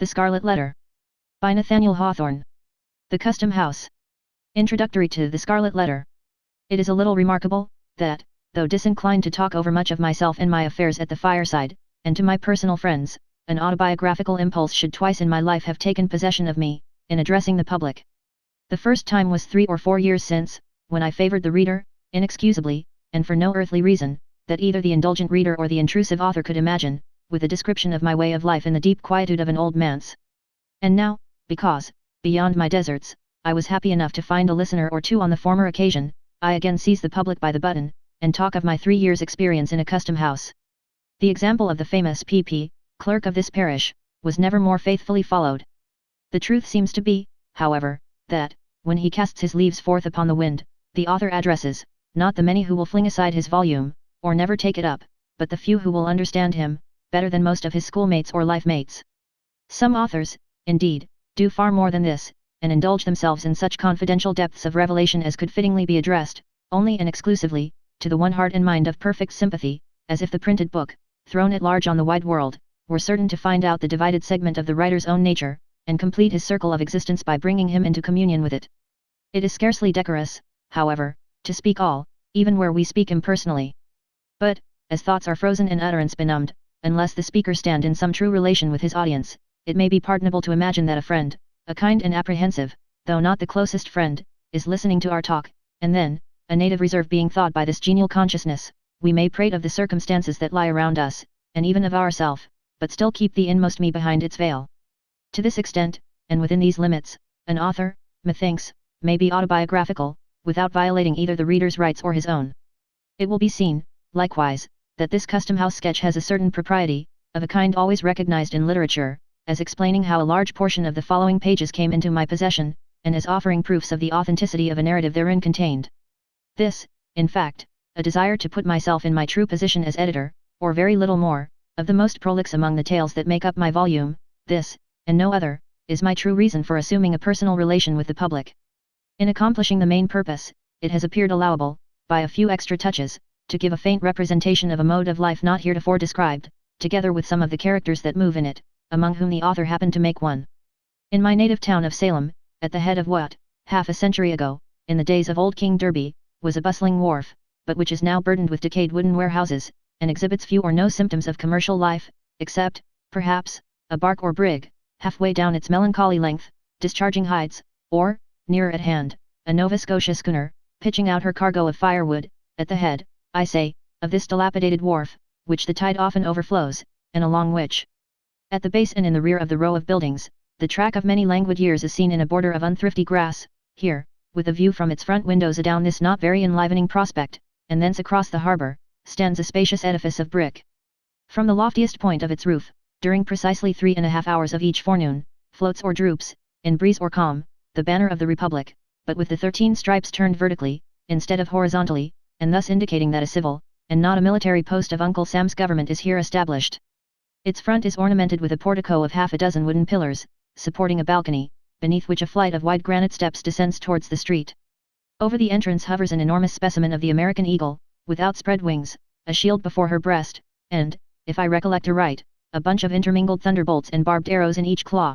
The Scarlet Letter. By Nathaniel Hawthorne. The Custom House. Introductory to The Scarlet Letter. It is a little remarkable, that, though disinclined to talk over much of myself and my affairs at the fireside, and to my personal friends, an autobiographical impulse should twice in my life have taken possession of me, in addressing the public. The first time was 3 or 4 years since, when I favored the reader, inexcusably, and for no earthly reason, that either the indulgent reader or the intrusive author could imagine, with a description of my way of life in the deep quietude of an old manse. And now, because, beyond my deserts, I was happy enough to find a listener or two on the former occasion, I again seize the public by the button, and talk of my 3 years' experience in a custom house. The example of the famous P.P., clerk of this parish, was never more faithfully followed. The truth seems to be, however, that, when he casts his leaves forth upon the wind, the author addresses, not the many who will fling aside his volume, or never take it up, but the few who will understand him, better than most of his schoolmates or life-mates. Some authors, indeed, do far more than this, and indulge themselves in such confidential depths of revelation as could fittingly be addressed, only and exclusively, to the one heart and mind of perfect sympathy, as if the printed book, thrown at large on the wide world, were certain to find out the divided segment of the writer's own nature, and complete his circle of existence by bringing him into communion with it. It is scarcely decorous, however, to speak all, even where we speak impersonally. But, as thoughts are frozen and utterance benumbed, unless the speaker stand in some true relation with his audience, it may be pardonable to imagine that a friend, a kind and apprehensive, though not the closest friend, is listening to our talk, and then, a native reserve being thawed by this genial consciousness, we may prate of the circumstances that lie around us, and even of ourself, but still keep the inmost me behind its veil. To this extent, and within these limits, an author, methinks, may be autobiographical, without violating either the reader's rights or his own. It will be seen, likewise, that this custom house sketch has a certain propriety, of a kind always recognized in literature, as explaining how a large portion of the following pages came into my possession, and as offering proofs of the authenticity of a narrative therein contained. This, in fact, a desire to put myself in my true position as editor, or very little more, of the most prolix among the tales that make up my volume, this, and no other, is my true reason for assuming a personal relation with the public. In accomplishing the main purpose, it has appeared allowable, by a few extra touches, to give a faint representation of a mode of life not heretofore described, together with some of the characters that move in it, among whom the author happened to make one. In my native town of Salem, at the head of what, half a century ago, in the days of old King Derby, was a bustling wharf, but which is now burdened with decayed wooden warehouses, and exhibits few or no symptoms of commercial life, except, perhaps, a bark or brig, halfway down its melancholy length, discharging hides, or, nearer at hand, a Nova Scotia schooner, pitching out her cargo of firewood, at the head, I say, of this dilapidated wharf, which the tide often overflows, and along which, at the base and in the rear of the row of buildings, the track of many languid years is seen in a border of unthrifty grass. Here, with a view from its front windows adown this not very enlivening prospect, and thence across the harbour, stands a spacious edifice of brick. From the loftiest point of its roof, during precisely 3½ hours of each forenoon, floats or droops, in breeze or calm, the banner of the Republic, but with the 13 stripes turned vertically, instead of horizontally, and thus indicating that a civil, and not a military post of Uncle Sam's government is here established. Its front is ornamented with a portico of half a dozen wooden pillars, supporting a balcony, beneath which a flight of wide granite steps descends towards the street. Over the entrance hovers an enormous specimen of the American eagle, with outspread wings, a shield before her breast, and, if I recollect aright, a bunch of intermingled thunderbolts and barbed arrows in each claw.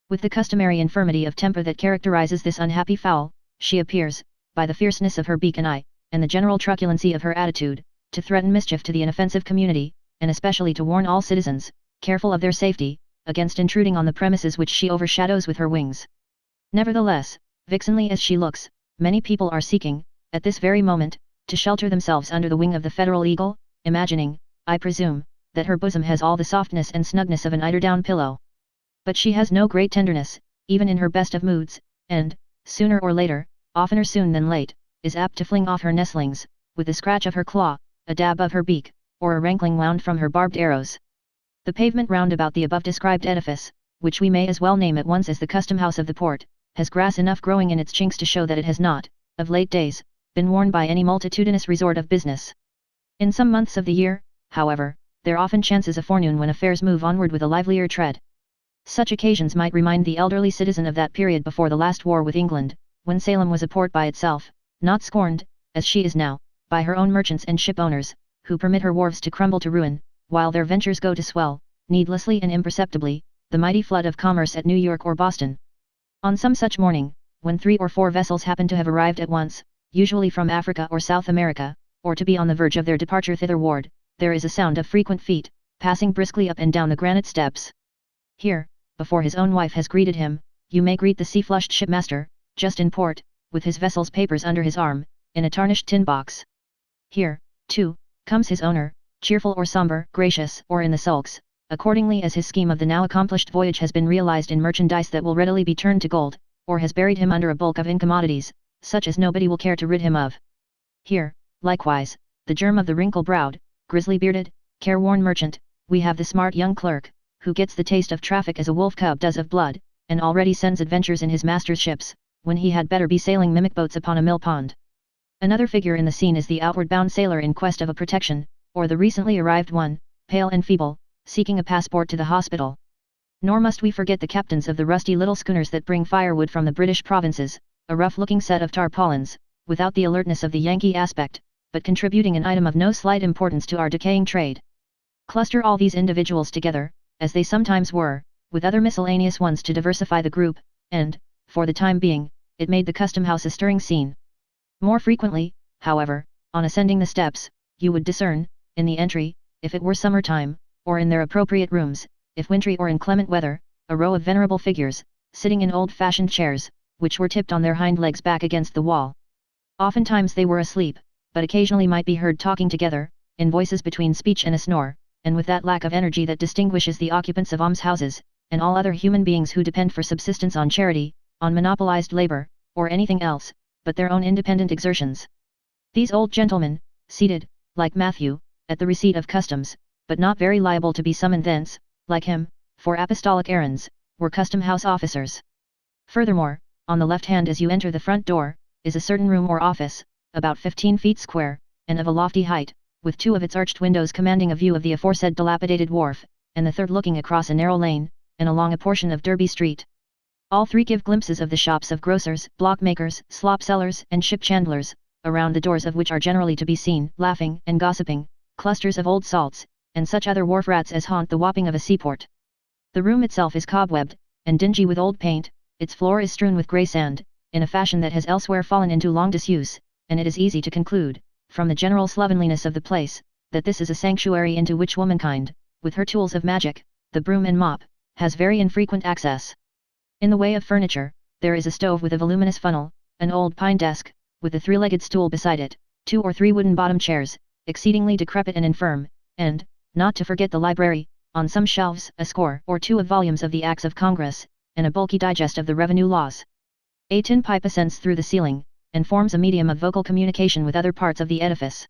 With the customary infirmity of temper that characterizes this unhappy fowl, she appears, by the fierceness of her beak and eye, and the general truculency of her attitude, to threaten mischief to the inoffensive community, and especially to warn all citizens, careful of their safety, against intruding on the premises which she overshadows with her wings. Nevertheless, vixenly as she looks, many people are seeking, at this very moment, to shelter themselves under the wing of the federal eagle, imagining, I presume, that her bosom has all the softness and snugness of an eiderdown pillow. But she has no great tenderness, even in her best of moods, and, sooner or later, oftener soon than late, is apt to fling off her nestlings, with a scratch of her claw, a dab of her beak, or a rankling wound from her barbed arrows. The pavement round about the above described edifice, which we may as well name at once as the custom house of the port, has grass enough growing in its chinks to show that it has not, of late days, been worn by any multitudinous resort of business. In some months of the year, however, there often chances a forenoon when affairs move onward with a livelier tread. Such occasions might remind the elderly citizen of that period before the last war with England, when Salem was a port by itself, not scorned, as she is now, by her own merchants and ship owners, who permit her wharves to crumble to ruin, while their ventures go to swell, needlessly and imperceptibly, the mighty flood of commerce at New York or Boston. On some such morning, when 3 or 4 vessels happen to have arrived at once, usually from Africa or South America, or to be on the verge of their departure thitherward, there is a sound of frequent feet, passing briskly up and down the granite steps. Here, before his own wife has greeted him, you may greet the sea-flushed shipmaster, just in port, with his vessel's papers under his arm, in a tarnished tin box. Here, too, comes his owner, cheerful or sombre, gracious or in the sulks, accordingly as his scheme of the now accomplished voyage has been realized in merchandise that will readily be turned to gold, or has buried him under a bulk of incommodities, such as nobody will care to rid him of. Here, likewise, the germ of the wrinkle-browed, grizzly-bearded, careworn merchant, we have the smart young clerk, who gets the taste of traffic as a wolf-cub does of blood, and already sends adventures in his master's ships, when he had better be sailing mimic boats upon a mill-pond. Another figure in the scene is the outward-bound sailor in quest of a protection, or the recently arrived one, pale and feeble, seeking a passport to the hospital. Nor must we forget the captains of the rusty little schooners that bring firewood from the British provinces, a rough-looking set of tarpaulins, without the alertness of the Yankee aspect, but contributing an item of no slight importance to our decaying trade. Cluster all these individuals together, as they sometimes were, with other miscellaneous ones to diversify the group, and, for the time being, it made the custom house a stirring scene. More frequently, however, on ascending the steps, you would discern, in the entry, if it were summer time, or in their appropriate rooms, if wintry or inclement weather, a row of venerable figures, sitting in old-fashioned chairs, which were tipped on their hind legs back against the wall. Oftentimes they were asleep, but occasionally might be heard talking together, in voices between speech and a snore, and with that lack of energy that distinguishes the occupants of almshouses, and all other human beings who depend for subsistence on charity, on monopolized labor, or anything else, but their own independent exertions. These old gentlemen, seated, like Matthew, at the receipt of customs, but not very liable to be summoned thence, like him, for apostolic errands, were custom house officers. Furthermore, on the left hand as you enter the front door, is a certain room or office, about 15 feet square, and of a lofty height, with 2 of its arched windows commanding a view of the aforesaid dilapidated wharf, and the third looking across a narrow lane, and along a portion of Derby Street. All 3 give glimpses of the shops of grocers, block-makers, slop-sellers, and ship-chandlers, around the doors of which are generally to be seen, laughing and gossiping, clusters of old salts, and such other wharf rats as haunt the wapping of a seaport. The room itself is cobwebbed, and dingy with old paint, its floor is strewn with grey sand, in a fashion that has elsewhere fallen into long disuse, and it is easy to conclude, from the general slovenliness of the place, that this is a sanctuary into which womankind, with her tools of magic, the broom and mop, has very infrequent access. In the way of furniture, there is a stove with a voluminous funnel, an old pine desk, with a 3-legged stool beside it, 2 or 3 wooden bottom chairs, exceedingly decrepit and infirm, and, not to forget the library, on some shelves a score or 2 of volumes of the Acts of Congress, and a bulky digest of the revenue laws. A tin pipe ascends through the ceiling, and forms a medium of vocal communication with other parts of the edifice.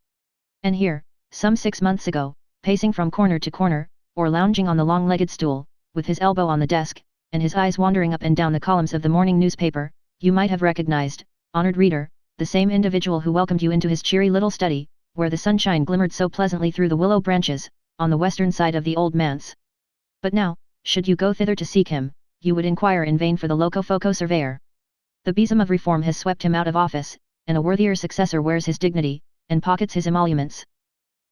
And here, some 6 months ago, pacing from corner to corner, or lounging on the long-legged stool, with his elbow on the desk, and his eyes wandering up and down the columns of the morning newspaper, you might have recognized, honored reader, the same individual who welcomed you into his cheery little study, where the sunshine glimmered so pleasantly through the willow branches, on the western side of the old manse. But now, should you go thither to seek him, you would inquire in vain for the locofoco surveyor. The besom of reform has swept him out of office, and a worthier successor wears his dignity, and pockets his emoluments.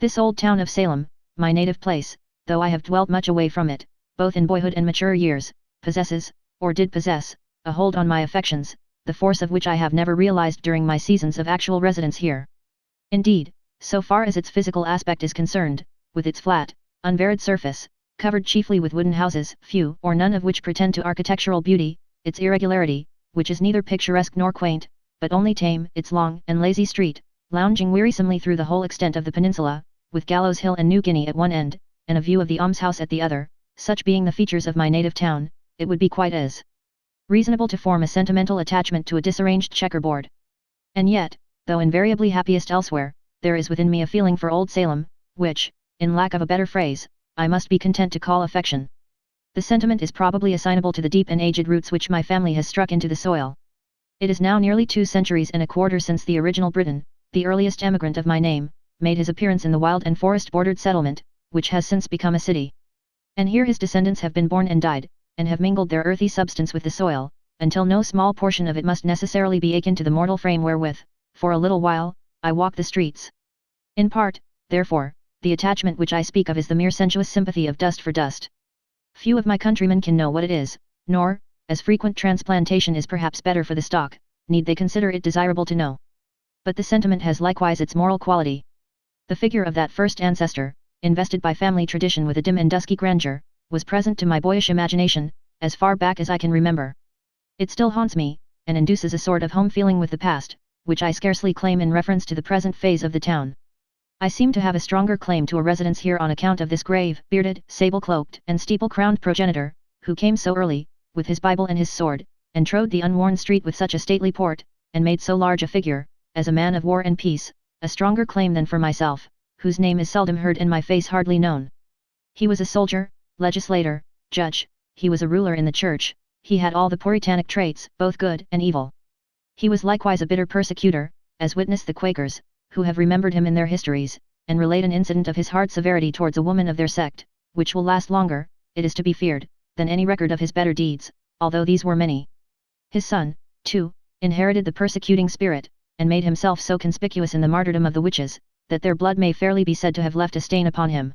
This old town of Salem, my native place, though I have dwelt much away from it, both in boyhood and mature years, possesses, or did possess, a hold on my affections, the force of which I have never realized during my seasons of actual residence here. Indeed, so far as its physical aspect is concerned, with its flat, unvaried surface, covered chiefly with wooden houses, few or none of which pretend to architectural beauty, its irregularity, which is neither picturesque nor quaint, but only tame, its long and lazy street, lounging wearisomely through the whole extent of the peninsula, with Gallows Hill and New Guinea at one end, and a view of the almshouse at the other, such being the features of my native town, it would be quite as reasonable to form a sentimental attachment to a disarranged checkerboard. And yet, though invariably happiest elsewhere, there is within me a feeling for old Salem, which, in lack of a better phrase, I must be content to call affection. The sentiment is probably assignable to the deep and aged roots which my family has struck into the soil. It is now nearly 2 centuries and a quarter since the original Briton, the earliest emigrant of my name, made his appearance in the wild and forest-bordered settlement, which has since become a city. And here his descendants have been born and died, and have mingled their earthy substance with the soil, until no small portion of it must necessarily be akin to the mortal frame wherewith, for a little while, I walk the streets. In part, therefore, the attachment which I speak of is the mere sensuous sympathy of dust for dust. Few of my countrymen can know what it is, nor, as frequent transplantation is perhaps better for the stock, need they consider it desirable to know. But the sentiment has likewise its moral quality. The figure of that first ancestor, invested by family tradition with a dim and dusky grandeur, was present to my boyish imagination, as far back as I can remember. It still haunts me, and induces a sort of home feeling with the past, which I scarcely claim in reference to the present phase of the town. I seem to have a stronger claim to a residence here on account of this grave, bearded, sable-cloaked, and steeple-crowned progenitor, who came so early, with his Bible and his sword, and trode the unworn street with such a stately port, and made so large a figure, as a man of war and peace, a stronger claim than for myself, whose name is seldom heard and my face hardly known. He was a soldier, legislator, judge, he was a ruler in the church, he had all the puritanic traits, both good and evil. He was likewise a bitter persecutor, as witness the Quakers, who have remembered him in their histories, and relate an incident of his hard severity towards a woman of their sect, which will last longer, it is to be feared, than any record of his better deeds, although these were many. His son, too, inherited the persecuting spirit, and made himself so conspicuous in the martyrdom of the witches, that their blood may fairly be said to have left a stain upon him.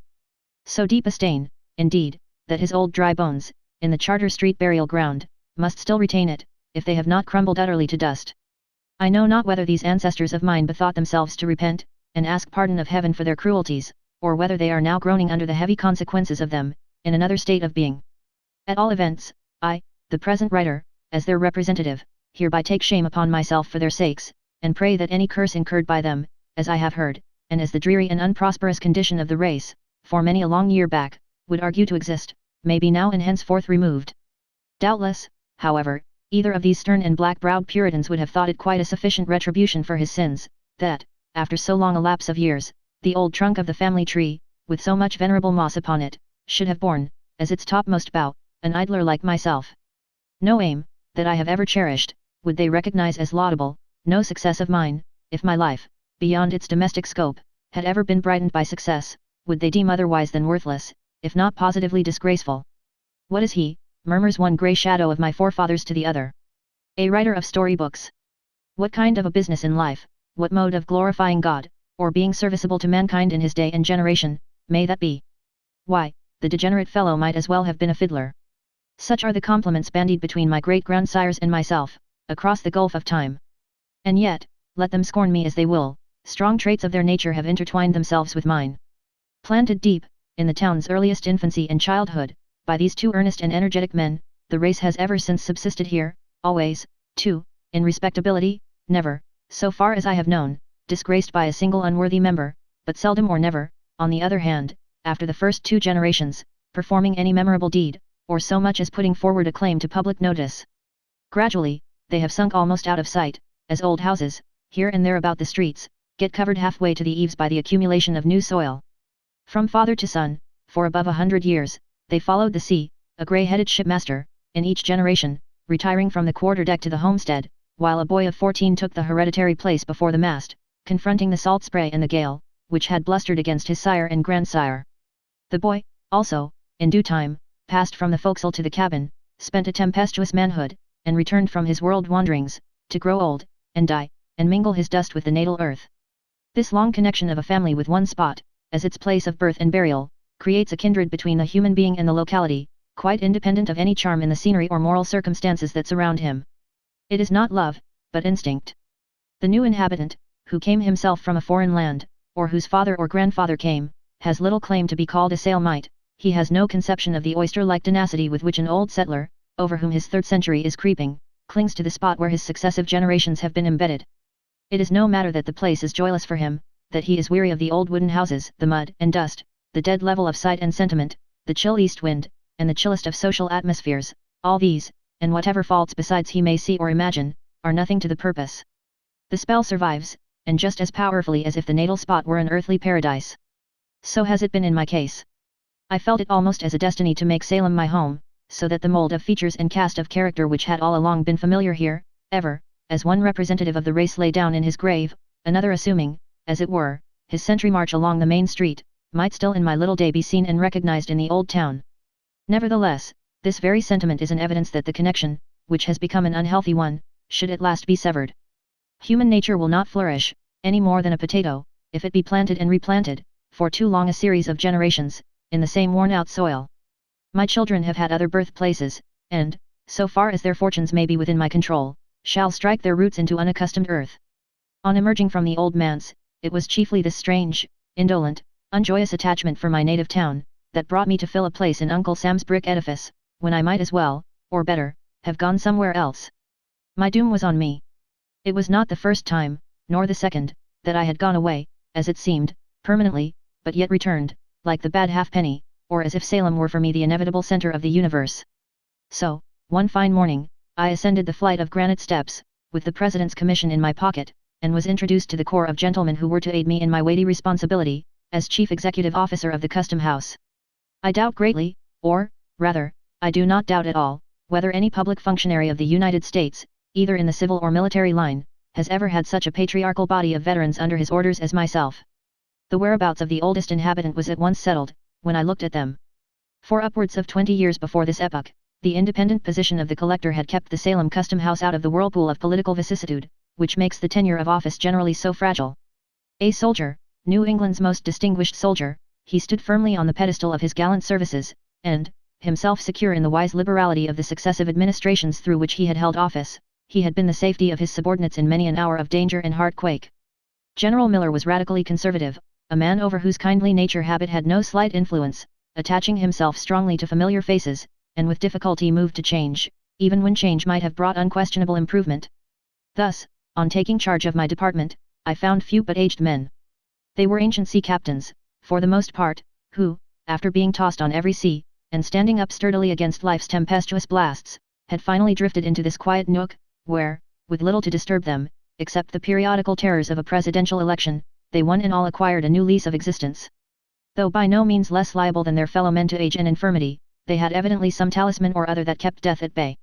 So deep a stain, indeed, that his old dry bones, in the Charter Street burial ground, must still retain it, if they have not crumbled utterly to dust. I know not whether these ancestors of mine bethought themselves to repent, and ask pardon of heaven for their cruelties, or whether they are now groaning under the heavy consequences of them, in another state of being. At all events, I, the present writer, as their representative, hereby take shame upon myself for their sakes, and pray that any curse incurred by them, as I have heard, and as the dreary and unprosperous condition of the race, for many a long year back, would argue to exist, may be now and henceforth removed. Doubtless, however, either of these stern and black-browed Puritans would have thought it quite a sufficient retribution for his sins, that, after so long a lapse of years, the old trunk of the family tree, with so much venerable moss upon it, should have borne, as its topmost bough, an idler like myself. No aim, that I have ever cherished, would they recognize as laudable, no success of mine, if my life, beyond its domestic scope, had ever been brightened by success, would they deem otherwise than worthless, if not positively disgraceful. What is he, murmurs one grey shadow of my forefathers to the other. A writer of storybooks. What kind of a business in life, what mode of glorifying God, or being serviceable to mankind in his day and generation, may that be? Why, the degenerate fellow might as well have been a fiddler. Such are the compliments bandied between my great-grandsires and myself, across the gulf of time. And yet, let them scorn me as they will, strong traits of their nature have intertwined themselves with mine. Planted deep, in the town's earliest infancy and childhood, by these two earnest and energetic men, the race has ever since subsisted here, always, too, in respectability, never, so far as I have known, disgraced by a single unworthy member, but seldom or never, on the other hand, after the first 2 generations, performing any memorable deed, or so much as putting forward a claim to public notice. Gradually, they have sunk almost out of sight, as old houses, here and there about the streets, get covered halfway to the eaves by the accumulation of new soil. From father to son, for above 100 years, they followed the sea, a grey-headed shipmaster, in each generation, retiring from the quarter-deck to the homestead, while a boy of 14 took the hereditary place before the mast, confronting the salt spray and the gale, which had blustered against his sire and grandsire. The boy, also, in due time, passed from the forecastle to the cabin, spent a tempestuous manhood, and returned from his world wanderings, to grow old, and die, and mingle his dust with the natal earth. This long connection of a family with one spot, as its place of birth and burial, creates a kindred between the human being and the locality, quite independent of any charm in the scenery or moral circumstances that surround him. It is not love, but instinct. The new inhabitant, who came himself from a foreign land, or whose father or grandfather came, has little claim to be called a Salemite. He has no conception of the oyster-like tenacity with which an old settler, over whom his 3rd century is creeping, clings to the spot where his successive generations have been embedded. It is no matter that the place is joyless for him, that he is weary of the old wooden houses, the mud and dust, the dead level of sight and sentiment, the chill east wind, and the chillest of social atmospheres. All these, and whatever faults besides he may see or imagine, are nothing to the purpose. The spell survives, and just as powerfully as if the natal spot were an earthly paradise. So has it been in my case. I felt it almost as a destiny to make Salem my home, so that the mold of features and cast of character which had all along been familiar here, ever, as one representative of the race lay down in his grave, another assuming, as it were, his sentry march along the main street, might still in my little day be seen and recognized in the old town. Nevertheless, this very sentiment is an evidence that the connection, which has become an unhealthy one, should at last be severed. Human nature will not flourish, any more than a potato, if it be planted and replanted, for too long a series of generations, in the same worn-out soil. My children have had other birthplaces, and, so far as their fortunes may be within my control, shall strike their roots into unaccustomed earth. On emerging from the old manse, it was chiefly this strange, indolent, unjoyous attachment for my native town, that brought me to fill a place in Uncle Sam's brick edifice, when I might as well, or better, have gone somewhere else. My doom was on me. It was not the first time, nor the second, that I had gone away, as it seemed, permanently, but yet returned, like the bad halfpenny, or as if Salem were for me the inevitable center of the universe. So, one fine morning, I ascended the flight of granite steps, with the President's commission in my pocket, and was introduced to the corps of gentlemen who were to aid me in my weighty responsibility, as Chief Executive Officer of the Custom House. I doubt greatly, or, rather, I do not doubt at all, whether any public functionary of the United States, either in the civil or military line, has ever had such a patriarchal body of veterans under his orders as myself. The whereabouts of the oldest inhabitant was at once settled, when I looked at them. For upwards of 20 years before this epoch, the independent position of the collector had kept the Salem Custom House out of the whirlpool of political vicissitude, which makes the tenure of office generally so fragile. A soldier, New England's most distinguished soldier, he stood firmly on the pedestal of his gallant services, and, himself secure in the wise liberality of the successive administrations through which he had held office, he had been the safety of his subordinates in many an hour of danger and heart quake. General Miller was radically conservative, a man over whose kindly nature habit had no slight influence, attaching himself strongly to familiar faces, and with difficulty moved to change, even when change might have brought unquestionable improvement. Thus, on taking charge of my department, I found few but aged men. They were ancient sea captains, for the most part, who, after being tossed on every sea, and standing up sturdily against life's tempestuous blasts, had finally drifted into this quiet nook, where, with little to disturb them, except the periodical terrors of a presidential election, they one and all acquired a new lease of existence. Though by no means less liable than their fellow men to age and infirmity, they had evidently some talisman or other that kept death at bay.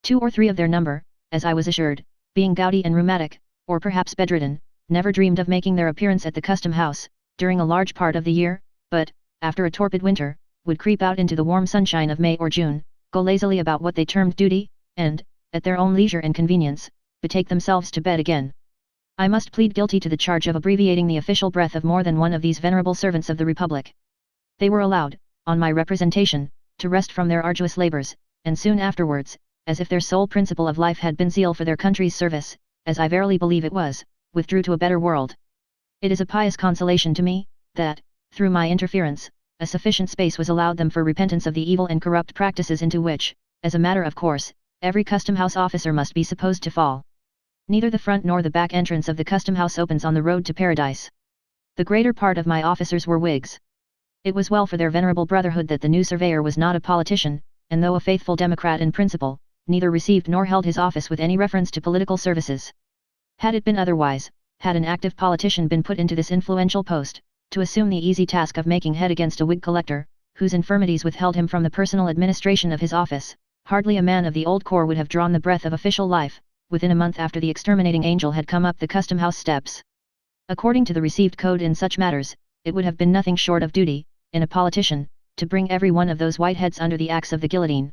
2 or 3 of their number, as I was assured, being gouty and rheumatic, or perhaps bedridden, never dreamed of making their appearance at the Custom House, during a large part of the year, but, after a torpid winter, would creep out into the warm sunshine of May or June, go lazily about what they termed duty, and, at their own leisure and convenience, betake themselves to bed again. I must plead guilty to the charge of abbreviating the official breath of more than one of these venerable servants of the Republic. They were allowed, on my representation, to rest from their arduous labors, and soon afterwards, as if their sole principle of life had been zeal for their country's service, as I verily believe it was, withdrew to a better world. It is a pious consolation to me, that, through my interference, a sufficient space was allowed them for repentance of the evil and corrupt practices into which, as a matter of course, every Custom House officer must be supposed to fall. Neither the front nor the back entrance of the Custom House opens on the road to paradise. The greater part of my officers were Whigs. It was well for their venerable brotherhood that the new surveyor was not a politician, and though a faithful Democrat in principle, neither received nor held his office with any reference to political services. Had it been otherwise, had an active politician been put into this influential post, to assume the easy task of making head against a Whig collector, whose infirmities withheld him from the personal administration of his office, hardly a man of the old corps would have drawn the breath of official life, within a month after the exterminating angel had come up the Custom House steps. According to the received code in such matters, it would have been nothing short of duty, in a politician, to bring every one of those whiteheads under the axe of the guillotine.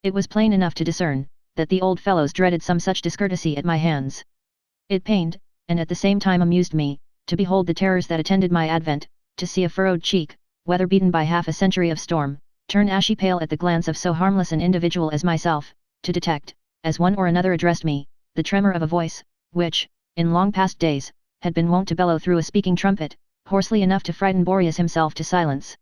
It was plain enough to discern, that the old fellows dreaded some such discourtesy at my hands. It pained, and at the same time amused me, to behold the terrors that attended my advent, to see a furrowed cheek, weather-beaten by half a century of storm, turn ashy pale at the glance of so harmless an individual as myself, to detect, as one or another addressed me, the tremor of a voice, which, in long past days, had been wont to bellow through a speaking trumpet, hoarsely enough to frighten Boreas himself to silence.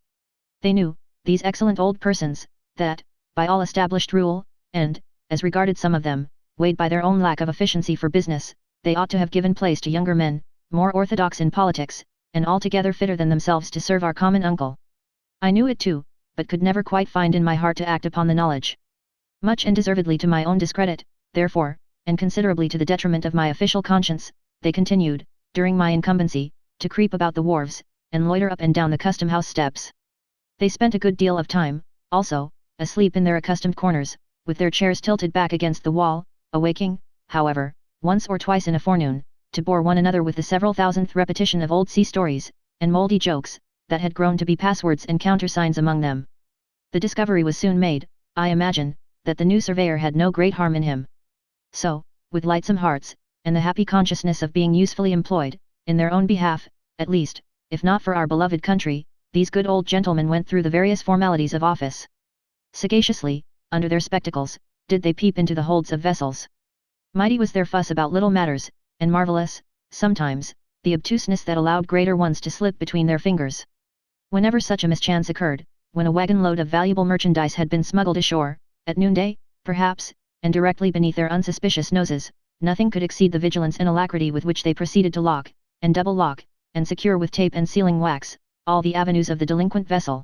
They knew, these excellent old persons, that, by all established rule, and, as regarded some of them, weighed by their own lack of efficiency for business, they ought to have given place to younger men, more orthodox in politics, and altogether fitter than themselves to serve our common uncle. I knew it too, but could never quite find in my heart to act upon the knowledge. Much and deservedly to my own discredit, therefore, and considerably to the detriment of my official conscience, they continued, during my incumbency, to creep about the wharves, and loiter up and down the Custom House steps. They spent a good deal of time, also, asleep in their accustomed corners, with their chairs tilted back against the wall, awaking, however, once or twice in a forenoon, to bore one another with the several thousandth repetition of old sea stories, and mouldy jokes, that had grown to be passwords and countersigns among them. The discovery was soon made, I imagine, that the new surveyor had no great harm in him. So, with lightsome hearts, and the happy consciousness of being usefully employed, in their own behalf, at least, if not for our beloved country, these good old gentlemen went through the various formalities of office. Sagaciously, under their spectacles, did they peep into the holds of vessels. Mighty was their fuss about little matters, and marvellous, sometimes, the obtuseness that allowed greater ones to slip between their fingers. Whenever such a mischance occurred, when a wagon load of valuable merchandise had been smuggled ashore, at noonday, perhaps, and directly beneath their unsuspicious noses, nothing could exceed the vigilance and alacrity with which they proceeded to lock, and double lock, and secure with tape and sealing wax, all the avenues of the delinquent vessel.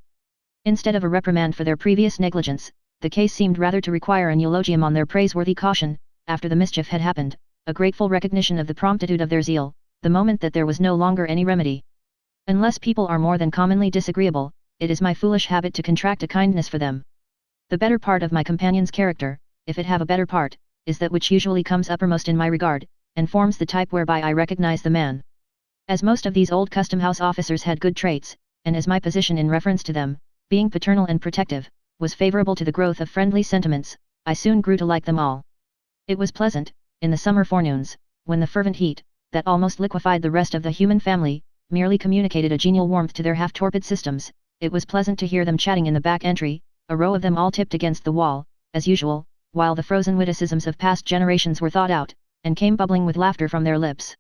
Instead of a reprimand for their previous negligence, the case seemed rather to require an eulogium on their praiseworthy caution, after the mischief had happened, a grateful recognition of the promptitude of their zeal, the moment that there was no longer any remedy. Unless people are more than commonly disagreeable, it is my foolish habit to contract a kindness for them. The better part of my companion's character, if it have a better part, is that which usually comes uppermost in my regard, and forms the type whereby I recognize the man. As most of these old custom-house officers had good traits, and as my position in reference to them, being paternal and protective, was favorable to the growth of friendly sentiments, I soon grew to like them all. It was pleasant, in the summer forenoons, when the fervent heat, that almost liquefied the rest of the human family, merely communicated a genial warmth to their half-torpid systems, it was pleasant to hear them chatting in the back entry, a row of them all tipped against the wall, as usual, while the frozen witticisms of past generations were thought out, and came bubbling with laughter from their lips.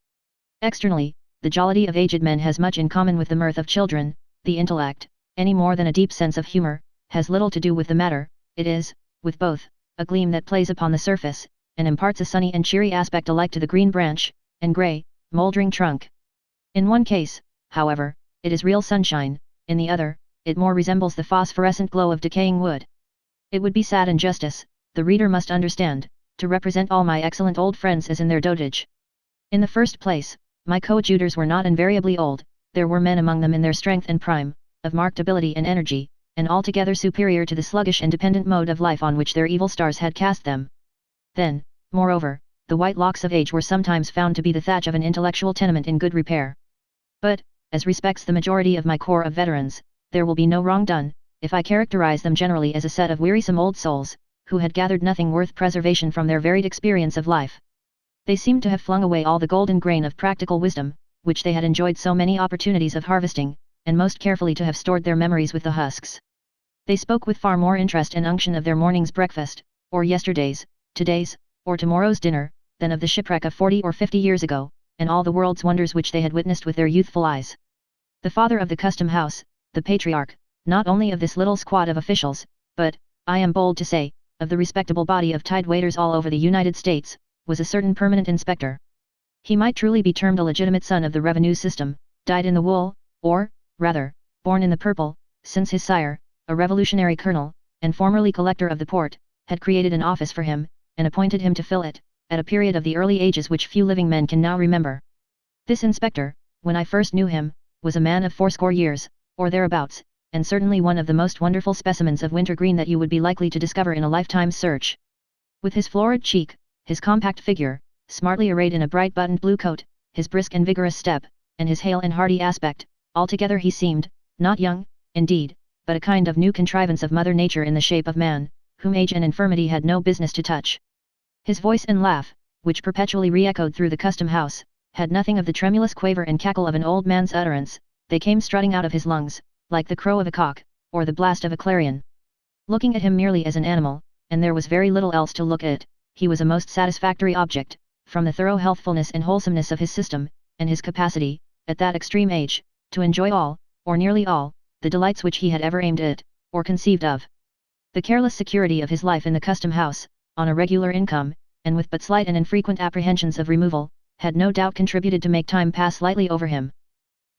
Externally, the jollity of aged men has much in common with the mirth of children. The intellect, any more than a deep sense of humor, has little to do with the matter. It is, with both, a gleam that plays upon the surface, and imparts a sunny and cheery aspect alike to the green branch, and grey, mouldering trunk. In one case, however, it is real sunshine, in the other, it more resembles the phosphorescent glow of decaying wood. It would be sad injustice, the reader must understand, to represent all my excellent old friends as in their dotage. In the first place, my coadjutors were not invariably old, there were men among them in their strength and prime, of marked ability and energy, and altogether superior to the sluggish and dependent mode of life on which their evil stars had cast them. Then, moreover, the white locks of age were sometimes found to be the thatch of an intellectual tenement in good repair. But, as respects the majority of my corps of veterans, there will be no wrong done, if I characterize them generally as a set of wearisome old souls, who had gathered nothing worth preservation from their varied experience of life. They seemed to have flung away all the golden grain of practical wisdom, which they had enjoyed so many opportunities of harvesting, and most carefully to have stored their memories with the husks. They spoke with far more interest and unction of their morning's breakfast, or yesterday's, today's, or tomorrow's dinner, than of the shipwreck of 40 or 50 years ago, and all the world's wonders which they had witnessed with their youthful eyes. The father of the custom house, the patriarch, not only of this little squad of officials, but, I am bold to say, of the respectable body of tide waiters all over the United States, was a certain permanent inspector. He might truly be termed a legitimate son of the revenue system, dyed in the wool, or, rather, born in the purple, since his sire, a revolutionary colonel, and formerly collector of the port, had created an office for him, and appointed him to fill it, at a period of the early ages which few living men can now remember. This inspector, when I first knew him, was a man of 80 years, or thereabouts, and certainly one of the most wonderful specimens of winter green that you would be likely to discover in a lifetime's search. With his florid cheek, his compact figure, smartly arrayed in a bright buttoned blue coat, his brisk and vigorous step, and his hale and hearty aspect, altogether he seemed, not young, indeed, but a kind of new contrivance of Mother Nature in the shape of man, whom age and infirmity had no business to touch. His voice and laugh, which perpetually re-echoed through the custom house, had nothing of the tremulous quaver and cackle of an old man's utterance, they came strutting out of his lungs, like the crow of a cock, or the blast of a clarion. Looking at him merely as an animal, and there was very little else to look at, he was a most satisfactory object, from the thorough healthfulness and wholesomeness of his system, and his capacity, at that extreme age, to enjoy all, or nearly all, the delights which he had ever aimed at, or conceived of. The careless security of his life in the custom house, on a regular income, and with but slight and infrequent apprehensions of removal, had no doubt contributed to make time pass lightly over him.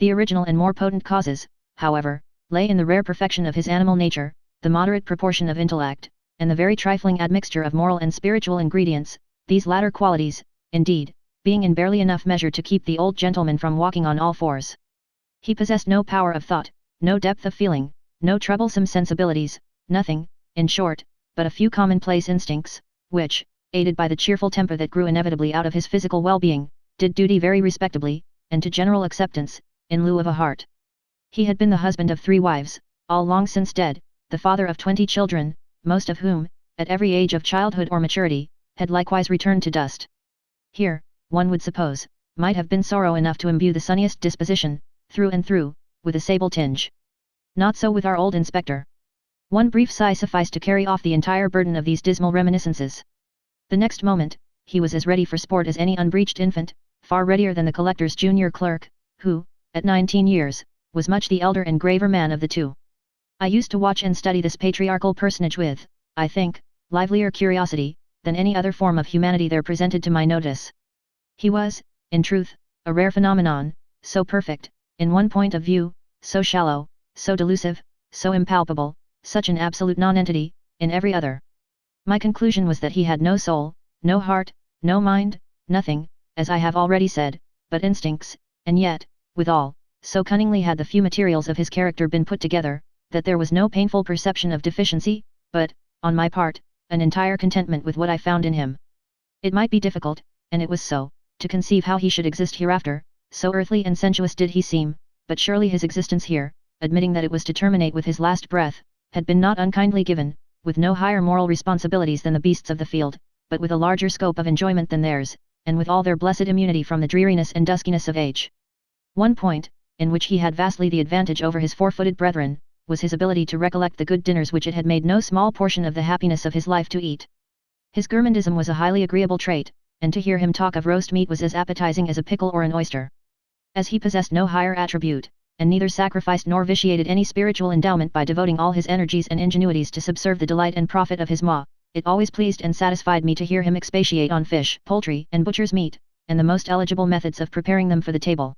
The original and more potent causes, however, lay in the rare perfection of his animal nature, the moderate proportion of intellect, and the very trifling admixture of moral and spiritual ingredients, these latter qualities, indeed, being in barely enough measure to keep the old gentleman from walking on all fours. He possessed no power of thought, no depth of feeling, no troublesome sensibilities, nothing, in short, but a few commonplace instincts, which, aided by the cheerful temper that grew inevitably out of his physical well-being, did duty very respectably, and to general acceptance, in lieu of a heart. He had been the husband of 3 wives, all long since dead, the father of 20 children, most of whom, at every age of childhood or maturity, had likewise returned to dust. Here, one would suppose, might have been sorrow enough to imbue the sunniest disposition, through and through, with a sable tinge. Not so with our old inspector. One brief sigh sufficed to carry off the entire burden of these dismal reminiscences. The next moment, he was as ready for sport as any unbreeched infant, far readier than the collector's junior clerk, who, at 19 years, was much the elder and graver man of the two. I used to watch and study this patriarchal personage with, I think, livelier curiosity, than any other form of humanity there presented to my notice. He was, in truth, a rare phenomenon, so perfect, in one point of view, so shallow, so delusive, so impalpable, such an absolute nonentity, in every other. My conclusion was that he had no soul, no heart, no mind, nothing, as I have already said, but instincts, and yet, withal, so cunningly had the few materials of his character been put together, that there was no painful perception of deficiency, but, on my part, an entire contentment with what I found in him. It might be difficult, and it was so, to conceive how he should exist hereafter, so earthly and sensuous did he seem, but surely his existence here, admitting that it was to terminate with his last breath, had been not unkindly given, with no higher moral responsibilities than the beasts of the field, but with a larger scope of enjoyment than theirs, and with all their blessed immunity from the dreariness and duskiness of age. One point, in which he had vastly the advantage over his four-footed brethren, was his ability to recollect the good dinners which it had made no small portion of the happiness of his life to eat. His gourmandism was a highly agreeable trait, and to hear him talk of roast meat was as appetizing as a pickle or an oyster. As he possessed no higher attribute, and neither sacrificed nor vitiated any spiritual endowment by devoting all his energies and ingenuities to subserve the delight and profit of his maw, it always pleased and satisfied me to hear him expatiate on fish, poultry, and butcher's meat, and the most eligible methods of preparing them for the table.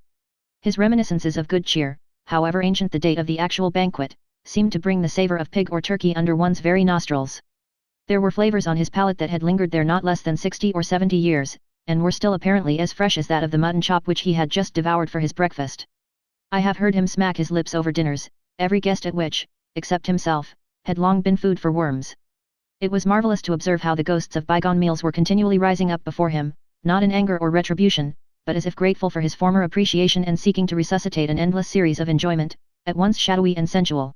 His reminiscences of good cheer, however ancient the date of the actual banquet, seemed to bring the savour of pig or turkey under one's very nostrils. There were flavours on his palate that had lingered there not less than 60 or 70 years, and were still apparently as fresh as that of the mutton chop which he had just devoured for his breakfast. I have heard him smack his lips over dinners, every guest at which, except himself, had long been food for worms. It was marvellous to observe how the ghosts of bygone meals were continually rising up before him, not in anger or retribution, but as if grateful for his former appreciation and seeking to resuscitate an endless series of enjoyment, at once shadowy and sensual.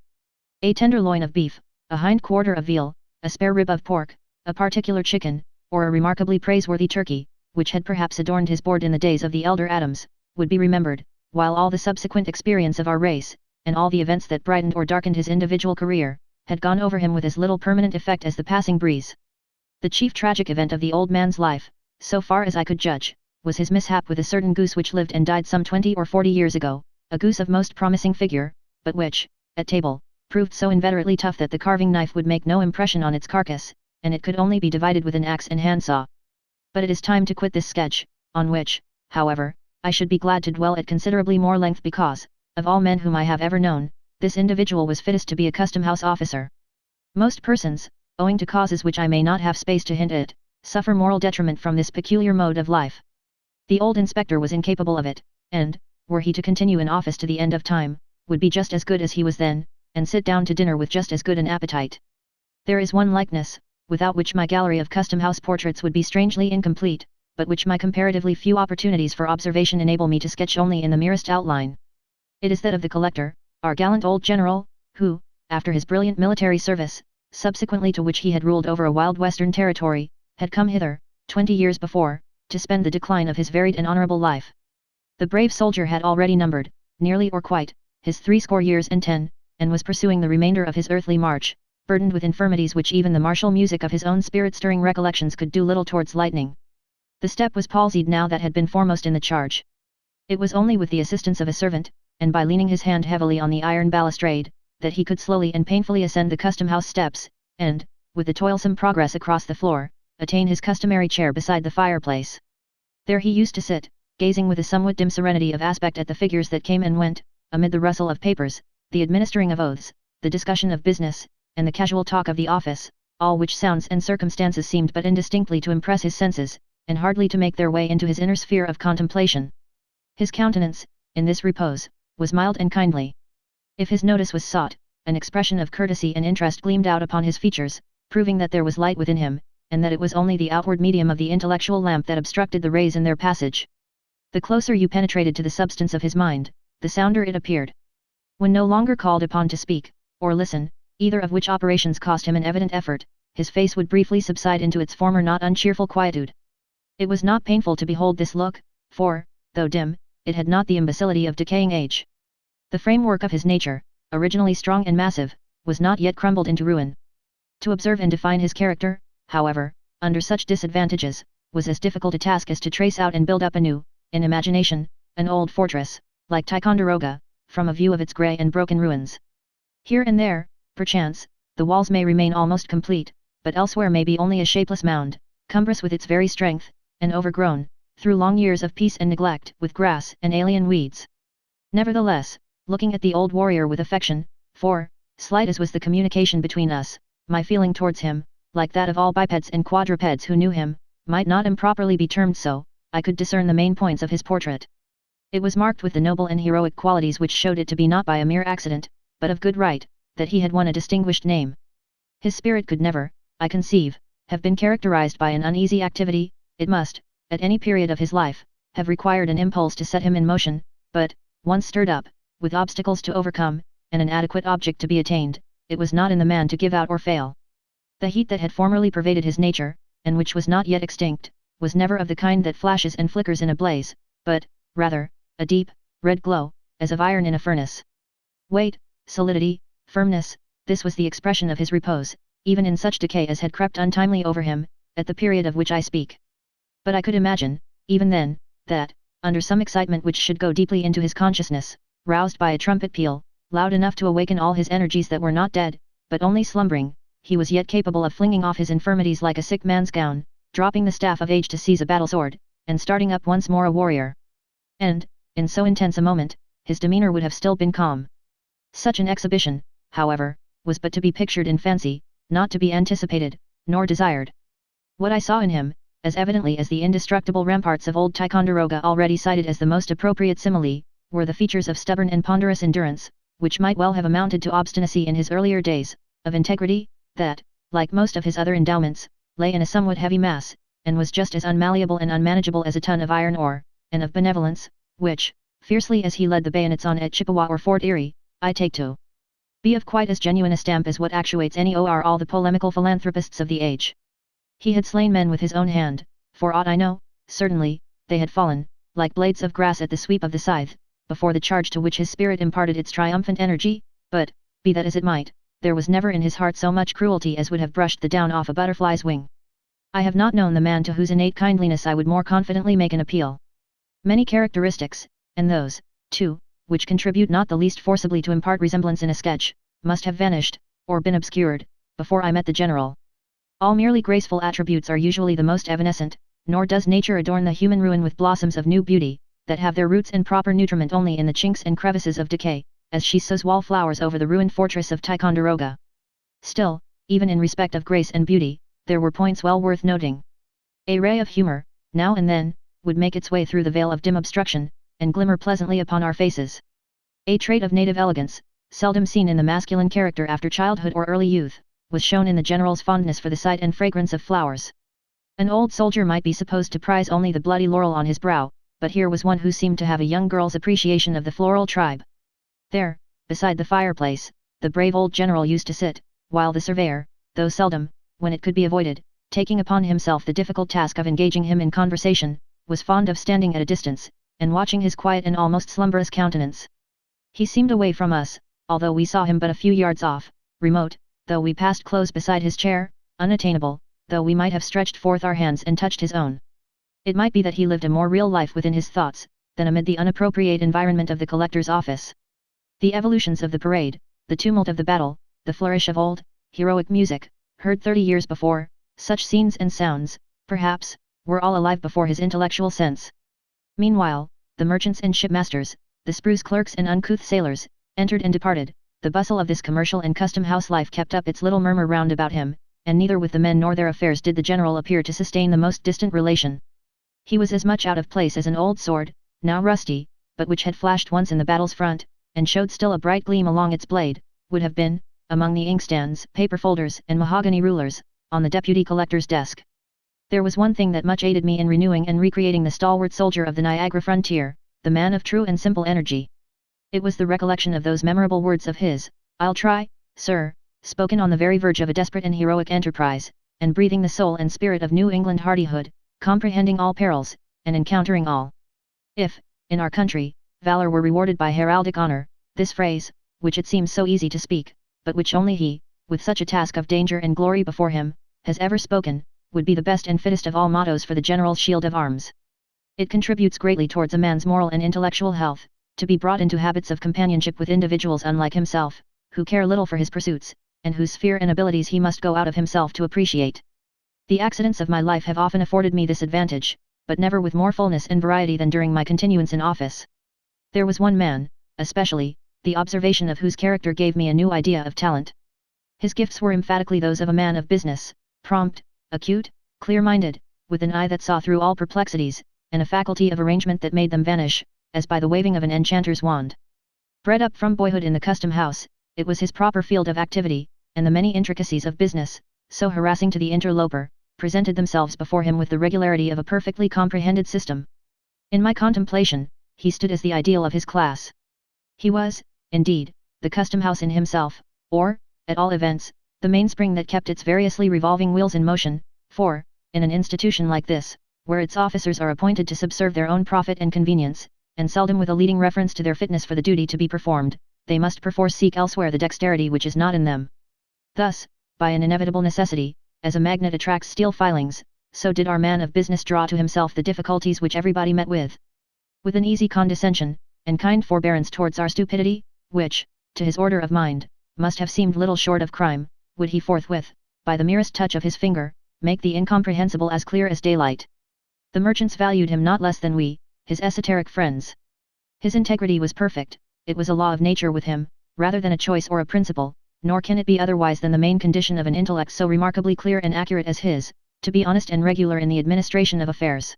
A tender loin of beef, a hind quarter of veal, a spare rib of pork, a particular chicken, or a remarkably praiseworthy turkey, which had perhaps adorned his board in the days of the elder Adams, would be remembered, while all the subsequent experience of our race, and all the events that brightened or darkened his individual career, had gone over him with as little permanent effect as the passing breeze. The chief tragic event of the old man's life, so far as I could judge, was his mishap with a certain goose which lived and died some 20 or 40 years ago, a goose of most promising figure, but which, at table, proved so inveterately tough that the carving knife would make no impression on its carcass, and it could only be divided with an axe and handsaw. But it is time to quit this sketch, on which, however, I should be glad to dwell at considerably more length because, of all men whom I have ever known, this individual was fittest to be a custom-house officer. Most persons, owing to causes which I may not have space to hint at, suffer moral detriment from this peculiar mode of life. The old inspector was incapable of it, and, were he to continue in office to the end of time, would be just as good as he was then, and sit down to dinner with just as good an appetite. There is one likeness, without which my gallery of custom-house portraits would be strangely incomplete, but which my comparatively few opportunities for observation enable me to sketch only in the merest outline. It is that of the collector, our gallant old general, who, after his brilliant military service, subsequently to which he had ruled over a wild western territory, had come hither, 20 years before, to spend the decline of his varied and honourable life. The brave soldier had already numbered, nearly or quite, his 80 years and 10, and was pursuing the remainder of his earthly march, burdened with infirmities which even the martial music of his own spirit-stirring recollections could do little towards lightening. The step was palsied now that had been foremost in the charge. It was only with the assistance of a servant, and by leaning his hand heavily on the iron balustrade, that he could slowly and painfully ascend the custom-house steps, and, with the toilsome progress across the floor, attain his customary chair beside the fireplace. There he used to sit, gazing with a somewhat dim serenity of aspect at the figures that came and went, amid the rustle of papers, the administering of oaths, the discussion of business, and the casual talk of the office, all which sounds and circumstances seemed but indistinctly to impress his senses, and hardly to make their way into his inner sphere of contemplation. His countenance, in this repose, was mild and kindly. If his notice was sought, an expression of courtesy and interest gleamed out upon his features, proving that there was light within him, and that it was only the outward medium of the intellectual lamp that obstructed the rays in their passage. The closer you penetrated to the substance of his mind, the sounder it appeared. When no longer called upon to speak, or listen, either of which operations cost him an evident effort, his face would briefly subside into its former not uncheerful quietude. It was not painful to behold this look, for, though dim, it had not the imbecility of decaying age. The framework of his nature, originally strong and massive, was not yet crumbled into ruin. To observe and define his character, however, under such disadvantages, was as difficult a task as to trace out and build up anew, in imagination, an old fortress, like Ticonderoga, from a view of its grey and broken ruins. Here and there, perchance, the walls may remain almost complete, but elsewhere may be only a shapeless mound, cumbrous with its very strength, and overgrown, through long years of peace and neglect, with grass and alien weeds. Nevertheless, looking at the old warrior with affection, for, slight as was the communication between us, my feeling towards him, like that of all bipeds and quadrupeds who knew him, might not improperly be termed so, I could discern the main points of his portrait. It was marked with the noble and heroic qualities which showed it to be not by a mere accident, but of good right, that he had won a distinguished name. His spirit could never, I conceive, have been characterized by an uneasy activity. It must, at any period of his life, have required an impulse to set him in motion, but, once stirred up, with obstacles to overcome, and an adequate object to be attained, it was not in the man to give out or fail. The heat that had formerly pervaded his nature, and which was not yet extinct, was never of the kind that flashes and flickers in a blaze, but, rather, a deep, red glow, as of iron in a furnace. Weight, solidity, firmness, this was the expression of his repose, even in such decay as had crept untimely over him, at the period of which I speak. But I could imagine, even then, that, under some excitement which should go deeply into his consciousness, roused by a trumpet peal, loud enough to awaken all his energies that were not dead, but only slumbering, he was yet capable of flinging off his infirmities like a sick man's gown, dropping the staff of age to seize a battle sword, and starting up once more a warrior. And, in so intense a moment, his demeanour would have still been calm. Such an exhibition, however, was but to be pictured in fancy, not to be anticipated, nor desired. What I saw in him, as evidently as the indestructible ramparts of old Ticonderoga already cited as the most appropriate simile, were the features of stubborn and ponderous endurance, which might well have amounted to obstinacy in his earlier days, of integrity, that, like most of his other endowments, lay in a somewhat heavy mass, and was just as unmalleable and unmanageable as a ton of iron ore, and of benevolence, which, fiercely as he led the bayonets on at Chippewa or Fort Erie, I take to be of quite as genuine a stamp as what actuates any or all the polemical philanthropists of the age. He had slain men with his own hand, for aught I know, certainly, they had fallen, like blades of grass at the sweep of the scythe, before the charge to which his spirit imparted its triumphant energy, but, be that as it might, there was never in his heart so much cruelty as would have brushed the down off a butterfly's wing. I have not known the man to whose innate kindliness I would more confidently make an appeal. Many characteristics, and those, too, which contribute not the least forcibly to impart resemblance in a sketch, must have vanished, or been obscured, before I met the general. All merely graceful attributes are usually the most evanescent, nor does nature adorn the human ruin with blossoms of new beauty, that have their roots and proper nutriment only in the chinks and crevices of decay, as she sows wallflowers over the ruined fortress of Ticonderoga. Still, even in respect of grace and beauty, there were points well worth noting. A ray of humor, now and then, would make its way through the veil of dim obstruction, and glimmer pleasantly upon our faces. A trait of native elegance, seldom seen in the masculine character after childhood or early youth, was shown in the general's fondness for the sight and fragrance of flowers. An old soldier might be supposed to prize only the bloody laurel on his brow, but here was one who seemed to have a young girl's appreciation of the floral tribe. There, beside the fireplace, the brave old general used to sit, while the surveyor, though seldom, when it could be avoided, taking upon himself the difficult task of engaging him in conversation, was fond of standing at a distance, and watching his quiet and almost slumberous countenance. He seemed away from us, although we saw him but a few yards off, remote, though we passed close beside his chair, unattainable, though we might have stretched forth our hands and touched his own. It might be that he lived a more real life within his thoughts, than amid the unappropriate environment of the collector's office. The evolutions of the parade, the tumult of the battle, the flourish of old, heroic music, heard 30 years before, such scenes and sounds, perhaps, were all alive before his intellectual sense. Meanwhile, the merchants and shipmasters, the spruce clerks and uncouth sailors, entered and departed. The bustle of this commercial and custom-house life kept up its little murmur round about him, and neither with the men nor their affairs did the general appear to sustain the most distant relation. He was as much out of place as an old sword, now rusty, but which had flashed once in the battle's front, and showed still a bright gleam along its blade, would have been, among the inkstands, paper folders, and mahogany rulers, on the deputy collector's desk. There was one thing that much aided me in renewing and recreating the stalwart soldier of the Niagara frontier, the man of true and simple energy. It was the recollection of those memorable words of his, "I'll try, sir," spoken on the very verge of a desperate and heroic enterprise, and breathing the soul and spirit of New England hardihood, comprehending all perils, and encountering all. If, in our country, valor were rewarded by heraldic honor, this phrase, which it seems so easy to speak, but which only he, with such a task of danger and glory before him, has ever spoken, would be the best and fittest of all mottos for the general shield of arms. It contributes greatly towards a man's moral and intellectual health, to be brought into habits of companionship with individuals unlike himself, who care little for his pursuits, and whose sphere and abilities he must go out of himself to appreciate. The accidents of my life have often afforded me this advantage, but never with more fullness and variety than during my continuance in office. There was one man, especially, the observation of whose character gave me a new idea of talent. His gifts were emphatically those of a man of business, prompt, acute, clear-minded, with an eye that saw through all perplexities, and a faculty of arrangement that made them vanish, as by the waving of an enchanter's wand. Bred up from boyhood in the custom house, it was his proper field of activity, and the many intricacies of business, so harassing to the interloper, presented themselves before him with the regularity of a perfectly comprehended system. In my contemplation, he stood as the ideal of his class. He was, indeed, the custom house in himself, or, at all events, the mainspring that kept its variously revolving wheels in motion, for, in an institution like this, where its officers are appointed to subserve their own profit and convenience, and seldom with a leading reference to their fitness for the duty to be performed, they must perforce seek elsewhere the dexterity which is not in them. Thus, by an inevitable necessity, as a magnet attracts steel filings, so did our man of business draw to himself the difficulties which everybody met with. With an easy condescension, and kind forbearance towards our stupidity, which, to his order of mind, must have seemed little short of crime, would he forthwith, by the merest touch of his finger, make the incomprehensible as clear as daylight. The merchants valued him not less than we, his esoteric friends. His integrity was perfect, it was a law of nature with him, rather than a choice or a principle, nor can it be otherwise than the main condition of an intellect so remarkably clear and accurate as his, to be honest and regular in the administration of affairs.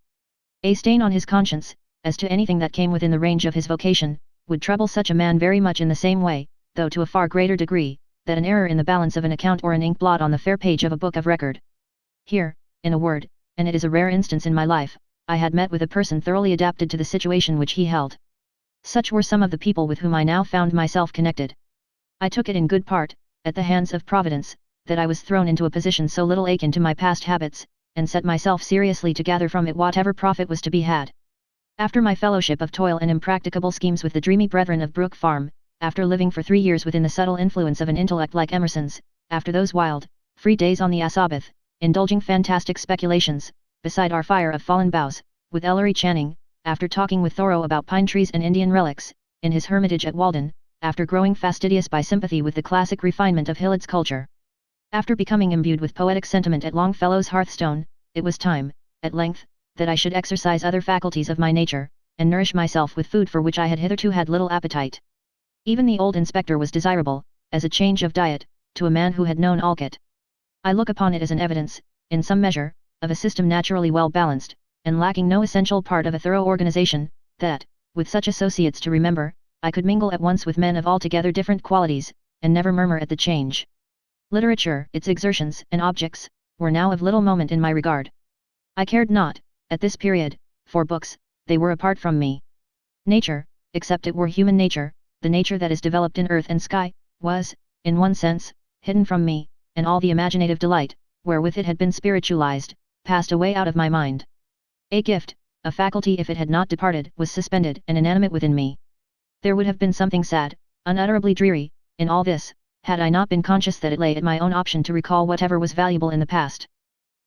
A stain on his conscience, as to anything that came within the range of his vocation, would trouble such a man very much in the same way, though to a far greater degree, that an error in the balance of an account or an ink blot on the fair page of a book of record. Here, in a word, and it is a rare instance in my life, I had met with a person thoroughly adapted to the situation which he held. Such were some of the people with whom I now found myself connected. I took it in good part, at the hands of Providence, that I was thrown into a position so little akin to my past habits, and set myself seriously to gather from it whatever profit was to be had. After my fellowship of toil and impracticable schemes with the dreamy brethren of Brook Farm, after living for 3 years within the subtle influence of an intellect like Emerson's, after those wild, free days on the Sabbath, indulging fantastic speculations, beside our fire of fallen boughs, with Ellery Channing, after talking with Thoreau about pine trees and Indian relics, in his hermitage at Walden, after growing fastidious by sympathy with the classic refinement of Hilliard's culture. After becoming imbued with poetic sentiment at Longfellow's hearthstone, it was time, at length, that I should exercise other faculties of my nature, and nourish myself with food for which I had hitherto had little appetite. Even the old inspector was desirable, as a change of diet, to a man who had known Alcott. I look upon it as an evidence, in some measure, of a system naturally well balanced, and lacking no essential part of a thorough organization, that, with such associates to remember, I could mingle at once with men of altogether different qualities, and never murmur at the change. Literature, its exertions and objects, were now of little moment in my regard. I cared not, at this period, for books, they were apart from me. Nature, except it were human nature, the nature that is developed in earth and sky, was, in one sense, hidden from me, and all the imaginative delight, wherewith it had been spiritualized, passed away out of my mind. A gift, a faculty if it had not departed, was suspended and inanimate within me. There would have been something sad, unutterably dreary, in all this, had I not been conscious that it lay at my own option to recall whatever was valuable in the past.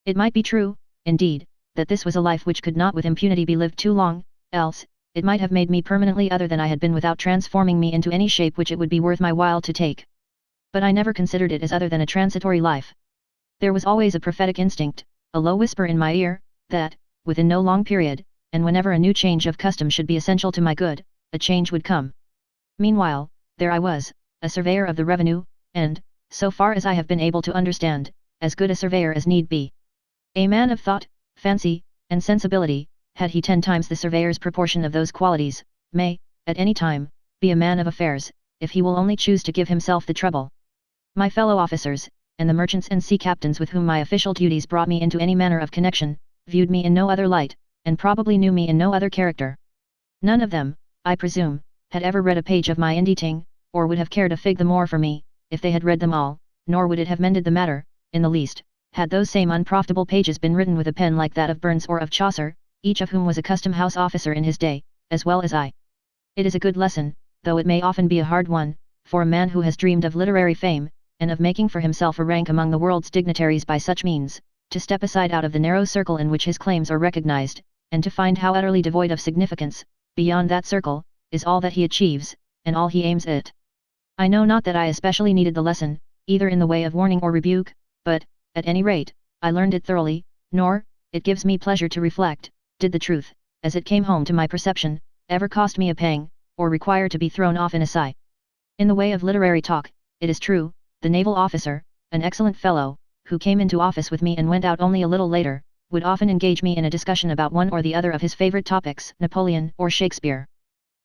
It might be true, indeed, that this was a life which could not with impunity be lived too long, else, it might have made me permanently other than I had been without transforming me into any shape which it would be worth my while to take. But I never considered it as other than a transitory life. There was always a prophetic instinct, a low whisper in my ear, that, within no long period, and whenever a new change of custom should be essential to my good, a change would come. Meanwhile, there I was, a surveyor of the revenue, and, so far as I have been able to understand, as good a surveyor as need be. A man of thought, fancy, and sensibility, had he 10 times the surveyor's proportion of those qualities, may, at any time, be a man of affairs, if he will only choose to give himself the trouble. My fellow officers, and the merchants and sea captains with whom my official duties brought me into any manner of connection, viewed me in no other light, and probably knew me in no other character. None of them, I presume, had ever read a page of my Inditing, or would have cared a fig the more for me, if they had read them all, nor would it have mended the matter, in the least, had those same unprofitable pages been written with a pen like that of Burns or of Chaucer, each of whom was a custom-house officer in his day, as well as I. It is a good lesson, though it may often be a hard one, for a man who has dreamed of literary fame, and of making for himself a rank among the world's dignitaries by such means, to step aside out of the narrow circle in which his claims are recognized, and to find how utterly devoid of significance, beyond that circle, is all that he achieves, and all he aims at. I know not that I especially needed the lesson, either in the way of warning or rebuke, but, at any rate, I learned it thoroughly, nor, it gives me pleasure to reflect, did the truth, as it came home to my perception, ever cost me a pang, or require to be thrown off in a sigh. In the way of literary talk, it is true, the naval officer, an excellent fellow, who came into office with me and went out only a little later, would often engage me in a discussion about one or the other of his favorite topics, Napoleon or Shakespeare.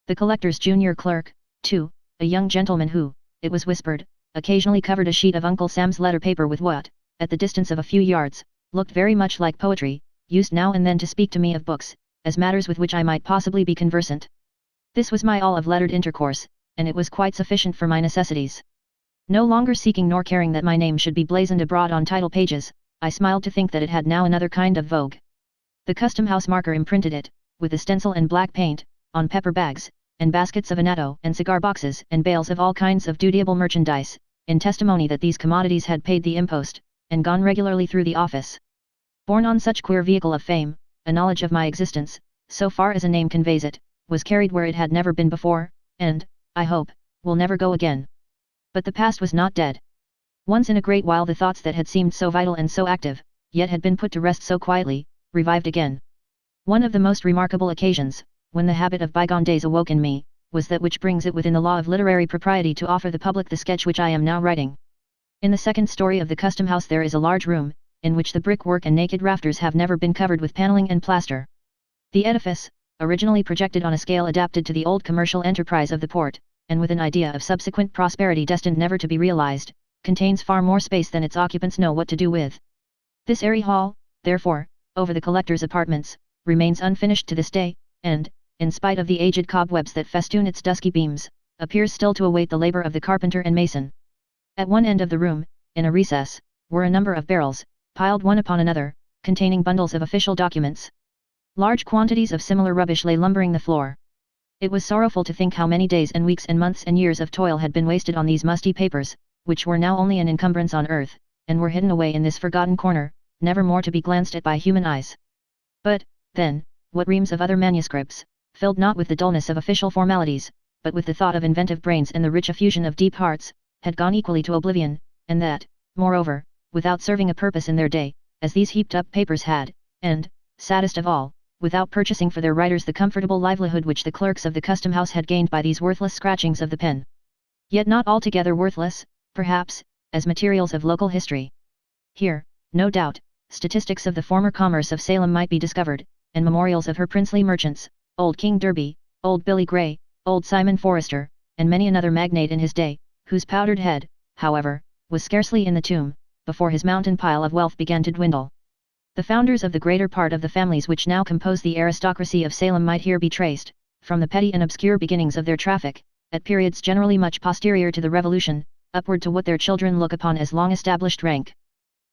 The collector's junior clerk, too, a young gentleman who, it was whispered, occasionally covered a sheet of Uncle Sam's letter paper with what, at the distance of a few yards, looked very much like poetry, used now and then to speak to me of books, as matters with which I might possibly be conversant. This was my all of lettered intercourse, and it was quite sufficient for my necessities. No longer seeking nor caring that my name should be blazoned abroad on title pages, I smiled to think that it had now another kind of vogue. The custom house marker imprinted it, with a stencil and black paint, on pepper bags, and baskets of annatto and cigar boxes and bales of all kinds of dutiable merchandise, in testimony that these commodities had paid the impost, and gone regularly through the office. Borne on such queer vehicle of fame, a knowledge of my existence, so far as a name conveys it, was carried where it had never been before, and, I hope, will never go again. But the past was not dead. Once in a great while the thoughts that had seemed so vital and so active, yet had been put to rest so quietly, revived again. One of the most remarkable occasions, when the habit of bygone days awoke in me, was that which brings it within the law of literary propriety to offer the public the sketch which I am now writing. In the second story of the custom house there is a large room, in which the brickwork and naked rafters have never been covered with paneling and plaster. The edifice, originally projected on a scale adapted to the old commercial enterprise of the port, and with an idea of subsequent prosperity destined never to be realized, contains far more space than its occupants know what to do with. This airy hall, therefore, over the collector's apartments, remains unfinished to this day, and, in spite of the aged cobwebs that festoon its dusky beams, appears still to await the labor of the carpenter and mason. At one end of the room, in a recess, were a number of barrels, piled one upon another, containing bundles of official documents. Large quantities of similar rubbish lay lumbering the floor. It was sorrowful to think how many days and weeks and months and years of toil had been wasted on these musty papers, which were now only an encumbrance on earth, and were hidden away in this forgotten corner, never more to be glanced at by human eyes. But, then, what reams of other manuscripts, filled not with the dullness of official formalities, but with the thought of inventive brains and the rich effusion of deep hearts, had gone equally to oblivion, and that, moreover, without serving a purpose in their day, as these heaped up papers had, and, saddest of all, without purchasing for their writers the comfortable livelihood which the clerks of the custom house had gained by these worthless scratchings of the pen. Yet not altogether worthless, perhaps, as materials of local history. Here, no doubt, statistics of the former commerce of Salem might be discovered, and memorials of her princely merchants, old King Derby, old Billy Grey, old Simon Forrester, and many another magnate in his day, whose powdered head, however, was scarcely in the tomb, before his mountain pile of wealth began to dwindle. The founders of the greater part of the families which now compose the aristocracy of Salem might here be traced, from the petty and obscure beginnings of their traffic, at periods generally much posterior to the Revolution, upward to what their children look upon as long-established rank.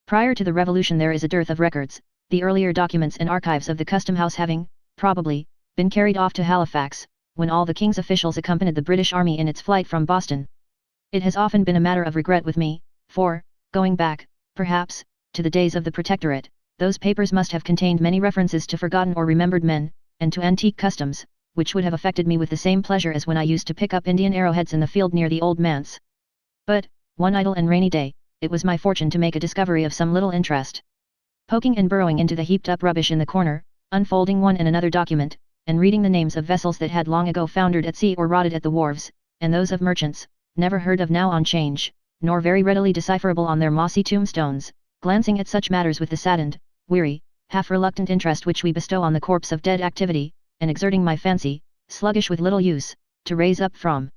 Prior to the Revolution there is a dearth of records, the earlier documents and archives of the custom house having, probably, been carried off to Halifax, when all the King's officials accompanied the British Army in its flight from Boston. It has often been a matter of regret with me, for, going back, perhaps, to the days of the Protectorate, those papers must have contained many references to forgotten or remembered men, and to antique customs, which would have affected me with the same pleasure as when I used to pick up Indian arrowheads in the field near the old manse. But, one idle and rainy day, it was my fortune to make a discovery of some little interest. Poking and burrowing into the heaped-up rubbish in the corner, unfolding one and another document, and reading the names of vessels that had long ago foundered at sea or rotted at the wharves, and those of merchants, never heard of now on change, nor very readily decipherable on their mossy tombstones, glancing at such matters with the saddened, weary, half-reluctant interest which we bestow on the corpse of dead activity, and exerting my fancy, sluggish with little use, to raise up from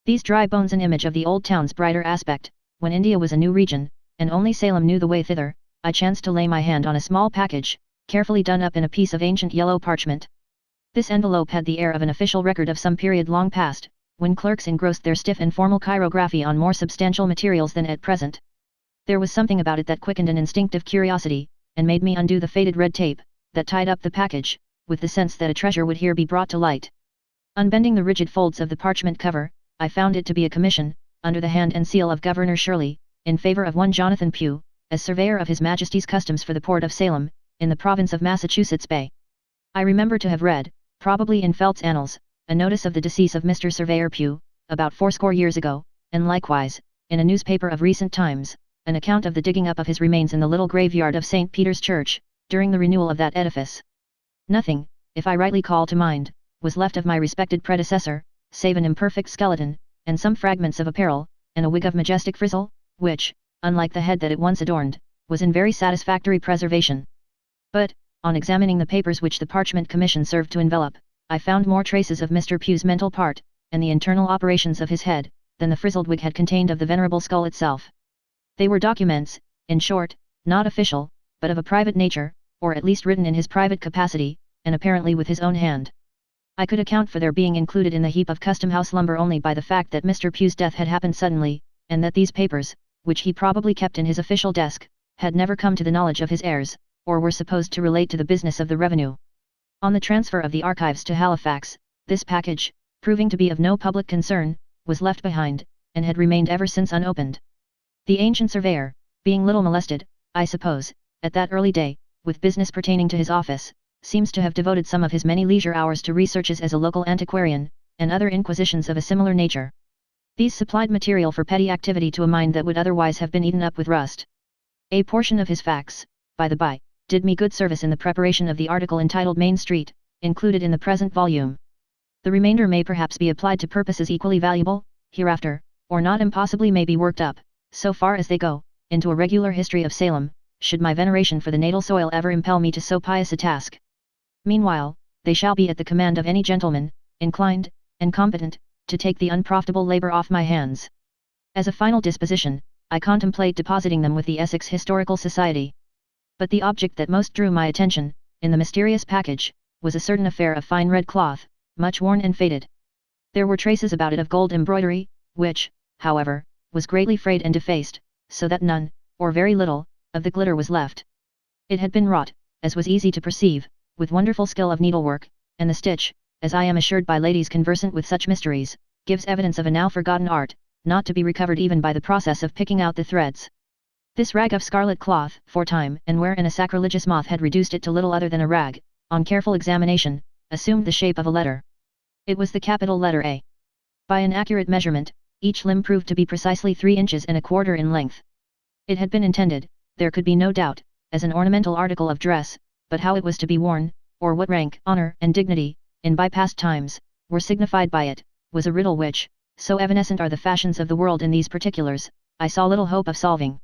these dry bones an image of the old town's brighter aspect, when India was a new region, and only Salem knew the way thither, I chanced to lay my hand on a small package, carefully done up in a piece of ancient yellow parchment. This envelope had the air of an official record of some period long past, when clerks engrossed their stiff and formal chirography on more substantial materials than at present. There was something about it that quickened an instinctive curiosity, and made me undo the faded red tape, that tied up the package, with the sense that a treasure would here be brought to light. Unbending the rigid folds of the parchment cover, I found it to be a commission, under the hand and seal of Governor Shirley, in favor of one Jonathan Pugh, as surveyor of His Majesty's Customs for the port of Salem, in the province of Massachusetts Bay. I remember to have read, probably in Felt's Annals, a notice of the decease of Mr. Surveyor Pugh, about 40 years ago, and likewise, in a newspaper of recent times, an account of the digging up of his remains in the little graveyard of St. Peter's Church, during the renewal of that edifice. Nothing, if I rightly call to mind, was left of my respected predecessor, save an imperfect skeleton, and some fragments of apparel, and a wig of majestic frizzle, which, unlike the head that it once adorned, was in very satisfactory preservation. But, on examining the papers which the parchment commission served to envelop, I found more traces of Mr. Pugh's mental part, and the internal operations of his head, than the frizzled wig had contained of the venerable skull itself. They were documents, in short, not official, but of a private nature, or at least written in his private capacity, and apparently with his own hand. I could account for their being included in the heap of Custom House lumber only by the fact that Mr. Pugh's death had happened suddenly, and that these papers, which he probably kept in his official desk, had never come to the knowledge of his heirs, or were supposed to relate to the business of the revenue. On the transfer of the archives to Halifax, this package, proving to be of no public concern, was left behind, and had remained ever since unopened. The ancient surveyor, being little molested, I suppose, at that early day, with business pertaining to his office, seems to have devoted some of his many leisure hours to researches as a local antiquarian, and other inquisitions of a similar nature. These supplied material for petty activity to a mind that would otherwise have been eaten up with rust. A portion of his facts, by the by, did me good service in the preparation of the article entitled Main Street, included in the present volume. The remainder may perhaps be applied to purposes equally valuable, hereafter, or not impossibly may be worked up, so far as they go, into a regular history of Salem, should my veneration for the natal soil ever impel me to so pious a task. Meanwhile, they shall be at the command of any gentleman, inclined, and competent, to take the unprofitable labour off my hands. As a final disposition, I contemplate depositing them with the Essex Historical Society. But the object that most drew my attention, in the mysterious package, was a certain affair of fine red cloth, much worn and faded. There were traces about it of gold embroidery, which, however, was greatly frayed and defaced, so that none, or very little, of the glitter was left. It had been wrought, as was easy to perceive, with wonderful skill of needlework, and the stitch, as I am assured by ladies conversant with such mysteries, gives evidence of a now forgotten art, not to be recovered even by the process of picking out the threads. This rag of scarlet cloth, for time and wear and a sacrilegious moth had reduced it to little other than a rag, on careful examination, assumed the shape of a letter. It was the capital letter A. By an accurate measurement, each limb proved to be precisely 3 inches and a quarter in length. It had been intended, there could be no doubt, as an ornamental article of dress, but how it was to be worn, or what rank, honor, and dignity, in by-past times, were signified by it, was a riddle which, so evanescent are the fashions of the world in these particulars, I saw little hope of solving.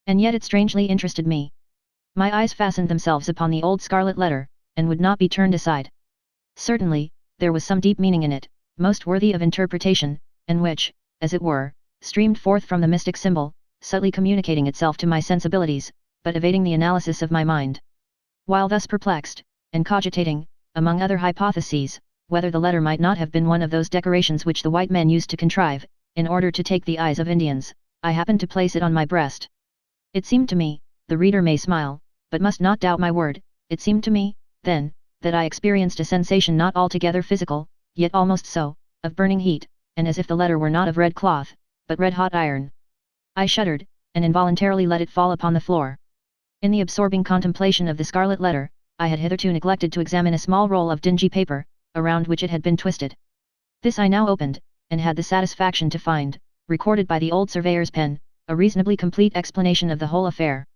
And yet it strangely interested me. My eyes fastened themselves upon the old scarlet letter, and would not be turned aside. Certainly, there was some deep meaning in it, most worthy of interpretation, and which, as it were, streamed forth from the mystic symbol, subtly communicating itself to my sensibilities, but evading the analysis of my mind. While thus perplexed, and cogitating, among other hypotheses, whether the letter might not have been one of those decorations which the white men used to contrive, in order to take the eyes of Indians, I happened to place it on my breast. It seemed to me, the reader may smile, but must not doubt my word, it seemed to me, then, that I experienced a sensation not altogether physical, yet almost so, of burning heat, and as if the letter were not of red cloth, but red-hot iron. I shuddered, and involuntarily let it fall upon the floor. In the absorbing contemplation of the scarlet letter, I had hitherto neglected to examine a small roll of dingy paper, around which it had been twisted. This I now opened, and had the satisfaction to find, recorded by the old surveyor's pen, a reasonably complete explanation of the whole affair.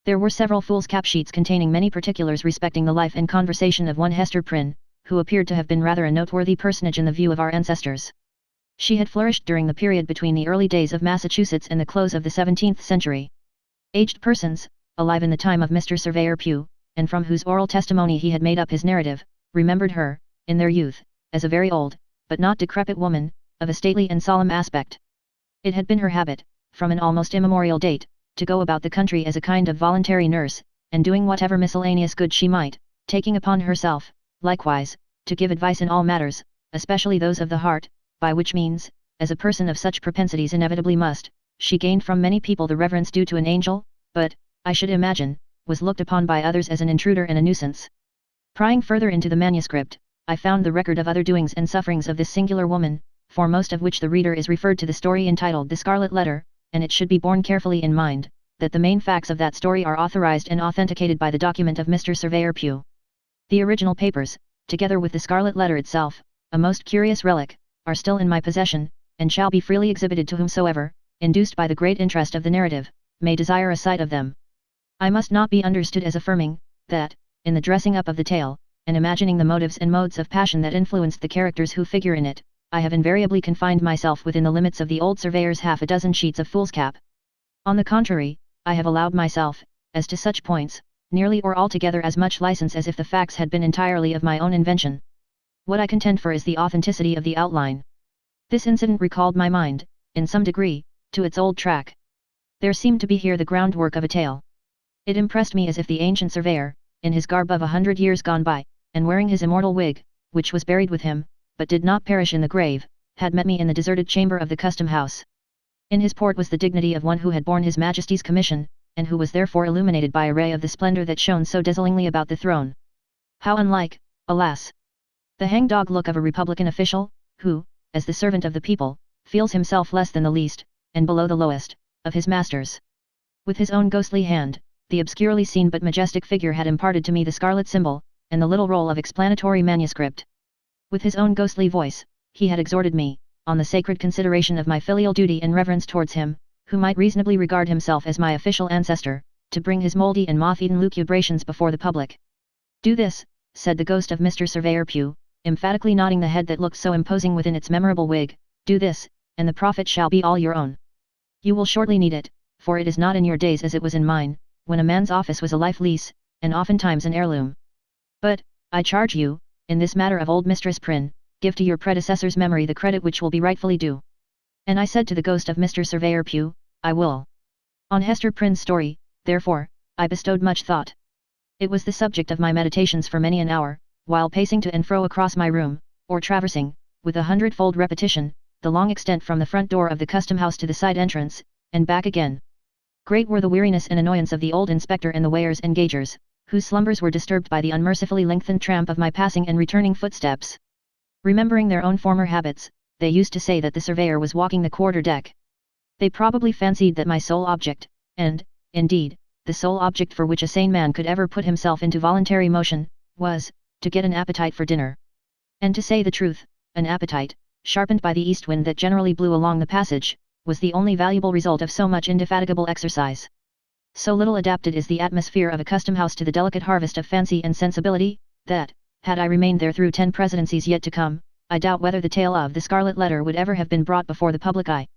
There were several foolscap sheets containing many particulars respecting the life and conversation of one Hester Prynne, who appeared to have been rather a noteworthy personage in the view of our ancestors. She had flourished during the period between the early days of Massachusetts and the close of the 17th century. Aged persons, alive in the time of Mr. Surveyor Pugh, and from whose oral testimony he had made up his narrative, remembered her, in their youth, as a very old, but not decrepit woman, of a stately and solemn aspect. It had been her habit, from an almost immemorial date, to go about the country as a kind of voluntary nurse, and doing whatever miscellaneous good she might, taking upon herself, likewise, to give advice in all matters, especially those of the heart, by which means, as a person of such propensities inevitably must, she gained from many people the reverence due to an angel, but, I should imagine, was looked upon by others as an intruder and a nuisance. Prying further into the manuscript, I found the record of other doings and sufferings of this singular woman, for most of which the reader is referred to the story entitled The Scarlet Letter, and it should be borne carefully in mind, that the main facts of that story are authorized and authenticated by the document of Mr. Surveyor Pugh. The original papers, together with the Scarlet Letter itself, a most curious relic, are still in my possession, and shall be freely exhibited to whomsoever, induced by the great interest of the narrative, may desire a sight of them. I must not be understood as affirming, that, in the dressing up of the tale, and imagining the motives and modes of passion that influenced the characters who figure in it, I have invariably confined myself within the limits of the old surveyor's half a dozen sheets of foolscap. On the contrary, I have allowed myself, as to such points, nearly or altogether as much license as if the facts had been entirely of my own invention. What I contend for is the authenticity of the outline. This incident recalled my mind, in some degree, to its old track. There seemed to be here the groundwork of a tale. It impressed me as if the ancient surveyor, in his garb of 100 years gone by, and wearing his immortal wig, which was buried with him, but did not perish in the grave, had met me in the deserted chamber of the custom house. In his port was the dignity of one who had borne his majesty's commission, and who was therefore illuminated by a ray of the splendor that shone so dazzlingly about the throne. How unlike, alas! the hangdog look of a republican official, who, as the servant of the people, feels himself less than the least, and below the lowest, of his masters. With his own ghostly hand, the obscurely seen but majestic figure had imparted to me the scarlet symbol, and the little roll of explanatory manuscript. With his own ghostly voice, he had exhorted me, on the sacred consideration of my filial duty and reverence towards him, who might reasonably regard himself as my official ancestor, to bring his mouldy and moth-eaten lucubrations before the public. "Do this," said the ghost of Mr. Surveyor Pugh, emphatically nodding the head that looked so imposing within its memorable wig, "do this, and the profit shall be all your own. You will shortly need it, for it is not in your days as it was in mine, when a man's office was a life lease, and oftentimes an heirloom. But, I charge you, in this matter of old Mistress Prynne, give to your predecessor's memory the credit which will be rightfully due." And I said to the ghost of Mr. Surveyor Pugh, "I will." On Hester Prynne's story, therefore, I bestowed much thought. It was the subject of my meditations for many an hour, while pacing to and fro across my room, or traversing, with a hundredfold repetition, the long extent from the front door of the custom house to the side entrance, and back again. Great were the weariness and annoyance of the old inspector and the weighers and gaugers, whose slumbers were disturbed by the unmercifully lengthened tramp of my passing and returning footsteps. Remembering their own former habits, they used to say that the surveyor was walking the quarter-deck. They probably fancied that my sole object, and, indeed, the sole object for which a sane man could ever put himself into voluntary motion, was, to get an appetite for dinner. And to say the truth, an appetite, sharpened by the east wind that generally blew along the passage, was the only valuable result of so much indefatigable exercise. So little adapted is the atmosphere of a custom house to the delicate harvest of fancy and sensibility, that, had I remained there through 10 presidencies yet to come, I doubt whether the tale of the Scarlet Letter would ever have been brought before the public eye.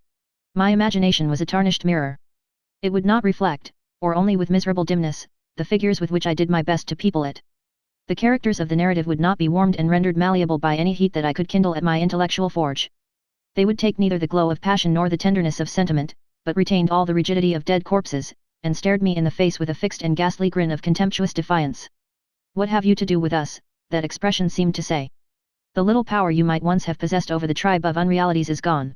My imagination was a tarnished mirror. It would not reflect, or only with miserable dimness, the figures with which I did my best to people it. The characters of the narrative would not be warmed and rendered malleable by any heat that I could kindle at my intellectual forge. They would take neither the glow of passion nor the tenderness of sentiment, but retained all the rigidity of dead corpses, and stared me in the face with a fixed and ghastly grin of contemptuous defiance. "What have you to do with us?" that expression seemed to say. "The little power you might once have possessed over the tribe of unrealities is gone.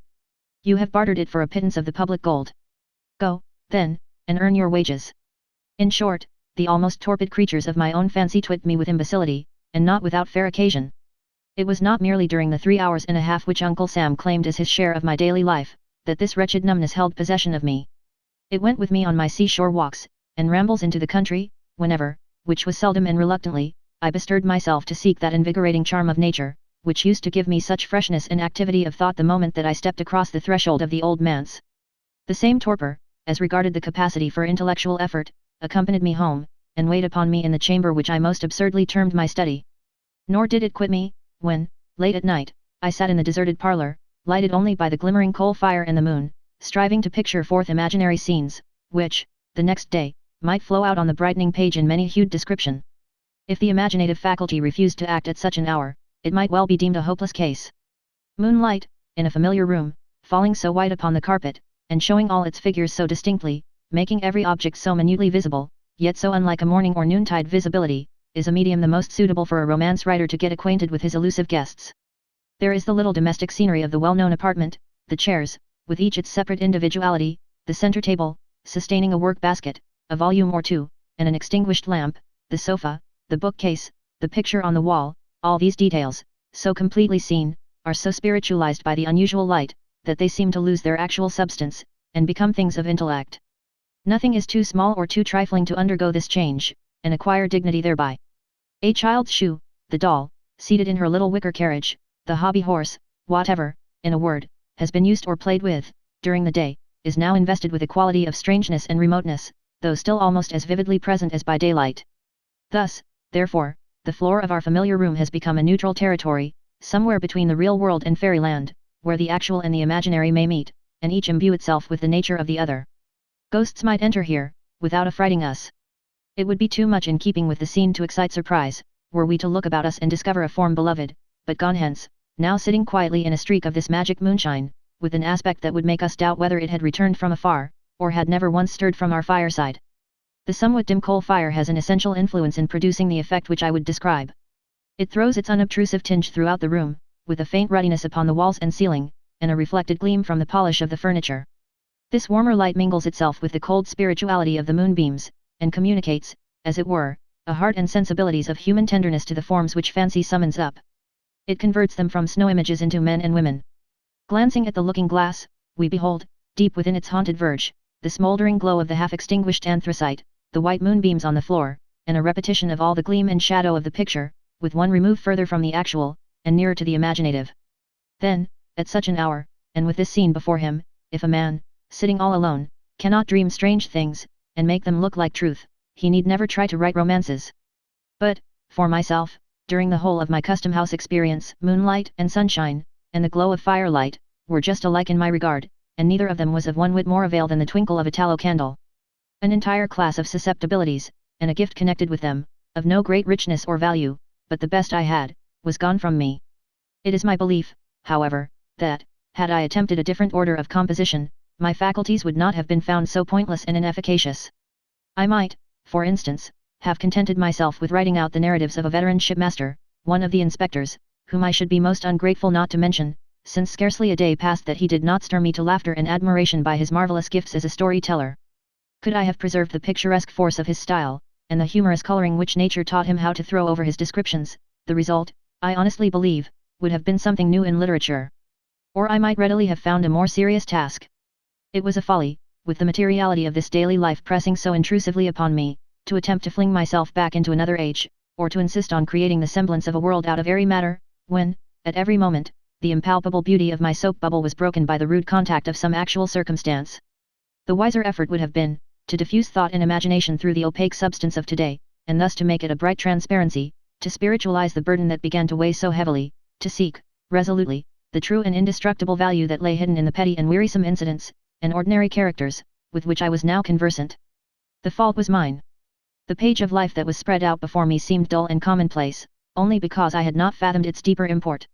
You have bartered it for a pittance of the public gold. Go, then, and earn your wages." In short, the almost torpid creatures of my own fancy twit me with imbecility, and not without fair occasion. It was not merely during the 3 hours and a half which Uncle Sam claimed as his share of my daily life, that this wretched numbness held possession of me. It went with me on my seashore walks, and rambles into the country, whenever, which was seldom and reluctantly, I bestirred myself to seek that invigorating charm of nature, which used to give me such freshness and activity of thought the moment that I stepped across the threshold of the old manse. The same torpor, as regarded the capacity for intellectual effort, accompanied me home, and weighed upon me in the chamber which I most absurdly termed my study. Nor did it quit me, when, late at night, I sat in the deserted parlour, lighted only by the glimmering coal fire and the moon, striving to picture forth imaginary scenes, which, the next day, might flow out on the brightening page in many-hued description. If the imaginative faculty refused to act at such an hour, it might well be deemed a hopeless case. Moonlight, in a familiar room, falling so white upon the carpet, and showing all its figures so distinctly, making every object so minutely visible, yet so unlike a morning or noontide visibility, is a medium the most suitable for a romance writer to get acquainted with his elusive guests. There is the little domestic scenery of the well-known apartment, the chairs, with each its separate individuality, the centre table, sustaining a work-basket, a volume or two, and an extinguished lamp, the sofa, the bookcase, the picture on the wall, all these details, so completely seen, are so spiritualized by the unusual light, that they seem to lose their actual substance, and become things of intellect. Nothing is too small or too trifling to undergo this change, and acquire dignity thereby. A child's shoe, the doll, seated in her little wicker carriage, the hobby horse, whatever, in a word, has been used or played with, during the day, is now invested with a quality of strangeness and remoteness, though still almost as vividly present as by daylight. Thus, therefore, the floor of our familiar room has become a neutral territory, somewhere between the real world and fairyland, where the actual and the imaginary may meet, and each imbue itself with the nature of the other. Ghosts might enter here, without affrighting us. It would be too much in keeping with the scene to excite surprise, were we to look about us and discover a form beloved, but gone hence, now sitting quietly in a streak of this magic moonshine, with an aspect that would make us doubt whether it had returned from afar, or had never once stirred from our fireside. The somewhat dim coal fire has an essential influence in producing the effect which I would describe. It throws its unobtrusive tinge throughout the room, with a faint ruddiness upon the walls and ceiling, and a reflected gleam from the polish of the furniture. This warmer light mingles itself with the cold spirituality of the moonbeams, and communicates, as it were, a heart and sensibilities of human tenderness to the forms which fancy summons up. It converts them from snow images into men and women. Glancing at the looking-glass, we behold, deep within its haunted verge, the smouldering glow of the half-extinguished anthracite, the white moonbeams on the floor, and a repetition of all the gleam and shadow of the picture, with one remove further from the actual, and nearer to the imaginative. Then, at such an hour, and with this scene before him, if a man, sitting all alone, cannot dream strange things, and make them look like truth, he need never try to write romances. But, for myself, during the whole of my custom-house experience, moonlight and sunshine, and the glow of firelight, were just alike in my regard, and neither of them was of one whit more avail than the twinkle of a tallow candle. An entire class of susceptibilities, and a gift connected with them, of no great richness or value, but the best I had, was gone from me. It is my belief, however, that, had I attempted a different order of composition, my faculties would not have been found so pointless and inefficacious. I might, for instance, have contented myself with writing out the narratives of a veteran shipmaster, one of the inspectors, whom I should be most ungrateful not to mention, since scarcely a day passed that he did not stir me to laughter and admiration by his marvelous gifts as a storyteller. Could I have preserved the picturesque force of his style, and the humorous coloring which nature taught him how to throw over his descriptions, the result, I honestly believe, would have been something new in literature. Or I might readily have found a more serious task. It was a folly, with the materiality of this daily life pressing so intrusively upon me, to attempt to fling myself back into another age, or to insist on creating the semblance of a world out of airy matter, when, at every moment, the impalpable beauty of my soap bubble was broken by the rude contact of some actual circumstance. The wiser effort would have been, to diffuse thought and imagination through the opaque substance of today, and thus to make it a bright transparency, to spiritualize the burden that began to weigh so heavily, to seek, resolutely, the true and indestructible value that lay hidden in the petty and wearisome incidents, and ordinary characters, with which I was now conversant. The fault was mine. The page of life that was spread out before me seemed dull and commonplace, only because I had not fathomed its deeper import.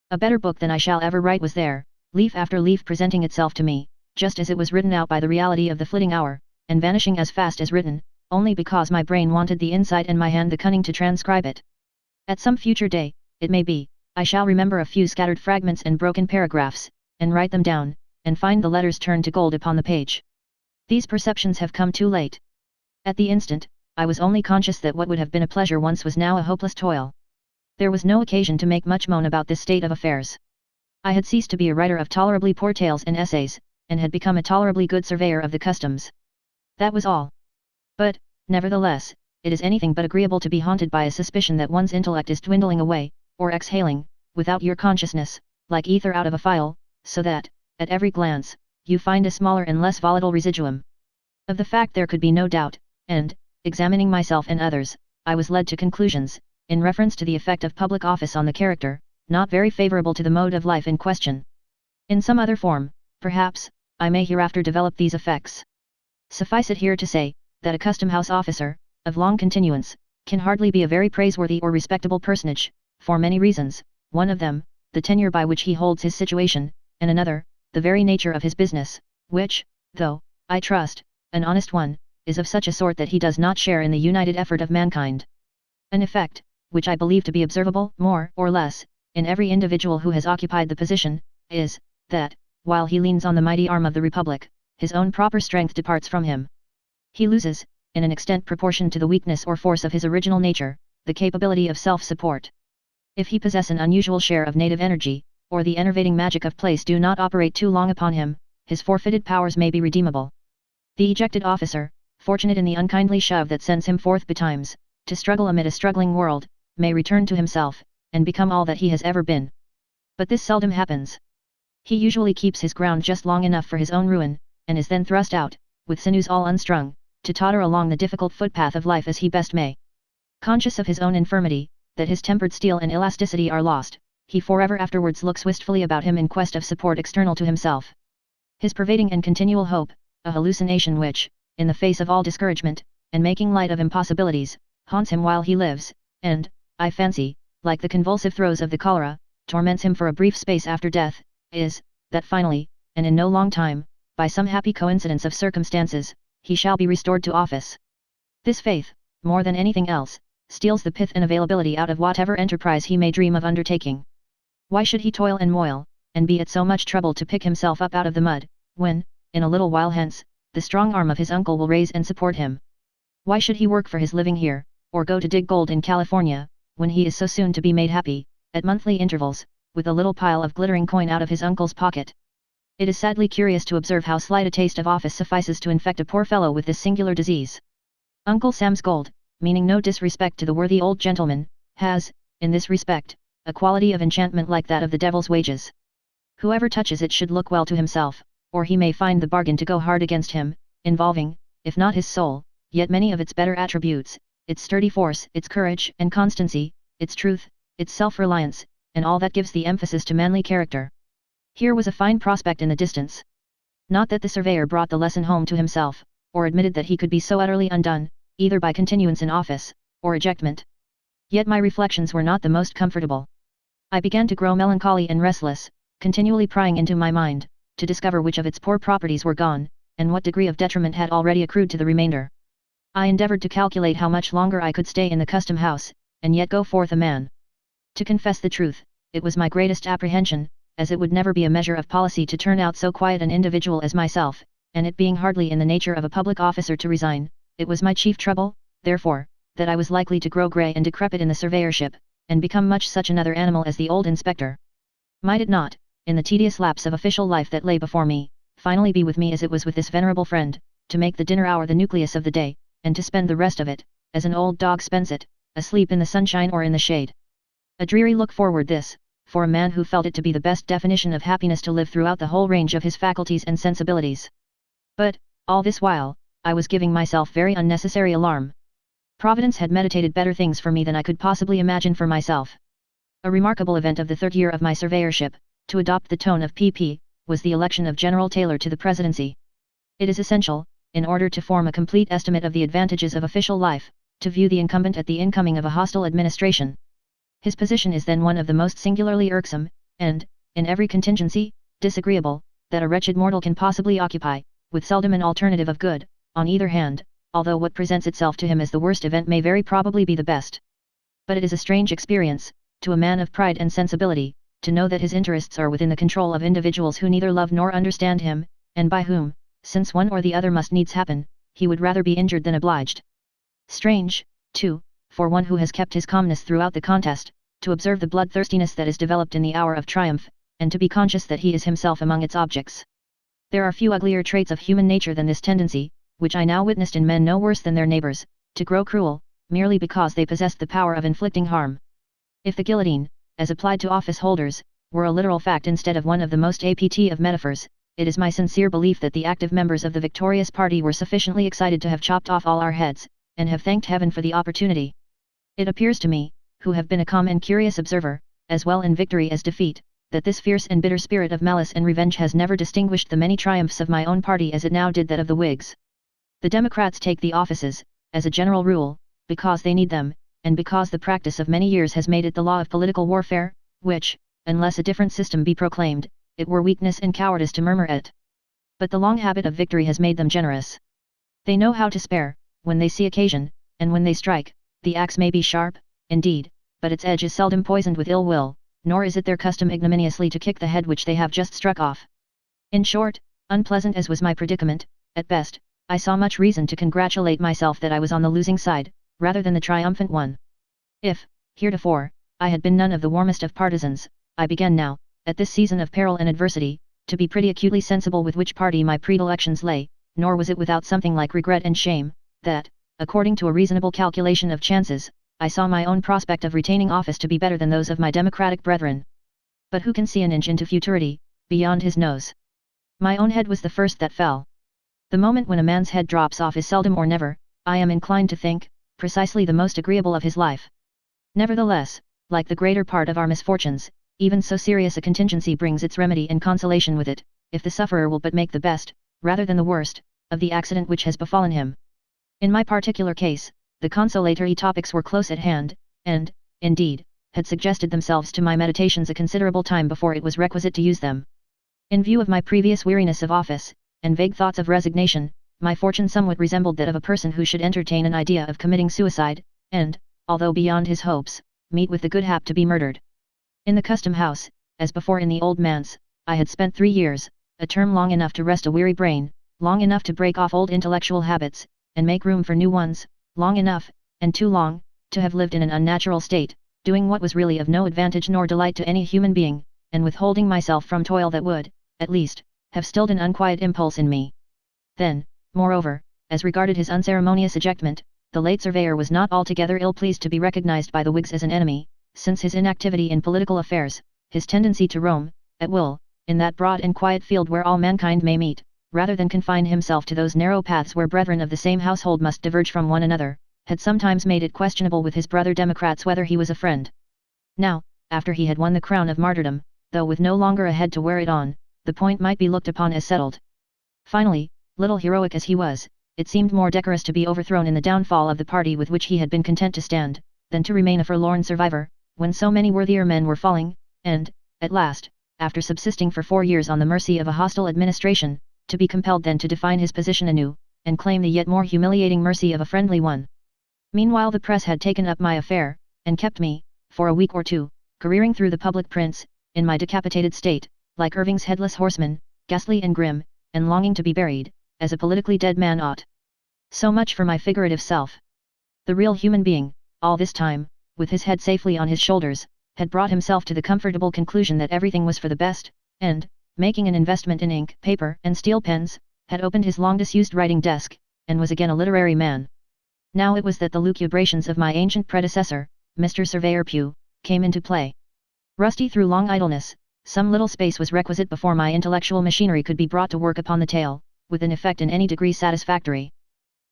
A better book than I shall ever write was there, leaf after leaf presenting itself to me, just as it was written out by the reality of the flitting hour, and vanishing as fast as written, only because my brain wanted the insight and my hand the cunning to transcribe it. At some future day, it may be, I shall remember a few scattered fragments and broken paragraphs, and write them down, and find the letters turned to gold upon the page. These perceptions have come too late. At the instant, I was only conscious that what would have been a pleasure once was now a hopeless toil. There was no occasion to make much moan about this state of affairs. I had ceased to be a writer of tolerably poor tales and essays, and had become a tolerably good surveyor of the customs. That was all. But, nevertheless, it is anything but agreeable to be haunted by a suspicion that one's intellect is dwindling away, or exhaling, without your consciousness, like ether out of a phial, so that, at every glance, you find a smaller and less volatile residuum. Of the fact there could be no doubt, and, examining myself and others, I was led to conclusions, in reference to the effect of public office on the character, not very favourable to the mode of life in question. In some other form, perhaps, I may hereafter develop these effects. Suffice it here to say, that a custom-house officer, of long continuance, can hardly be a very praiseworthy or respectable personage, for many reasons, one of them, the tenure by which he holds his situation, and another, the very nature of his business, which, though, I trust, an honest one, is of such a sort that he does not share in the united effort of mankind. An effect, which I believe to be observable, more or less, in every individual who has occupied the position, is, that, while he leans on the mighty arm of the Republic, his own proper strength departs from him. He loses, in an extent proportion to the weakness or force of his original nature, the capability of self-support. If he possess an unusual share of native energy, or the enervating magic of place do not operate too long upon him, his forfeited powers may be redeemable. The ejected officer, fortunate in the unkindly shove that sends him forth betimes, to struggle amid a struggling world, may return to himself, and become all that he has ever been. But this seldom happens. He usually keeps his ground just long enough for his own ruin, and is then thrust out, with sinews all unstrung, to totter along the difficult footpath of life as he best may. Conscious of his own infirmity, that his tempered steel and elasticity are lost, he forever afterwards looks wistfully about him in quest of support external to himself. His pervading and continual hope, a hallucination which, in the face of all discouragement, and making light of impossibilities, haunts him while he lives, and, I fancy, like the convulsive throes of the cholera, torments him for a brief space after death, is, that finally, and in no long time, by some happy coincidence of circumstances, he shall be restored to office. This faith, more than anything else, steals the pith and availability out of whatever enterprise he may dream of undertaking. Why should he toil and moil, and be at so much trouble to pick himself up out of the mud, when, in a little while hence, the strong arm of his uncle will raise and support him? Why should he work for his living here, or go to dig gold in California, when he is so soon to be made happy, at monthly intervals, with a little pile of glittering coin out of his uncle's pocket? It is sadly curious to observe how slight a taste of office suffices to infect a poor fellow with this singular disease. Uncle Sam's gold, meaning no disrespect to the worthy old gentleman, has, in this respect, a quality of enchantment like that of the devil's wages. Whoever touches it should look well to himself, or he may find the bargain to go hard against him, involving, if not his soul, yet many of its better attributes, its sturdy force, its courage and constancy, its truth, its self-reliance, and all that gives the emphasis to manly character. Here was a fine prospect in the distance. Not that the surveyor brought the lesson home to himself, or admitted that he could be so utterly undone, either by continuance in office, or ejectment. Yet my reflections were not the most comfortable. I began to grow melancholy and restless, continually prying into my mind, to discover which of its poor properties were gone, and what degree of detriment had already accrued to the remainder. I endeavoured to calculate how much longer I could stay in the custom house, and yet go forth a man. To confess the truth, it was my greatest apprehension, as it would never be a measure of policy to turn out so quiet an individual as myself, and it being hardly in the nature of a public officer to resign, it was my chief trouble, therefore, that I was likely to grow grey and decrepit in the surveyorship, and become much such another animal as the old inspector. Might it not, in the tedious lapse of official life that lay before me, finally be with me as it was with this venerable friend, to make the dinner hour the nucleus of the day, and to spend the rest of it, as an old dog spends it, asleep in the sunshine or in the shade? A dreary look forward this, for a man who felt it to be the best definition of happiness to live throughout the whole range of his faculties and sensibilities. But, all this while, I was giving myself very unnecessary alarm. Providence had meditated better things for me than I could possibly imagine for myself. A remarkable event of the third year of my surveyorship, to adopt the tone of PP, was the election of General Taylor to the presidency. It is essential, in order to form a complete estimate of the advantages of official life, to view the incumbent at the incoming of a hostile administration. His position is then one of the most singularly irksome, and, in every contingency, disagreeable, that a wretched mortal can possibly occupy, with seldom an alternative of good, on either hand, although what presents itself to him as the worst event may very probably be the best. But it is a strange experience, to a man of pride and sensibility, to know that his interests are within the control of individuals who neither love nor understand him, and by whom, since one or the other must needs happen, he would rather be injured than obliged. Strange, too, for one who has kept his calmness throughout the contest, to observe the bloodthirstiness that is developed in the hour of triumph, and to be conscious that he is himself among its objects. There are few uglier traits of human nature than this tendency, which I now witnessed in men no worse than their neighbours, to grow cruel, merely because they possessed the power of inflicting harm. If the guillotine, as applied to office holders, were a literal fact instead of one of the most apt of metaphors, it is my sincere belief that the active members of the victorious party were sufficiently excited to have chopped off all our heads, and have thanked heaven for the opportunity. It appears to me, who have been a calm and curious observer, as well in victory as defeat, that this fierce and bitter spirit of malice and revenge has never distinguished the many triumphs of my own party as it now did that of the Whigs. The Democrats take the offices, as a general rule, because they need them, and because the practice of many years has made it the law of political warfare, which, unless a different system be proclaimed, it were weakness and cowardice to murmur at. But the long habit of victory has made them generous. They know how to spare, when they see occasion, and when they strike, the axe may be sharp, indeed, but its edge is seldom poisoned with ill will, nor is it their custom ignominiously to kick the head which they have just struck off. In short, unpleasant as was my predicament, at best, I saw much reason to congratulate myself that I was on the losing side, rather than the triumphant one. If, heretofore, I had been none of the warmest of partisans, I began now, at this season of peril and adversity, to be pretty acutely sensible with which party my predilections lay, nor was it without something like regret and shame, that, according to a reasonable calculation of chances, I saw my own prospect of retaining office to be better than those of my Democratic brethren. But who can see an inch into futurity, beyond his nose? My own head was the first that fell. The moment when a man's head drops off is seldom or never, I am inclined to think, precisely the most agreeable of his life. Nevertheless, like the greater part of our misfortunes, even so serious a contingency brings its remedy and consolation with it, if the sufferer will but make the best, rather than the worst, of the accident which has befallen him. In my particular case, the consolatory topics were close at hand, and, indeed, had suggested themselves to my meditations a considerable time before it was requisite to use them. In view of my previous weariness of office, and vague thoughts of resignation, my fortune somewhat resembled that of a person who should entertain an idea of committing suicide, and, although beyond his hopes, meet with the good hap to be murdered. In the custom house, as before in the old manse, I had spent 3 years, a term long enough to rest a weary brain, long enough to break off old intellectual habits, and make room for new ones, long enough, and too long, to have lived in an unnatural state, doing what was really of no advantage nor delight to any human being, and withholding myself from toil that would, at least, have stilled an unquiet impulse in me. Then, moreover, as regarded his unceremonious ejectment, the late surveyor was not altogether ill-pleased to be recognized by the Whigs as an enemy, since his inactivity in political affairs, his tendency to roam, at will, in that broad and quiet field where all mankind may meet, rather than confine himself to those narrow paths where brethren of the same household must diverge from one another, had sometimes made it questionable with his brother Democrats whether he was a friend. Now, after he had won the crown of martyrdom, though with no longer a head to wear it on, the point might be looked upon as settled. Finally, little heroic as he was, it seemed more decorous to be overthrown in the downfall of the party with which he had been content to stand, than to remain a forlorn survivor, when so many worthier men were falling, and, at last, after subsisting for 4 years on the mercy of a hostile administration, to be compelled then to define his position anew, and claim the yet more humiliating mercy of a friendly one. Meanwhile the press had taken up my affair, and kept me, for a week or two, careering through the public prints, in my decapitated state, like Irving's headless horseman, ghastly and grim, and longing to be buried, as a politically dead man ought. So much for my figurative self. The real human being, all this time, with his head safely on his shoulders, had brought himself to the comfortable conclusion that everything was for the best, and, making an investment in ink, paper, and steel pens, had opened his long disused writing desk, and was again a literary man. Now it was that the lucubrations of my ancient predecessor, Mr. Surveyor Pugh, came into play. Rusty through long idleness, some little space was requisite before my intellectual machinery could be brought to work upon the tale, with an effect in any degree satisfactory.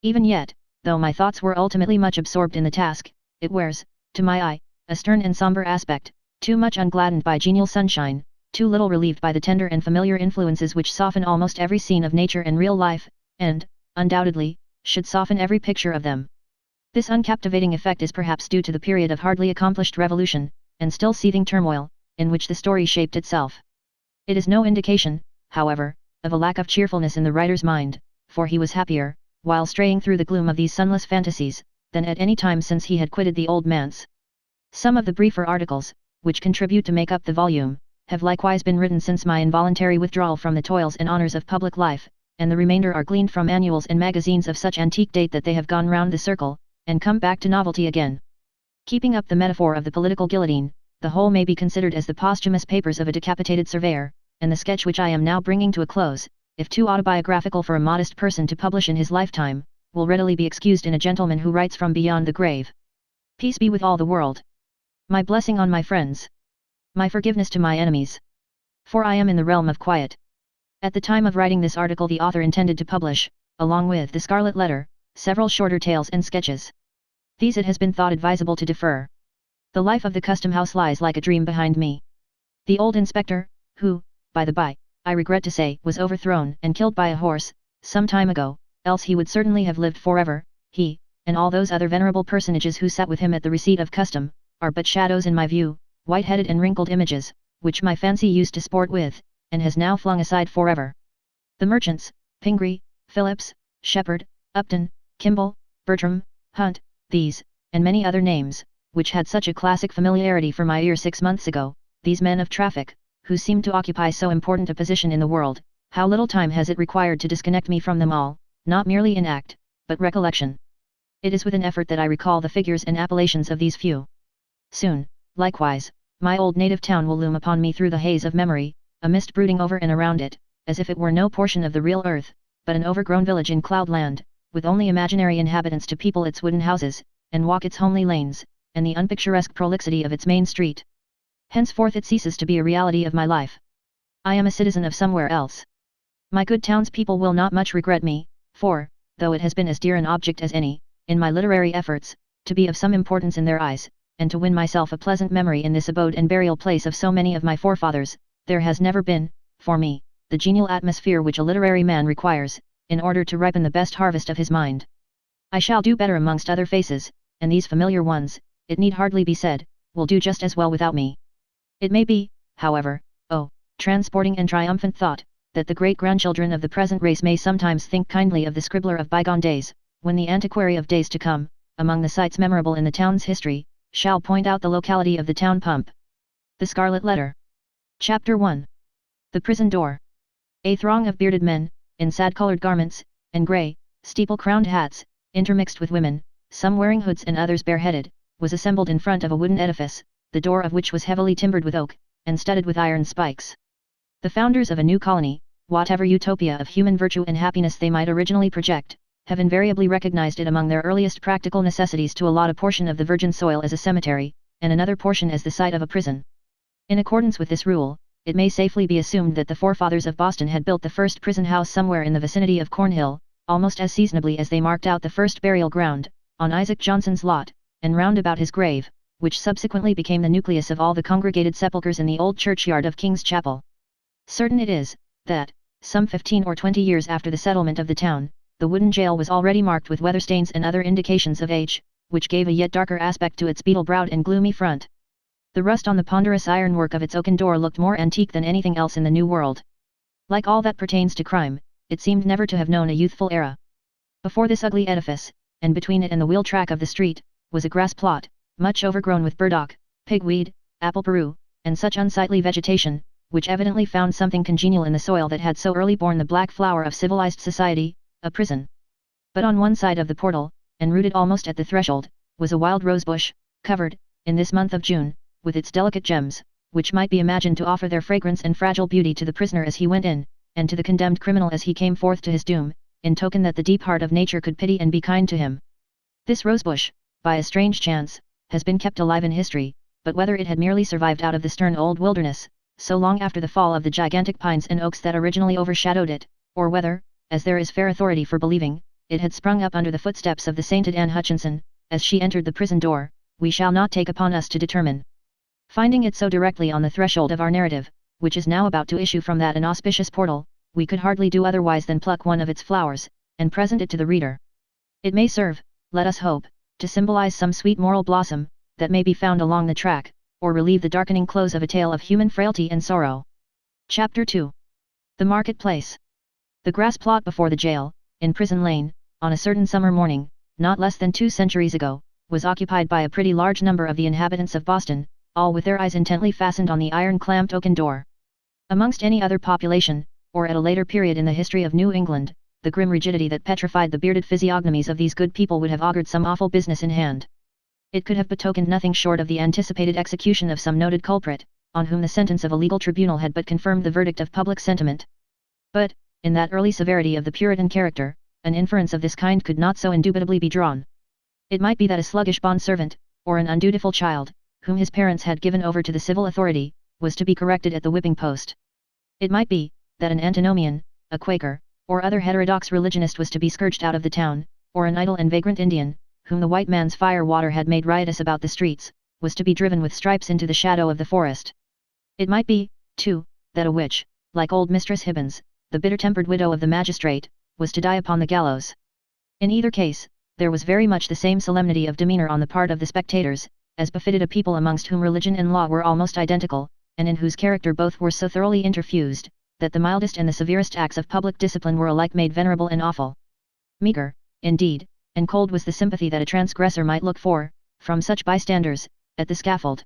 Even yet, though my thoughts were ultimately much absorbed in the task, it wears, to my eye, a stern and somber aspect, too much ungladdened by genial sunshine, too little relieved by the tender and familiar influences which soften almost every scene of nature and real life, and, undoubtedly, should soften every picture of them. This uncaptivating effect is perhaps due to the period of hardly accomplished revolution, and still seething turmoil, in which the story shaped itself. It is no indication, however, of a lack of cheerfulness in the writer's mind, for he was happier, while straying through the gloom of these sunless fantasies, than at any time since he had quitted the old manse. Some of the briefer articles, which contribute to make up the volume, have likewise been written since my involuntary withdrawal from the toils and honours of public life, and the remainder are gleaned from annuals and magazines of such antique date that they have gone round the circle, and come back to novelty again. Keeping up the metaphor of the political guillotine, the whole may be considered as the posthumous papers of a decapitated surveyor, and the sketch which I am now bringing to a close, if too autobiographical for a modest person to publish in his lifetime, will readily be excused in a gentleman who writes from beyond the grave. Peace be with all the world. My blessing on my friends. My forgiveness to my enemies. For I am in the realm of quiet. At the time of writing this article the author intended to publish, along with the Scarlet Letter, several shorter tales and sketches. These it has been thought advisable to defer. The life of the custom house lies like a dream behind me. The old inspector, who, by the by, I regret to say, was overthrown and killed by a horse, some time ago, else he would certainly have lived forever, he, and all those other venerable personages who sat with him at the receipt of custom, are but shadows in my view, white-headed and wrinkled images, which my fancy used to sport with, and has now flung aside forever. The merchants, Pingree, Phillips, Shepherd, Upton, Kimball, Bertram, Hunt, these, and many other names, which had such a classic familiarity for my ear 6 months ago, these men of traffic, who seemed to occupy so important a position in the world, how little time has it required to disconnect me from them all, not merely in act, but recollection. It is with an effort that I recall the figures and appellations of these few. Soon, likewise, My old native town will loom upon me through the haze of memory, a mist brooding over and around it, as if it were no portion of the real earth, but an overgrown village in cloudland, with only imaginary inhabitants to people its wooden houses, and walk its homely lanes, and the unpicturesque prolixity of its main street. Henceforth it ceases to be a reality of my life. I am a citizen of somewhere else. My good townspeople will not much regret me, for, though it has been as dear an object as any, in my literary efforts, to be of some importance in their eyes, and to win myself a pleasant memory in this abode and burial place of so many of my forefathers, there has never been, for me, the genial atmosphere which a literary man requires, in order to ripen the best harvest of his mind. I shall do better amongst other faces, and these familiar ones, it need hardly be said, will do just as well without me. It may be, however, oh, transporting and triumphant thought, that the great-grandchildren of the present race may sometimes think kindly of the scribbler of bygone days, when the antiquary of days to come, among the sites memorable in the town's history, shall point out the locality of the town pump. The Scarlet Letter. Chapter 1. The Prison Door. A throng of bearded men, in sad-colored garments, and grey, steeple-crowned hats, intermixed with women, some wearing hoods and others bareheaded, was assembled in front of a wooden edifice, the door of which was heavily timbered with oak, and studded with iron spikes. The founders of a new colony, whatever utopia of human virtue and happiness they might originally project, have invariably recognized it among their earliest practical necessities to allot a portion of the virgin soil as a cemetery, and another portion as the site of a prison. In accordance with this rule, it may safely be assumed that the forefathers of Boston had built the first prison house somewhere in the vicinity of Cornhill, almost as seasonably as they marked out the first burial ground, on Isaac Johnson's lot, and round about his grave, which subsequently became the nucleus of all the congregated sepulchres in the old churchyard of King's Chapel. Certain it is, that, some 15 or 20 years after the settlement of the town, the wooden jail was already marked with weather stains and other indications of age, which gave a yet darker aspect to its beetle-browed and gloomy front. The rust on the ponderous ironwork of its oaken door looked more antique than anything else in the New World. Like all that pertains to crime, it seemed never to have known a youthful era. Before this ugly edifice, and between it and the wheel track of the street, was a grass plot, much overgrown with burdock, pigweed, apple peru, and such unsightly vegetation, which evidently found something congenial in the soil that had so early borne the black flower of civilized society, a prison. But on one side of the portal, and rooted almost at the threshold, was a wild rosebush, covered, in this month of June, with its delicate gems, which might be imagined to offer their fragrance and fragile beauty to the prisoner as he went in, and to the condemned criminal as he came forth to his doom, in token that the deep heart of nature could pity and be kind to him. This rosebush, by a strange chance, has been kept alive in history, but whether it had merely survived out of the stern old wilderness, so long after the fall of the gigantic pines and oaks that originally overshadowed it, or whether, as there is fair authority for believing, it had sprung up under the footsteps of the sainted Anne Hutchinson, as she entered the prison door, we shall not take upon us to determine. Finding it so directly on the threshold of our narrative, which is now about to issue from that inauspicious portal, we could hardly do otherwise than pluck one of its flowers, and present it to the reader. It may serve, let us hope, to symbolize some sweet moral blossom, that may be found along the track, or relieve the darkening close of a tale of human frailty and sorrow. Chapter 2. The Marketplace. The grass plot before the jail, in Prison Lane, on a certain summer morning, not less than 2 centuries ago, was occupied by a pretty large number of the inhabitants of Boston, all with their eyes intently fastened on the iron-clamped oaken door. Amongst any other population, or at a later period in the history of New England, the grim rigidity that petrified the bearded physiognomies of these good people would have augured some awful business in hand. It could have betokened nothing short of the anticipated execution of some noted culprit, on whom the sentence of a legal tribunal had but confirmed the verdict of public sentiment. But, in that early severity of the Puritan character, an inference of this kind could not so indubitably be drawn. It might be that a sluggish bond-servant, or an undutiful child, whom his parents had given over to the civil authority, was to be corrected at the whipping post. It might be, that an antinomian, a Quaker, or other heterodox religionist was to be scourged out of the town, or an idle and vagrant Indian, whom the white man's fire water had made riotous about the streets, was to be driven with stripes into the shadow of the forest. It might be, too, that a witch, like old Mistress Hibbins, the bitter-tempered widow of the magistrate, was to die upon the gallows. In either case, there was very much the same solemnity of demeanour on the part of the spectators, as befitted a people amongst whom religion and law were almost identical, and in whose character both were so thoroughly interfused, that the mildest and the severest acts of public discipline were alike made venerable and awful. Meagre, indeed, and cold was the sympathy that a transgressor might look for, from such bystanders, at the scaffold.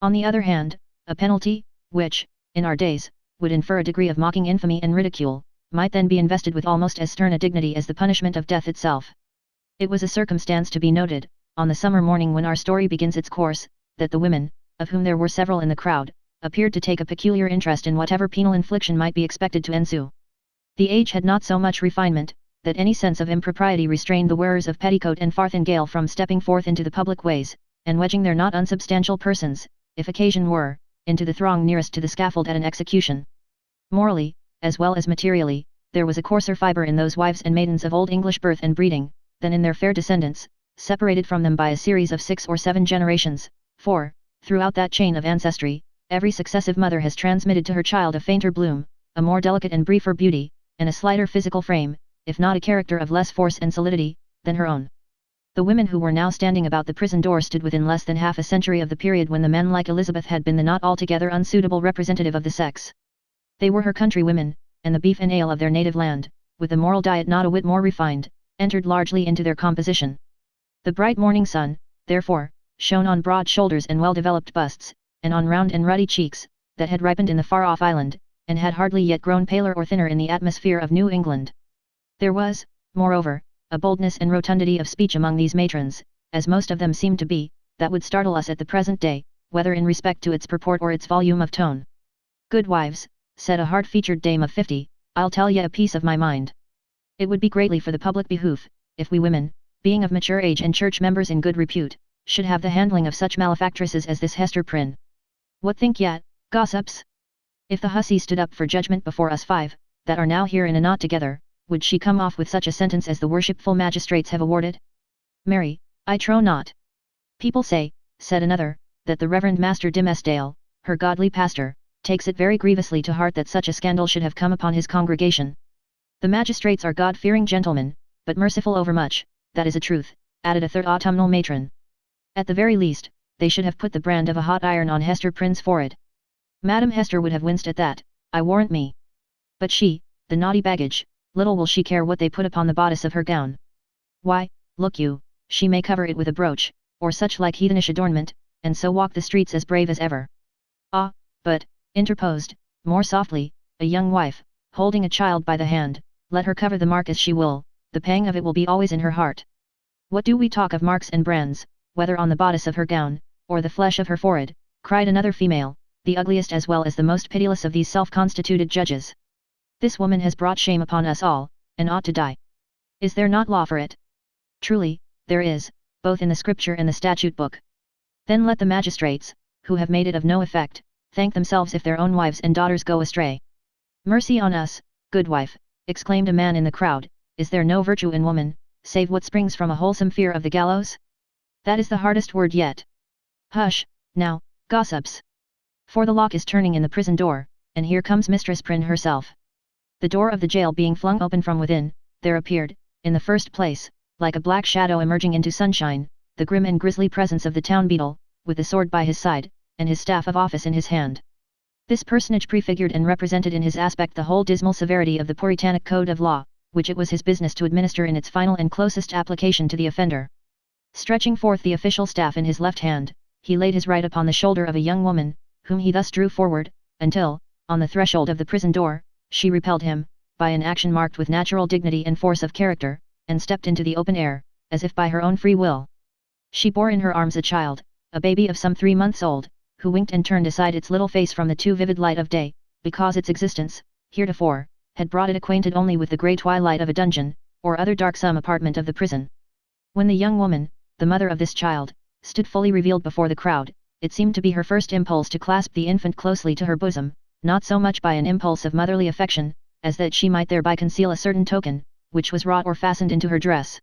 On the other hand, a penalty, which, in our days, would infer a degree of mocking infamy and ridicule, might then be invested with almost as stern a dignity as the punishment of death itself. It was a circumstance to be noted, on the summer morning when our story begins its course, that the women, of whom there were several in the crowd, appeared to take a peculiar interest in whatever penal infliction might be expected to ensue. The age had not so much refinement, that any sense of impropriety restrained the wearers of petticoat and farthingale from stepping forth into the public ways, and wedging their not unsubstantial persons, if occasion were, into the throng nearest to the scaffold at an execution. Morally, as well as materially, there was a coarser fibre in those wives and maidens of old English birth and breeding, than in their fair descendants, separated from them by a series of 6 or 7 generations, for, throughout that chain of ancestry, every successive mother has transmitted to her child a fainter bloom, a more delicate and briefer beauty, and a slighter physical frame, if not a character of less force and solidity, than her own. The women who were now standing about the prison door stood within less than half a century of the period when the men like Elizabeth had been the not altogether unsuitable representative of the sex. They were her countrywomen, and the beef and ale of their native land, with a moral diet not a whit more refined, entered largely into their composition. The bright morning sun, therefore, shone on broad shoulders and well-developed busts, and on round and ruddy cheeks, that had ripened in the far-off island, and had hardly yet grown paler or thinner in the atmosphere of New England. There was, moreover, a boldness and rotundity of speech among these matrons, as most of them seemed to be, that would startle us at the present day, whether in respect to its purport or its volume of tone. "Good wives," said a hard-featured dame of 50, "I'll tell ye a piece of my mind. It would be greatly for the public behoof, if we women, being of mature age and church members in good repute, should have the handling of such malefactresses as this Hester Prynne. What think ye, gossips? If the hussy stood up for judgment before us 5, that are now here in a knot together, would she come off with such a sentence as the worshipful magistrates have awarded? Marry, I trow not. People say," said another, "that the Reverend Master Dimmesdale, her godly pastor, takes it very grievously to heart that such a scandal should have come upon his congregation. The magistrates are God-fearing gentlemen, but merciful overmuch, that is a truth," added a third autumnal matron. "At the very least, they should have put the brand of a hot iron on Hester Prynne's forehead. Madam Hester would have winced at that, I warrant me. But she, the naughty baggage, little will she care what they put upon the bodice of her gown. Why, look you, she may cover it with a brooch, or such like heathenish adornment, and so walk the streets as brave as ever." "Ah, but," interposed, more softly, a young wife, holding a child by the hand, "let her cover the mark as she will, the pang of it will be always in her heart. What do we talk of marks and brands, whether on the bodice of her gown, or the flesh of her forehead?" cried another female, the ugliest as well as the most pitiless of these self-constituted judges. "This woman has brought shame upon us all, and ought to die. Is there not law for it?" "Truly, there is, both in the scripture and the statute book." "Then let the magistrates, who have made it of no effect, thank themselves if their own wives and daughters go astray." "Mercy on us, good wife," exclaimed a man in the crowd, "is there no virtue in woman, save what springs from a wholesome fear of the gallows? That is the hardest word yet. Hush, now, gossips! For the lock is turning in the prison door, and here comes Mistress Prynne herself." The door of the jail being flung open from within, there appeared, in the first place, like a black shadow emerging into sunshine, the grim and grisly presence of the town beadle, with the sword by his side, and his staff of office in his hand. This personage prefigured and represented in his aspect the whole dismal severity of the Puritanic code of law, which it was his business to administer in its final and closest application to the offender. Stretching forth the official staff in his left hand, he laid his right upon the shoulder of a young woman, whom he thus drew forward, until, on the threshold of the prison door, she repelled him, by an action marked with natural dignity and force of character, and stepped into the open air, as if by her own free will. She bore in her arms a child, a baby of some 3 months old, who winked and turned aside its little face from the too vivid light of day, because its existence, heretofore, had brought it acquainted only with the grey twilight of a dungeon, or other darksome apartment of the prison. When the young woman, the mother of this child, stood fully revealed before the crowd, it seemed to be her first impulse to clasp the infant closely to her bosom, not so much by an impulse of motherly affection, as that she might thereby conceal a certain token, which was wrought or fastened into her dress.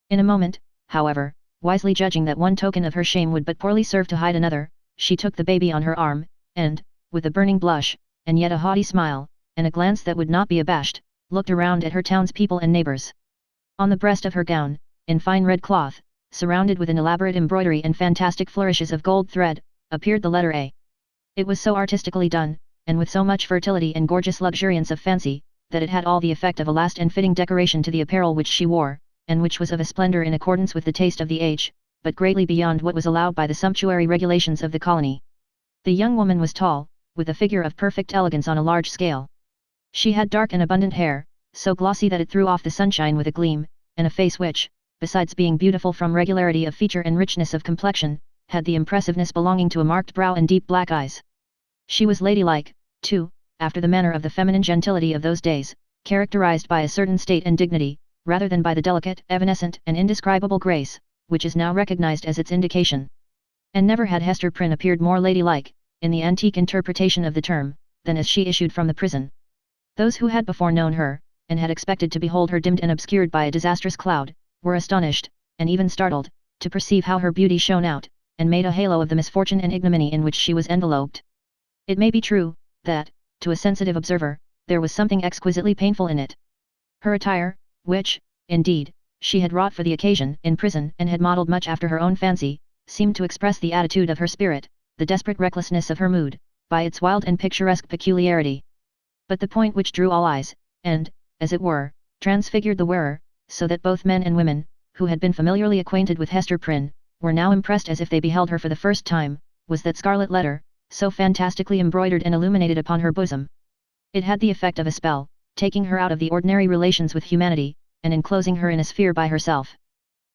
In a moment, however, wisely judging that one token of her shame would but poorly serve to hide another, she took the baby on her arm, and, with a burning blush, and yet a haughty smile, and a glance that would not be abashed, looked around at her townspeople and neighbours. On the breast of her gown, in fine red cloth, surrounded with an elaborate embroidery and fantastic flourishes of gold thread, appeared the letter A. It was so artistically done, and with so much fertility and gorgeous luxuriance of fancy, that it had all the effect of a last and fitting decoration to the apparel which she wore, and which was of a splendour in accordance with the taste of the age, but greatly beyond what was allowed by the sumptuary regulations of the colony. The young woman was tall, with a figure of perfect elegance on a large scale. She had dark and abundant hair, so glossy that it threw off the sunshine with a gleam, and a face which, besides being beautiful from regularity of feature and richness of complexion, had the impressiveness belonging to a marked brow and deep black eyes. She was ladylike, too, after the manner of the feminine gentility of those days, characterized by a certain state and dignity, rather than by the delicate, evanescent and indescribable grace, which is now recognized as its indication. And never had Hester Prynne appeared more ladylike, in the antique interpretation of the term, than as she issued from the prison. Those who had before known her, and had expected to behold her dimmed and obscured by a disastrous cloud, were astonished, and even startled, to perceive how her beauty shone out, and made a halo of the misfortune and ignominy in which she was enveloped. It may be true, that, to a sensitive observer, there was something exquisitely painful in it. Her attire, which, indeed, she had wrought for the occasion in prison and had modelled much after her own fancy, seemed to express the attitude of her spirit, the desperate recklessness of her mood, by its wild and picturesque peculiarity. But the point which drew all eyes, and, as it were, transfigured the wearer, so that both men and women, who had been familiarly acquainted with Hester Prynne, were now impressed as if they beheld her for the first time, was that scarlet letter, so fantastically embroidered and illuminated upon her bosom. It had the effect of a spell, taking her out of the ordinary relations with humanity, and enclosing her in a sphere by herself.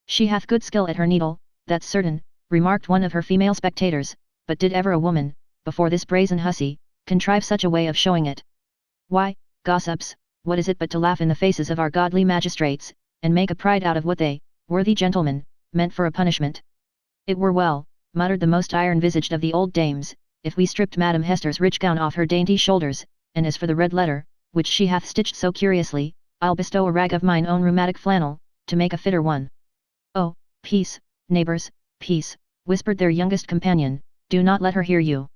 "She hath good skill at her needle, that's certain," remarked one of her female spectators, "but did ever a woman, before this brazen hussy, contrive such a way of showing it? Why, gossips, what is it but to laugh in the faces of our godly magistrates, and make a pride out of what they, worthy gentlemen, meant for a punishment? It were well," muttered the most iron-visaged of the old dames, "if we stripped Madam Hester's rich gown off her dainty shoulders, and as for the red letter, which she hath stitched so curiously, I'll bestow a rag of mine own rheumatic flannel, to make a fitter one." "Oh, peace, neighbours, peace," whispered their youngest companion, "do not let her hear you.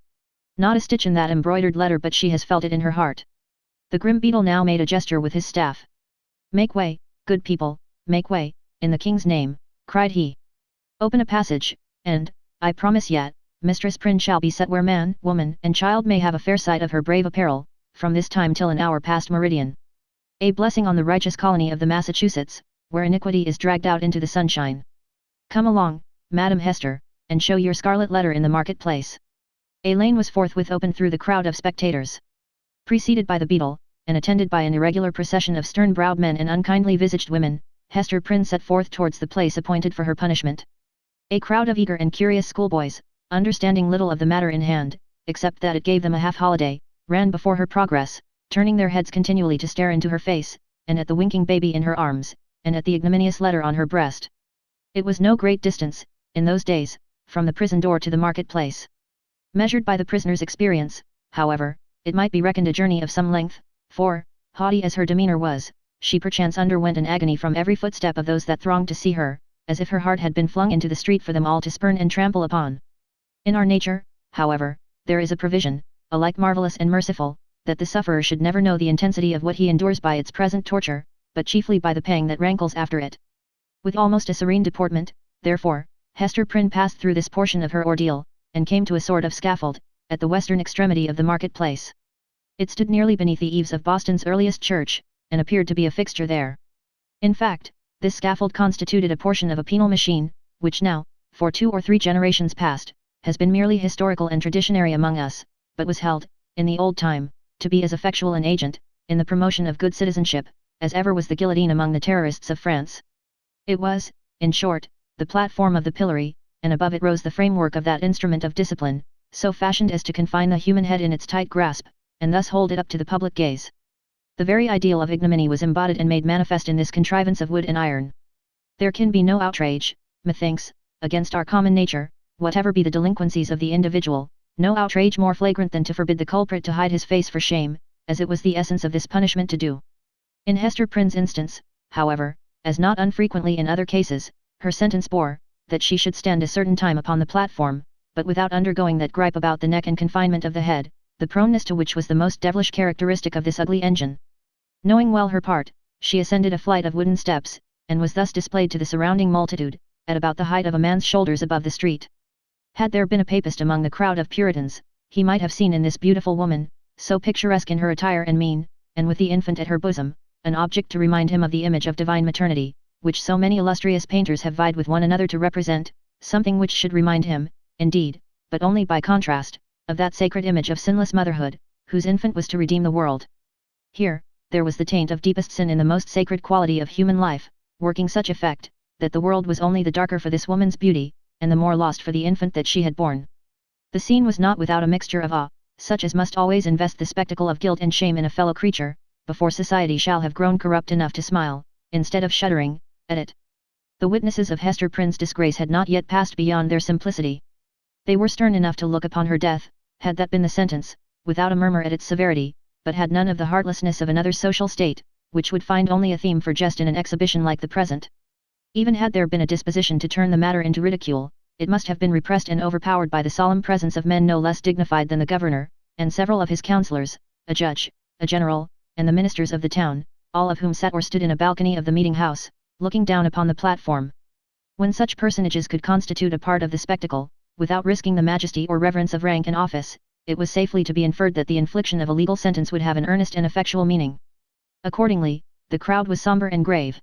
Not a stitch in that embroidered letter but she has felt it in her heart." The grim beadle now made a gesture with his staff. "Make way, good people, make way, in the king's name," cried he. "Open a passage, and, I promise yet, Mistress Prynne shall be set where man, woman and child may have a fair sight of her brave apparel, from this time till an hour past meridian. A blessing on the righteous colony of the Massachusetts, where iniquity is dragged out into the sunshine. Come along, Madam Hester, and show your scarlet letter in the market-place." A lane was forthwith opened through the crowd of spectators. Preceded by the beadle, and attended by an irregular procession of stern-browed men and unkindly-visaged women, Hester Prynne set forth towards the place appointed for her punishment. A crowd of eager and curious schoolboys, understanding little of the matter in hand, except that it gave them a half-holiday, ran before her progress, turning their heads continually to stare into her face, and at the winking baby in her arms, and at the ignominious letter on her breast. It was no great distance, in those days, from the prison door to the market-place. Measured by the prisoner's experience, however, it might be reckoned a journey of some length, for, haughty as her demeanour was, she perchance underwent an agony from every footstep of those that thronged to see her, as if her heart had been flung into the street for them all to spurn and trample upon. In our nature, however, there is a provision, alike marvellous and merciful, that the sufferer should never know the intensity of what he endures by its present torture, but chiefly by the pang that rankles after it. With almost a serene deportment, therefore, Hester Prynne passed through this portion of her ordeal, and came to a sort of scaffold, at the western extremity of the market-place. It stood nearly beneath the eaves of Boston's earliest church, and appeared to be a fixture there. In fact, this scaffold constituted a portion of a penal machine, which now, for 2 or 3 generations past, has been merely historical and traditionary among us, but was held, in the old time, to be as effectual an agent, in the promotion of good citizenship, as ever was the guillotine among the terrorists of France. It was, in short, the platform of the pillory, and above it rose the framework of that instrument of discipline, so fashioned as to confine the human head in its tight grasp, and thus hold it up to the public gaze. The very ideal of ignominy was embodied and made manifest in this contrivance of wood and iron. There can be no outrage, methinks, against our common nature, whatever be the delinquencies of the individual, no outrage more flagrant than to forbid the culprit to hide his face for shame, as it was the essence of this punishment to do. In Hester Prynne's instance, however, as not unfrequently in other cases, her sentence bore, that she should stand a certain time upon the platform, but without undergoing that gripe about the neck and confinement of the head, the proneness to which was the most devilish characteristic of this ugly engine. Knowing well her part, she ascended a flight of wooden steps, and was thus displayed to the surrounding multitude, at about the height of a man's shoulders above the street. Had there been a papist among the crowd of Puritans, he might have seen in this beautiful woman, so picturesque in her attire and mien, and with the infant at her bosom, an object to remind him of the image of divine maternity, which so many illustrious painters have vied with one another to represent, something which should remind him, indeed, but only by contrast, of that sacred image of sinless motherhood, whose infant was to redeem the world. Here, there was the taint of deepest sin in the most sacred quality of human life, working such effect, that the world was only the darker for this woman's beauty, and the more lost for the infant that she had borne. The scene was not without a mixture of awe, such as must always invest the spectacle of guilt and shame in a fellow creature, before society shall have grown corrupt enough to smile, instead of shuddering, at it. The witnesses of Hester Prynne's disgrace had not yet passed beyond their simplicity. They were stern enough to look upon her death, had that been the sentence, without a murmur at its severity, but had none of the heartlessness of another social state, which would find only a theme for jest in an exhibition like the present. Even had there been a disposition to turn the matter into ridicule, it must have been repressed and overpowered by the solemn presence of men no less dignified than the governor, and several of his councillors, a judge, a general, and the ministers of the town, all of whom sat or stood in a balcony of the meeting house, looking down upon the platform. When such personages could constitute a part of the spectacle, without risking the majesty or reverence of rank and office, it was safely to be inferred that the infliction of a legal sentence would have an earnest and effectual meaning. Accordingly, the crowd was sombre and grave.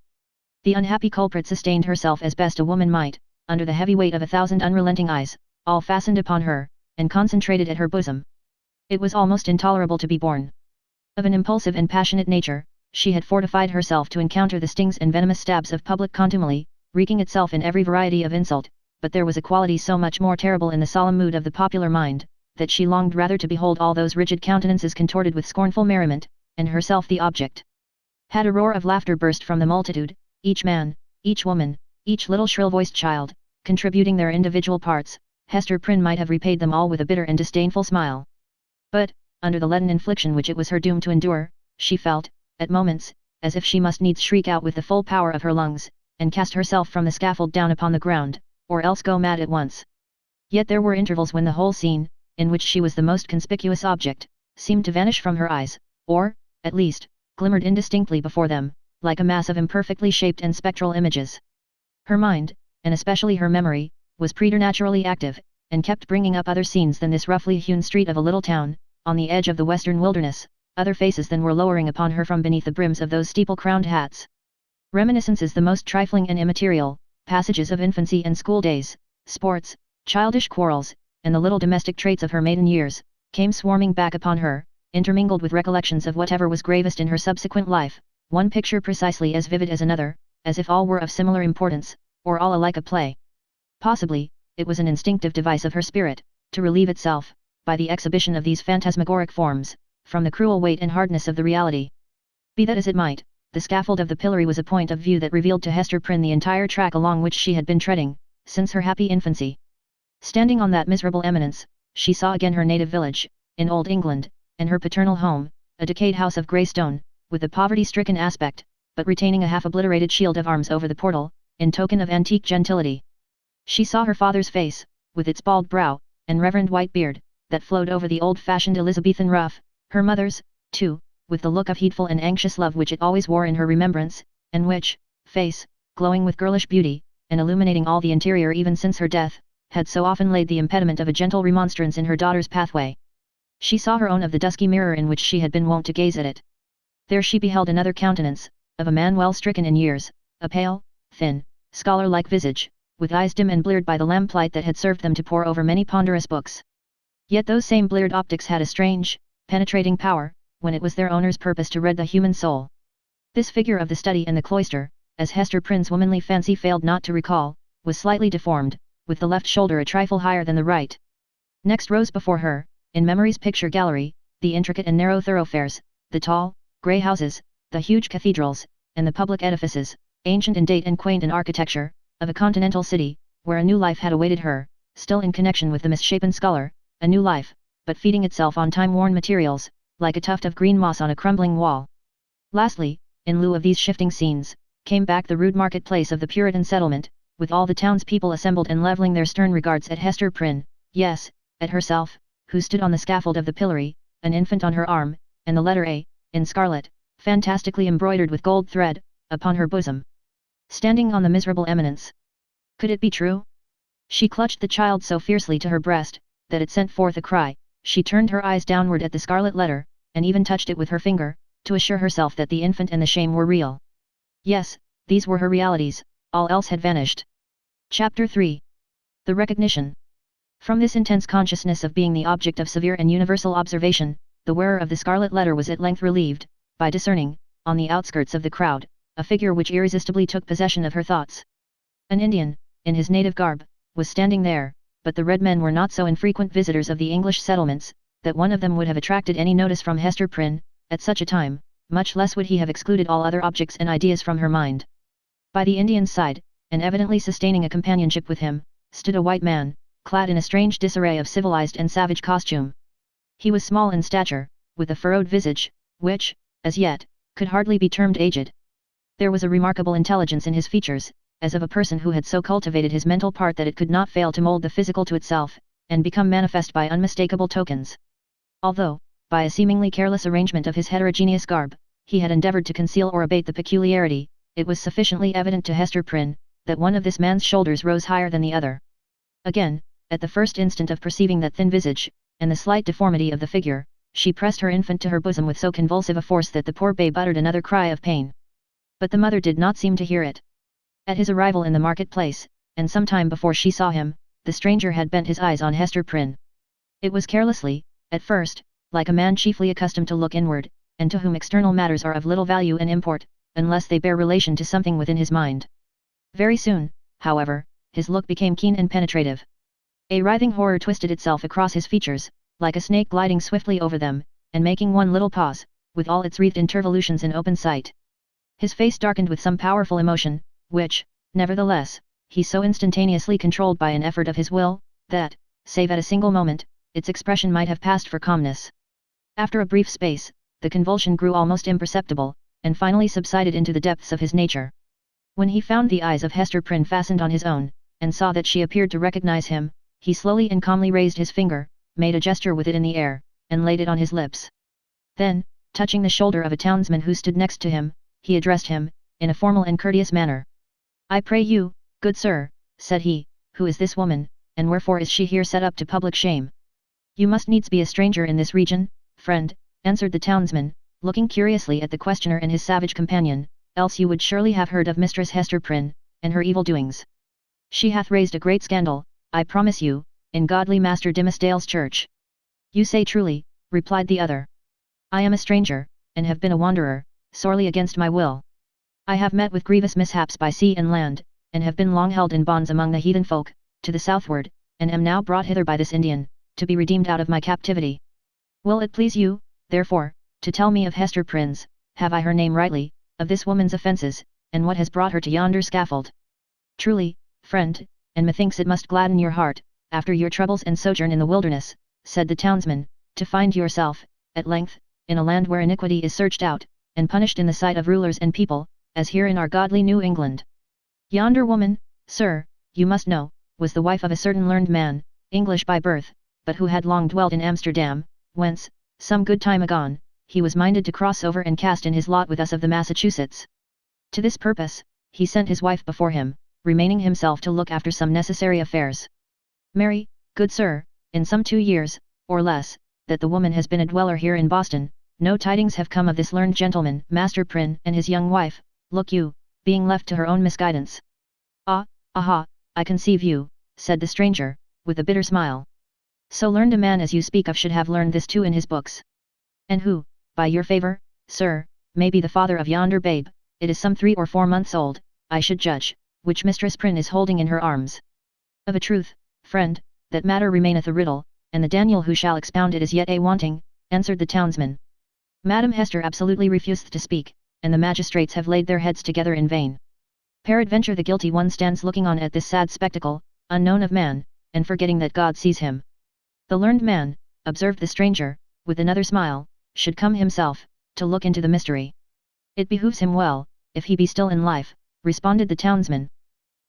The unhappy culprit sustained herself as best a woman might, under the heavy weight of 1,000 unrelenting eyes, all fastened upon her, and concentrated at her bosom. It was almost intolerable to be borne. Of an impulsive and passionate nature, she had fortified herself to encounter the stings and venomous stabs of public contumely, wreaking itself in every variety of insult, but there was a quality so much more terrible in the solemn mood of the popular mind, that she longed rather to behold all those rigid countenances contorted with scornful merriment, and herself the object. Had a roar of laughter burst from the multitude, each man, each woman, each little shrill-voiced child, contributing their individual parts, Hester Prynne might have repaid them all with a bitter and disdainful smile. But, under the leaden infliction which it was her doom to endure, she felt, at moments, as if she must needs shriek out with the full power of her lungs, and cast herself from the scaffold down upon the ground, or else go mad at once. Yet there were intervals when the whole scene, in which she was the most conspicuous object, seemed to vanish from her eyes, or, at least, glimmered indistinctly before them, like a mass of imperfectly shaped and spectral images. Her mind, and especially her memory, was preternaturally active, and kept bringing up other scenes than this roughly hewn street of a little town, on the edge of the western wilderness, other faces than were lowering upon her from beneath the brims of those steeple-crowned hats. Reminiscences the most trifling and immaterial, passages of infancy and school days, sports, childish quarrels, and the little domestic traits of her maiden years, came swarming back upon her, intermingled with recollections of whatever was gravest in her subsequent life, one picture precisely as vivid as another, as if all were of similar importance, or all alike a play. Possibly, it was an instinctive device of her spirit, to relieve itself, by the exhibition of these phantasmagoric forms, from the cruel weight and hardness of the reality. Be that as it might, the scaffold of the pillory was a point of view that revealed to Hester Prynne the entire track along which she had been treading, since her happy infancy. Standing on that miserable eminence, she saw again her native village, in Old England, and her paternal home, a decayed house of grey stone, with a poverty-stricken aspect, but retaining a half-obliterated shield of arms over the portal, in token of antique gentility. She saw her father's face, with its bald brow, and reverend white beard, that flowed over the old-fashioned Elizabethan ruff, her mother's, too, with the look of heedful and anxious love which it always wore in her remembrance, and which, face, glowing with girlish beauty, and illuminating all the interior even since her death, had so often laid the impediment of a gentle remonstrance in her daughter's pathway. She saw her own of the dusky mirror in which she had been wont to gaze at it. There she beheld another countenance, of a man well stricken in years, a pale, thin, scholar-like visage, with eyes dim and bleared by the lamplight that had served them to pore over many ponderous books. Yet those same bleared optics had a strange, penetrating power, when it was their owner's purpose to read the human soul. This figure of the study and the cloister, as Hester Prynne's womanly fancy failed not to recall, was slightly deformed, with the left shoulder a trifle higher than the right. Next rose before her, in memory's picture gallery, the intricate and narrow thoroughfares, the tall, grey houses, the huge cathedrals, and the public edifices, ancient in date and quaint in architecture, of a continental city, where a new life had awaited her, still in connection with the misshapen scholar, a new life, but feeding itself on time-worn materials, like a tuft of green moss on a crumbling wall. Lastly, in lieu of these shifting scenes, came back the rude market-place of the Puritan settlement, with all the townspeople assembled and levelling their stern regards at Hester Prynne, yes, at herself, who stood on the scaffold of the pillory, an infant on her arm, and the letter A, in scarlet, fantastically embroidered with gold thread, upon her bosom. Standing on the miserable eminence. Could it be true? She clutched the child so fiercely to her breast, that it sent forth a cry. She turned her eyes downward at the scarlet letter, and even touched it with her finger, to assure herself that the infant and the shame were real. Yes, these were her realities, all else had vanished. Chapter 3. The Recognition. From this intense consciousness of being the object of severe and universal observation, the wearer of the scarlet letter was at length relieved, by discerning, on the outskirts of the crowd, a figure which irresistibly took possession of her thoughts. An Indian, in his native garb, was standing there, but the red men were not so infrequent visitors of the English settlements, that one of them would have attracted any notice from Hester Prynne, at such a time, much less would he have excluded all other objects and ideas from her mind. By the Indian's side, and evidently sustaining a companionship with him, stood a white man, clad in a strange disarray of civilized and savage costume. He was small in stature, with a furrowed visage, which, as yet, could hardly be termed aged. There was a remarkable intelligence in his features, as of a person who had so cultivated his mental part that it could not fail to mold the physical to itself, and become manifest by unmistakable tokens. Although, by a seemingly careless arrangement of his heterogeneous garb, he had endeavoured to conceal or abate the peculiarity, it was sufficiently evident to Hester Prynne, that one of this man's shoulders rose higher than the other. Again, at the first instant of perceiving that thin visage, and the slight deformity of the figure, she pressed her infant to her bosom with so convulsive a force that the poor babe uttered another cry of pain. But the mother did not seem to hear it. At his arrival in the market-place, and some time before she saw him, the stranger had bent his eyes on Hester Prynne. It was carelessly, at first, like a man chiefly accustomed to look inward, and to whom external matters are of little value and import, unless they bear relation to something within his mind. Very soon, however, his look became keen and penetrative. A writhing horror twisted itself across his features, like a snake gliding swiftly over them, and making one little pause, with all its wreathed intervolutions in open sight. His face darkened with some powerful emotion, which, nevertheless, he so instantaneously controlled by an effort of his will, that, save at a single moment, its expression might have passed for calmness. After a brief space, the convulsion grew almost imperceptible, and finally subsided into the depths of his nature. When he found the eyes of Hester Prynne fastened on his own, and saw that she appeared to recognize him, he slowly and calmly raised his finger, made a gesture with it in the air, and laid it on his lips. Then, touching the shoulder of a townsman who stood next to him, he addressed him, in a formal and courteous manner. "I pray you, good sir," said he, "who is this woman, and wherefore is she here set up to public shame?" "You must needs be a stranger in this region, friend," answered the townsman, looking curiously at the questioner and his savage companion, "else you would surely have heard of Mistress Hester Prynne, and her evil doings. She hath raised a great scandal, I promise you, in godly Master Dimmesdale's church." "You say truly," replied the other. "I am a stranger, and have been a wanderer, sorely against my will. I have met with grievous mishaps by sea and land, and have been long held in bonds among the heathen folk, to the southward, and am now brought hither by this Indian, to be redeemed out of my captivity. Will it please you, therefore, to tell me of Hester Prynne's, have I her name rightly, of this woman's offences, and what has brought her to yonder scaffold?" "Truly, friend, and methinks it must gladden your heart, after your troubles and sojourn in the wilderness," said the townsman, "to find yourself, at length, in a land where iniquity is searched out, and punished in the sight of rulers and people, as here in our godly New England. Yonder woman, sir, you must know, was the wife of a certain learned man, English by birth, but who had long dwelt in Amsterdam, whence, some good time agone, he was minded to cross over and cast in his lot with us of the Massachusetts. To this purpose, he sent his wife before him, remaining himself to look after some necessary affairs. Marry, good sir, in some 2 years, or less, that the woman has been a dweller here in Boston, no tidings have come of this learned gentleman, Master Prynne, and his young wife, look you, being left to her own misguidance." "Ah, aha, I conceive you," said the stranger, with a bitter smile. "So learned a man as you speak of should have learned this too in his books. And who, by your favour, sir, may be the father of yonder babe, it is some 3 or 4 months old, I should judge, which Mistress Prynne is holding in her arms." "Of a truth, friend, that matter remaineth a riddle, and the Daniel who shall expound it is yet a wanting," answered the townsman. Madame Hester absolutely refused to speak, and the magistrates have laid their heads together in vain. Peradventure the guilty one stands looking on at this sad spectacle, unknown of man, and forgetting that God sees him. The learned man, observed the stranger, with another smile, should come himself, to look into the mystery. "It behooves him well, if he be still in life," responded the townsman.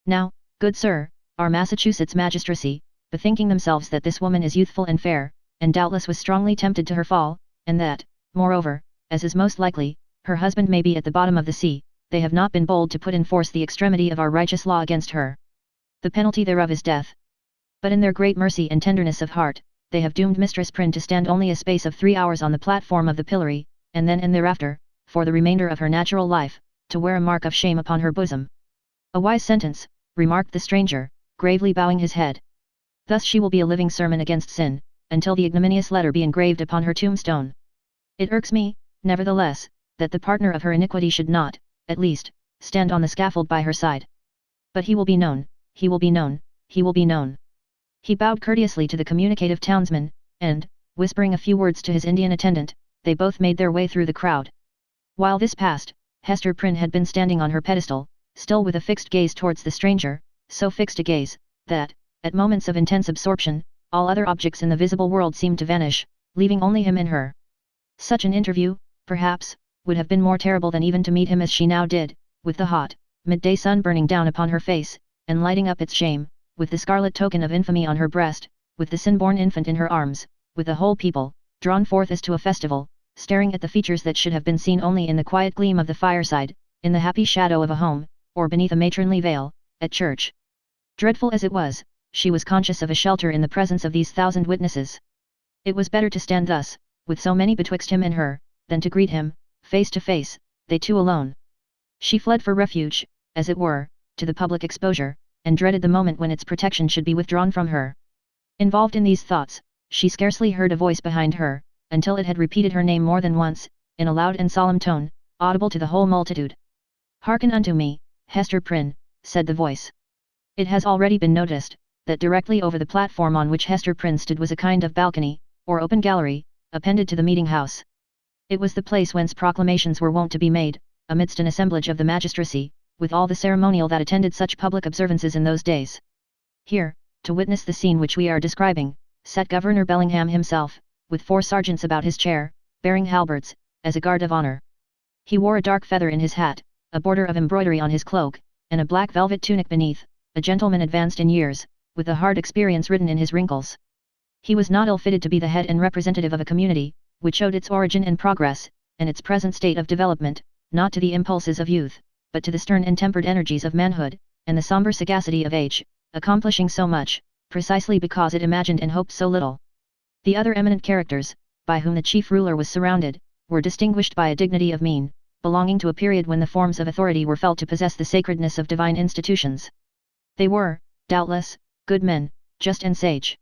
"Now, good sir, our Massachusetts magistracy, bethinking themselves that this woman is youthful and fair, and doubtless was strongly tempted to her fall, and that, moreover, as is most likely, her husband may be at the bottom of the sea, they have not been bold to put in force the extremity of our righteous law against her. The penalty thereof is death. But in their great mercy and tenderness of heart, they have doomed Mistress Prynne to stand only a space of 3 hours on the platform of the pillory, and then and thereafter, for the remainder of her natural life, to wear a mark of shame upon her bosom." "A wise sentence," remarked the stranger, gravely bowing his head. "Thus she will be a living sermon against sin, until the ignominious letter be engraved upon her tombstone. It irks me, nevertheless, that the partner of her iniquity should not, at least, stand on the scaffold by her side. But he will be known, he will be known, he will be known. He bowed courteously to the communicative townsman, and, whispering a few words to his Indian attendant, they both made their way through the crowd. While this passed, Hester Prynne had been standing on her pedestal, still with a fixed gaze towards the stranger, so fixed a gaze, that, at moments of intense absorption, all other objects in the visible world seemed to vanish, leaving only him and her. Such an interview, perhaps, would have been more terrible than even to meet him as she now did, with the hot, midday sun burning down upon her face, and lighting up its shame, with the scarlet token of infamy on her breast, with the sin-born infant in her arms, with the whole people, drawn forth as to a festival, staring at the features that should have been seen only in the quiet gleam of the fireside, in the happy shadow of a home, or beneath a matronly veil, at church. Dreadful as it was, she was conscious of a shelter in the presence of these 1,000 witnesses. It was better to stand thus, with so many betwixt him and her, than to greet him, face to face, they two alone. She fled for refuge, as it were, to the public exposure, and dreaded the moment when its protection should be withdrawn from her. Involved in these thoughts, she scarcely heard a voice behind her, until it had repeated her name more than once, in a loud and solemn tone, audible to the whole multitude. "Hearken unto me, Hester Prynne," said the voice. It has already been noticed, that directly over the platform on which Hester Prynne stood was a kind of balcony, or open gallery, appended to the meeting house. It was the place whence proclamations were wont to be made, amidst an assemblage of the magistracy, with all the ceremonial that attended such public observances in those days. Here, to witness the scene which we are describing, sat Governor Bellingham himself, with 4 sergeants about his chair, bearing halberds, as a guard of honor. He wore a dark feather in his hat, a border of embroidery on his cloak, and a black velvet tunic beneath, a gentleman advanced in years, with a hard experience written in his wrinkles. He was not ill-fitted to be the head and representative of a community, which owed its origin and progress, and its present state of development, not to the impulses of youth, but to the stern and tempered energies of manhood, and the sombre sagacity of age, accomplishing so much, precisely because it imagined and hoped so little. The other eminent characters, by whom the chief ruler was surrounded, were distinguished by a dignity of mien, belonging to a period when the forms of authority were felt to possess the sacredness of divine institutions. They were, doubtless, good men, just and sage.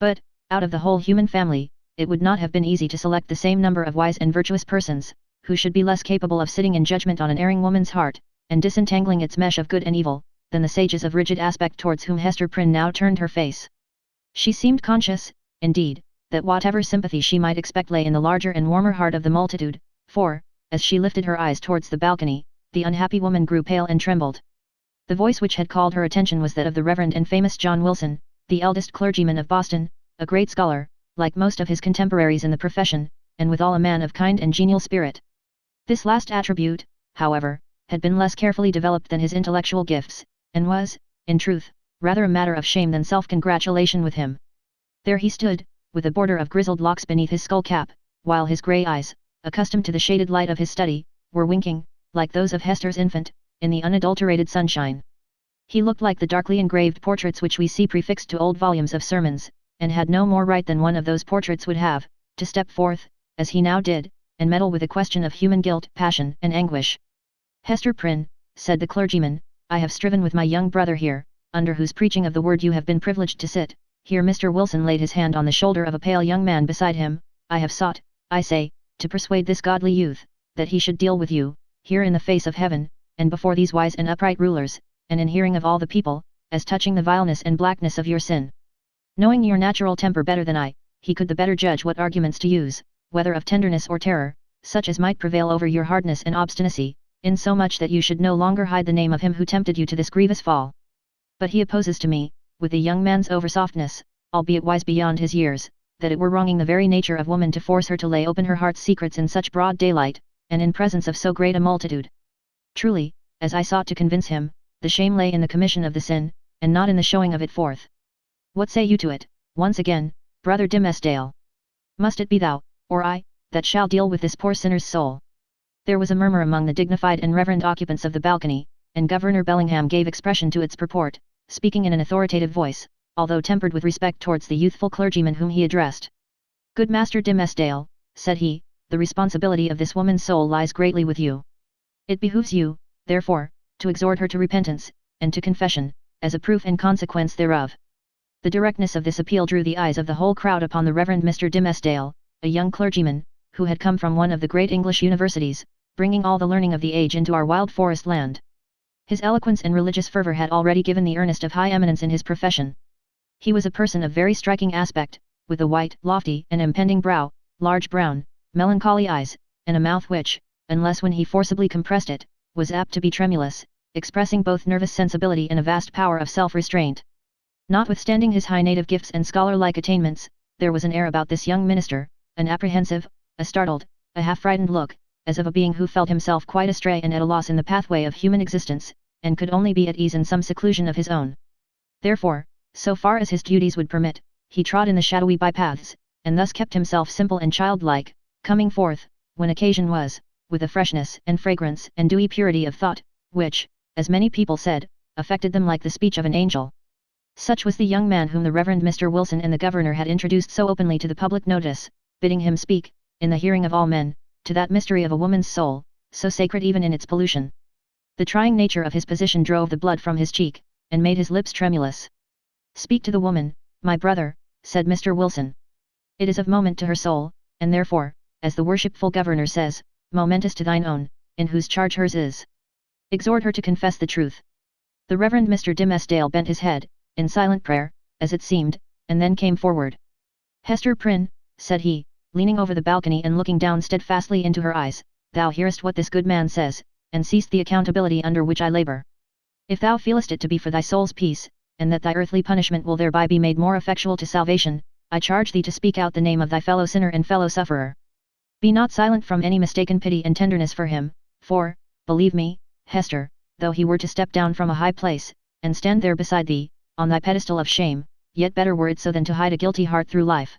But, out of the whole human family, it would not have been easy to select the same number of wise and virtuous persons, who should be less capable of sitting in judgment on an erring woman's heart, and disentangling its mesh of good and evil, than the sages of rigid aspect towards whom Hester Prynne now turned her face. She seemed conscious, indeed, that whatever sympathy she might expect lay in the larger and warmer heart of the multitude, for, as she lifted her eyes towards the balcony, the unhappy woman grew pale and trembled. The voice which had called her attention was that of the Reverend and famous John Wilson, the eldest clergyman of Boston, a great scholar, like most of his contemporaries in the profession, and withal a man of kind and genial spirit. This last attribute, however, had been less carefully developed than his intellectual gifts, and was, in truth, rather a matter of shame than self-congratulation with him. There he stood, with a border of grizzled locks beneath his skull cap, while his grey eyes, accustomed to the shaded light of his study, were winking, like those of Hester's infant, in the unadulterated sunshine. He looked like the darkly engraved portraits which we see prefixed to old volumes of sermons, and had no more right than one of those portraits would have, to step forth, as he now did, and meddle with a question of human guilt, passion, and anguish. "Hester Prynne," said the clergyman, "I have striven with my young brother here, under whose preaching of the word you have been privileged to sit." Here Mr. Wilson laid his hand on the shoulder of a pale young man beside him. "I have sought, I say, to persuade this godly youth, that he should deal with you, here in the face of heaven, and before these wise and upright rulers, and in hearing of all the people, as touching the vileness and blackness of your sin. Knowing your natural temper better than I, he could the better judge what arguments to use, whether of tenderness or terror, such as might prevail over your hardness and obstinacy, insomuch that you should no longer hide the name of him who tempted you to this grievous fall. But he opposes to me, with the young man's oversoftness, albeit wise beyond his years, that it were wronging the very nature of woman to force her to lay open her heart's secrets in such broad daylight, and in presence of so great a multitude. Truly, as I sought to convince him, the shame lay in the commission of the sin, and not in the showing of it forth. What say you to it, once again, brother Dimmesdale? Must it be thou, or I, that shall deal with this poor sinner's soul?" There was a murmur among the dignified and reverend occupants of the balcony, and Governor Bellingham gave expression to its purport, speaking in an authoritative voice, although tempered with respect towards the youthful clergyman whom he addressed. "Good Master Dimmesdale," said he, "the responsibility of this woman's soul lies greatly with you. It behooves you, therefore, to exhort her to repentance, and to confession, as a proof and consequence thereof." The directness of this appeal drew the eyes of the whole crowd upon the Reverend Mr. Dimmesdale, a young clergyman, who had come from one of the great English universities, bringing all the learning of the age into our wild forest land. His eloquence and religious fervor had already given the earnest of high eminence in his profession. He was a person of very striking aspect, with a white, lofty and impending brow, large brown, melancholy eyes, and a mouth which, unless when he forcibly compressed it, was apt to be tremulous, expressing both nervous sensibility and a vast power of self-restraint. Notwithstanding his high native gifts and scholar-like attainments, there was an air about this young minister, an apprehensive, a startled, a half-frightened look, as of a being who felt himself quite astray and at a loss in the pathway of human existence, and could only be at ease in some seclusion of his own. Therefore, so far as his duties would permit, he trod in the shadowy bypaths, and thus kept himself simple and childlike, coming forth, when occasion was, with a freshness and fragrance and dewy purity of thought, which, as many people said, affected them like the speech of an angel. Such was the young man whom the Reverend Mr. Wilson and the governor had introduced so openly to the public notice, bidding him speak, in the hearing of all men, to that mystery of a woman's soul, so sacred even in its pollution. The trying nature of his position drove the blood from his cheek, and made his lips tremulous. "Speak to the woman, my brother," said Mr. Wilson. "It is of moment to her soul, and therefore, as the worshipful governor says, momentous to thine own, in whose charge hers is. Exhort her to confess the truth." The Reverend Mr. Dimmesdale bent his head, in silent prayer, as it seemed, and then came forward. "Hester Prynne," said he, leaning over the balcony and looking down steadfastly into her eyes, "thou hearest what this good man says, and seest the accountability under which I labour. If thou feelest it to be for thy soul's peace, and that thy earthly punishment will thereby be made more effectual to salvation, I charge thee to speak out the name of thy fellow sinner and fellow sufferer. Be not silent from any mistaken pity and tenderness for him, for, believe me, Hester, though he were to step down from a high place, and stand there beside thee, on thy pedestal of shame, yet better were it so than to hide a guilty heart through life.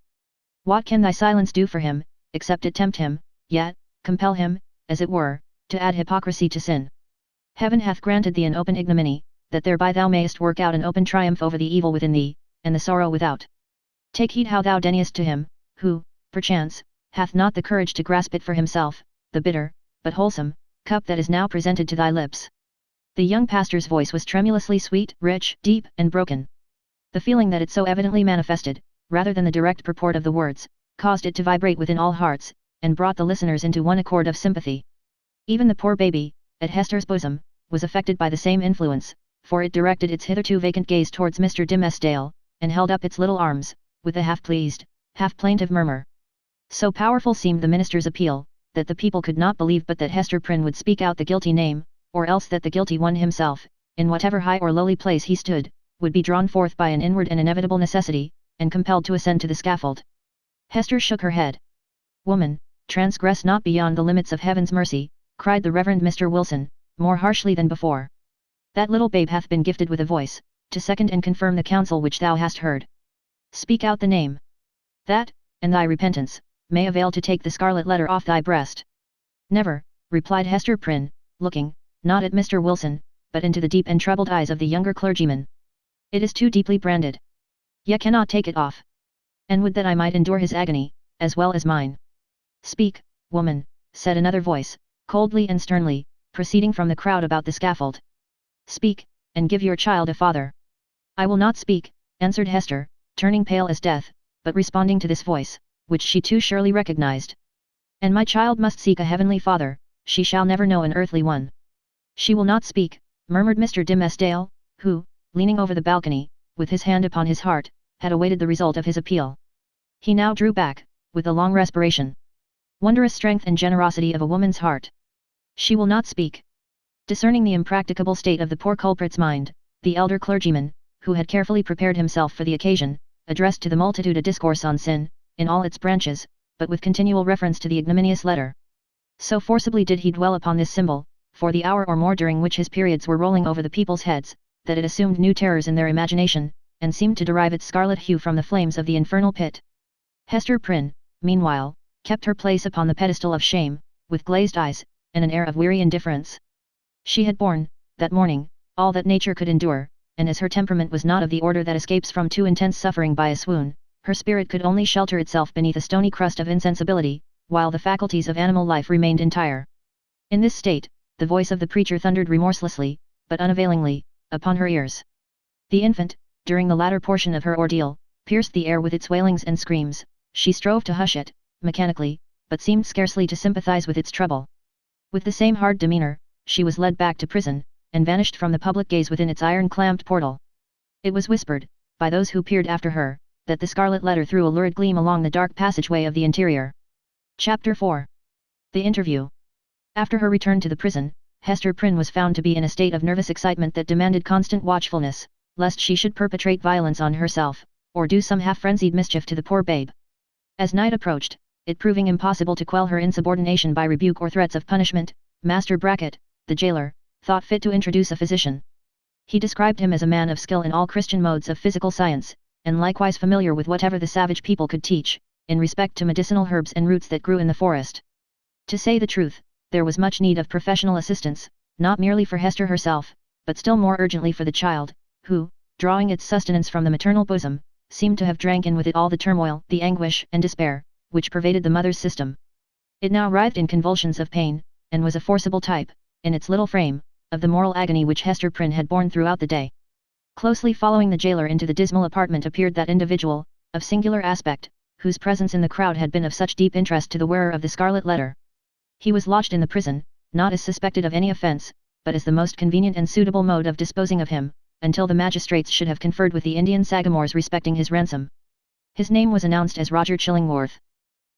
What can thy silence do for him, except it tempt him, yet, compel him, as it were, to add hypocrisy to sin? Heaven hath granted thee an open ignominy, that thereby thou mayest work out an open triumph over the evil within thee, and the sorrow without. Take heed how thou deniest to him, who, perchance, hath not the courage to grasp it for himself, the bitter, but wholesome, cup that is now presented to thy lips." The young pastor's voice was tremulously sweet, rich, deep, and broken. The feeling that it so evidently manifested, rather than the direct purport of the words, caused it to vibrate within all hearts, and brought the listeners into one accord of sympathy. Even the poor baby, at Hester's bosom, was affected by the same influence, for it directed its hitherto vacant gaze towards Mr. Dimmesdale, and held up its little arms, with a half-pleased, half-plaintive murmur. So powerful seemed the minister's appeal, that the people could not believe but that Hester Prynne would speak out the guilty name, or else that the guilty one himself, in whatever high or lowly place he stood, would be drawn forth by an inward and inevitable necessity, and compelled to ascend to the scaffold. Hester shook her head. "Woman, transgress not beyond the limits of heaven's mercy," cried the Reverend Mr. Wilson, more harshly than before. "That little babe hath been gifted with a voice, to second and confirm the counsel which thou hast heard. Speak out the name. That, and thy repentance, may avail to take the scarlet letter off thy breast." "Never," replied Hester Prynne, looking, not at Mr. Wilson, but into the deep and troubled eyes of the younger clergyman. "It is too deeply branded. Ye cannot take it off. And would that I might endure his agony, as well as mine." "Speak, woman," said another voice, coldly and sternly, proceeding from the crowd about the scaffold. "Speak, and give your child a father." "I will not speak," answered Hester, turning pale as death, but responding to this voice, which she too surely recognized. "And my child must seek a heavenly father, she shall never know an earthly one." "She will not speak," murmured Mr. Dimmesdale, who, leaning over the balcony, with his hand upon his heart, had awaited the result of his appeal. He now drew back, with a long respiration. Wondrous strength and generosity of a woman's heart. "She will not speak." Discerning the impracticable state of the poor culprit's mind, the elder clergyman, who had carefully prepared himself for the occasion, addressed to the multitude a discourse on sin, in all its branches, but with continual reference to the ignominious letter. So forcibly did he dwell upon this symbol, for the hour or more during which his periods were rolling over the people's heads, that it assumed new terrors in their imagination, and seemed to derive its scarlet hue from the flames of the infernal pit. Hester Prynne, meanwhile, kept her place upon the pedestal of shame, with glazed eyes, and an air of weary indifference. She had borne, that morning, all that nature could endure, and as her temperament was not of the order that escapes from too intense suffering by a swoon, her spirit could only shelter itself beneath a stony crust of insensibility, while the faculties of animal life remained entire. In this state, the voice of the preacher thundered remorselessly, but unavailingly, upon her ears. The infant, during the latter portion of her ordeal, pierced the air with its wailings and screams. She strove to hush it, mechanically, but seemed scarcely to sympathize with its trouble. With the same hard demeanor, she was led back to prison, and vanished from the public gaze within its iron-clamped portal. It was whispered, by those who peered after her, that the scarlet letter threw a lurid gleam along the dark passageway of the interior. Chapter 4. The Interview. After her return to the prison, Hester Prynne was found to be in a state of nervous excitement that demanded constant watchfulness, lest she should perpetrate violence on herself, or do some half-frenzied mischief to the poor babe. As night approached, it proving impossible to quell her insubordination by rebuke or threats of punishment, Master Brackett, the jailer, thought fit to introduce a physician. He described him as a man of skill in all Christian modes of physical science, and likewise familiar with whatever the savage people could teach, in respect to medicinal herbs and roots that grew in the forest. To say the truth, there was much need of professional assistance, not merely for Hester herself, but still more urgently for the child, who, drawing its sustenance from the maternal bosom, seemed to have drank in with it all the turmoil, the anguish and despair, which pervaded the mother's system. It now writhed in convulsions of pain, and was a forcible type, in its little frame, of the moral agony which Hester Prynne had borne throughout the day. Closely following the jailer into the dismal apartment appeared that individual, of singular aspect, whose presence in the crowd had been of such deep interest to the wearer of the scarlet letter. He was lodged in the prison, not as suspected of any offence, but as the most convenient and suitable mode of disposing of him, until the magistrates should have conferred with the Indian sagamores respecting his ransom. His name was announced as Roger Chillingworth.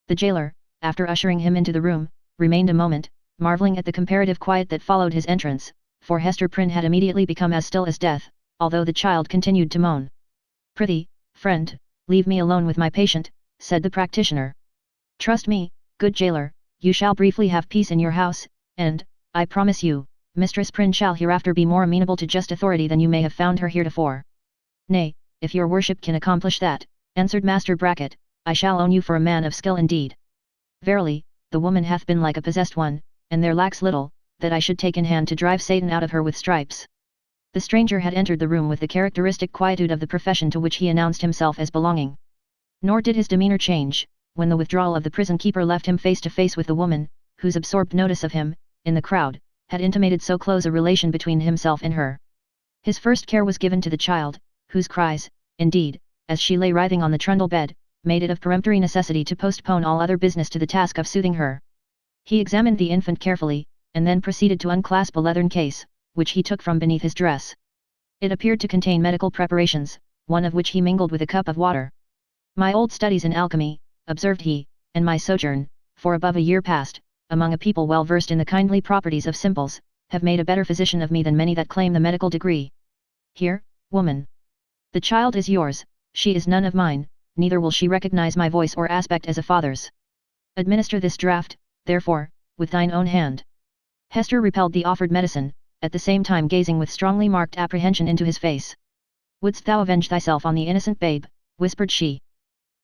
The jailer, after ushering him into the room, remained a moment, marvelling at the comparative quiet that followed his entrance, for Hester Prynne had immediately become as still as death, although the child continued to moan. "Prithee, friend, leave me alone with my patient," said the practitioner. "Trust me, good jailer, you shall briefly have peace in your house, and, I promise you, Mistress Prynne shall hereafter be more amenable to just authority than you may have found her heretofore." "Nay, if your worship can accomplish that," answered Master Brackett, "I shall own you for a man of skill indeed. Verily, the woman hath been like a possessed one, and there lacks little, that I should take in hand to drive Satan out of her with stripes." The stranger had entered the room with the characteristic quietude of the profession to which he announced himself as belonging. Nor did his demeanour change, when the withdrawal of the prison keeper left him face to face with the woman, whose absorbed notice of him, in the crowd, had intimated so close a relation between himself and her. His first care was given to the child, whose cries, indeed, as she lay writhing on the trundle bed, made it of peremptory necessity to postpone all other business to the task of soothing her. He examined the infant carefully, and then proceeded to unclasp a leathern case, which he took from beneath his dress. It appeared to contain medical preparations, one of which he mingled with a cup of water. "My old studies in alchemy," observed he, "and my sojourn, for above a year past, among a people well versed in the kindly properties of simples, have made a better physician of me than many that claim the medical degree. Here, woman. The child is yours, she is none of mine, neither will she recognize my voice or aspect as a father's. Administer this draught, therefore, with thine own hand." Hester repelled the offered medicine, at the same time gazing with strongly marked apprehension into his face. "Wouldst thou avenge thyself on the innocent babe?" whispered she.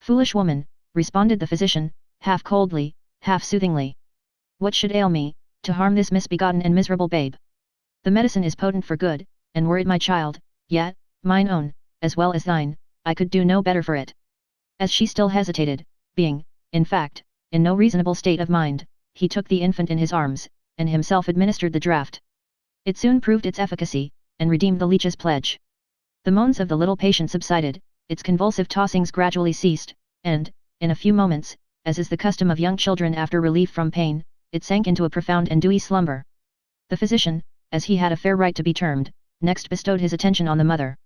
"Foolish woman," responded the physician, half coldly, half soothingly. "What should ail me, to harm this misbegotten and miserable babe? The medicine is potent for good, and were it my child, yet, mine own, as well as thine, I could do no better for it." As she still hesitated, being, in fact, in no reasonable state of mind, he took the infant in his arms, and himself administered the draught. It soon proved its efficacy, and redeemed the leech's pledge. The moans of the little patient subsided, its convulsive tossings gradually ceased, and, in a few moments, as is the custom of young children after relief from pain, it sank into a profound and dewy slumber. The physician, as he had a fair right to be termed, next bestowed his attention on the mother.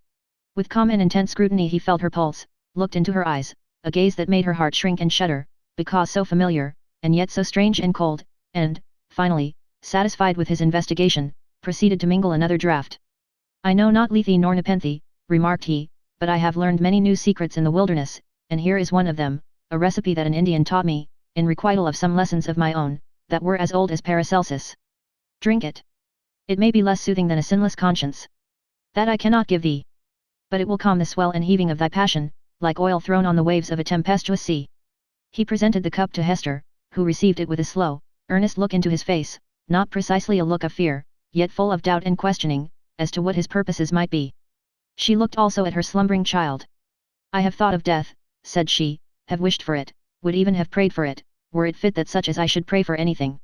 With calm and intent scrutiny he felt her pulse, looked into her eyes, a gaze that made her heart shrink and shudder, because so familiar, and yet so strange and cold, and, finally, satisfied with his investigation, proceeded to mingle another draught. "I know not Lethe nor Nepenthe," remarked he, "but I have learned many new secrets in the wilderness, and here is one of them, a recipe that an Indian taught me, in requital of some lessons of my own, that were as old as Paracelsus. Drink it. It may be less soothing than a sinless conscience. That I cannot give thee. But it will calm the swell and heaving of thy passion, like oil thrown on the waves of a tempestuous sea." He presented the cup to Hester, who received it with a slow, earnest look into his face, not precisely a look of fear, yet full of doubt and questioning, as to what his purposes might be. She looked also at her slumbering child. "I have thought of death," said she, "have wished for it, would even have prayed for it, were it fit that such as I should pray for anything.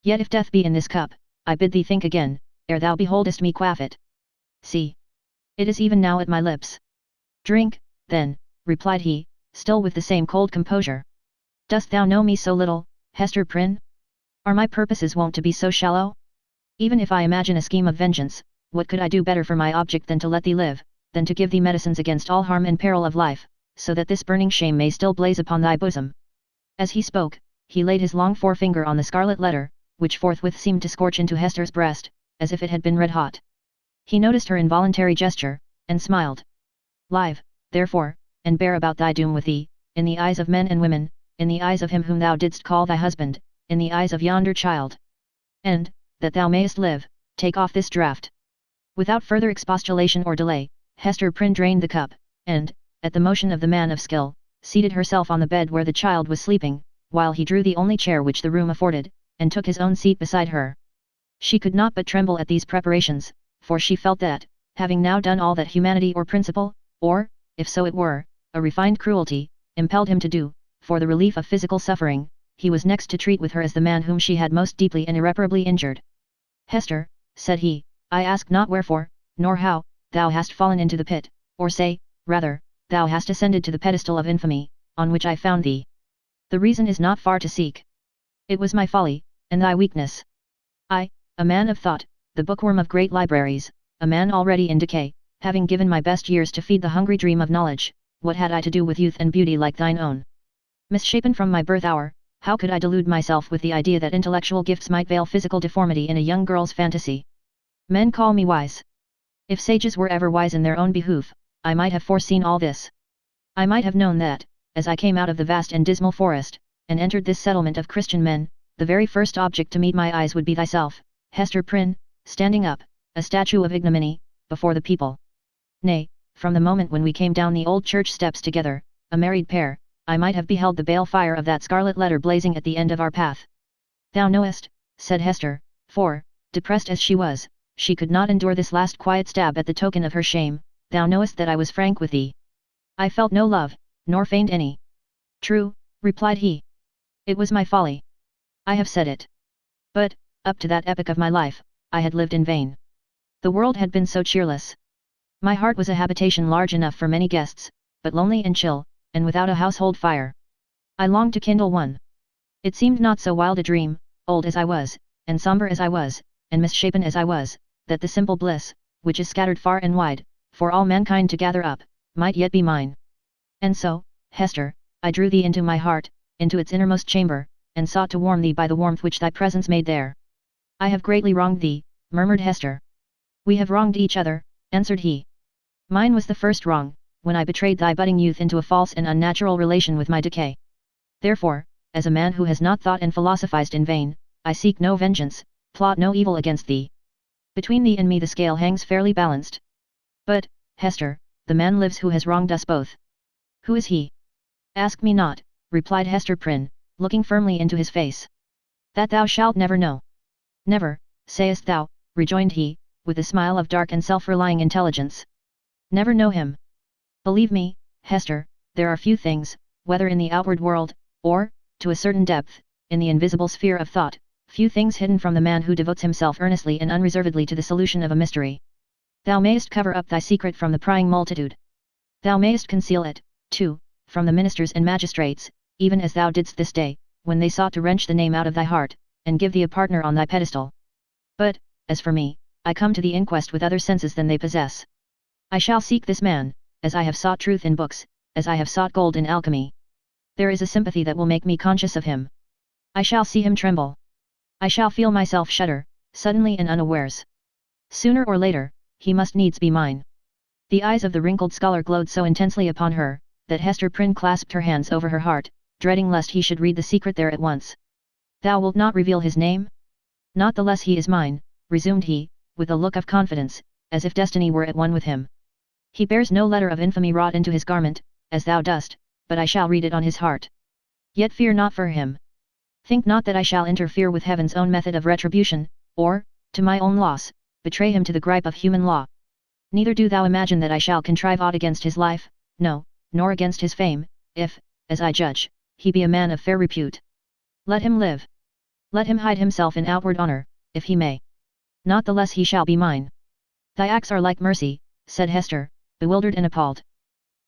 Yet if death be in this cup, I bid thee think again, ere thou beholdest me quaff it. See! It is even now at my lips." "Drink, then," replied he, still with the same cold composure. "Dost thou know me so little, Hester Prynne? Are my purposes wont to be so shallow? Even if I imagine a scheme of vengeance, what could I do better for my object than to let thee live, than to give thee medicines against all harm and peril of life, so that this burning shame may still blaze upon thy bosom." As he spoke, he laid his long forefinger on the scarlet letter, which forthwith seemed to scorch into Hester's breast, as if it had been red hot. He noticed her involuntary gesture, and smiled. "Live, therefore, and bear about thy doom with thee, in the eyes of men and women, in the eyes of him whom thou didst call thy husband, in the eyes of yonder child. And, that thou mayest live, take off this draught." Without further expostulation or delay, Hester Prynne drained the cup, and, at the motion of the man of skill, seated herself on the bed where the child was sleeping, while he drew the only chair which the room afforded, and took his own seat beside her. She could not but tremble at these preparations, for she felt that, having now done all that humanity or principle, or, if so it were, a refined cruelty, impelled him to do, for the relief of physical suffering, he was next to treat with her as the man whom she had most deeply and irreparably injured. "Hester," said he, "I ask not wherefore, nor how, thou hast fallen into the pit, or say, rather, thou hast ascended to the pedestal of infamy, on which I found thee. The reason is not far to seek. It was my folly, and thy weakness. I, a man of thought, the bookworm of great libraries, a man already in decay, having given my best years to feed the hungry dream of knowledge, what had I to do with youth and beauty like thine own? Misshapen from my birth hour, how could I delude myself with the idea that intellectual gifts might veil physical deformity in a young girl's fantasy? Men call me wise. If sages were ever wise in their own behoof, I might have foreseen all this. I might have known that, as I came out of the vast and dismal forest, and entered this settlement of Christian men, the very first object to meet my eyes would be thyself, Hester Prynne, standing up, a statue of ignominy, before the people. Nay, from the moment when we came down the old church steps together, a married pair, I might have beheld the bale fire of that scarlet letter blazing at the end of our path. Thou knowest," said Hester, for, depressed as she was, she could not endure this last quiet stab at the token of her shame, "thou knowest that I was frank with thee. I felt no love, nor feigned any." "True," replied he. "It was my folly. I have said it. But, up to that epoch of my life, I had lived in vain. The world had been so cheerless. My heart was a habitation large enough for many guests, but lonely and chill, and without a household fire. I longed to kindle one. It seemed not so wild a dream, old as I was, and sombre as I was, and misshapen as I was, that the simple bliss, which is scattered far and wide, for all mankind to gather up, might yet be mine. And so, Hester, I drew thee into my heart, into its innermost chamber, and sought to warm thee by the warmth which thy presence made there." "I have greatly wronged thee," murmured Hester. "We have wronged each other," answered he. "Mine was the first wrong, when I betrayed thy budding youth into a false and unnatural relation with my decay. Therefore, as a man who has not thought and philosophized in vain, I seek no vengeance, plot no evil against thee. Between thee and me the scale hangs fairly balanced. But, Hester, the man lives who has wronged us both. Who is he?" "Ask me not," replied Hester Prynne, looking firmly into his face. "That thou shalt never know." "Never, sayest thou," rejoined he, with a smile of dark and self-relying intelligence. "Never know him. Believe me, Hester, there are few things, whether in the outward world, or, to a certain depth, in the invisible sphere of thought, few things hidden from the man who devotes himself earnestly and unreservedly to the solution of a mystery. Thou mayest cover up thy secret from the prying multitude. Thou mayest conceal it, too, from the ministers and magistrates, even as thou didst this day, when they sought to wrench the name out of thy heart, and give thee a partner on thy pedestal. But, as for me, I come to the inquest with other senses than they possess. I shall seek this man, as I have sought truth in books, as I have sought gold in alchemy. There is a sympathy that will make me conscious of him. I shall see him tremble. I shall feel myself shudder, suddenly and unawares. Sooner or later, he must needs be mine." The eyes of the wrinkled scholar glowed so intensely upon her, that Hester Prynne clasped her hands over her heart, dreading lest he should read the secret there at once. "Thou wilt not reveal his name? Not the less he is mine," resumed he, with a look of confidence, as if destiny were at one with him. "He bears no letter of infamy wrought into his garment, as thou dost, but I shall read it on his heart. Yet fear not for him. Think not that I shall interfere with heaven's own method of retribution, or, to my own loss, betray him to the gripe of human law. Neither do thou imagine that I shall contrive aught against his life, no, nor against his fame, if, as I judge, he be a man of fair repute. Let him live. Let him hide himself in outward honor, if he may. Not the less he shall be mine." "Thy acts are like mercy," said Hester, bewildered and appalled.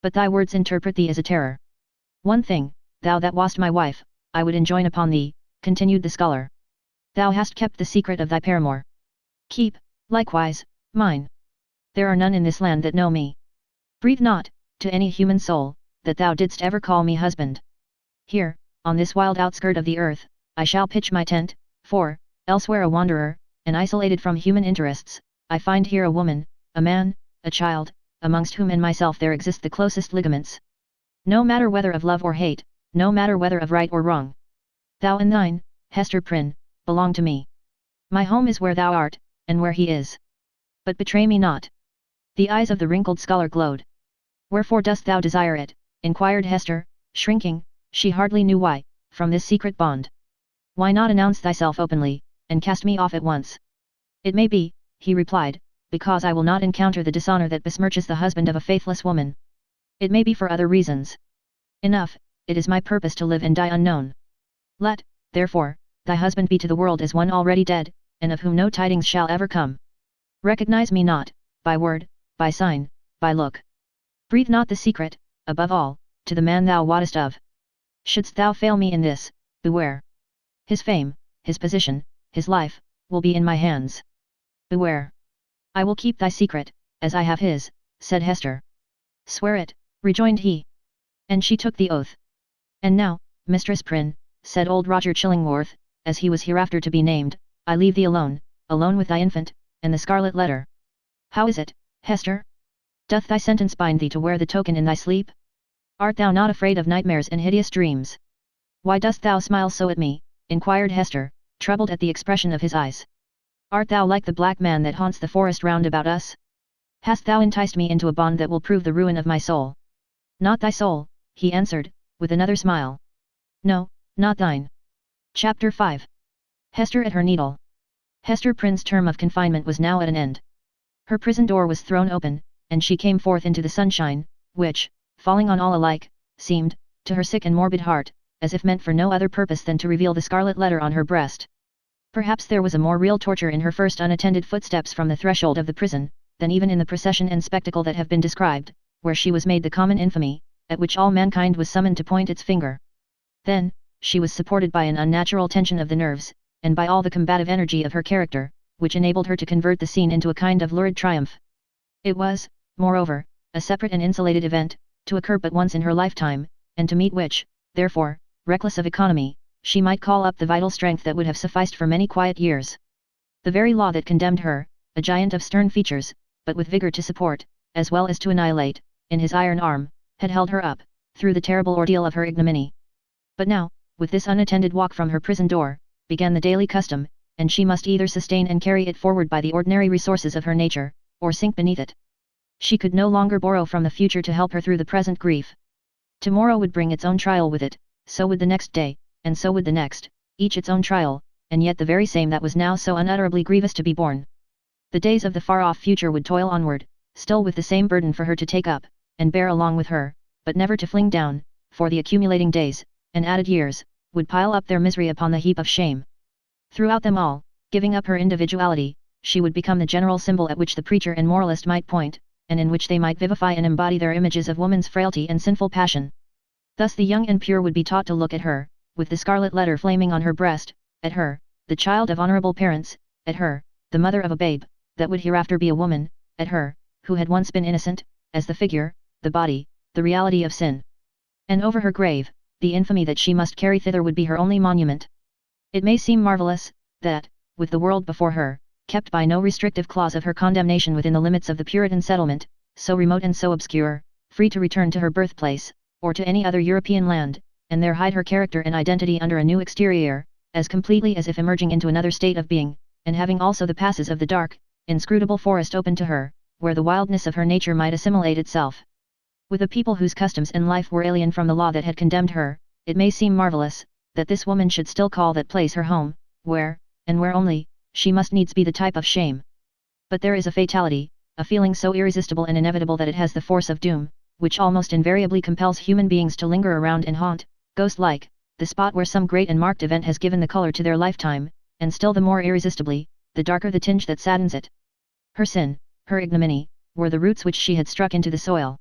"But thy words interpret thee as a terror. One thing, thou that wast my wife, I would enjoin upon thee," continued the scholar. "Thou hast kept the secret of thy paramour. Keep, likewise, Mine. There are none in this land that know me. Breathe not, to any human soul, that thou didst ever call me husband. Here, on this wild outskirt of the earth, I shall pitch my tent, for, elsewhere a wanderer, and isolated from human interests, I find here a woman, a man, a child, amongst whom and myself there exist the closest ligaments. No matter whether of love or hate, no matter whether of right or wrong. Thou and thine, Hester Prynne, belong to me. My home is where thou art, and where he is. But betray me not. The eyes of the wrinkled scholar glowed. Wherefore dost thou desire it? Inquired Hester, shrinking, she hardly knew why, from this secret bond. Why not announce thyself openly, and cast me off at once? It may be, he replied, because I will not encounter the dishonor that besmirches the husband of a faithless woman. It may be for other reasons. Enough, it is my purpose to live and die unknown. Let, therefore, thy husband be to the world as one already dead, and of whom no tidings shall ever come. Recognize me not, by word, by sign, by look. Breathe not the secret, above all, to the man thou wottest of. Shouldst thou fail me in this, beware. His fame, his position, his life, will be in my hands. Beware. I will keep thy secret, as I have his, said Hester. Swear it, rejoined he. And she took the oath. And now, Mistress Prynne, said old Roger Chillingworth, as he was hereafter to be named, I leave thee alone, alone with thy infant, and the scarlet letter. How is it, Hester? Doth thy sentence bind thee to wear the token in thy sleep? Art thou not afraid of nightmares and hideous dreams? Why dost thou smile so at me? Inquired Hester, troubled at the expression of his eyes. Art thou like the black man that haunts the forest round about us? Hast thou enticed me into a bond that will prove the ruin of my soul? Not thy soul, he answered, with another smile. No, not thine. Chapter 5. Hester at her needle. Hester Prynne's term of confinement was now at an end. Her prison door was thrown open, and she came forth into the sunshine, which, falling on all alike, seemed, to her sick and morbid heart, as if meant for no other purpose than to reveal the scarlet letter on her breast. Perhaps there was a more real torture in her first unattended footsteps from the threshold of the prison, than even in the procession and spectacle that have been described, where she was made the common infamy, at which all mankind was summoned to point its finger. Then, she was supported by an unnatural tension of the nerves, and by all the combative energy of her character, which enabled her to convert the scene into a kind of lurid triumph. It was, moreover, a separate and insulated event, to occur but once in her lifetime, and to meet which, therefore, reckless of economy, she might call up the vital strength that would have sufficed for many quiet years. The very law that condemned her, a giant of stern features, but with vigor to support, as well as to annihilate, in his iron arm, had held her up, through the terrible ordeal of her ignominy. But now, with this unattended walk from her prison door, began the daily custom, and she must either sustain and carry it forward by the ordinary resources of her nature, or sink beneath it. She could no longer borrow from the future to help her through the present grief. Tomorrow would bring its own trial with it, so would the next day, and so would the next, each its own trial, and yet the very same that was now so unutterably grievous to be borne. The days of the far-off future would toil onward, still with the same burden for her to take up, and bear along with her, but never to fling down, for the accumulating days, and added years, would pile up their misery upon the heap of shame. Throughout them all, giving up her individuality, she would become the general symbol at which the preacher and moralist might point, and in which they might vivify and embody their images of woman's frailty and sinful passion. Thus the young and pure would be taught to look at her, with the scarlet letter flaming on her breast, at her, the child of honorable parents, at her, the mother of a babe, that would hereafter be a woman, at her, who had once been innocent, as the figure, the body, the reality of sin. And over her grave, the infamy that she must carry thither would be her only monument. It may seem marvelous, that, with the world before her, kept by no restrictive clause of her condemnation within the limits of the Puritan settlement, so remote and so obscure, free to return to her birthplace, or to any other European land, and there hide her character and identity under a new exterior, as completely as if emerging into another state of being, and having also the passes of the dark, inscrutable forest open to her, where the wildness of her nature might assimilate itself. With a people whose customs and life were alien from the law that had condemned her, it may seem marvelous, that this woman should still call that place her home, where, and where only, she must needs be the type of shame. But there is a fatality, a feeling so irresistible and inevitable that it has the force of doom, which almost invariably compels human beings to linger around and haunt, ghost-like, the spot where some great and marked event has given the color to their lifetime, and still the more irresistibly, the darker the tinge that saddens it. Her sin, her ignominy, were the roots which she had struck into the soil.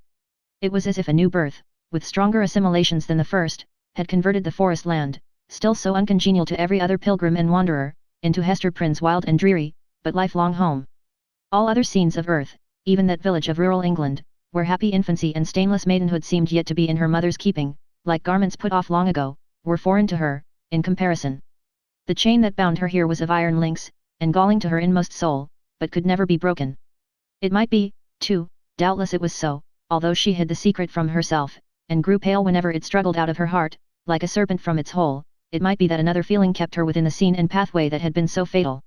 It was as if a new birth, with stronger assimilations than the first, had converted the forest land, still so uncongenial to every other pilgrim and wanderer, into Hester Prynne's wild and dreary, but lifelong home. All other scenes of earth, even that village of rural England, where happy infancy and stainless maidenhood seemed yet to be in her mother's keeping, like garments put off long ago, were foreign to her, in comparison. The chain that bound her here was of iron links, and galling to her inmost soul, but could never be broken. It might be, too, doubtless it was so, although she hid the secret from herself, and grew pale whenever it struggled out of her heart, like a serpent from its hole, it might be that another feeling kept her within the scene and pathway that had been so fatal.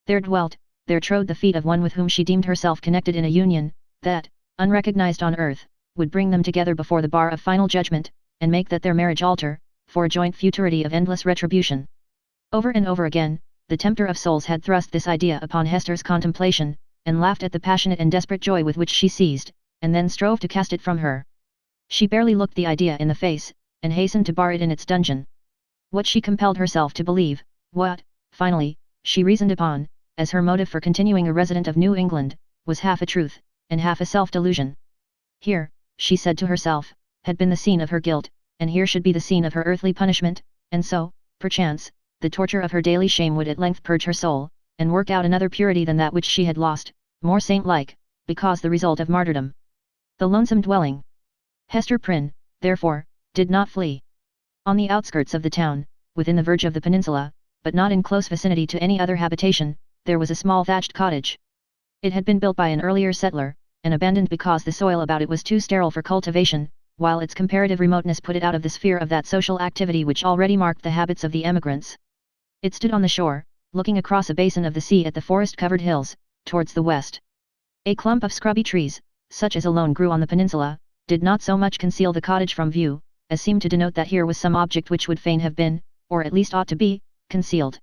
There dwelt, there trode the feet of one with whom she deemed herself connected in a union, that, unrecognized on earth, would bring them together before the bar of final judgment, and make that their marriage altar, for a joint futurity of endless retribution. Over and over again, the tempter of souls had thrust this idea upon Hester's contemplation, and laughed at the passionate and desperate joy with which she seized, and then strove to cast it from her. She barely looked the idea in the face, and hastened to bar it in its dungeon. What she compelled herself to believe, what, finally, she reasoned upon, as her motive for continuing a resident of New England, was half a truth, and half a self-delusion. Here, she said to herself, had been the scene of her guilt, and here should be the scene of her earthly punishment, and so, perchance, the torture of her daily shame would at length purge her soul, and work out another purity than that which she had lost, more saint-like, because the result of martyrdom. The lonesome dwelling. Hester Prynne, therefore, did not flee. On the outskirts of the town, within the verge of the peninsula, but not in close vicinity to any other habitation, there was a small thatched cottage. It had been built by an earlier settler, and abandoned because the soil about it was too sterile for cultivation, while its comparative remoteness put it out of the sphere of that social activity which already marked the habits of the emigrants. It stood on the shore, looking across a basin of the sea at the forest-covered hills, towards the west. A clump of scrubby trees, such as alone grew on the peninsula, did not so much conceal the cottage from view, as seemed to denote that here was some object which would fain have been, or at least ought to be, concealed.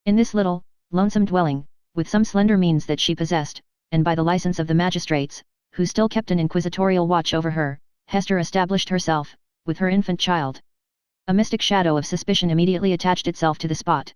In this little, lonesome dwelling, with some slender means that she possessed, and by the license of the magistrates, who still kept an inquisitorial watch over her, Hester established herself, with her infant child. A mystic shadow of suspicion immediately attached itself to the spot.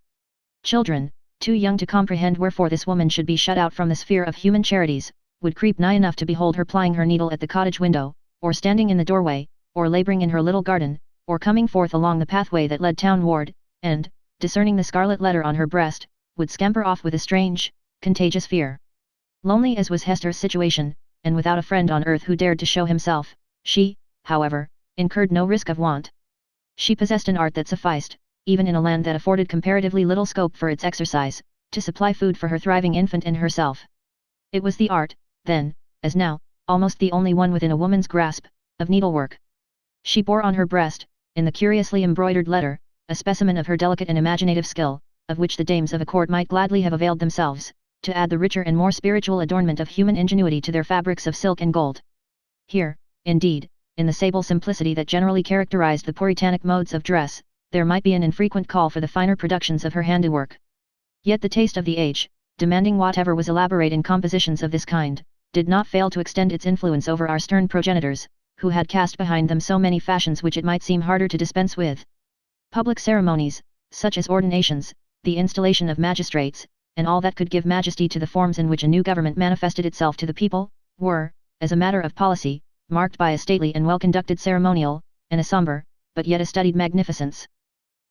Children, too young to comprehend wherefore this woman should be shut out from the sphere of human charities, would creep nigh enough to behold her plying her needle at the cottage window, or standing in the doorway, or laboring in her little garden, or coming forth along the pathway that led townward, and, discerning the scarlet letter on her breast, would scamper off with a strange, contagious fear. Lonely as was Hester's situation, and without a friend on earth who dared to show himself, she, however, incurred no risk of want. She possessed an art that sufficed, even in a land that afforded comparatively little scope for its exercise, to supply food for her thriving infant and herself. It was the art, then, as now, almost the only one within a woman's grasp, of needlework. She bore on her breast, in the curiously embroidered letter, a specimen of her delicate and imaginative skill, of which the dames of a court might gladly have availed themselves, to add the richer and more spiritual adornment of human ingenuity to their fabrics of silk and gold. Here, indeed, in the sable simplicity that generally characterized the puritanic modes of dress, there might be an infrequent call for the finer productions of her handiwork. Yet the taste of the age, demanding whatever was elaborate in compositions of this kind, did not fail to extend its influence over our stern progenitors, who had cast behind them so many fashions which it might seem harder to dispense with. Public ceremonies, such as ordinations, the installation of magistrates, and all that could give majesty to the forms in which a new government manifested itself to the people, were, as a matter of policy, marked by a stately and well-conducted ceremonial, and a sombre, but yet a studied magnificence.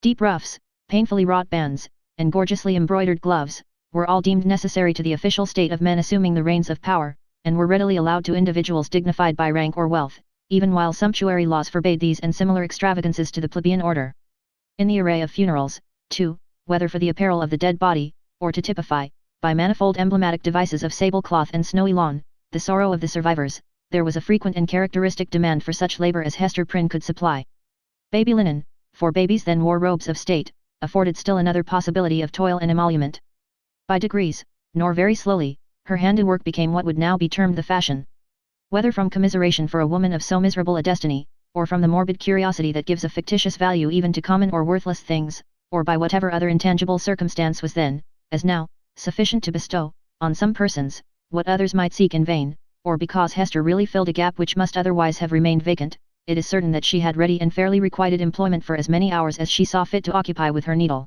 Deep ruffs, painfully wrought bands, and gorgeously embroidered gloves, were all deemed necessary to the official state of men assuming the reins of power, and were readily allowed to individuals dignified by rank or wealth, even while sumptuary laws forbade these and similar extravagances to the plebeian order. In the array of funerals, too, whether for the apparel of the dead body, or to typify, by manifold emblematic devices of sable cloth and snowy lawn, the sorrow of the survivors, there was a frequent and characteristic demand for such labor as Hester Prynne could supply. Baby linen, for babies then wore robes of state, afforded still another possibility of toil and emolument. By degrees, nor very slowly, her handiwork became what would now be termed the fashion. Whether from commiseration for a woman of so miserable a destiny, or from the morbid curiosity that gives a fictitious value even to common or worthless things, or by whatever other intangible circumstance was then, as now, sufficient to bestow, on some persons, what others might seek in vain, or because Hester really filled a gap which must otherwise have remained vacant, it is certain that she had ready and fairly requited employment for as many hours as she saw fit to occupy with her needle.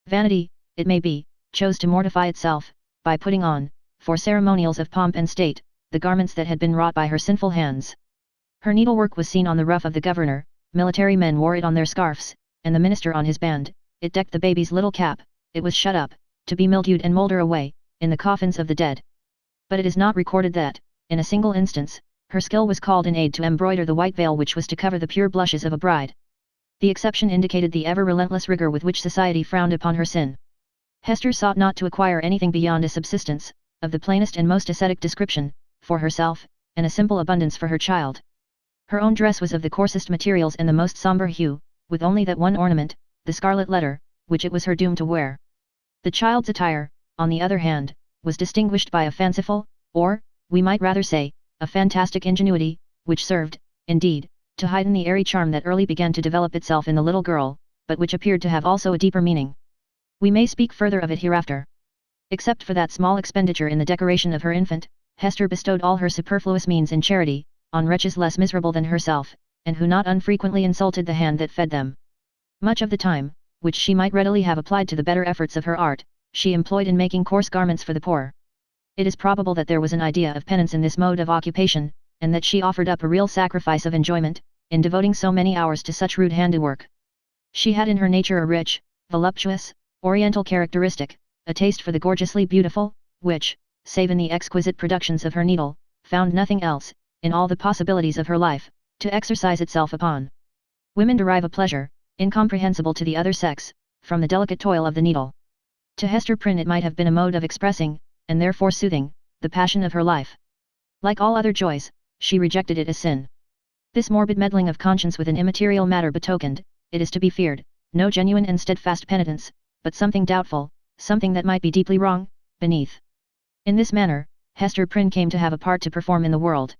Vanity, it may be, chose to mortify itself, by putting on, for ceremonials of pomp and state, the garments that had been wrought by her sinful hands. Her needlework was seen on the ruff of the governor, military men wore it on their scarfs, and the minister on his band, it decked the baby's little cap, it was shut up, to be mildewed and moulder away, in the coffins of the dead. But it is not recorded that, in a single instance, her skill was called in aid to embroider the white veil which was to cover the pure blushes of a bride. The exception indicated the ever-relentless rigor with which society frowned upon her sin. Hester sought not to acquire anything beyond a subsistence, of the plainest and most ascetic description, for herself, and a simple abundance for her child. Her own dress was of the coarsest materials and the most sombre hue, with only that one ornament, the scarlet letter, which it was her doom to wear. The child's attire, on the other hand, was distinguished by a fanciful, or, we might rather say, a fantastic ingenuity, which served, indeed, to heighten the airy charm that early began to develop itself in the little girl, but which appeared to have also a deeper meaning. We may speak further of it hereafter. Except for that small expenditure in the decoration of her infant, Hester bestowed all her superfluous means in charity, on wretches less miserable than herself, and who not unfrequently insulted the hand that fed them. Much of the time, which she might readily have applied to the better efforts of her art, she employed in making coarse garments for the poor. It is probable that there was an idea of penance in this mode of occupation, and that she offered up a real sacrifice of enjoyment, in devoting so many hours to such rude handiwork. She had in her nature a rich, voluptuous, oriental characteristic, a taste for the gorgeously beautiful, which, save in the exquisite productions of her needle, found nothing else, in all the possibilities of her life, to exercise itself upon. Women derive a pleasure, incomprehensible to the other sex, from the delicate toil of the needle. To Hester Prynne it might have been a mode of expressing, and therefore soothing, the passion of her life. Like all other joys, she rejected it as sin. This morbid meddling of conscience with an immaterial matter betokened, it is to be feared, no genuine and steadfast penitence, but something doubtful, something that might be deeply wrong, beneath. In this manner, Hester Prynne came to have a part to perform in the world.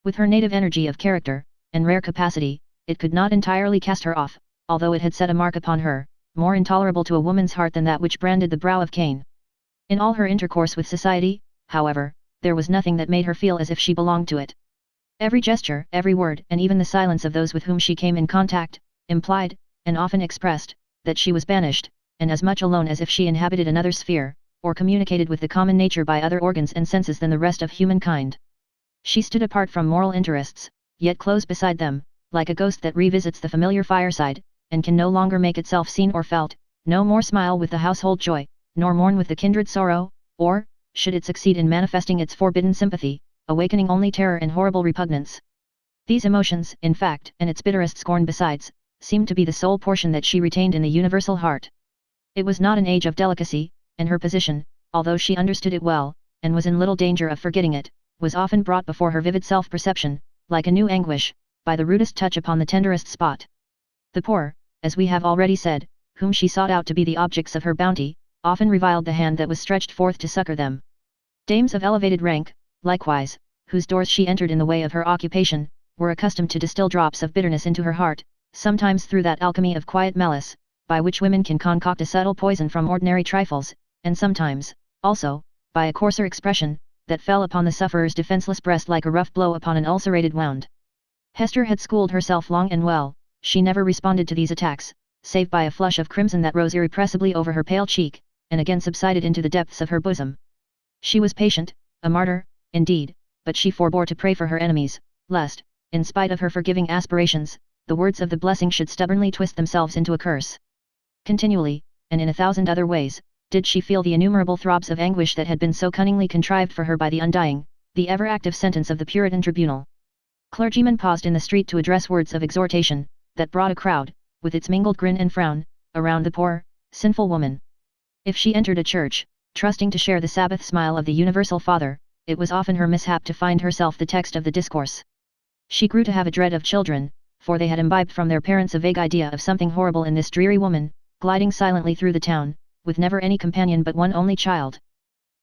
With her native energy of character, and rare capacity, it could not entirely cast her off, although it had set a mark upon her, more intolerable to a woman's heart than that which branded the brow of Cain. In all her intercourse with society, however, there was nothing that made her feel as if she belonged to it. Every gesture, every word, and even the silence of those with whom she came in contact, implied, and often expressed, that she was banished, and as much alone as if she inhabited another sphere, or communicated with the common nature by other organs and senses than the rest of humankind. She stood apart from moral interests, yet close beside them, like a ghost that revisits the familiar fireside, and can no longer make itself seen or felt, no more smile with the household joy, nor mourn with the kindred sorrow, or, should it succeed in manifesting its forbidden sympathy, awakening only terror and horrible repugnance. These emotions, in fact, and its bitterest scorn besides, seemed to be the sole portion that she retained in the universal heart. It was not an age of delicacy, and her position, although she understood it well, and was in little danger of forgetting it, was often brought before her vivid self-perception, like a new anguish, by the rudest touch upon the tenderest spot. The poor, as we have already said, whom she sought out to be the objects of her bounty, often reviled the hand that was stretched forth to succor them. Dames of elevated rank, likewise, whose doors she entered in the way of her occupation, were accustomed to distill drops of bitterness into her heart, sometimes through that alchemy of quiet malice, by which women can concoct a subtle poison from ordinary trifles, and sometimes, also, by a coarser expression, that fell upon the sufferer's defenseless breast like a rough blow upon an ulcerated wound. Hester had schooled herself long and well, she never responded to these attacks, save by a flush of crimson that rose irrepressibly over her pale cheek, and again subsided into the depths of her bosom. She was patient, a martyr, indeed, but she forbore to pray for her enemies, lest, in spite of her forgiving aspirations, the words of the blessing should stubbornly twist themselves into a curse. Continually, and in a thousand other ways, did she feel the innumerable throbs of anguish that had been so cunningly contrived for her by the undying, the ever-active sentence of the Puritan tribunal. Clergymen paused in the street to address words of exhortation, that brought a crowd, with its mingled grin and frown, around the poor, sinful woman. If she entered a church, trusting to share the Sabbath smile of the Universal Father, it was often her mishap to find herself the text of the discourse. She grew to have a dread of children, for they had imbibed from their parents a vague idea of something horrible in this dreary woman, gliding silently through the town, with never any companion but one only child.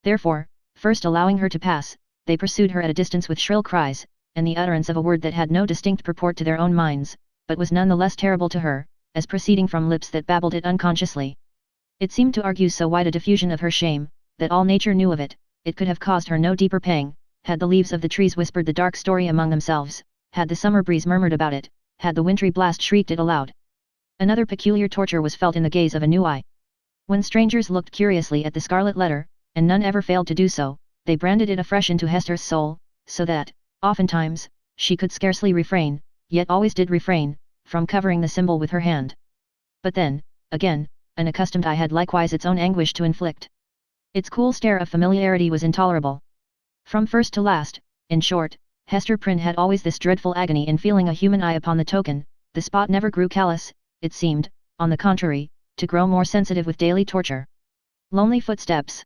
Therefore, first allowing her to pass, they pursued her at a distance with shrill cries, and the utterance of a word that had no distinct purport to their own minds, but was none the less terrible to her, as proceeding from lips that babbled it unconsciously. It seemed to argue so wide a diffusion of her shame, that all nature knew of it, it could have caused her no deeper pang, had the leaves of the trees whispered the dark story among themselves, had the summer breeze murmured about it, had the wintry blast shrieked it aloud. Another peculiar torture was felt in the gaze of a new eye. When strangers looked curiously at the scarlet letter, and none ever failed to do so, they branded it afresh into Hester's soul, so that, oftentimes, she could scarcely refrain, yet always did refrain, from covering the symbol with her hand. But then, again, an accustomed eye had likewise its own anguish to inflict. Its cool stare of familiarity was intolerable. From first to last, in short, Hester Prynne had always this dreadful agony in feeling a human eye upon the token. The spot never grew callous, it seemed, on the contrary, to grow more sensitive with daily torture. Lonely footsteps.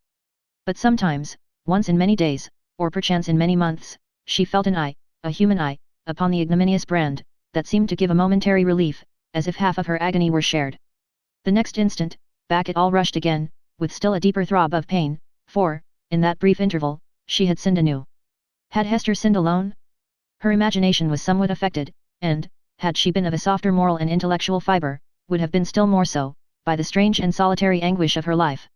But sometimes, once in many days, or perchance in many months, she felt an eye, a human eye, upon the ignominious brand, that seemed to give a momentary relief, as if half of her agony were shared. The next instant, back it all rushed again, with still a deeper throb of pain, for, in that brief interval, she had sinned anew. Had Hester sinned alone? Her imagination was somewhat affected, and, had she been of a softer moral and intellectual fibre, would have been still more so, by the strange and solitary anguish of her life.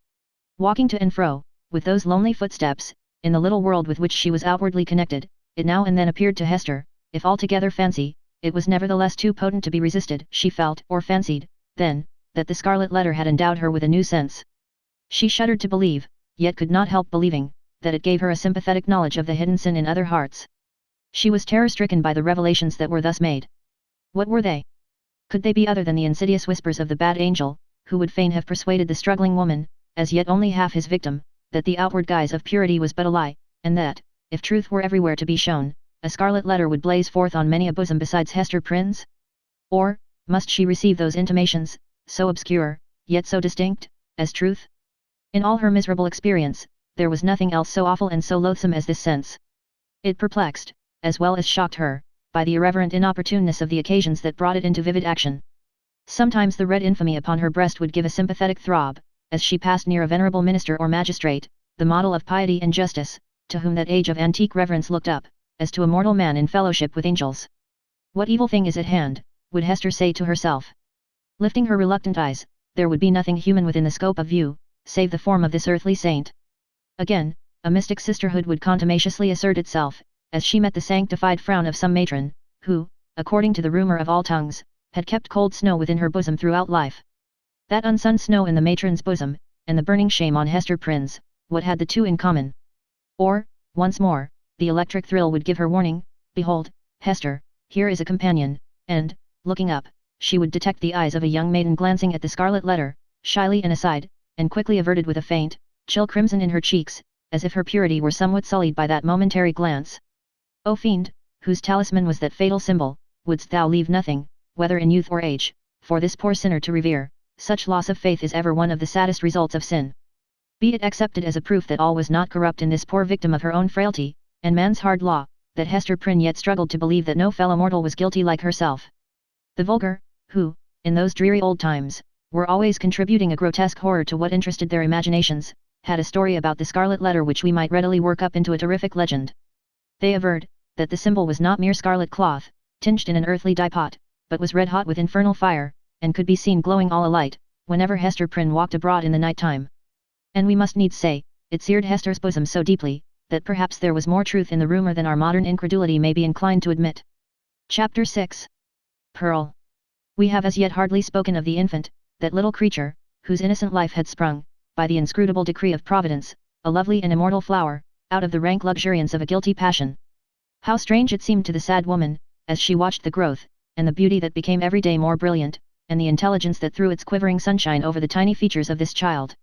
Walking to and fro, with those lonely footsteps, in the little world with which she was outwardly connected, it now and then appeared to Hester, if altogether fancy, it was nevertheless too potent to be resisted. She felt, or fancied, then, that the Scarlet Letter had endowed her with a new sense. She shuddered to believe, yet could not help believing, that it gave her a sympathetic knowledge of the hidden sin in other hearts. She was terror-stricken by the revelations that were thus made. What were they? Could they be other than the insidious whispers of the bad angel, who would fain have persuaded the struggling woman, as yet only half his victim, that the outward guise of purity was but a lie, and that, if truth were everywhere to be shown, a scarlet letter would blaze forth on many a bosom besides Hester Prynne's? Or, must she receive those intimations, so obscure, yet so distinct, as truth? In all her miserable experience, there was nothing else so awful and so loathsome as this sense. It perplexed, as well as shocked her, by the irreverent inopportuneness of the occasions that brought it into vivid action. Sometimes the red infamy upon her breast would give a sympathetic throb, as she passed near a venerable minister or magistrate, the model of piety and justice, to whom that age of antique reverence looked up, as to a mortal man in fellowship with angels. What evil thing is at hand, would Hester say to herself. Lifting her reluctant eyes, there would be nothing human within the scope of view, save the form of this earthly saint. Again, a mystic sisterhood would contumaciously assert itself, as she met the sanctified frown of some matron, who, according to the rumour of all tongues, had kept cold snow within her bosom throughout life. That unsunned snow in the matron's bosom, and the burning shame on Hester Prynne's, what had the two in common? Or, once more, the electric thrill would give her warning, behold, Hester, here is a companion, and, looking up, she would detect the eyes of a young maiden glancing at the scarlet letter, shyly and aside, and quickly averted with a faint, chill crimson in her cheeks, as if her purity were somewhat sullied by that momentary glance. O fiend, whose talisman was that fatal symbol, wouldst thou leave nothing, whether in youth or age, for this poor sinner to revere? Such loss of faith is ever one of the saddest results of sin. Be it accepted as a proof that all was not corrupt in this poor victim of her own frailty, and man's hard law, that Hester Prynne yet struggled to believe that no fellow mortal was guilty like herself. The vulgar, who, in those dreary old times, were always contributing a grotesque horror to what interested their imaginations, had a story about the scarlet letter which we might readily work up into a terrific legend. They averred, that the symbol was not mere scarlet cloth, tinged in an earthly dye pot, but was red hot with infernal fire, and could be seen glowing all alight, whenever Hester Prynne walked abroad in the night time. And we must needs say, it seared Hester's bosom so deeply, that perhaps there was more truth in the rumour than our modern incredulity may be inclined to admit. Chapter 6. Pearl. We have as yet hardly spoken of the infant, that little creature, whose innocent life had sprung, by the inscrutable decree of Providence, a lovely and immortal flower, out of the rank luxuriance of a guilty passion. How strange it seemed to the sad woman, as she watched the growth, and the beauty that became every day more brilliant, and the intelligence that threw its quivering sunshine over the tiny features of this child.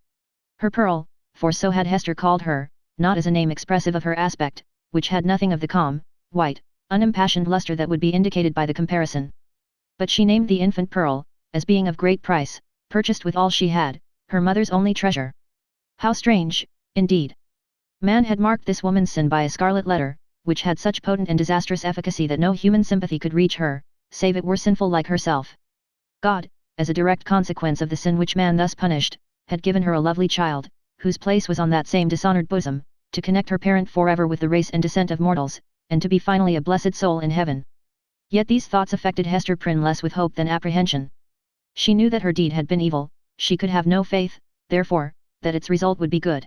Her Pearl, for so had Hester called her, not as a name expressive of her aspect, which had nothing of the calm, white, unimpassioned lustre that would be indicated by the comparison. But she named the infant Pearl, as being of great price, purchased with all she had, her mother's only treasure. How strange, indeed! Man had marked this woman's sin by a scarlet letter, which had such potent and disastrous efficacy that no human sympathy could reach her, save it were sinful like herself. God, as a direct consequence of the sin which man thus punished, had given her a lovely child, whose place was on that same dishonoured bosom, to connect her parent forever with the race and descent of mortals, and to be finally a blessed soul in heaven. Yet these thoughts affected Hester Prynne less with hope than apprehension. She knew that her deed had been evil, she could have no faith, therefore, that its result would be good.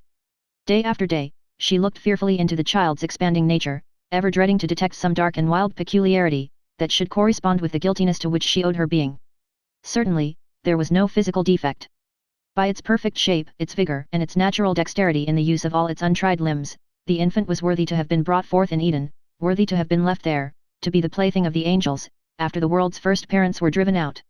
Day after day, she looked fearfully into the child's expanding nature, ever dreading to detect some dark and wild peculiarity, that should correspond with the guiltiness to which she owed her being. Certainly, there was no physical defect. By its perfect shape, its vigour, and its natural dexterity in the use of all its untried limbs, the infant was worthy to have been brought forth in Eden, worthy to have been left there, to be the plaything of the angels, after the world's first parents were driven out.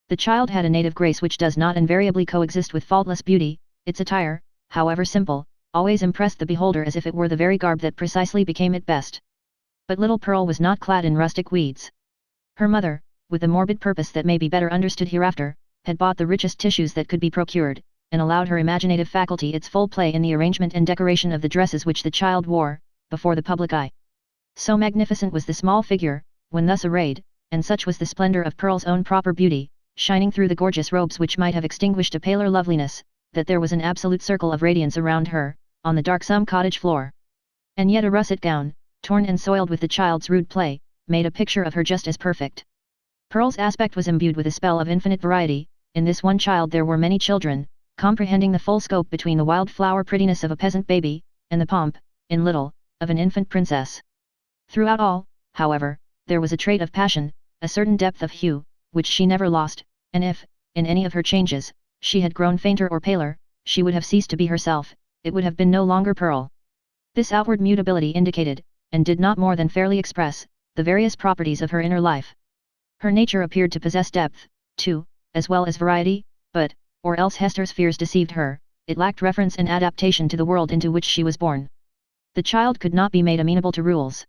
The child had a native grace which does not invariably coexist with faultless beauty. Its attire, however simple, always impressed the beholder as if it were the very garb that precisely became it best. But little Pearl was not clad in rustic weeds. Her mother, with a morbid purpose that may be better understood hereafter, had bought the richest tissues that could be procured, and allowed her imaginative faculty its full play in the arrangement and decoration of the dresses which the child wore, before the public eye. So magnificent was the small figure, when thus arrayed, and such was the splendor of Pearl's own proper beauty, shining through the gorgeous robes which might have extinguished a paler loveliness, that there was an absolute circle of radiance around her, on the darksome cottage floor. And yet a russet gown, torn and soiled with the child's rude play, made a picture of her just as perfect. Pearl's aspect was imbued with a spell of infinite variety. In this one child there were many children, comprehending the full scope between the wildflower prettiness of a peasant baby, and the pomp, in little, of an infant princess. Throughout all, however, there was a trait of passion, a certain depth of hue, which she never lost, and if, in any of her changes, she had grown fainter or paler, she would have ceased to be herself, it would have been no longer Pearl. This outward mutability indicated, and did not more than fairly express, the various properties of her inner life. Her nature appeared to possess depth, too, as well as variety, but, or else Hester's fears deceived her, it lacked reference and adaptation to the world into which she was born. The child could not be made amenable to rules.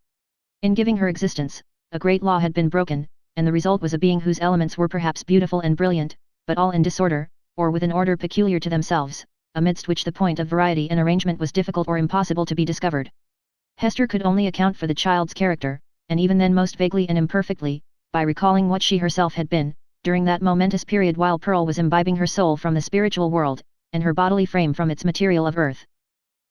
In giving her existence, a great law had been broken, and the result was a being whose elements were perhaps beautiful and brilliant, but all in disorder, or with an order peculiar to themselves, amidst which the point of variety and arrangement was difficult or impossible to be discovered. Hester could only account for the child's character, and even then most vaguely and imperfectly, by recalling what she herself had been, during that momentous period while Pearl was imbibing her soul from the spiritual world, and her bodily frame from its material of earth.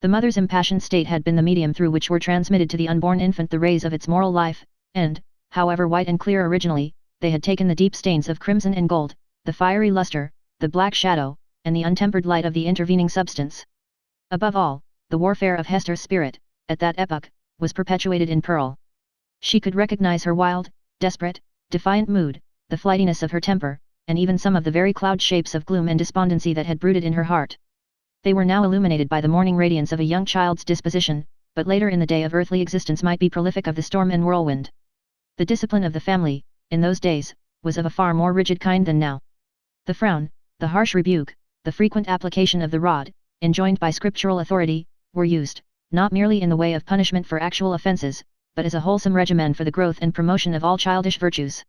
The mother's impassioned state had been the medium through which were transmitted to the unborn infant the rays of its moral life, and, however white and clear originally, they had taken the deep stains of crimson and gold, the fiery luster, the black shadow, and the untempered light of the intervening substance. Above all, the warfare of Hester's spirit, at that epoch, was perpetuated in Pearl. She could recognize her wild, desperate, defiant mood, the flightiness of her temper, and even some of the very cloud shapes of gloom and despondency that had brooded in her heart. They were now illuminated by the morning radiance of a young child's disposition, but later in the day of earthly existence might be prolific of the storm and whirlwind. The discipline of the family, in those days, was of a far more rigid kind than now. The frown, the harsh rebuke, the frequent application of the rod, enjoined by scriptural authority, were used, not merely in the way of punishment for actual offences, but as a wholesome regimen for the growth and promotion of all childish virtues.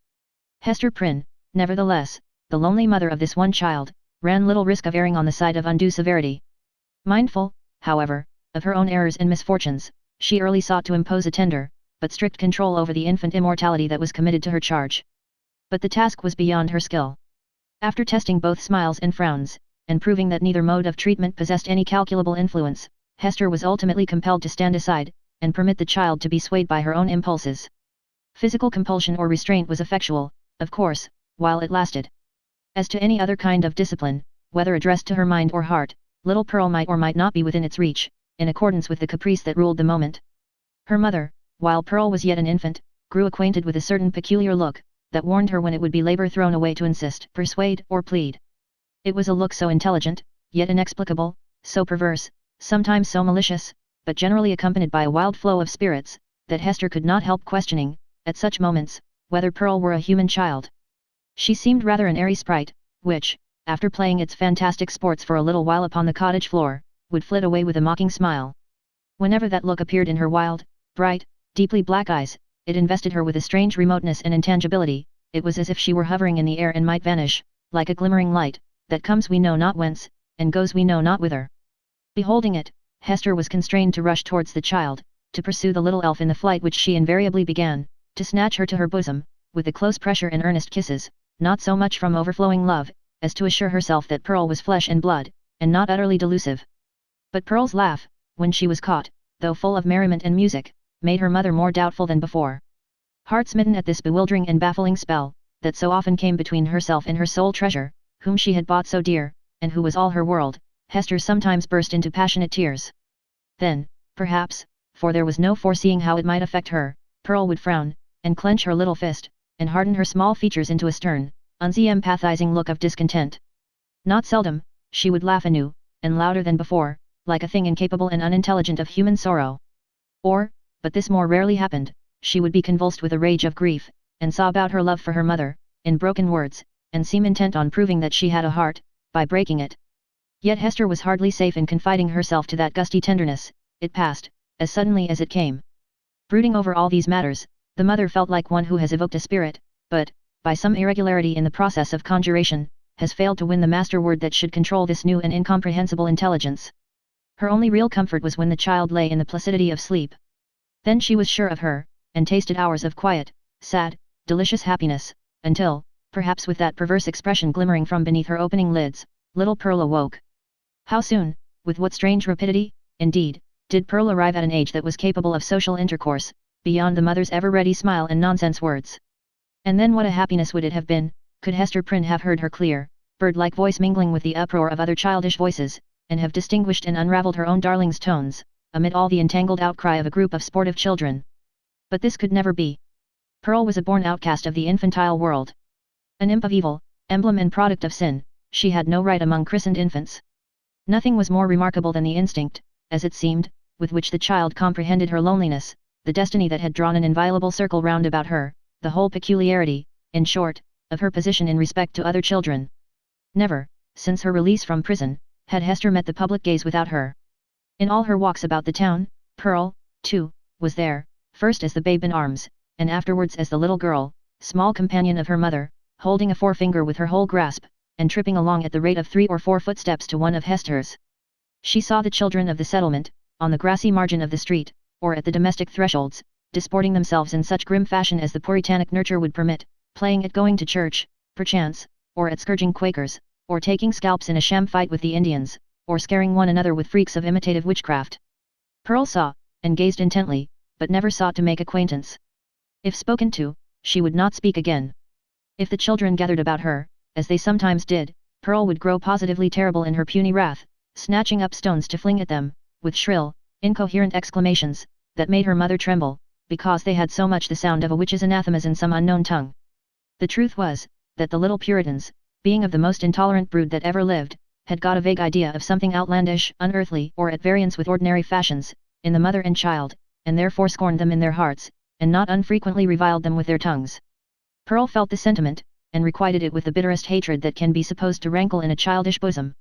Hester Prynne, nevertheless, the lonely mother of this one child, ran little risk of erring on the side of undue severity. Mindful, however, of her own errors and misfortunes, she early sought to impose a tender, but strict control over the infant immortality that was committed to her charge. But the task was beyond her skill. After testing both smiles and frowns, and proving that neither mode of treatment possessed any calculable influence, Hester was ultimately compelled to stand aside, and permit the child to be swayed by her own impulses. Physical compulsion or restraint was effectual, of course, while it lasted. As to any other kind of discipline, whether addressed to her mind or heart, little Pearl might or might not be within its reach, in accordance with the caprice that ruled the moment. Her mother, while Pearl was yet an infant, grew acquainted with a certain peculiar look, that warned her when it would be labor thrown away to insist, persuade, or plead. It was a look so intelligent, yet inexplicable, so perverse, sometimes so malicious, but generally accompanied by a wild flow of spirits, that Hester could not help questioning, at such moments, whether Pearl were a human child. She seemed rather an airy sprite, which, after playing its fantastic sports for a little while upon the cottage floor, would flit away with a mocking smile. Whenever that look appeared in her wild, bright, deeply black eyes, it invested her with a strange remoteness and intangibility. It was as if she were hovering in the air and might vanish, like a glimmering light, that comes we know not whence, and goes we know not whither. Beholding it, Hester was constrained to rush towards the child, to pursue the little elf in the flight which she invariably began, to snatch her to her bosom, with a close pressure and earnest kisses, not so much from overflowing love, as to assure herself that Pearl was flesh and blood, and not utterly delusive. But Pearl's laugh, when she was caught, though full of merriment and music, made her mother more doubtful than before. Heart-smitten at this bewildering and baffling spell, that so often came between herself and her sole treasure, whom she had bought so dear, and who was all her world, Hester sometimes burst into passionate tears. Then, perhaps, for there was no foreseeing how it might affect her, Pearl would frown, and clench her little fist, and harden her small features into a stern, unsympathizing look of discontent. Not seldom, she would laugh anew, and louder than before, like a thing incapable and unintelligent of human sorrow. Or, but this more rarely happened, she would be convulsed with a rage of grief, and sob out her love for her mother, in broken words, and seem intent on proving that she had a heart, by breaking it. Yet Hester was hardly safe in confiding herself to that gusty tenderness. It passed, as suddenly as it came. Brooding over all these matters, the mother felt like one who has evoked a spirit, but, by some irregularity in the process of conjuration, has failed to win the master word that should control this new and incomprehensible intelligence. Her only real comfort was when the child lay in the placidity of sleep. Then she was sure of her, and tasted hours of quiet, sad, delicious happiness, until, perhaps with that perverse expression glimmering from beneath her opening lids, little Pearl awoke. How soon, with what strange rapidity, indeed, did Pearl arrive at an age that was capable of social intercourse, beyond the mother's ever-ready smile and nonsense words. And then what a happiness would it have been, could Hester Prynne have heard her clear, bird-like voice mingling with the uproar of other childish voices, and have distinguished and unravelled her own darling's tones, amid all the entangled outcry of a group of sportive children. But this could never be. Pearl was a born outcast of the infantile world. An imp of evil, emblem and product of sin, she had no right among christened infants. Nothing was more remarkable than the instinct, as it seemed, with which the child comprehended her loneliness, the destiny that had drawn an inviolable circle round about her, the whole peculiarity, in short, of her position in respect to other children. Never, since her release from prison, had Hester met the public gaze without her. In all her walks about the town, Pearl, too, was there, first as the babe in arms, and afterwards as the little girl, small companion of her mother, holding a forefinger with her whole grasp, and tripping along at the rate of 3 or 4 footsteps to one of Hester's. She saw the children of the settlement, on the grassy margin of the street, or at the domestic thresholds, disporting themselves in such grim fashion as the puritanic nurture would permit, playing at going to church, perchance, or at scourging Quakers, or taking scalps in a sham fight with the Indians, or scaring one another with freaks of imitative witchcraft. Pearl saw, and gazed intently, but never sought to make acquaintance. If spoken to, she would not speak again. If the children gathered about her, as they sometimes did, Pearl would grow positively terrible in her puny wrath, snatching up stones to fling at them, with shrill, incoherent exclamations, that made her mother tremble, because they had so much the sound of a witch's anathemas in some unknown tongue. The truth was, that the little Puritans, being of the most intolerant brood that ever lived, had got a vague idea of something outlandish, unearthly, or at variance with ordinary fashions, in the mother and child, and therefore scorned them in their hearts, and not unfrequently reviled them with their tongues. Pearl felt the sentiment, and requited it with the bitterest hatred that can be supposed to rankle in a childish bosom.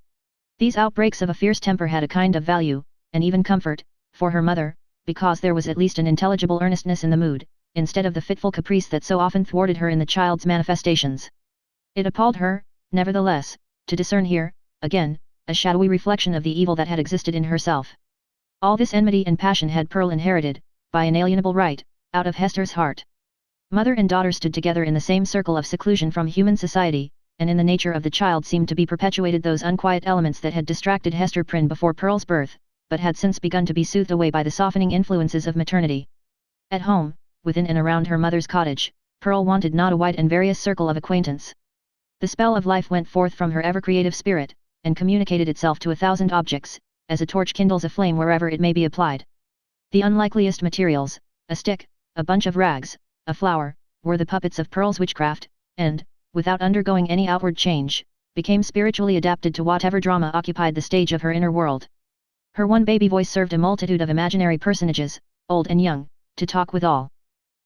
These outbreaks of a fierce temper had a kind of value, and even comfort, for her mother, because there was at least an intelligible earnestness in the mood, instead of the fitful caprice that so often thwarted her in the child's manifestations. It appalled her, nevertheless, to discern here, again, a shadowy reflection of the evil that had existed in herself. All this enmity and passion had Pearl inherited, by inalienable right, out of Hester's heart. Mother and daughter stood together in the same circle of seclusion from human society, and in the nature of the child seemed to be perpetuated those unquiet elements that had distracted Hester Prynne before Pearl's birth, but had since begun to be soothed away by the softening influences of maternity. At home, within and around her mother's cottage, Pearl wanted not a wide and various circle of acquaintance. The spell of life went forth from her ever-creative spirit, and communicated itself to 1,000 objects, as a torch kindles a flame wherever it may be applied. The unlikeliest materials, a stick, a bunch of rags, a flower, were the puppets of Pearl's witchcraft, and, without undergoing any outward change, became spiritually adapted to whatever drama occupied the stage of her inner world. Her one baby voice served a multitude of imaginary personages, old and young, to talk with all.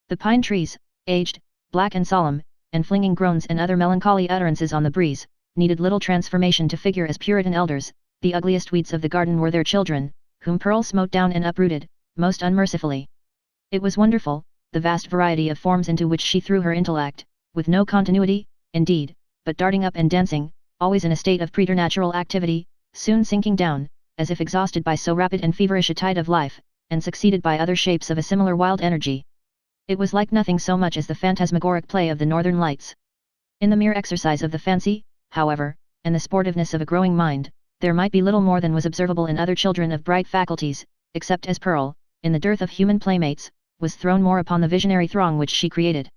The pine trees, aged, black and solemn, and flinging groans and other melancholy utterances on the breeze, needed little transformation to figure as Puritan elders. The ugliest weeds of the garden were their children, whom Pearl smote down and uprooted, most unmercifully. It was wonderful, the vast variety of forms into which she threw her intellect, with no continuity, indeed, but darting up and dancing, always in a state of preternatural activity, soon sinking down, as if exhausted by so rapid and feverish a tide of life, and succeeded by other shapes of a similar wild energy. It was like nothing so much as the phantasmagoric play of the northern lights. In the mere exercise of the fancy, however, and the sportiveness of a growing mind, there might be little more than was observable in other children of bright faculties, except as Pearl, in the dearth of human playmates, was thrown more upon the visionary throng which she created.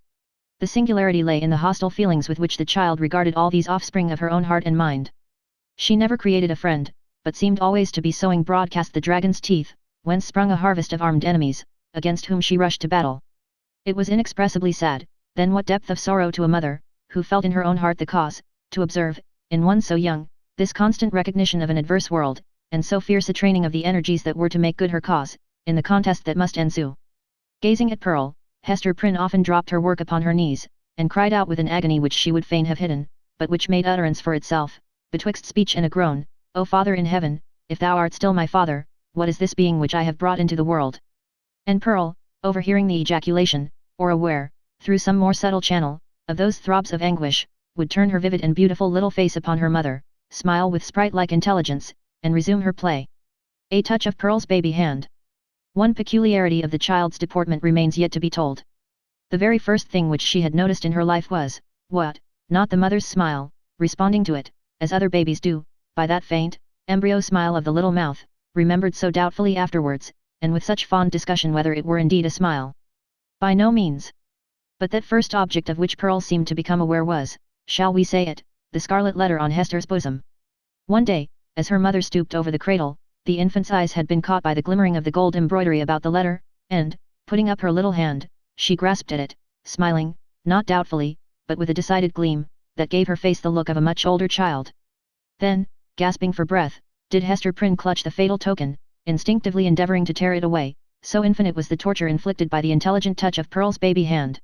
The singularity lay in the hostile feelings with which the child regarded all these offspring of her own heart and mind. She never created a friend, but seemed always to be sowing broadcast the dragon's teeth, whence sprung a harvest of armed enemies, against whom she rushed to battle. It was inexpressibly sad, then what depth of sorrow to a mother, who felt in her own heart the cause, to observe, in one so young, this constant recognition of an adverse world, and so fierce a training of the energies that were to make good her cause, in the contest that must ensue. Gazing at Pearl, Hester Prynne often dropped her work upon her knees, and cried out with an agony which she would fain have hidden, but which made utterance for itself, betwixt speech and a groan, O Father in heaven, if thou art still my Father, what is this being which I have brought into the world? And Pearl, overhearing the ejaculation, or aware, through some more subtle channel, of those throbs of anguish, would turn her vivid and beautiful little face upon her mother, smile with sprite-like intelligence, and resume her play. A touch of Pearl's baby hand. One peculiarity of the child's deportment remains yet to be told. The very first thing which she had noticed in her life was, not the mother's smile, responding to it, as other babies do, by that faint, embryo smile of the little mouth, remembered so doubtfully afterwards, and with such fond discussion whether it were indeed a smile. By no means. But that first object of which Pearl seemed to become aware was, shall we say it, the scarlet letter on Hester's bosom. One day, as her mother stooped over the cradle, the infant's eyes had been caught by the glimmering of the gold embroidery about the letter, and, putting up her little hand, she grasped at it, smiling, not doubtfully, but with a decided gleam, that gave her face the look of a much older child. Then, gasping for breath, did Hester Prynne clutch the fatal token, instinctively endeavouring to tear it away, so infinite was the torture inflicted by the intelligent touch of Pearl's baby hand.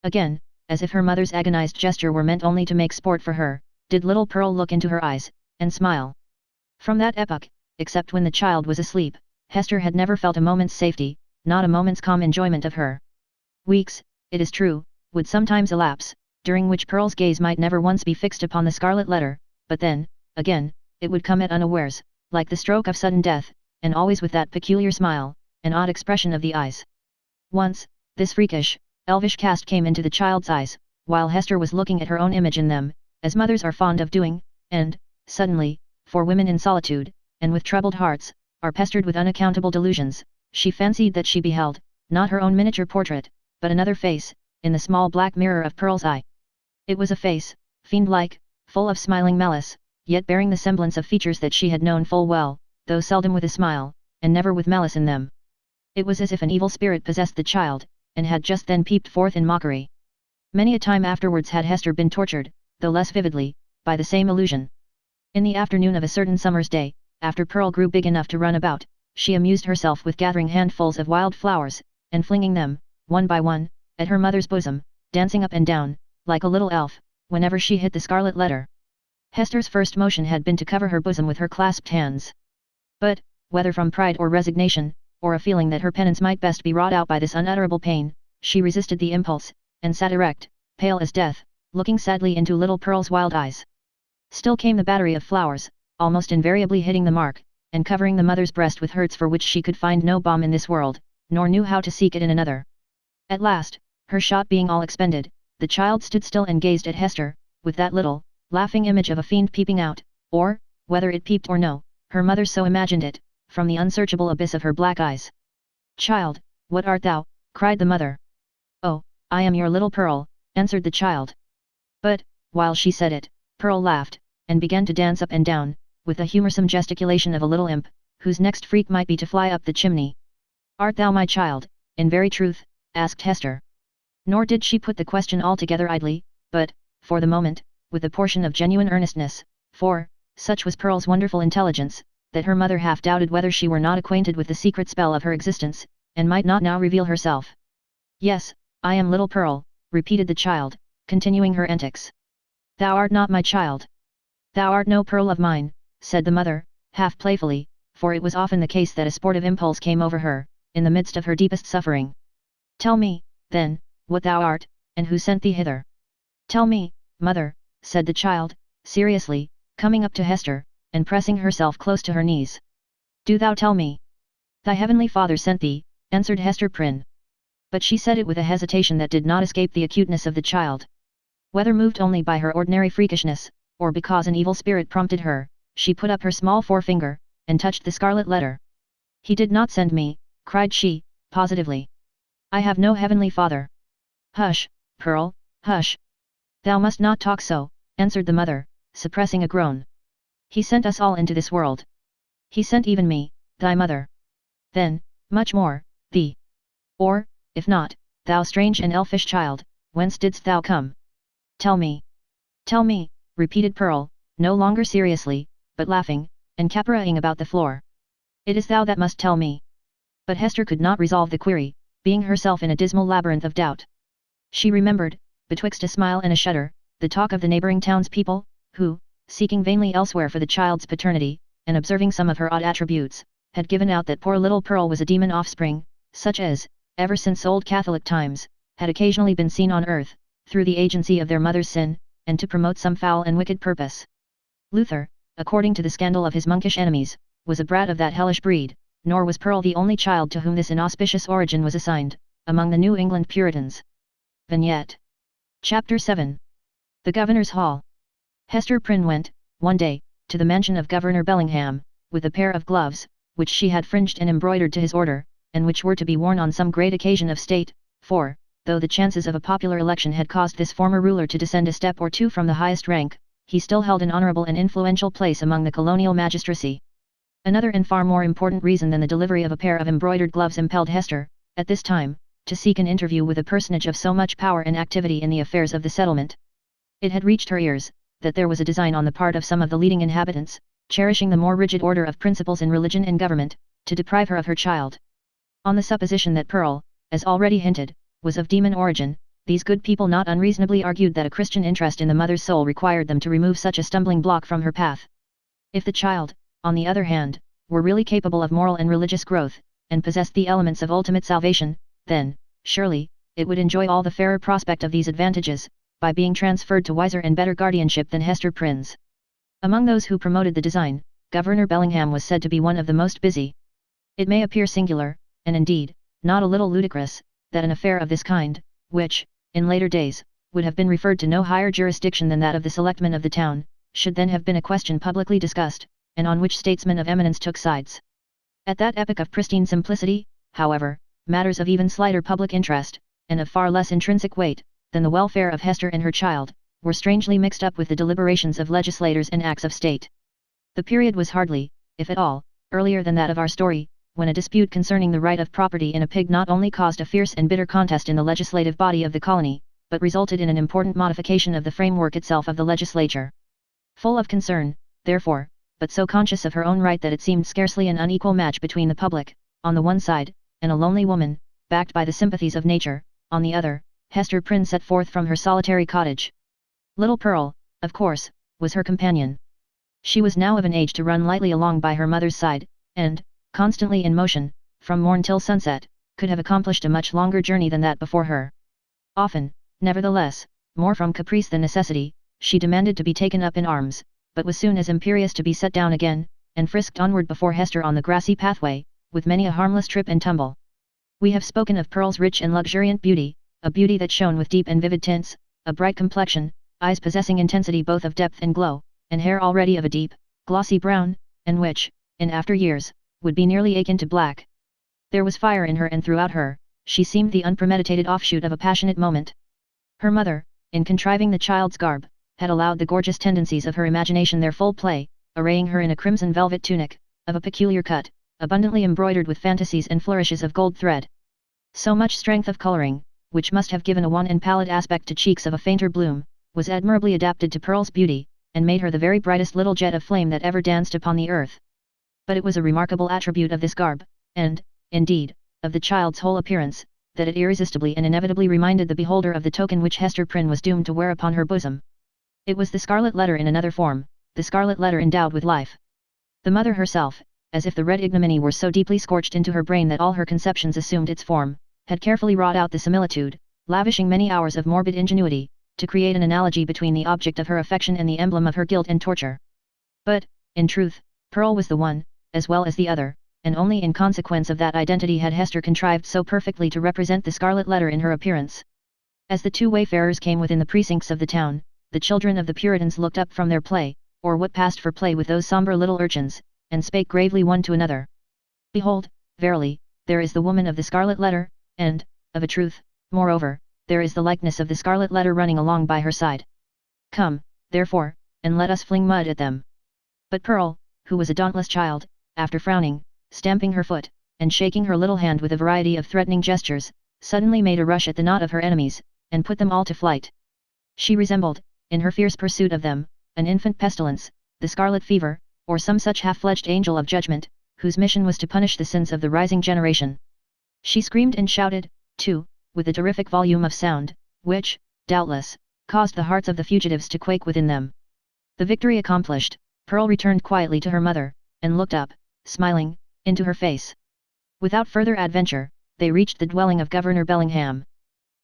Again, as if her mother's agonized gesture were meant only to make sport for her, did little Pearl look into her eyes, and smile. From that epoch, except when the child was asleep, Hester had never felt a moment's safety, not a moment's calm enjoyment of her. Weeks, it is true, would sometimes elapse, during which Pearl's gaze might never once be fixed upon the scarlet letter, but then, again, it would come at unawares, like the stroke of sudden death, and always with that peculiar smile, an odd expression of the eyes. Once, this freakish, elvish cast came into the child's eyes, while Hester was looking at her own image in them, as mothers are fond of doing, and, suddenly, for women in solitude, and with troubled hearts, are pestered with unaccountable delusions, she fancied that she beheld, not her own miniature portrait, but another face, in the small black mirror of Pearl's eye. It was a face, fiend-like, full of smiling malice, yet bearing the semblance of features that she had known full well, though seldom with a smile, and never with malice in them. It was as if an evil spirit possessed the child, and had just then peeped forth in mockery. Many a time afterwards had Hester been tortured, though less vividly, by the same illusion. In the afternoon of a certain summer's day, after Pearl grew big enough to run about, she amused herself with gathering handfuls of wild flowers, and flinging them, one by one, at her mother's bosom, dancing up and down, like a little elf, whenever she hit the scarlet letter. Hester's first motion had been to cover her bosom with her clasped hands. But, whether from pride or resignation, or a feeling that her penance might best be wrought out by this unutterable pain, she resisted the impulse, and sat erect, pale as death, looking sadly into little Pearl's wild eyes. Still came the battery of flowers, almost invariably hitting the mark, and covering the mother's breast with hurts for which she could find no balm in this world, nor knew how to seek it in another. At last, her shot being all expended, the child stood still and gazed at Hester, with that little, laughing image of a fiend peeping out, or, whether it peeped or no, her mother so imagined it, from the unsearchable abyss of her black eyes. "Child, what art thou?" cried the mother. "Oh, I am your little Pearl," answered the child. But, while she said it, Pearl laughed, and began to dance up and down, with the humorsome gesticulation of a little imp, whose next freak might be to fly up the chimney. "Art thou my child, in very truth?" asked Hester. Nor did she put the question altogether idly, but, for the moment, with a portion of genuine earnestness, for, such was Pearl's wonderful intelligence, that her mother half doubted whether she were not acquainted with the secret spell of her existence, and might not now reveal herself. "Yes, I am little Pearl," repeated the child, continuing her antics. "Thou art not my child. Thou art no Pearl of mine," said the mother, half playfully, for it was often the case that a sportive impulse came over her, in the midst of her deepest suffering. "Tell me, then, what thou art, and who sent thee hither." "Tell me, mother," said the child, seriously, coming up to Hester, and pressing herself close to her knees. "Do thou tell me." "Thy heavenly Father sent thee," answered Hester Prynne. But she said it with a hesitation that did not escape the acuteness of the child. Whether moved only by her ordinary freakishness, or because an evil spirit prompted her, she put up her small forefinger, and touched the scarlet letter. "He did not send me," cried she, positively. "I have no heavenly Father." "Hush, Pearl, hush. Thou must not talk so," answered the mother, suppressing a groan. "He sent us all into this world. He sent even me, thy mother. Then, much more, thee. Or, if not, thou strange and elfish child, whence didst thou come? Tell me. Tell me," repeated Pearl, no longer seriously, but laughing, and caparrhing about the floor. "It is thou that must tell me." But Hester could not resolve the query, being herself in a dismal labyrinth of doubt. She remembered, betwixt a smile and a shudder, the talk of the neighbouring townspeople, who, seeking vainly elsewhere for the child's paternity, and observing some of her odd attributes, had given out that poor little Pearl was a demon offspring, such as, ever since old Catholic times, had occasionally been seen on earth, through the agency of their mother's sin, and to promote some foul and wicked purpose. Luther, according to the scandal of his monkish enemies, was a brat of that hellish breed, nor was Pearl the only child to whom this inauspicious origin was assigned, among the New England Puritans. Vignette. Chapter 7. The Governor's Hall. Hester Prynne went, one day, to the mansion of Governor Bellingham, with a pair of gloves, which she had fringed and embroidered to his order, and which were to be worn on some great occasion of state, for, though the chances of a popular election had caused this former ruler to descend a step or two from the highest rank, he still held an honorable and influential place among the colonial magistracy. Another and far more important reason than the delivery of a pair of embroidered gloves impelled Hester, at this time, to seek an interview with a personage of so much power and activity in the affairs of the settlement. It had reached her ears, that there was a design on the part of some of the leading inhabitants, cherishing the more rigid order of principles in religion and government, to deprive her of her child. On the supposition that Pearl, as already hinted, was of demon origin, these good people not unreasonably argued that a Christian interest in the mother's soul required them to remove such a stumbling block from her path. If the child, on the other hand, were really capable of moral and religious growth, and possessed the elements of ultimate salvation, then, surely, it would enjoy all the fairer prospect of these advantages, by being transferred to wiser and better guardianship than Hester Prynne's. Among those who promoted the design, Governor Bellingham was said to be one of the most busy. It may appear singular, and indeed, not a little ludicrous, that an affair of this kind, which, in later days, would have been referred to no higher jurisdiction than that of the selectmen of the town, should then have been a question publicly discussed, and on which statesmen of eminence took sides. At that epoch of pristine simplicity, however, matters of even slighter public interest, and of far less intrinsic weight, than the welfare of Hester and her child, were strangely mixed up with the deliberations of legislators and acts of state. The period was hardly, if at all, earlier than that of our story, when a dispute concerning the right of property in a pig not only caused a fierce and bitter contest in the legislative body of the colony, but resulted in an important modification of the framework itself of the legislature. Full of concern, therefore, but so conscious of her own right that it seemed scarcely an unequal match between the public, on the one side, and a lonely woman, backed by the sympathies of nature, on the other, Hester Prynne set forth from her solitary cottage. Little Pearl, of course, was her companion. She was now of an age to run lightly along by her mother's side, and, constantly in motion, from morn till sunset, could have accomplished a much longer journey than that before her. Often, nevertheless, more from caprice than necessity, she demanded to be taken up in arms, but was soon as imperious to be set down again, and frisked onward before Hester on the grassy pathway, with many a harmless trip and tumble. We have spoken of Pearl's rich and luxuriant beauty, a beauty that shone with deep and vivid tints, a bright complexion, eyes possessing intensity both of depth and glow, and hair already of a deep, glossy brown, and which, in after years, would be nearly akin to black. There was fire in her, and throughout her, she seemed the unpremeditated offshoot of a passionate moment. Her mother, in contriving the child's garb, had allowed the gorgeous tendencies of her imagination their full play, arraying her in a crimson velvet tunic, of a peculiar cut, abundantly embroidered with fantasies and flourishes of gold thread. So much strength of coloring, which must have given a wan and pallid aspect to cheeks of a fainter bloom, was admirably adapted to Pearl's beauty, and made her the very brightest little jet of flame that ever danced upon the earth. But it was a remarkable attribute of this garb, and, indeed, of the child's whole appearance, that it irresistibly and inevitably reminded the beholder of the token which Hester Prynne was doomed to wear upon her bosom. It was the scarlet letter in another form, the scarlet letter endowed with life. The mother herself, as if the red ignominy were so deeply scorched into her brain that all her conceptions assumed its form, had carefully wrought out the similitude, lavishing many hours of morbid ingenuity, to create an analogy between the object of her affection and the emblem of her guilt and torture. But, in truth, Pearl was the one, as well as the other, and only in consequence of that identity had Hester contrived so perfectly to represent the scarlet letter in her appearance. As the two wayfarers came within the precincts of the town, the children of the Puritans looked up from their play, or what passed for play with those sombre little urchins, and spake gravely one to another. Behold, verily, there is the woman of the scarlet letter, and, of a truth, moreover, there is the likeness of the scarlet letter running along by her side. Come, therefore, and let us fling mud at them. But Pearl, who was a dauntless child, after frowning, stamping her foot, and shaking her little hand with a variety of threatening gestures, suddenly made a rush at the knot of her enemies, and put them all to flight. She resembled, in her fierce pursuit of them, an infant pestilence, the scarlet fever, or some such half-fledged angel of judgment, whose mission was to punish the sins of the rising generation. She screamed and shouted, too, with a terrific volume of sound, which, doubtless, caused the hearts of the fugitives to quake within them. The victory accomplished, Pearl returned quietly to her mother, and looked up, smiling, into her face. Without further adventure, they reached the dwelling of Governor Bellingham.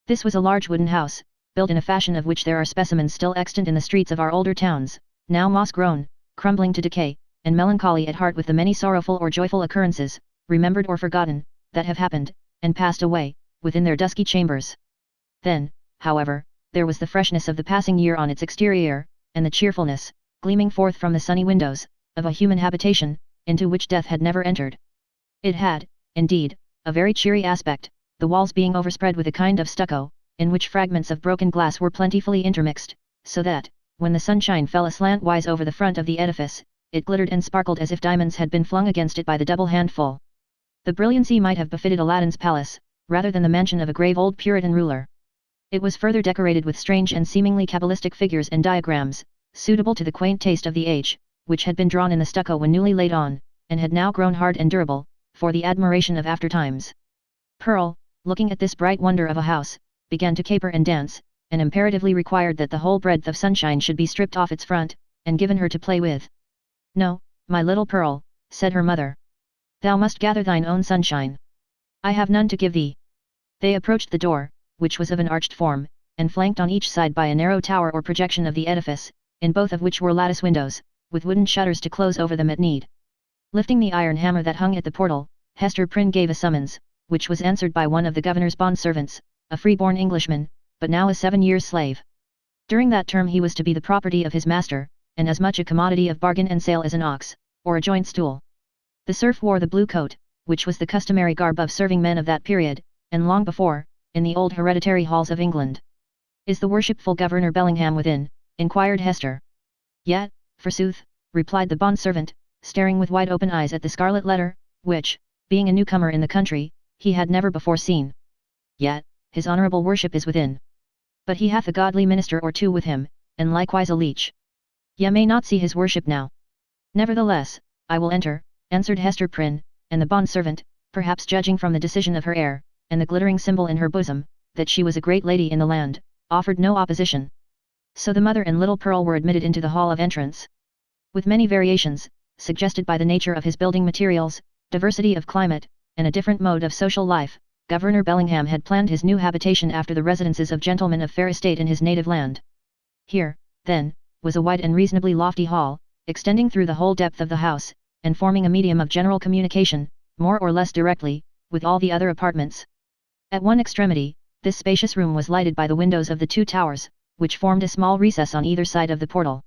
This was a large wooden house, built in a fashion of which there are specimens still extant in the streets of our older towns, now moss-grown, crumbling to decay, and melancholy at heart with the many sorrowful or joyful occurrences, remembered or forgotten, that have happened, and passed away, within their dusky chambers. Then, however, there was the freshness of the passing year on its exterior, and the cheerfulness, gleaming forth from the sunny windows, of a human habitation, into which death had never entered. It had, indeed, a very cheery aspect, the walls being overspread with a kind of stucco, in which fragments of broken glass were plentifully intermixed, so that, when the sunshine fell aslantwise over the front of the edifice, it glittered and sparkled as if diamonds had been flung against it by the double handful. The brilliancy might have befitted Aladdin's palace, rather than the mansion of a grave old Puritan ruler. It was further decorated with strange and seemingly cabalistic figures and diagrams, suitable to the quaint taste of the age, which had been drawn in the stucco when newly laid on, and had now grown hard and durable, for the admiration of after times. Pearl, looking at this bright wonder of a house, began to caper and dance, and imperatively required that the whole breadth of sunshine should be stripped off its front, and given her to play with. "No, my little Pearl," said her mother. "Thou must gather thine own sunshine. I have none to give thee." They approached the door, which was of an arched form, and flanked on each side by a narrow tower or projection of the edifice, in both of which were lattice windows, with wooden shutters to close over them at need. Lifting the iron hammer that hung at the portal, Hester Prynne gave a summons, which was answered by one of the governor's bond-servants, a free-born Englishman, but now a 7-years slave. During that term he was to be the property of his master, and as much a commodity of bargain and sale as an ox, or a joint stool. The serf wore the blue coat, which was the customary garb of serving men of that period, and long before, in the old hereditary halls of England. "Is the worshipful Governor Bellingham within?" inquired Hester. "Yet, forsooth," replied the bond-servant, staring with wide-open eyes at the scarlet letter, which, being a newcomer in the country, he had never before seen. "Yet, his honourable worship is within. But he hath a godly minister or two with him, and likewise a leech. Ye may not see his worship now." "Nevertheless, I will enter," answered Hester Prynne, and the bond-servant, perhaps judging from the decision of her air, and the glittering symbol in her bosom, that she was a great lady in the land, offered no opposition. So the mother and little Pearl were admitted into the hall of entrance. With many variations, suggested by the nature of his building materials, diversity of climate, and a different mode of social life, Governor Bellingham had planned his new habitation after the residences of gentlemen of fair estate in his native land. Here, then, was a wide and reasonably lofty hall, extending through the whole depth of the house, and forming a medium of general communication, more or less directly, with all the other apartments. At one extremity, this spacious room was lighted by the windows of the 2 towers, which formed a small recess on either side of the portal.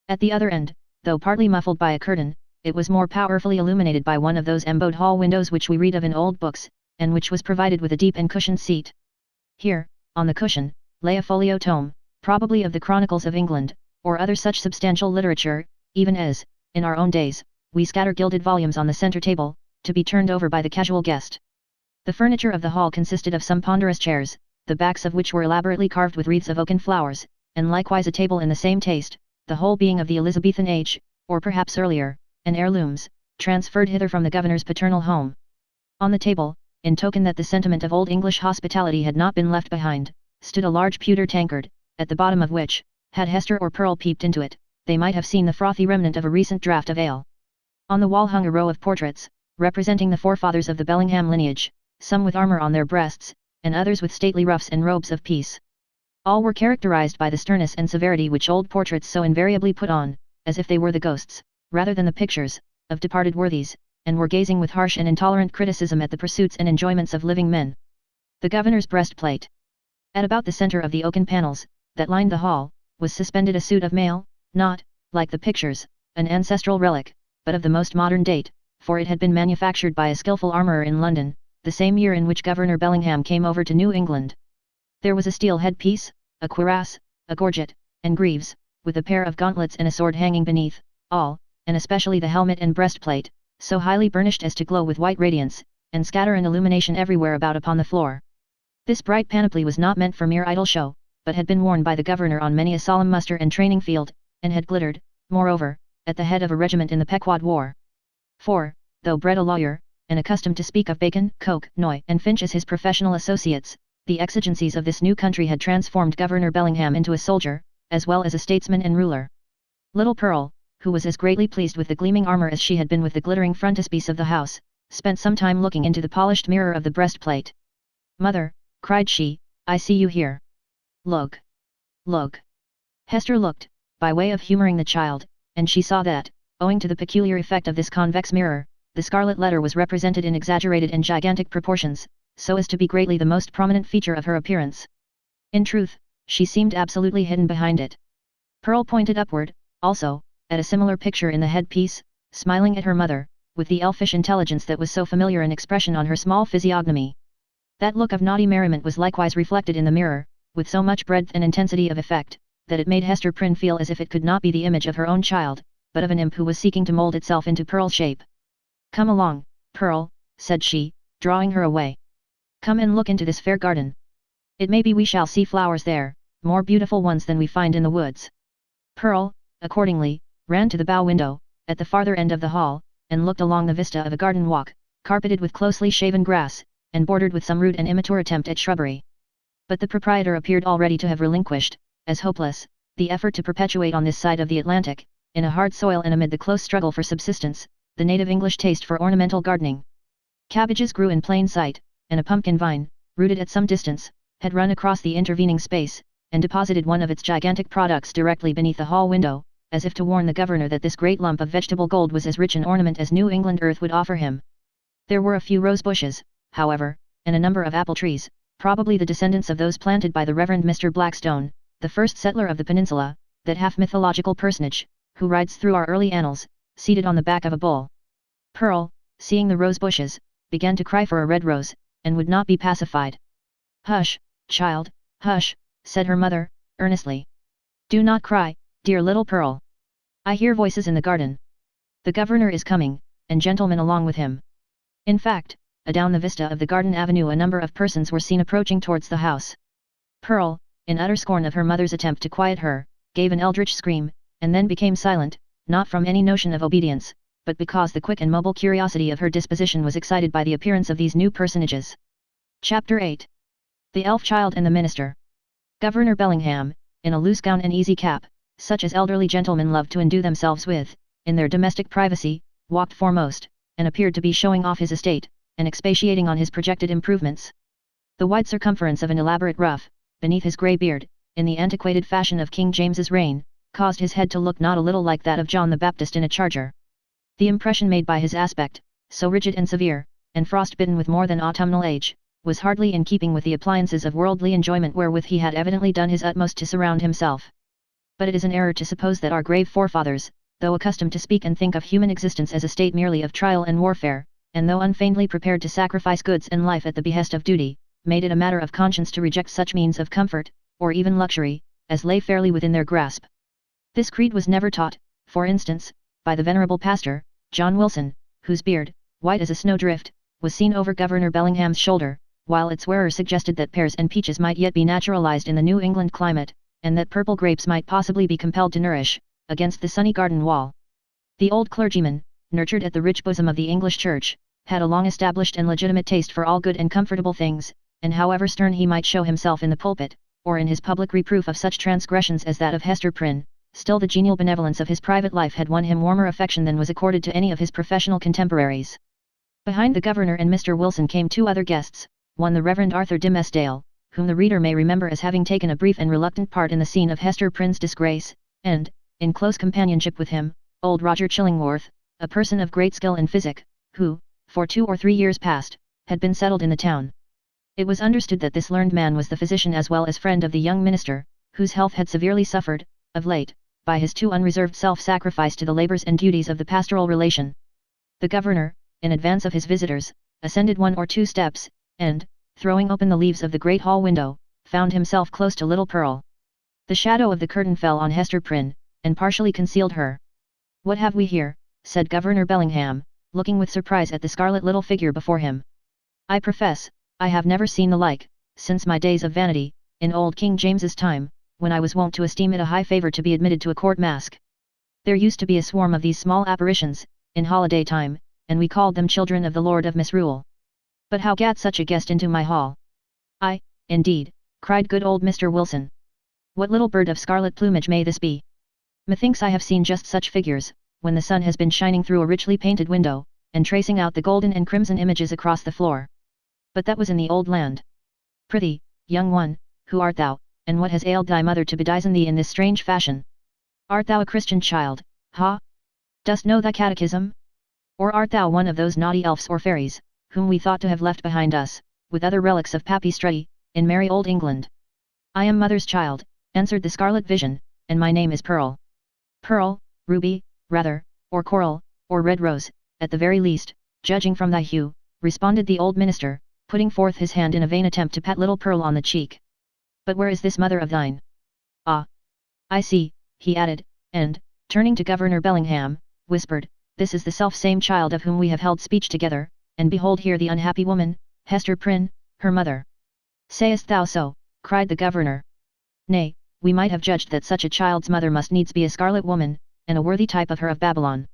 At the other end, though partly muffled by a curtain, it was more powerfully illuminated by one of those embowed hall windows which we read of in old books, and which was provided with a deep and cushioned seat. Here, on the cushion, lay a folio tome, probably of the Chronicles of England, or other such substantial literature, even as, in our own days, we scatter gilded volumes on the centre table, to be turned over by the casual guest. The furniture of the hall consisted of some ponderous chairs, the backs of which were elaborately carved with wreaths of oaken flowers, and likewise a table in the same taste, the whole being of the Elizabethan age, or perhaps earlier, and heirlooms, transferred hither from the governor's paternal home. On the table, in token that the sentiment of old English hospitality had not been left behind, stood a large pewter tankard, at the bottom of which, had Hester or Pearl peeped into it, they might have seen the frothy remnant of a recent draught of ale. On the wall hung a row of portraits, representing the forefathers of the Bellingham lineage, some with armour on their breasts, and others with stately ruffs and robes of peace. All were characterized by the sternness and severity which old portraits so invariably put on, as if they were the ghosts, rather than the pictures, of departed worthies, and were gazing with harsh and intolerant criticism at the pursuits and enjoyments of living men. The governor's breastplate. At about the centre of the oaken panels, that lined the hall, was suspended a suit of mail, not, like the pictures, an ancestral relic, but of the most modern date, for it had been manufactured by a skilful armourer in London, the same year in which Governor Bellingham came over to New England. There was a steel headpiece, a cuirass, a gorget, and greaves, with a pair of gauntlets and a sword hanging beneath, all, and especially the helmet and breastplate, so highly burnished as to glow with white radiance, and scatter an illumination everywhere about upon the floor. This bright panoply was not meant for mere idle show, but had been worn by the governor on many a solemn muster and training field, and had glittered, moreover, at the head of a regiment in the Pequod War. For, though bred a lawyer, and accustomed to speak of Bacon, Coke, Noy, and Finch as his professional associates, the exigencies of this new country had transformed Governor Bellingham into a soldier, as well as a statesman and ruler. Little Pearl, who was as greatly pleased with the gleaming armor as she had been with the glittering frontispiece of the house, spent some time looking into the polished mirror of the breastplate. "Mother," cried she, "I see you here. Look! Look!" Hester looked, by way of humoring the child, and she saw that, owing to the peculiar effect of this convex mirror, the scarlet letter was represented in exaggerated and gigantic proportions, so as to be greatly the most prominent feature of her appearance. In truth, she seemed absolutely hidden behind it. Pearl pointed upward, also, at a similar picture in the headpiece, smiling at her mother, with the elfish intelligence that was so familiar an expression on her small physiognomy. That look of naughty merriment was likewise reflected in the mirror, with so much breadth and intensity of effect, that it made Hester Prynne feel as if it could not be the image of her own child, but of an imp who was seeking to mold itself into Pearl's shape. "Come along, Pearl," said she, drawing her away. "Come and look into this fair garden. It may be we shall see flowers there, more beautiful ones than we find in the woods." Pearl, accordingly, ran to the bow window, at the farther end of the hall, and looked along the vista of a garden walk, carpeted with closely shaven grass, and bordered with some rude and immature attempt at shrubbery. But the proprietor appeared already to have relinquished, as hopeless, the effort to perpetuate on this side of the Atlantic, in a hard soil and amid the close struggle for subsistence, the native English taste for ornamental gardening. Cabbages grew in plain sight, and a pumpkin vine, rooted at some distance, had run across the intervening space, and deposited one of its gigantic products directly beneath the hall window, as if to warn the governor that this great lump of vegetable gold was as rich an ornament as New England earth would offer him. There were a few rose bushes, however, and a number of apple trees, probably the descendants of those planted by the Reverend Mr. Blackstone, the first settler of the peninsula, that half-mythological personage, who rides through our early annals, seated on the back of a bull. Pearl, seeing the rose bushes, began to cry for a red rose, and would not be pacified. "Hush, child, hush," said her mother, earnestly. "Do not cry, dear little Pearl. I hear voices in the garden. The governor is coming, and gentlemen along with him." In fact, adown the vista of the garden avenue a number of persons were seen approaching towards the house. Pearl, in utter scorn of her mother's attempt to quiet her, gave an eldritch scream, and then became silent, not from any notion of obedience, but because the quick and mobile curiosity of her disposition was excited by the appearance of these new personages. Chapter 8. The Elf Child and the Minister. Governor Bellingham, in a loose gown and easy cap, such as elderly gentlemen love to endue themselves with, in their domestic privacy, walked foremost, and appeared to be showing off his estate, and expatiating on his projected improvements. The wide circumference of an elaborate ruff, beneath his grey beard, in the antiquated fashion of King James's reign, caused his head to look not a little like that of John the Baptist in a charger. The impression made by his aspect, so rigid and severe, and frost-bitten with more than autumnal age, was hardly in keeping with the appliances of worldly enjoyment wherewith he had evidently done his utmost to surround himself. But it is an error to suppose that our grave forefathers, though accustomed to speak and think of human existence as a state merely of trial and warfare, and though unfeignedly prepared to sacrifice goods and life at the behest of duty, made it a matter of conscience to reject such means of comfort, or even luxury, as lay fairly within their grasp. This creed was never taught, for instance, by the venerable pastor, John Wilson, whose beard, white as a snowdrift, was seen over Governor Bellingham's shoulder, while its wearer suggested that pears and peaches might yet be naturalized in the New England climate, and that purple grapes might possibly be compelled to nourish, against the sunny garden wall. The old clergyman, nurtured at the rich bosom of the English Church, had a long-established and legitimate taste for all good and comfortable things, and however stern he might show himself in the pulpit, or in his public reproof of such transgressions as that of Hester Prynne, still the genial benevolence of his private life had won him warmer affection than was accorded to any of his professional contemporaries. Behind the governor and Mr. Wilson came two other guests, one the Reverend Arthur Dimmesdale, whom the reader may remember as having taken a brief and reluctant part in the scene of Hester Prynne's disgrace, and, in close companionship with him, old Roger Chillingworth, a person of great skill in physic, who, for 2 or 3 years past, had been settled in the town. It was understood that this learned man was the physician as well as friend of the young minister, whose health had severely suffered, of late, by his too unreserved self-sacrifice to the labours and duties of the pastoral relation. The governor, in advance of his visitors, ascended 1 or 2 steps, and, throwing open the leaves of the great hall window, found himself close to little Pearl. The shadow of the curtain fell on Hester Prynne, and partially concealed her. "What have we here?" said Governor Bellingham, looking with surprise at the scarlet little figure before him. "I profess, I have never seen the like, since my days of vanity, in old King James's time, when I was wont to esteem it a high favour to be admitted to a court masque. There used to be a swarm of these small apparitions, in holiday time, and we called them children of the Lord of Misrule. But how gat such a guest into my hall?" "I, indeed," cried good old Mr. Wilson. "What little bird of scarlet plumage may this be?" Methinks I have seen just such figures, when the sun has been shining through a richly painted window, and tracing out the golden and crimson images across the floor. But that was in the old land. Prithee, young one, who art thou, and what has ailed thy mother to bedizen thee in this strange fashion? Art thou a Christian child, ha? Dost know thy catechism? Or art thou one of those naughty elves or fairies, whom we thought to have left behind us, with other relics of Pappy Strutty, in merry old England? I am mother's child, answered the Scarlet Vision, and my name is Pearl. Pearl, ruby, rather, or coral, or red rose, at the very least, judging from thy hue, responded the old minister, putting forth his hand in a vain attempt to pat little Pearl on the cheek. But where is this mother of thine? Ah! I see, he added, and, turning to Governor Bellingham, whispered, this is the self-same child of whom we have held speech together, and behold here the unhappy woman, Hester Prynne, her mother. Sayest thou so? Cried the governor. Nay, we might have judged that such a child's mother must needs be a scarlet woman, and a worthy type of her of Babylon.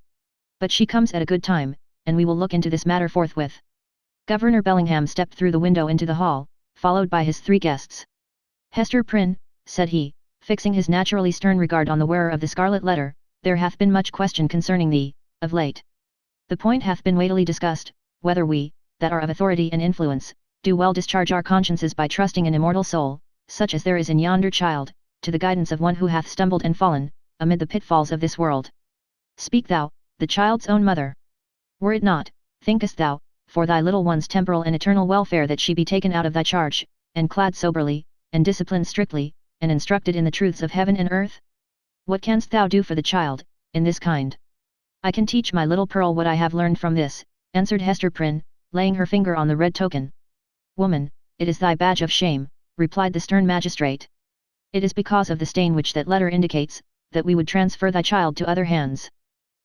But she comes at a good time, and we will look into this matter forthwith. Governor Bellingham stepped through the window into the hall, followed by his 3 guests. Hester Prynne, said he, fixing his naturally stern regard on the wearer of the scarlet letter, there hath been much question concerning thee, of late. The point hath been weightily discussed, whether we, that are of authority and influence, do well discharge our consciences by trusting an immortal soul, such as there is in yonder child, to the guidance of one who hath stumbled and fallen, amid the pitfalls of this world. Speak thou, the child's own mother. Were it not, thinkest thou, for thy little one's temporal and eternal welfare that she be taken out of thy charge, and clad soberly, and disciplined strictly, and instructed in the truths of heaven and earth? What canst thou do for the child, in this kind? I can teach my little Pearl what I have learned from this, answered Hester Prynne, laying her finger on the red token. Woman, it is thy badge of shame, replied the stern magistrate. It is because of the stain which that letter indicates, that we would transfer thy child to other hands.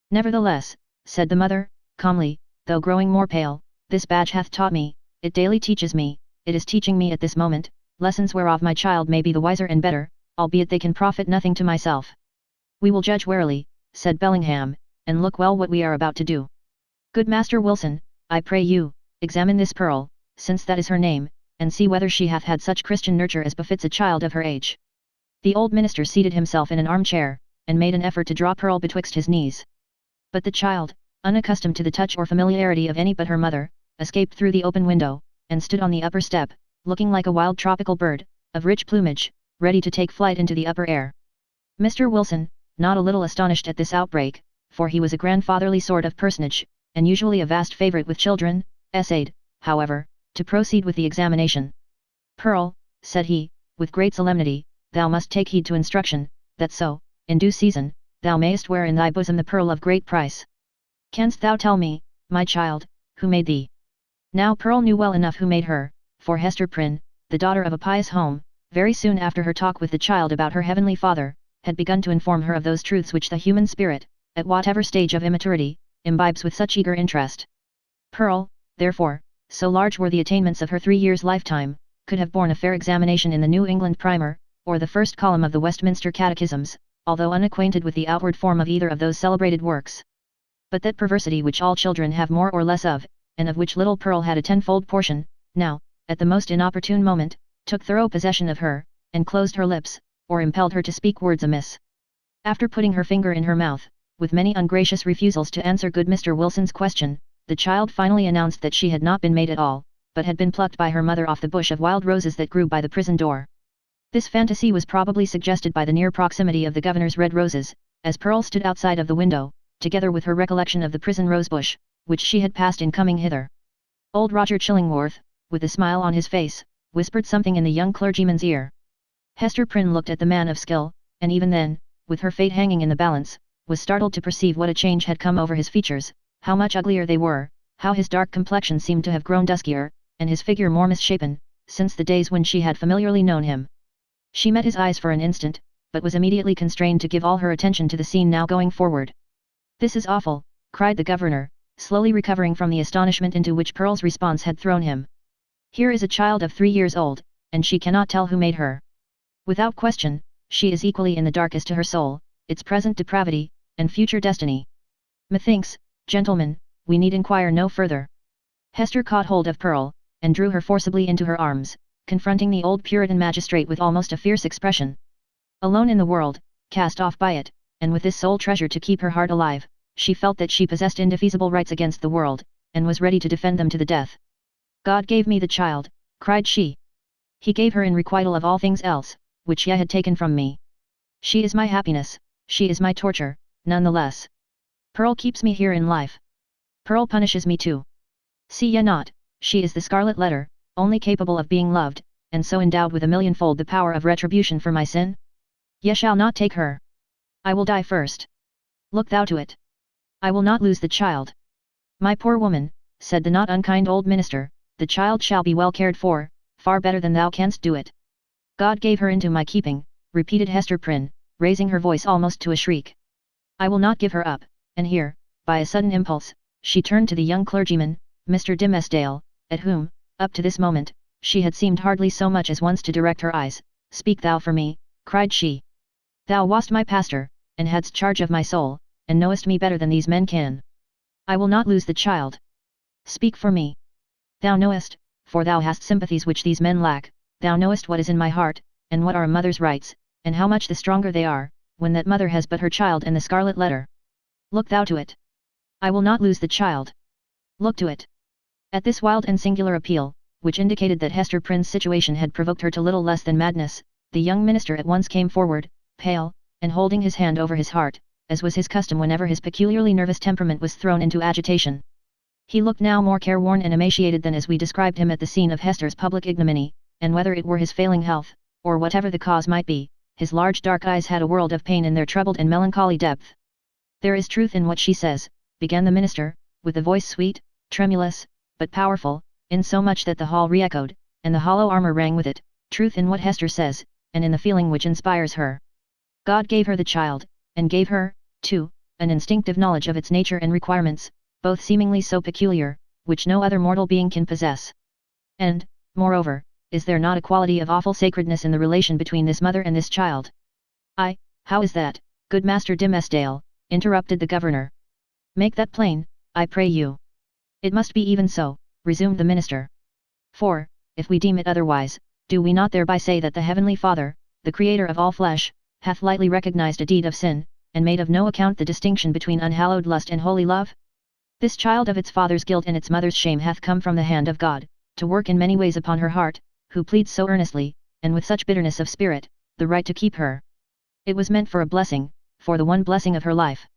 Nevertheless, said the mother, calmly, though growing more pale, this badge hath taught me, it daily teaches me, it is teaching me at this moment, lessons whereof my child may be the wiser and better, albeit they can profit nothing to myself. We will judge warily, said Bellingham, and look well what we are about to do. Good Master Wilson, I pray you, examine this Pearl, since that is her name, and see whether she hath had such Christian nurture as befits a child of her age. The old minister seated himself in an armchair, and made an effort to draw Pearl betwixt his knees. But the child, unaccustomed to the touch or familiarity of any but her mother, escaped through the open window, and stood on the upper step, looking like a wild tropical bird, of rich plumage, ready to take flight into the upper air. Mr. Wilson, not a little astonished at this outbreak, for he was a grandfatherly sort of personage, and usually a vast favourite with children, essayed, however, to proceed with the examination. Pearl, said he, with great solemnity, thou must take heed to instruction, that so, in due season, thou mayest wear in thy bosom the pearl of great price. Canst thou tell me, my child, who made thee? Now Pearl knew well enough who made her, for Hester Prynne, the daughter of a pious home, very soon after her talk with the child about her heavenly Father, had begun to inform her of those truths which the human spirit, at whatever stage of immaturity, imbibes with such eager interest. Pearl, therefore, so large were the attainments of her 3 years' lifetime, could have borne a fair examination in the New England Primer, or the first column of the Westminster Catechisms, although unacquainted with the outward form of either of those celebrated works. But that perversity which all children have more or less of, and of which little Pearl had a tenfold portion, now, at the most inopportune moment, took thorough possession of her, and closed her lips, or impelled her to speak words amiss. After putting her finger in her mouth, with many ungracious refusals to answer good Mr. Wilson's question, the child finally announced that she had not been made at all, but had been plucked by her mother off the bush of wild roses that grew by the prison door. This fantasy was probably suggested by the near proximity of the governor's red roses, as Pearl stood outside of the window, together with her recollection of the prison rosebush, which she had passed in coming hither. Old Roger Chillingworth, with a smile on his face, whispered something in the young clergyman's ear. Hester Prynne looked at the man of skill, and even then, with her fate hanging in the balance, was startled to perceive what a change had come over his features, how much uglier they were, how his dark complexion seemed to have grown duskier, and his figure more misshapen, since the days when she had familiarly known him. She met his eyes for an instant, but was immediately constrained to give all her attention to the scene now going forward. This is awful, cried the governor, slowly recovering from the astonishment into which Pearl's response had thrown him. Here is a child of 3 years old, and she cannot tell who made her. Without question, she is equally in the dark as to her soul, its present depravity, and future destiny. Methinks, gentlemen, we need inquire no further. Hester caught hold of Pearl, and drew her forcibly into her arms, confronting the old Puritan magistrate with almost a fierce expression. Alone in the world, cast off by it, and with this sole treasure to keep her heart alive, she felt that she possessed indefeasible rights against the world, and was ready to defend them to the death. "God gave me the child," cried she. "He gave her in requital of all things else, which Ye had taken from me. She is my happiness, she is my torture, none the less. Pearl keeps me here in life. Pearl punishes me too. See ye not, she is the scarlet letter, only capable of being loved, and so endowed with a millionfold the power of retribution for my sin? Ye shall not take her. I will die first. Look thou to it. I will not lose the child." "My poor woman," said the not unkind old minister, "the child shall be well cared for, far better than thou canst do it." "God gave her into my keeping," repeated Hester Prynne, raising her voice almost to a shriek. "I will not give her up," and here, by a sudden impulse, she turned to the young clergyman, Mr. Dimmesdale, at whom, up to this moment, she had seemed hardly so much as once to direct her eyes. "Speak thou for me," cried she. "Thou wast my pastor, and hadst charge of my soul, and knowest me better than these men can. I will not lose the child. Speak for me. Thou knowest, for thou hast sympathies which these men lack, thou knowest what is in my heart, and what are a mother's rights, and how much the stronger they are, when that mother has but her child and the scarlet letter. Look thou to it. I will not lose the child. Look to it." At this wild and singular appeal, which indicated that Hester Prynne's situation had provoked her to little less than madness, the young minister at once came forward, pale, and holding his hand over his heart, as was his custom whenever his peculiarly nervous temperament was thrown into agitation. He looked now more careworn and emaciated than as we described him at the scene of Hester's public ignominy, and whether it were his failing health, or whatever the cause might be, his large dark eyes had a world of pain in their troubled and melancholy depth. "There is truth in what she says," began the minister, with a voice sweet, tremulous, but powerful, in so much that the hall re-echoed, and the hollow armor rang with it, "truth in what Hester says, and in the feeling which inspires her. God gave her the child, and gave her, too, an instinctive knowledge of its nature and requirements, both seemingly so peculiar, which no other mortal being can possess. And, moreover, is there not a quality of awful sacredness in the relation between this mother and this child?" "How is that, good Master Dimmesdale?" interrupted the governor. "Make that plain, I pray you." "It must be even so," resumed the minister. "For, if we deem it otherwise, do we not thereby say that the Heavenly Father, the Creator of all flesh, hath lightly recognized a deed of sin, and made of no account the distinction between unhallowed lust and holy love? This child of its father's guilt and its mother's shame hath come from the hand of God, to work in many ways upon her heart, who pleads so earnestly, and with such bitterness of spirit, the right to keep her. It was meant for a blessing, for the one blessing of her life.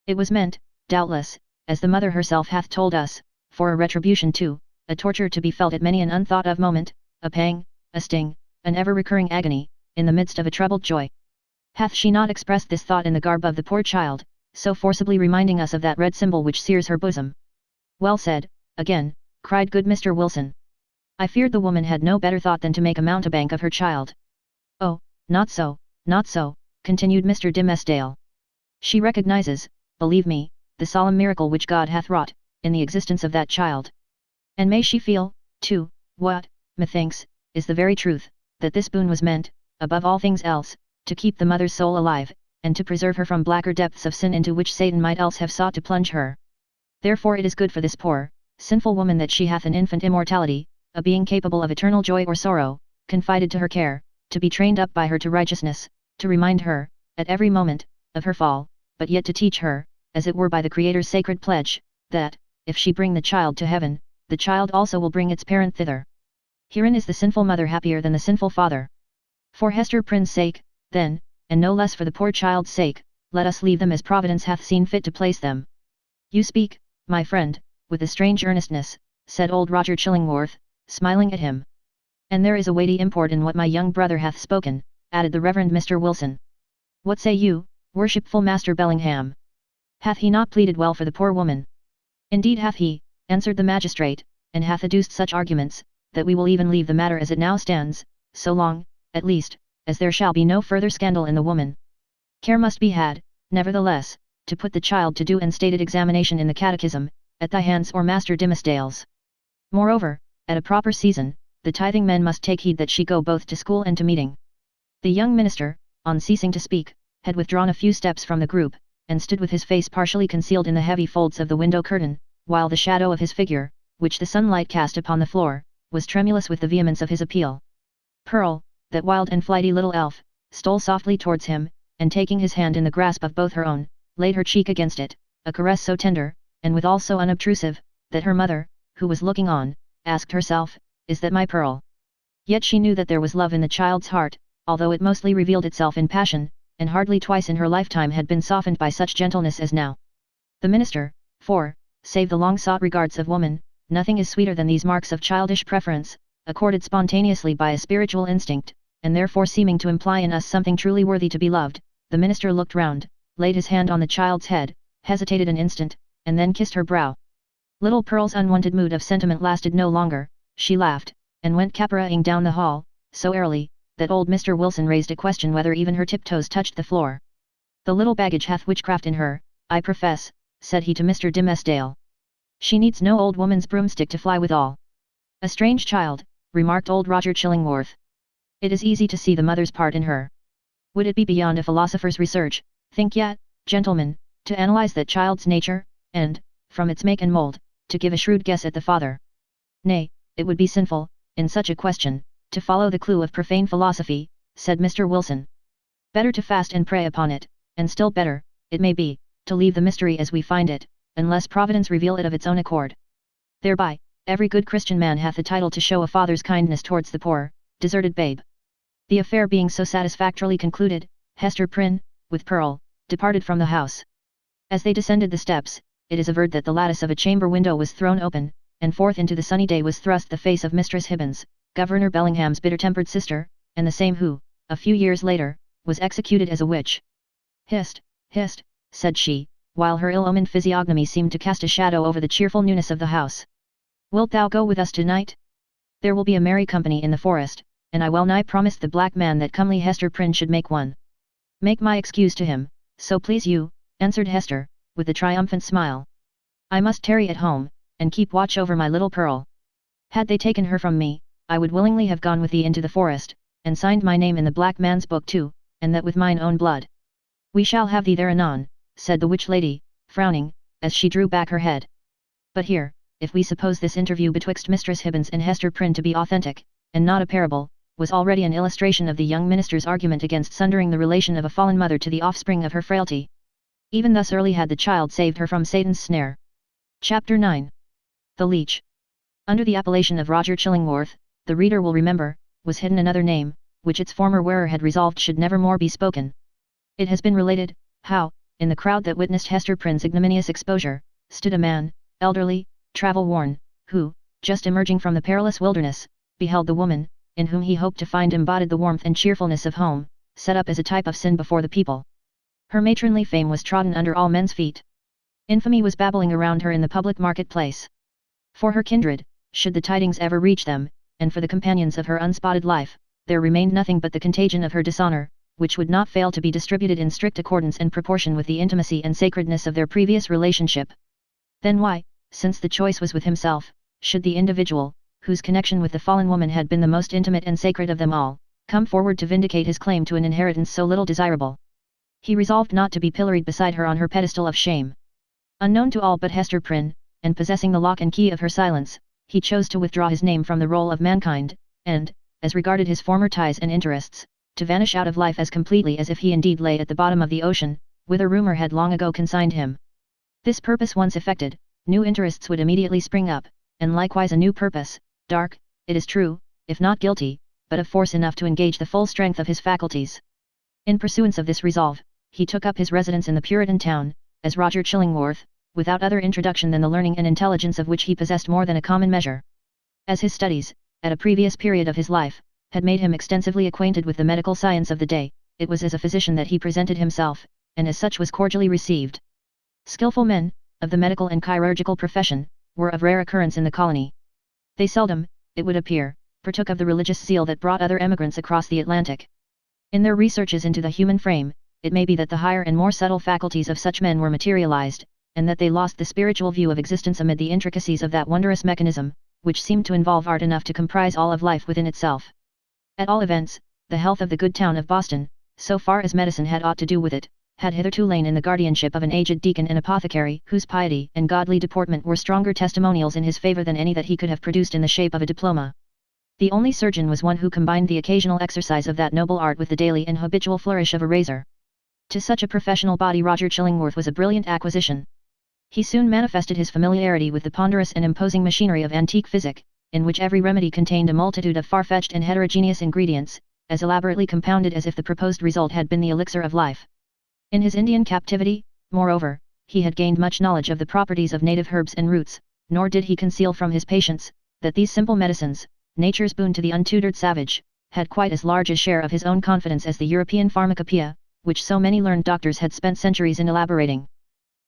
It was meant, doubtless, as the mother herself hath told us, for a retribution too, a torture to be felt at many an unthought of moment, a pang, a sting, an ever-recurring agony, in the midst of a troubled joy. Hath she not expressed this thought in the garb of the poor child, so forcibly reminding us of that red symbol which sears her bosom?" "Well said, again," cried good Mr. Wilson. "I feared the woman had no better thought than to make a mountebank of her child." "Oh, not so, not so," continued Mr. Dimmesdale. "She recognizes, believe me, the solemn miracle which God hath wrought, in the existence of that child. And may she feel, too, what, methinks, is the very truth, that this boon was meant, above all things else, to keep the mother's soul alive, and to preserve her from blacker depths of sin into which Satan might else have sought to plunge her. Therefore it is good for this poor, sinful woman that she hath an infant immortality, a being capable of eternal joy or sorrow, confided to her care, to be trained up by her to righteousness, to remind her, at every moment, of her fall, but yet to teach her, as it were by the Creator's sacred pledge, that, if she bring the child to heaven, the child also will bring its parent thither. Herein is the sinful mother happier than the sinful father. For Hester Prynne's sake, then, and no less for the poor child's sake, let us leave them as Providence hath seen fit to place them." "You speak, my friend, with a strange earnestness," said old Roger Chillingworth, smiling at him. "And there is a weighty import in what my young brother hath spoken," added the Reverend Mr. Wilson. "What say you, worshipful Master Bellingham? Hath he not pleaded well for the poor woman?" "Indeed hath he," answered the magistrate, "and hath adduced such arguments, that we will even leave the matter as it now stands, so long, at least, as there shall be no further scandal in the woman. Care must be had, nevertheless, to put the child to due and stated examination in the catechism, at thy hands or Master Dimmesdale's. Moreover, at a proper season, the tithing men must take heed that she go both to school and to meeting." The young minister, on ceasing to speak, had withdrawn a few steps from the group, and stood with his face partially concealed in the heavy folds of the window curtain, while the shadow of his figure, which the sunlight cast upon the floor, was tremulous with the vehemence of his appeal. Pearl, that wild and flighty little elf, stole softly towards him, and taking his hand in the grasp of both her own, laid her cheek against it, a caress so tender, and withal so unobtrusive, that her mother, who was looking on, asked herself, "Is that my Pearl?" Yet she knew that there was love in the child's heart, although it mostly revealed itself in passion, and hardly twice in her lifetime had been softened by such gentleness as now. The minister, for, save the long-sought regards of woman, nothing is sweeter than these marks of childish preference, accorded spontaneously by a spiritual instinct, and therefore seeming to imply in us something truly worthy to be loved, the minister looked round, laid his hand on the child's head, hesitated an instant, and then kissed her brow. Little Pearl's unwonted mood of sentiment lasted no longer, she laughed, and went caperahing down the hall, so airily, that old Mr. Wilson raised a question whether even her tiptoes touched the floor. "The little baggage hath witchcraft in her, I profess," said he to Mr. Dimmesdale. "She needs no old woman's broomstick to fly withal." "A strange child," remarked old Roger Chillingworth. "It is easy to see the mother's part in her. Would it be beyond a philosopher's research, think yet, gentlemen, to analyze that child's nature, and, from its make and mould, to give a shrewd guess at the father? Nay, it would be sinful, in such a question, to follow the clue of profane philosophy," said Mr. Wilson. "Better to fast and pray upon it, and still better, it may be, to leave the mystery as we find it, unless Providence reveal it of its own accord. Thereby, every good Christian man hath a title to show a father's kindness towards the poor, deserted babe." The affair being so satisfactorily concluded, Hester Prynne, with Pearl, departed from the house. As they descended the steps, it is averred that the lattice of a chamber window was thrown open, and forth into the sunny day was thrust the face of Mistress Hibbins, Governor Bellingham's bitter-tempered sister, and the same who, a few years later, was executed as a witch. "Hist, hist," said she, while her ill-omened physiognomy seemed to cast a shadow over the cheerful newness of the house. "Wilt thou go with us tonight? There will be a merry company in the forest, and I well nigh promised the black man that comely Hester Prynne should make one. Make my excuse to him, so please you," answered Hester, with a triumphant smile. "I must tarry at home, and keep watch over my little Pearl. Had they taken her from me, I would willingly have gone with thee into the forest, and signed my name in the black man's book too, and that with mine own blood." "We shall have thee there anon," said the witch lady, frowning, as she drew back her head. But here, if we suppose this interview betwixt Mistress Hibbins and Hester Prynne to be authentic, and not a parable, was already an illustration of the young minister's argument against sundering the relation of a fallen mother to the offspring of her frailty. Even thus early had the child saved her from Satan's snare. Chapter 9. The Leech. Under the appellation of Roger Chillingworth, the reader will remember, was hidden another name, which its former wearer had resolved should never more be spoken. It has been related, how, in the crowd that witnessed Hester Prynne's ignominious exposure, stood a man, elderly, travel-worn, who, just emerging from the perilous wilderness, beheld the woman, in whom he hoped to find embodied the warmth and cheerfulness of home, set up as a type of sin before the people. Her matronly fame was trodden under all men's feet. Infamy was babbling around her in the public marketplace. For her kindred, should the tidings ever reach them, and for the companions of her unspotted life, there remained nothing but the contagion of her dishonor, which would not fail to be distributed in strict accordance and proportion with the intimacy and sacredness of their previous relationship. Then why, since the choice was with himself, should the individual, whose connection with the fallen woman had been the most intimate and sacred of them all, come forward to vindicate his claim to an inheritance so little desirable? He resolved not to be pilloried beside her on her pedestal of shame. Unknown to all but Hester Prynne, and possessing the lock and key of her silence, he chose to withdraw his name from the roll of mankind, and, as regarded his former ties and interests, to vanish out of life as completely as if he indeed lay at the bottom of the ocean, whither rumor had long ago consigned him. This purpose once effected, new interests would immediately spring up, and likewise a new purpose, dark, it is true, if not guilty, but of force enough to engage the full strength of his faculties. In pursuance of this resolve, he took up his residence in the Puritan town, as Roger Chillingworth, without other introduction than the learning and intelligence of which he possessed more than a common measure. As his studies, at a previous period of his life, had made him extensively acquainted with the medical science of the day, it was as a physician that he presented himself, and as such was cordially received. Skillful men, of the medical and chirurgical profession, were of rare occurrence in the colony. They seldom, it would appear, partook of the religious zeal that brought other emigrants across the Atlantic. In their researches into the human frame, it may be that the higher and more subtle faculties of such men were materialized, and that they lost the spiritual view of existence amid the intricacies of that wondrous mechanism, which seemed to involve art enough to comprise all of life within itself. At all events, the health of the good town of Boston, so far as medicine had aught to do with it, had hitherto lain in the guardianship of an aged deacon and apothecary whose piety and godly deportment were stronger testimonials in his favor than any that he could have produced in the shape of a diploma. The only surgeon was one who combined the occasional exercise of that noble art with the daily and habitual flourish of a razor. To such a professional body Roger Chillingworth was a brilliant acquisition. He soon manifested his familiarity with the ponderous and imposing machinery of antique physic, in which every remedy contained a multitude of far-fetched and heterogeneous ingredients, as elaborately compounded as if the proposed result had been the elixir of life. In his Indian captivity, moreover, he had gained much knowledge of the properties of native herbs and roots, nor did he conceal from his patients, that these simple medicines, nature's boon to the untutored savage, had quite as large a share of his own confidence as the European pharmacopoeia, which so many learned doctors had spent centuries in elaborating.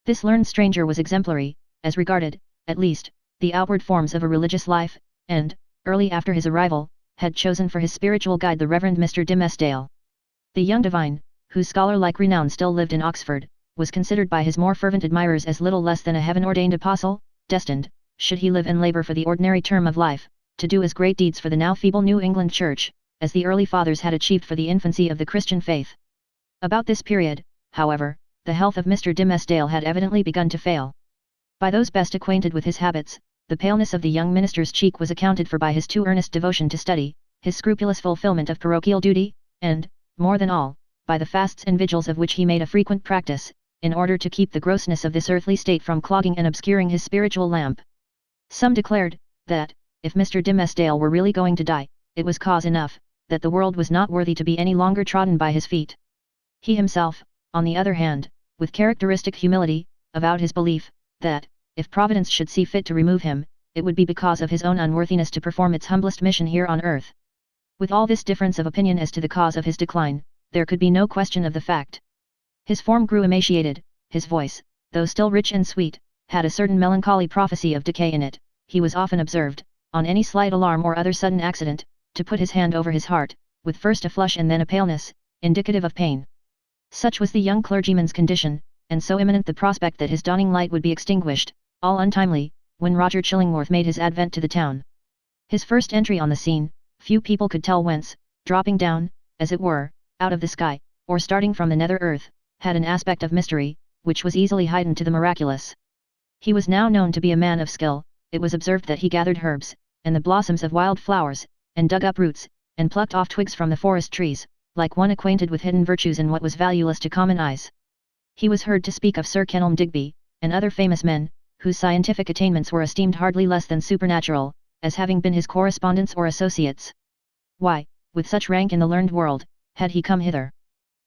This learned stranger was exemplary, as regarded, at least, the outward forms of a religious life, and, early after his arrival, had chosen for his spiritual guide the Reverend Mr. Dimmesdale. The young divine, whose scholar-like renown still lived in Oxford, was considered by his more fervent admirers as little less than a heaven-ordained apostle, destined, should he live and labour for the ordinary term of life, to do as great deeds for the now feeble New England Church, as the early fathers had achieved for the infancy of the Christian faith. About this period, however, the health of Mr. Dimmesdale had evidently begun to fail. By those best acquainted with his habits, the paleness of the young minister's cheek was accounted for by his too earnest devotion to study, his scrupulous fulfilment of parochial duty, and, more than all, by the fasts and vigils of which he made a frequent practice, in order to keep the grossness of this earthly state from clogging and obscuring his spiritual lamp. Some declared, that, if Mr. Dimmesdale were really going to die, it was cause enough, that the world was not worthy to be any longer trodden by his feet. He himself, on the other hand, with characteristic humility, avowed his belief, that, if Providence should see fit to remove him, it would be because of his own unworthiness to perform its humblest mission here on earth. With all this difference of opinion as to the cause of his decline, there could be no question of the fact. His form grew emaciated, his voice, though still rich and sweet, had a certain melancholy prophecy of decay in it. He was often observed, on any slight alarm or other sudden accident, to put his hand over his heart, with first a flush and then a paleness, indicative of pain. Such was the young clergyman's condition, and so imminent the prospect that his dawning light would be extinguished, all untimely, when Roger Chillingworth made his advent to the town. His first entry on the scene, few people could tell whence, dropping down, as it were, out of the sky, or starting from the nether earth, had an aspect of mystery, which was easily heightened to the miraculous. He was now known to be a man of skill. It was observed that he gathered herbs, and the blossoms of wild flowers, and dug up roots, and plucked off twigs from the forest trees, like one acquainted with hidden virtues in what was valueless to common eyes. He was heard to speak of Sir Kenelm Digby, and other famous men, whose scientific attainments were esteemed hardly less than supernatural, as having been his correspondents or associates. Why, with such rank in the learned world, had he come hither?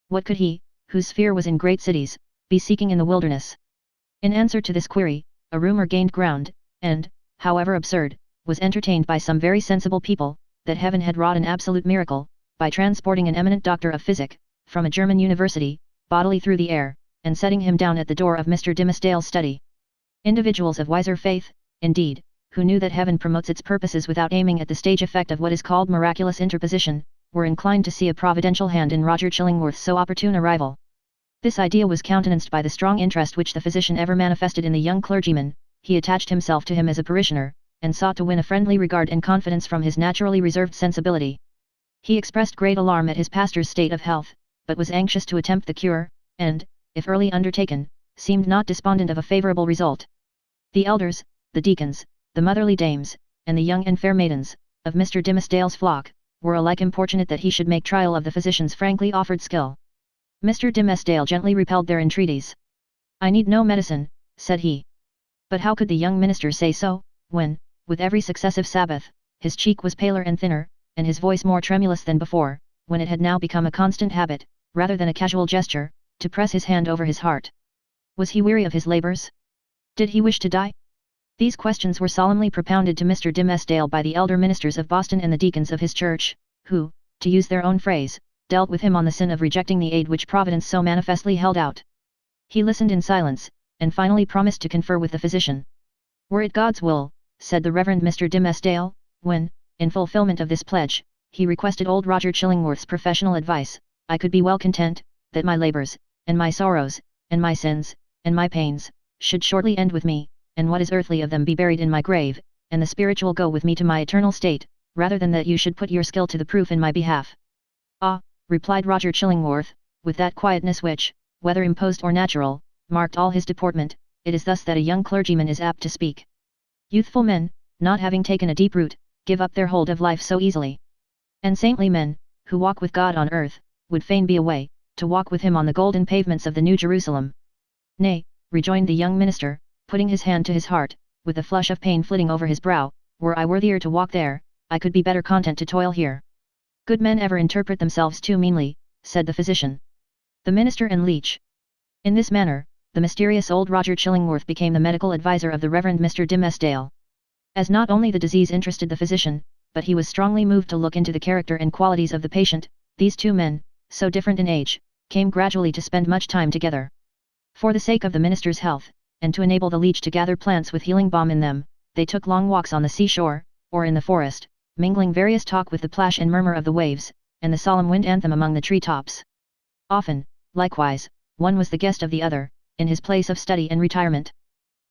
What could he, whose sphere was in great cities, be seeking in the wilderness? In answer to this query, a rumour gained ground, and, however absurd, was entertained by some very sensible people, that heaven had wrought an absolute miracle, by transporting an eminent doctor of physic, from a German university, bodily through the air, and setting him down at the door of Mr. Dimmesdale's study. Individuals of wiser faith, indeed, who knew that heaven promotes its purposes without aiming at the stage effect of what is called miraculous interposition, were inclined to see a providential hand in Roger Chillingworth's so opportune arrival. This idea was countenanced by the strong interest which the physician ever manifested in the young clergyman. He attached himself to him as a parishioner, and sought to win a friendly regard and confidence from his naturally reserved sensibility. He expressed great alarm at his pastor's state of health, but was anxious to attempt the cure, and, if early undertaken, seemed not despondent of a favourable result. The elders, the deacons, the motherly dames, and the young and fair maidens, of Mr. Dimmesdale's flock, were alike importunate that he should make trial of the physician's frankly offered skill. Mr. Dimmesdale gently repelled their entreaties. "I need no medicine," said he. But how could the young minister say so, when, with every successive Sabbath, his cheek was paler and thinner, and his voice more tremulous than before, when it had now become a constant habit, rather than a casual gesture, to press his hand over his heart? Was he weary of his labours? Did he wish to die? These questions were solemnly propounded to Mr. Dimmesdale by the elder ministers of Boston and the deacons of his church, who, to use their own phrase, dealt with him on the sin of rejecting the aid which Providence so manifestly held out. He listened in silence, and finally promised to confer with the physician. "Were it God's will," said the Reverend Mr. Dimmesdale, when, in fulfilment of this pledge, he requested old Roger Chillingworth's professional advice, "I could be well content, that my labours, and my sorrows, and my sins, and my pains, should shortly end with me, and what is earthly of them be buried in my grave, and the spiritual go with me to my eternal state, rather than that you should put your skill to the proof in my behalf." "Ah," replied Roger Chillingworth, with that quietness which, whether imposed or natural, marked all his deportment, "it is thus that a young clergyman is apt to speak. Youthful men, not having taken a deep root, give up their hold of life so easily. And saintly men, who walk with God on earth, would fain be away, to walk with him on the golden pavements of the New Jerusalem. Nay, rejoined the young minister, putting his hand to his heart, with a flush of pain flitting over his brow, were I worthier to walk there, I could be better content to toil here. Good men ever interpret themselves too meanly, said the physician. The minister and leech. In this manner, the mysterious old Roger Chillingworth became the medical adviser of the Reverend Mr. Dimmesdale. As not only the disease interested the physician, but he was strongly moved to look into the character and qualities of the patient, these two men, so different in age, came gradually to spend much time together. For the sake of the minister's health, and to enable the leech to gather plants with healing balm in them, they took long walks on the seashore, or in the forest, mingling various talk with the plash and murmur of the waves, and the solemn wind anthem among the tree tops. Often, likewise, one was the guest of the other, in his place of study and retirement.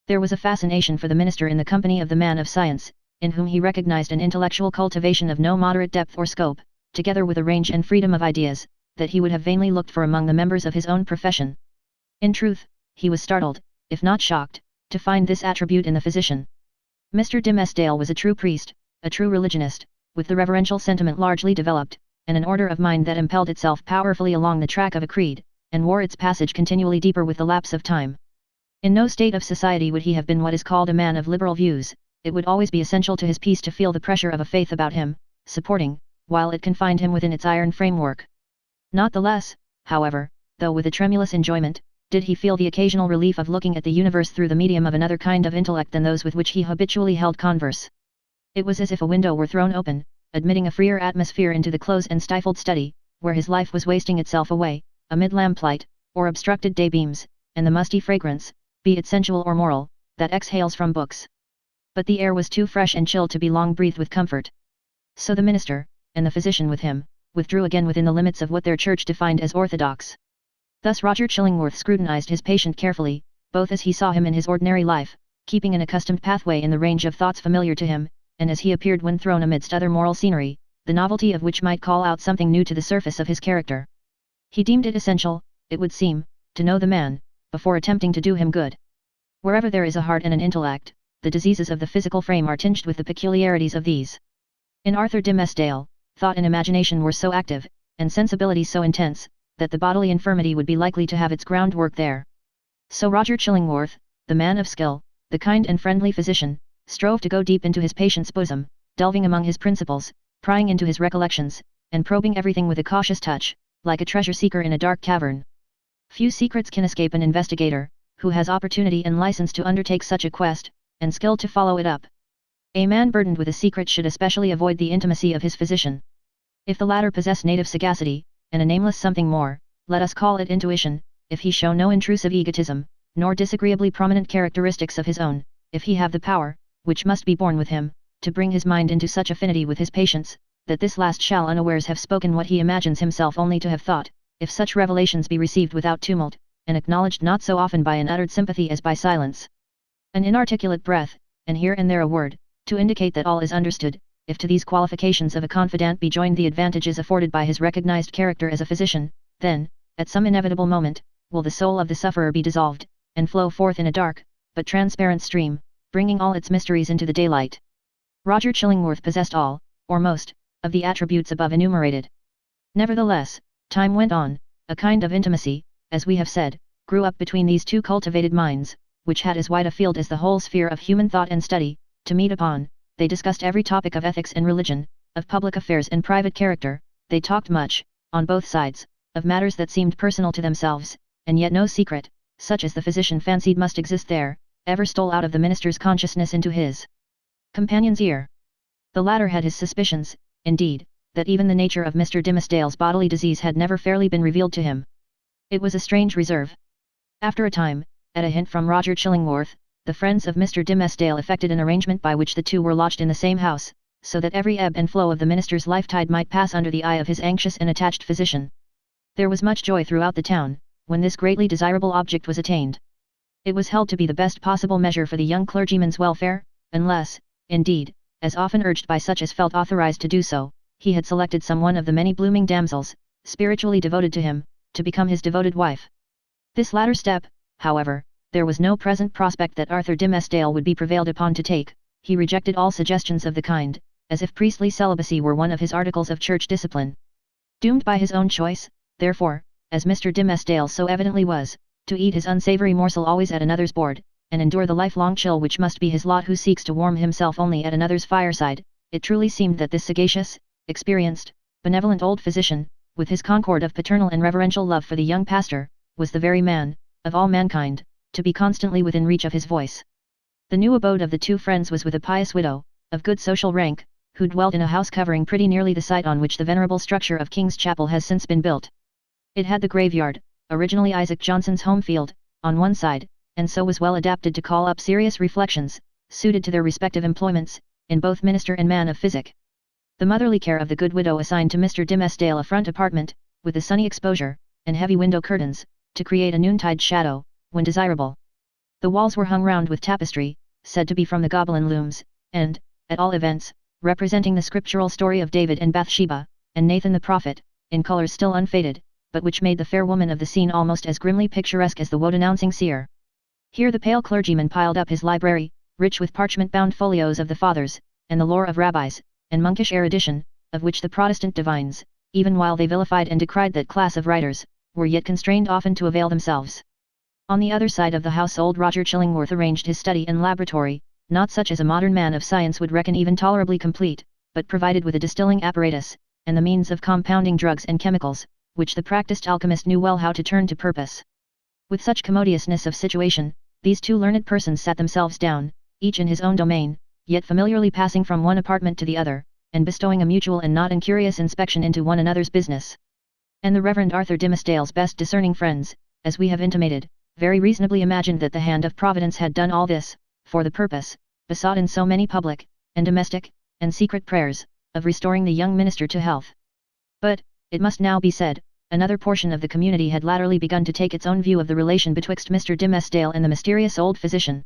There was a fascination for the minister in the company of the man of science, in whom he recognized an intellectual cultivation of no moderate depth or scope, together with a range and freedom of ideas, that he would have vainly looked for among the members of his own profession. In truth, he was startled, if not shocked, to find this attribute in the physician. Mr. Dimmesdale was a true priest, a true religionist, with the reverential sentiment largely developed, and an order of mind that impelled itself powerfully along the track of a creed, and wore its passage continually deeper with the lapse of time. In no state of society would he have been what is called a man of liberal views, it would always be essential to his peace to feel the pressure of a faith about him, supporting, while it confined him within its iron framework. Not the less, however, though with a tremulous enjoyment, did he feel the occasional relief of looking at the universe through the medium of another kind of intellect than those with which he habitually held converse. It was as if a window were thrown open, admitting a freer atmosphere into the close and stifled study, where his life was wasting itself away, amid lamplight, or obstructed daybeams, and the musty fragrance, be it sensual or moral, that exhales from books. But the air was too fresh and chill to be long breathed with comfort. So the minister, and the physician with him, withdrew again within the limits of what their church defined as orthodox. Thus Roger Chillingworth scrutinized his patient carefully, both as he saw him in his ordinary life, keeping an accustomed pathway in the range of thoughts familiar to him, and as he appeared when thrown amidst other moral scenery, the novelty of which might call out something new to the surface of his character. He deemed it essential, it would seem, to know the man, before attempting to do him good. Wherever there is a heart and an intellect, the diseases of the physical frame are tinged with the peculiarities of these. In Arthur Dimmesdale, thought and imagination were so active, and sensibility so intense, that the bodily infirmity would be likely to have its groundwork there. So Roger Chillingworth, the man of skill, the kind and friendly physician, strove to go deep into his patient's bosom, delving among his principles, prying into his recollections, and probing everything with a cautious touch, like a treasure seeker in a dark cavern. Few secrets can escape an investigator, who has opportunity and license to undertake such a quest, and skill to follow it up. A man burdened with a secret should especially avoid the intimacy of his physician. If the latter possess native sagacity, and a nameless something more, let us call it intuition, if he show no intrusive egotism, nor disagreeably prominent characteristics of his own, if he have the power, which must be born with him, to bring his mind into such affinity with his patients, that this last shall unawares have spoken what he imagines himself only to have thought, if such revelations be received without tumult, and acknowledged not so often by an uttered sympathy as by silence. An inarticulate breath, and here and there a word, to indicate that all is understood, if to these qualifications of a confidant be joined the advantages afforded by his recognized character as a physician, then, at some inevitable moment, will the soul of the sufferer be dissolved, and flow forth in a dark, but transparent stream, bringing all its mysteries into the daylight. Roger Chillingworth possessed all, or most, of the attributes above enumerated. Nevertheless, time went on, a kind of intimacy, as we have said, grew up between these two cultivated minds, which had as wide a field as the whole sphere of human thought and study, to meet upon. They discussed every topic of ethics and religion, of public affairs and private character, they talked much, on both sides, of matters that seemed personal to themselves, and yet no secret, such as the physician fancied must exist there, ever stole out of the minister's consciousness into his companion's ear. The latter had his suspicions, indeed, that even the nature of Mr. Dimmesdale's bodily disease had never fairly been revealed to him. It was a strange reserve. After a time, at a hint from Roger Chillingworth, the friends of Mr. Dimmesdale effected an arrangement by which the two were lodged in the same house, so that every ebb and flow of the minister's lifetide might pass under the eye of his anxious and attached physician. There was much joy throughout the town, when this greatly desirable object was attained. It was held to be the best possible measure for the young clergyman's welfare, unless, indeed, as often urged by such as felt authorized to do so, he had selected some one of the many blooming damsels, spiritually devoted to him, to become his devoted wife. This latter step, however, there was no present prospect that Arthur Dimmesdale would be prevailed upon to take. He rejected all suggestions of the kind, as if priestly celibacy were one of his articles of church discipline. Doomed by his own choice, therefore, as Mr. Dimmesdale so evidently was, to eat his unsavory morsel always at another's board, and endure the lifelong chill which must be his lot who seeks to warm himself only at another's fireside, it truly seemed that this sagacious, experienced, benevolent old physician, with his concord of paternal and reverential love for the young pastor, was the very man, of all mankind, to be constantly within reach of his voice. The new abode of the two friends was with a pious widow, of good social rank, who dwelt in a house covering pretty nearly the site on which the venerable structure of King's Chapel has since been built. It had the graveyard, originally Isaac Johnson's home field, on one side, and so was well adapted to call up serious reflections, suited to their respective employments, in both minister and man of physic. The motherly care of the good widow assigned to Mr. Dimmesdale a front apartment, with a sunny exposure, and heavy window curtains, to create a noontide shadow, when desirable. The walls were hung round with tapestry, said to be from the Gobelin looms, and, at all events, representing the scriptural story of David and Bathsheba, and Nathan the prophet, in colours still unfaded, but which made the fair woman of the scene almost as grimly picturesque as the woe-denouncing seer. Here the pale clergyman piled up his library, rich with parchment-bound folios of the Fathers, and the lore of rabbis, and monkish erudition, of which the Protestant divines, even while they vilified and decried that class of writers, were yet constrained often to avail themselves. On the other side of the house old Roger Chillingworth arranged his study and laboratory, not such as a modern man of science would reckon even tolerably complete, but provided with a distilling apparatus, and the means of compounding drugs and chemicals, which the practised alchemist knew well how to turn to purpose. With such commodiousness of situation, these two learned persons sat themselves down, each in his own domain, yet familiarly passing from one apartment to the other, and bestowing a mutual and not incurious inspection into one another's business. And the Reverend Arthur Dimmesdale's best discerning friends, as we have intimated, very reasonably imagined that the hand of Providence had done all this, for the purpose, besought in so many public, and domestic, and secret prayers, of restoring the young minister to health. But, it must now be said, another portion of the community had latterly begun to take its own view of the relation betwixt Mr. Dimmesdale and the mysterious old physician.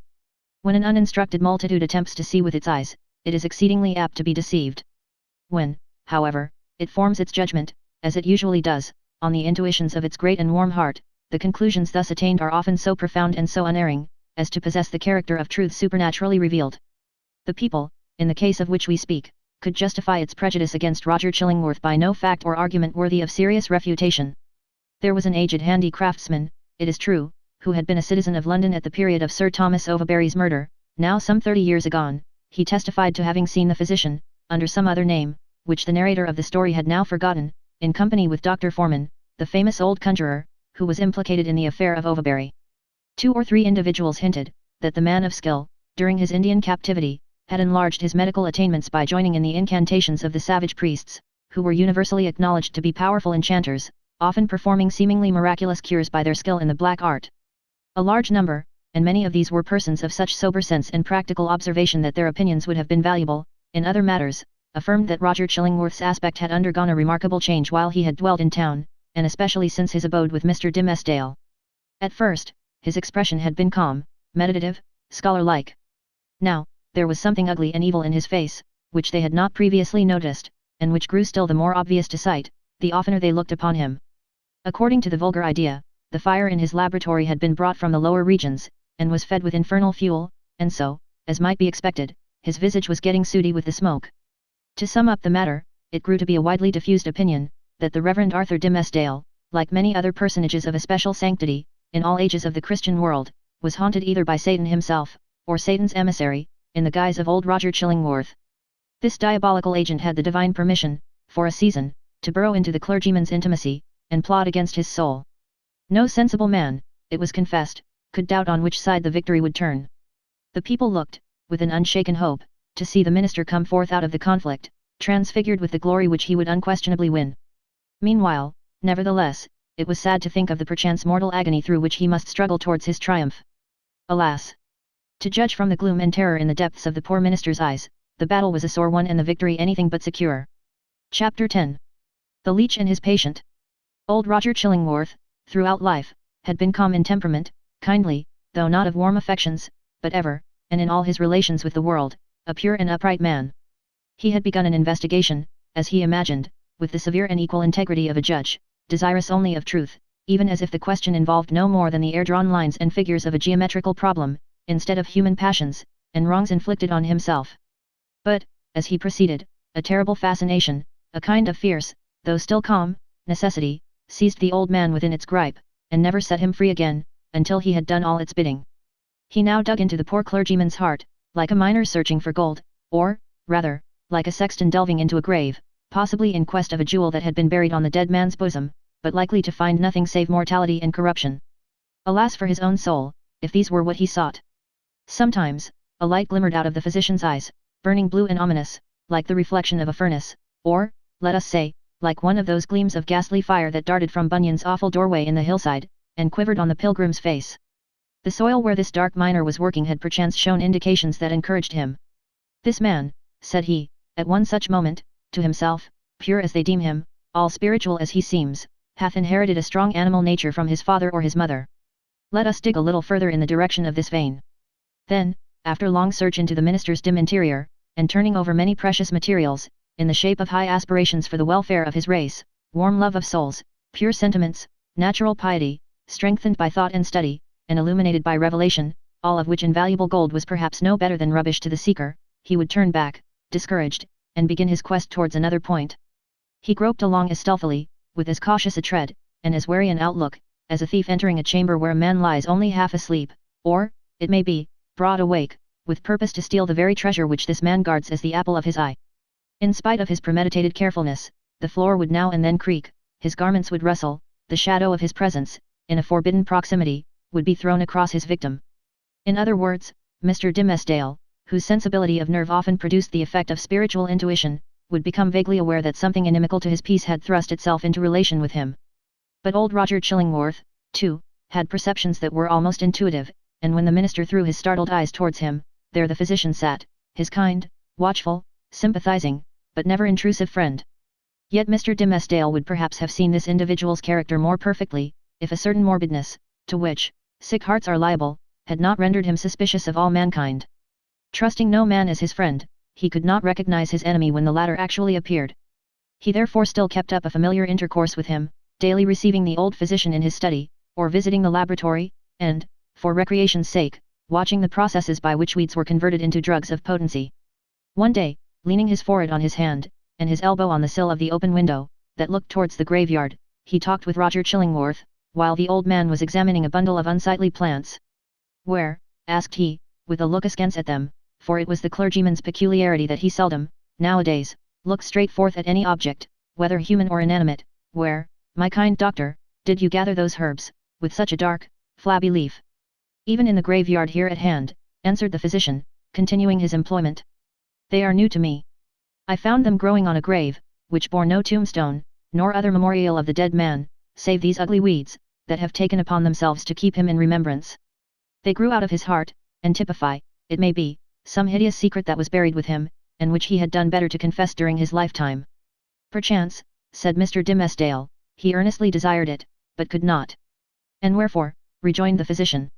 When an uninstructed multitude attempts to see with its eyes, it is exceedingly apt to be deceived. When, however, it forms its judgment, as it usually does, on the intuitions of its great and warm heart, the conclusions thus attained are often so profound and so unerring, as to possess the character of truth supernaturally revealed. The people, in the case of which we speak, could justify its prejudice against Roger Chillingworth by no fact or argument worthy of serious refutation. There was an aged handicraftsman, it is true, who had been a citizen of London at the period of Sir Thomas Overbury's murder, now some 30 years agone. He testified to having seen the physician, under some other name, which the narrator of the story had now forgotten, in company with Dr. Forman, the famous old conjurer, who was implicated in the affair of Overbury. 2 or 3 individuals hinted, that the man of skill, during his Indian captivity, had enlarged his medical attainments by joining in the incantations of the savage priests, who were universally acknowledged to be powerful enchanters, often performing seemingly miraculous cures by their skill in the black art. A large number, and many of these were persons of such sober sense and practical observation that their opinions would have been valuable, in other matters, affirmed that Roger Chillingworth's aspect had undergone a remarkable change while he had dwelt in town, and especially since his abode with Mr. Dimmesdale. At first, his expression had been calm, meditative, scholar-like. Now, there was something ugly and evil in his face, which they had not previously noticed, and which grew still the more obvious to sight, the oftener they looked upon him. According to the vulgar idea, the fire in his laboratory had been brought from the lower regions, and was fed with infernal fuel, and so, as might be expected, his visage was getting sooty with the smoke. To sum up the matter, it grew to be a widely diffused opinion, that the Reverend Arthur Dimmesdale, like many other personages of especial sanctity, in all ages of the Christian world, was haunted either by Satan himself, or Satan's emissary, in the guise of old Roger Chillingworth. This diabolical agent had the divine permission, for a season, to burrow into the clergyman's intimacy, and plot against his soul. No sensible man, it was confessed, could doubt on which side the victory would turn. The people looked, with an unshaken hope, to see the minister come forth out of the conflict, transfigured with the glory which he would unquestionably win. Meanwhile, nevertheless, it was sad to think of the perchance mortal agony through which he must struggle towards his triumph. Alas! To judge from the gloom and terror in the depths of the poor minister's eyes, the battle was a sore one and the victory anything but secure. Chapter 10. The Leech and his Patient. Old Roger Chillingworth, throughout life, had been calm in temperament, kindly, though not of warm affections, but ever, and in all his relations with the world, a pure and upright man. He had begun an investigation, as he imagined, with the severe and equal integrity of a judge, desirous only of truth, even as if the question involved no more than the air-drawn lines and figures of a geometrical problem, instead of human passions, and wrongs inflicted on himself. But, as he proceeded, a terrible fascination, a kind of fierce, though still calm, necessity, seized the old man within its gripe, and never set him free again, until he had done all its bidding. He now dug into the poor clergyman's heart, like a miner searching for gold, or, rather, like a sexton delving into a grave, possibly in quest of a jewel that had been buried on the dead man's bosom, but likely to find nothing save mortality and corruption. Alas for his own soul, if these were what he sought. Sometimes, a light glimmered out of the physician's eyes, burning blue and ominous, like the reflection of a furnace, or, let us say, like one of those gleams of ghastly fire that darted from Bunyan's awful doorway in the hillside, and quivered on the pilgrim's face. The soil where this dark miner was working had perchance shown indications that encouraged him. This man, said he, at one such moment, to himself, pure as they deem him, all spiritual as he seems, hath inherited a strong animal nature from his father or his mother. Let us dig a little further in the direction of this vein. Then, after long search into the minister's dim interior, and turning over many precious materials, in the shape of high aspirations for the welfare of his race, warm love of souls, pure sentiments, natural piety, strengthened by thought and study, and illuminated by revelation, all of which invaluable gold was perhaps no better than rubbish to the seeker, he would turn back, discouraged, and begin his quest towards another point. He groped along as stealthily, with as cautious a tread, and as wary an outlook, as a thief entering a chamber where a man lies only half asleep, or, it may be, broad awake, with purpose to steal the very treasure which this man guards as the apple of his eye. In spite of his premeditated carefulness, the floor would now and then creak, his garments would rustle, the shadow of his presence, in a forbidden proximity, would be thrown across his victim. In other words, Mr. Dimmesdale, whose sensibility of nerve often produced the effect of spiritual intuition, would become vaguely aware that something inimical to his peace had thrust itself into relation with him. But old Roger Chillingworth, too, had perceptions that were almost intuitive, and when the minister threw his startled eyes towards him, there the physician sat, his kind, watchful, sympathizing, but never intrusive friend. Yet Mr. Dimmesdale would perhaps have seen this individual's character more perfectly, if a certain morbidness, to which sick hearts are liable, had not rendered him suspicious of all mankind. Trusting no man as his friend, he could not recognize his enemy when the latter actually appeared. He therefore still kept up a familiar intercourse with him, daily receiving the old physician in his study, or visiting the laboratory, and, for recreation's sake, watching the processes by which weeds were converted into drugs of potency. One day, leaning his forehead on his hand, and his elbow on the sill of the open window, that looked towards the graveyard, he talked with Roger Chillingworth, while the old man was examining a bundle of unsightly plants. "Where," asked he, with a look askance at them, for it was the clergyman's peculiarity that he seldom, nowadays, looked straight forth at any object, whether human or inanimate, "where, my kind doctor, did you gather those herbs, with such a dark, flabby leaf?" "Even in the graveyard here at hand," answered the physician, continuing his employment. "They are new to me. I found them growing on a grave, which bore no tombstone, nor other memorial of the dead man, save these ugly weeds, that have taken upon themselves to keep him in remembrance. They grew out of his heart, and typify, it may be, some hideous secret that was buried with him, and which he had done better to confess during his lifetime." "Perchance," said Mr. Dimmesdale, "he earnestly desired it, but could not." "And wherefore?" rejoined the physician.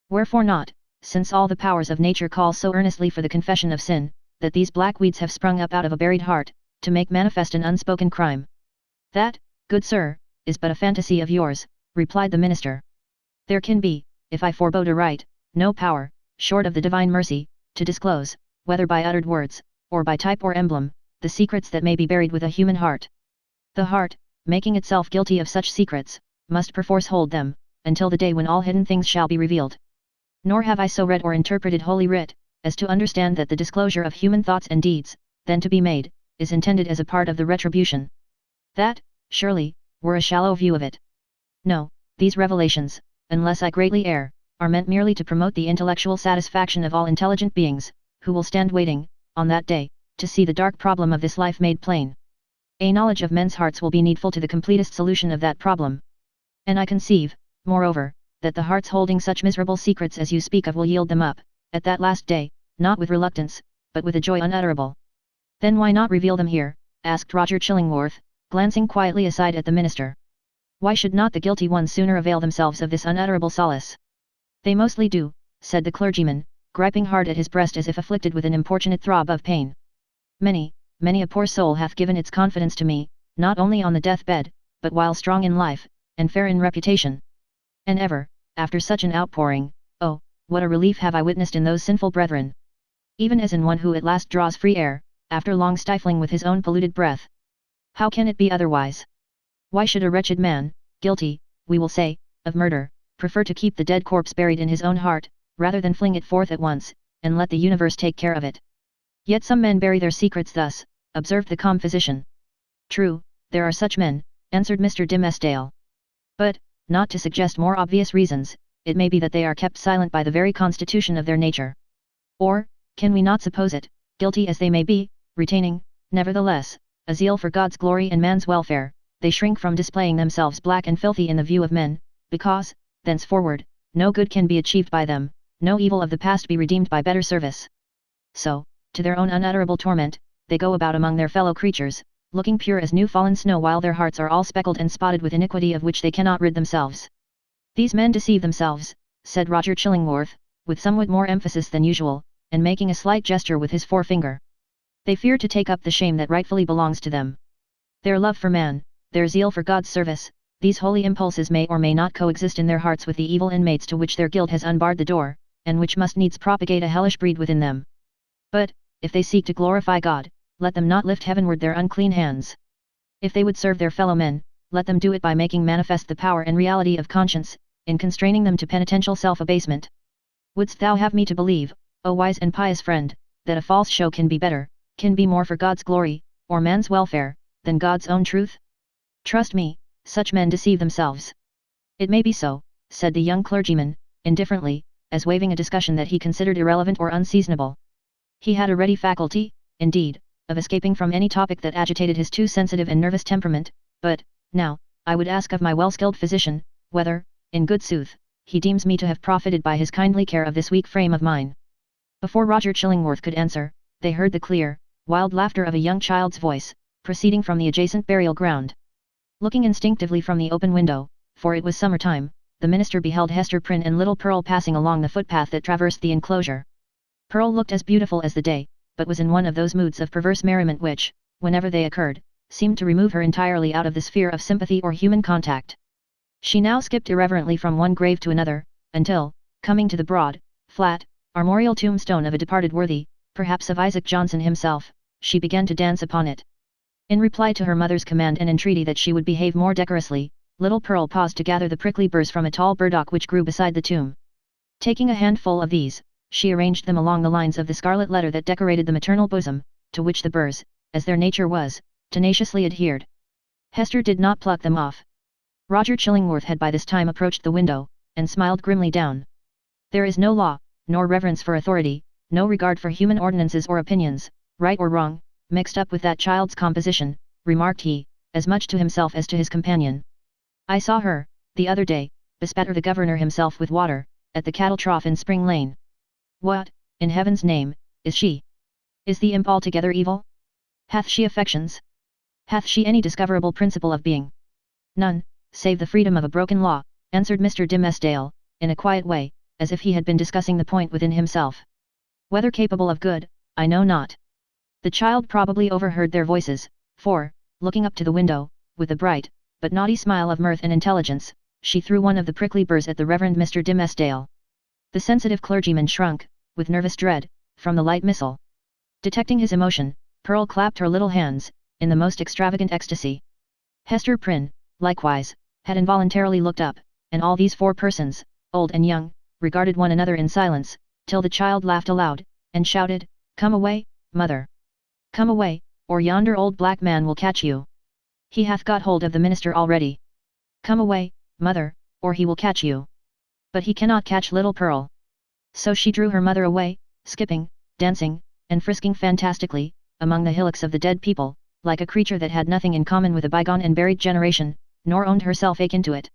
"Wherefore not, since all the powers of nature call so earnestly for the confession of sin, that these black weeds have sprung up out of a buried heart, to make manifest an unspoken crime." "That, good sir, is but a fantasy of yours," replied the minister. "There can be, if I forbode aright, no power, short of the divine mercy, to disclose, whether by uttered words, or by type or emblem, the secrets that may be buried with a human heart. The heart, making itself guilty of such secrets, must perforce hold them, until the day when all hidden things shall be revealed. Nor have I so read or interpreted Holy Writ, as to understand that the disclosure of human thoughts and deeds, then to be made, is intended as a part of the retribution. That, surely, were a shallow view of it. No, these revelations, unless I greatly err, are meant merely to promote the intellectual satisfaction of all intelligent beings, who will stand waiting, on that day, to see the dark problem of this life made plain. A knowledge of men's hearts will be needful to the completest solution of that problem. And I conceive, moreover, that the hearts holding such miserable secrets as you speak of will yield them up, at that last day, not with reluctance, but with a joy unutterable." "Then why not reveal them here?" asked Roger Chillingworth, glancing quietly aside at the minister. "Why should not the guilty ones sooner avail themselves of this unutterable solace?" "They mostly do," said the clergyman, griping hard at his breast as if afflicted with an importunate throb of pain. "Many, many a poor soul hath given its confidence to me, not only on the deathbed, but while strong in life, and fair in reputation. And ever, after such an outpouring, oh, what a relief have I witnessed in those sinful brethren! Even as in one who at last draws free air, after long stifling with his own polluted breath. How can it be otherwise? Why should a wretched man, guilty, we will say, of murder, prefer to keep the dead corpse buried in his own heart, rather than fling it forth at once, and let the universe take care of it? Yet some men bury their secrets thus, observed the calm physician. True, there are such men, answered Mr. Dimmesdale. But, not to suggest more obvious reasons, it may be that they are kept silent by the very constitution of their nature. Or, can we not suppose it, guilty as they may be, retaining, nevertheless, a zeal for God's glory and man's welfare, they shrink from displaying themselves black and filthy in the view of men, because, thenceforward, no good can be achieved by them, no evil of the past be redeemed by better service. So, to their own unutterable torment, they go about among their fellow creatures, looking pure as new fallen snow while their hearts are all speckled and spotted with iniquity of which they cannot rid themselves. These men deceive themselves, said Roger Chillingworth, with somewhat more emphasis than usual, and making a slight gesture with his forefinger. They fear to take up the shame that rightfully belongs to them. Their love for man, their zeal for God's service, these holy impulses may or may not coexist in their hearts with the evil inmates to which their guilt has unbarred the door, and which must needs propagate a hellish breed within them. But, if they seek to glorify God, let them not lift heavenward their unclean hands. If they would serve their fellow men, let them do it by making manifest the power and reality of conscience, in constraining them to penitential self-abasement. Wouldst thou have me to believe, O wise and pious friend, that a false show can be better, can be more for God's glory, or man's welfare, than God's own truth? Trust me, such men deceive themselves. It may be so, said the young clergyman, indifferently, as waiving a discussion that he considered irrelevant or unseasonable. He had a ready faculty, indeed, of escaping from any topic that agitated his too sensitive and nervous temperament, but, now, I would ask of my well-skilled physician, whether, in good sooth, he deems me to have profited by his kindly care of this weak frame of mine. Before Roger Chillingworth could answer, they heard the clear, wild laughter of a young child's voice, proceeding from the adjacent burial ground. Looking instinctively from the open window, for it was summer time, the minister beheld Hester Prynne and little Pearl passing along the footpath that traversed the enclosure. Pearl looked as beautiful as the day, but was in one of those moods of perverse merriment which, whenever they occurred, seemed to remove her entirely out of the sphere of sympathy or human contact. She now skipped irreverently from one grave to another, until, coming to the broad, flat, armorial tombstone of a departed worthy, perhaps of Isaac Johnson himself, she began to dance upon it. In reply to her mother's command and entreaty that she would behave more decorously, little Pearl paused to gather the prickly burrs from a tall burdock which grew beside the tomb. Taking a handful of these, she arranged them along the lines of the scarlet letter that decorated the maternal bosom, to which the burrs, as their nature was, tenaciously adhered. Hester did not pluck them off. Roger Chillingworth had by this time approached the window, and smiled grimly down. There is no law, nor reverence for authority, no regard for human ordinances or opinions, right or wrong, mixed up with that child's composition, remarked he, as much to himself as to his companion. I saw her, the other day, bespatter the governor himself with water, at the cattle trough in Spring Lane. What, in heaven's name, is she? Is the imp altogether evil? Hath she affections? Hath she any discoverable principle of being? None, save the freedom of a broken law, answered Mr. Dimmesdale, in a quiet way, as if he had been discussing the point within himself. Whether capable of good, I know not. The child probably overheard their voices, for, looking up to the window, with a bright, but naughty smile of mirth and intelligence, she threw one of the prickly burrs at the Reverend Mr. Dimmesdale. The sensitive clergyman shrunk, with nervous dread, from the light missile. Detecting his emotion, Pearl clapped her little hands, in the most extravagant ecstasy. Hester Prynne, likewise, had involuntarily looked up, and all these four persons, old and young, regarded one another in silence, till the child laughed aloud, and shouted, "Come away, mother! Come away, or yonder old black man will catch you. He hath got hold of the minister already. Come away, mother, or he will catch you." But he cannot catch little Pearl. So she drew her mother away, skipping, dancing, and frisking fantastically, among the hillocks of the dead people, like a creature that had nothing in common with a bygone and buried generation, nor owned herself akin to it.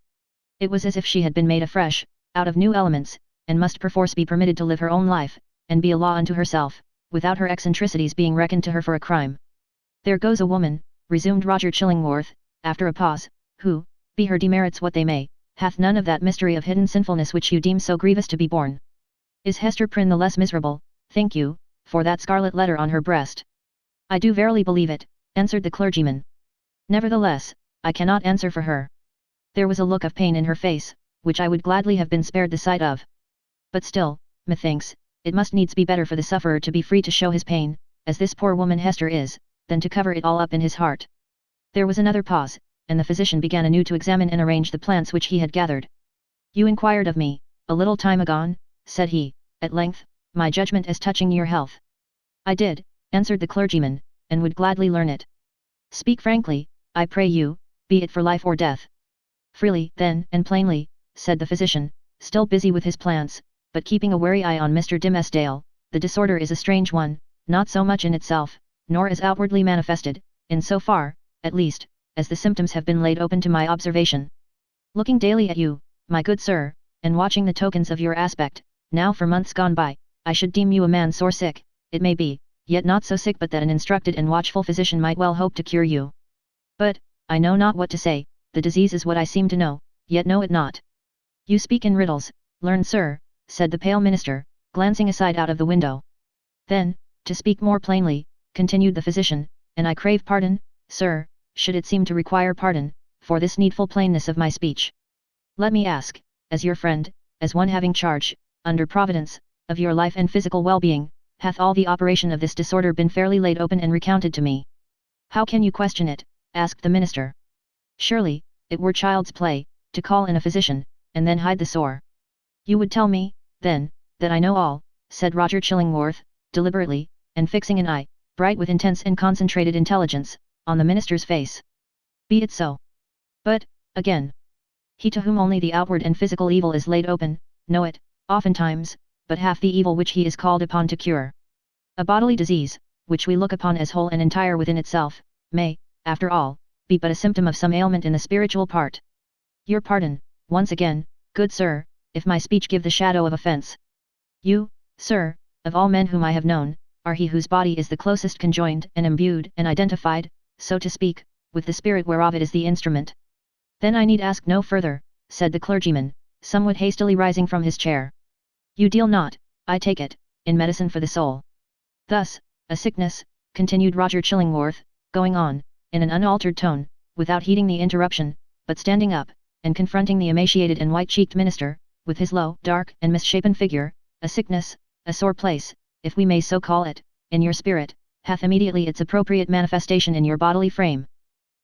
It was as if she had been made afresh, out of new elements, and must perforce be permitted to live her own life, and be a law unto herself, without her eccentricities being reckoned to her for a crime. There goes a woman, resumed Roger Chillingworth, after a pause, who, be her demerits what they may, hath none of that mystery of hidden sinfulness which you deem so grievous to be borne. Is Hester Prynne the less miserable, think you, for that scarlet letter on her breast? I do verily believe it, answered the clergyman. Nevertheless, I cannot answer for her. There was a look of pain in her face, which I would gladly have been spared the sight of. But still, methinks, it must needs be better for the sufferer to be free to show his pain, as this poor woman Hester is, than to cover it all up in his heart. There was another pause, and the physician began anew to examine and arrange the plants which he had gathered. "You inquired of me, a little time agone," said he, at length, "my judgment as touching your health." "I did," answered the clergyman, "and would gladly learn it." "Speak frankly, I pray you, be it for life or death." "Freely, then, and plainly," said the physician, still busy with his plants, but keeping a wary eye on Mr. Dimmesdale. "The disorder is a strange one, not so much in itself, nor as outwardly manifested, in so far, at least, as the symptoms have been laid open to my observation. Looking daily at you, my good sir, and watching the tokens of your aspect, now for months gone by, I should deem you a man sore sick, it may be, yet not so sick but that an instructed and watchful physician might well hope to cure you. But, I know not what to say, the disease is what I seem to know, yet know it not." "You speak in riddles, learned sir," said the pale minister, glancing aside out of the window. "Then, to speak more plainly," continued the physician, "and I crave pardon, sir, should it seem to require pardon, for this needful plainness of my speech. Let me ask, as your friend, as one having charge, under Providence, of your life and physical well-being, hath all the operation of this disorder been fairly laid open and recounted to me?" "How can you question it?" asked the minister. "Surely, it were child's play, to call in a physician, and then hide the sore." "You would tell me, then, that I know all," said Roger Chillingworth, deliberately, and fixing an eye, bright with intense and concentrated intelligence, on the minister's face. "Be it so. But, again, he to whom only the outward and physical evil is laid open, know it, oftentimes, but half the evil which he is called upon to cure. A bodily disease, which we look upon as whole and entire within itself, may, after all, be but a symptom of some ailment in the spiritual part. Your pardon, once again, good sir, if my speech give the shadow of offence. You, sir, of all men whom I have known, are he whose body is the closest conjoined and imbued and identified, so to speak, with the spirit whereof it is the instrument." "Then I need ask no further," said the clergyman, somewhat hastily rising from his chair. "You deal not, I take it, in medicine for the soul. Thus, a sickness," continued Roger Chillingworth, going on, in an unaltered tone, without heeding the interruption, but standing up, and confronting the emaciated and white-cheeked minister, with his low, dark, and misshapen figure, "a sickness, a sore place, if we may so call it, in your spirit, hath immediately its appropriate manifestation in your bodily frame.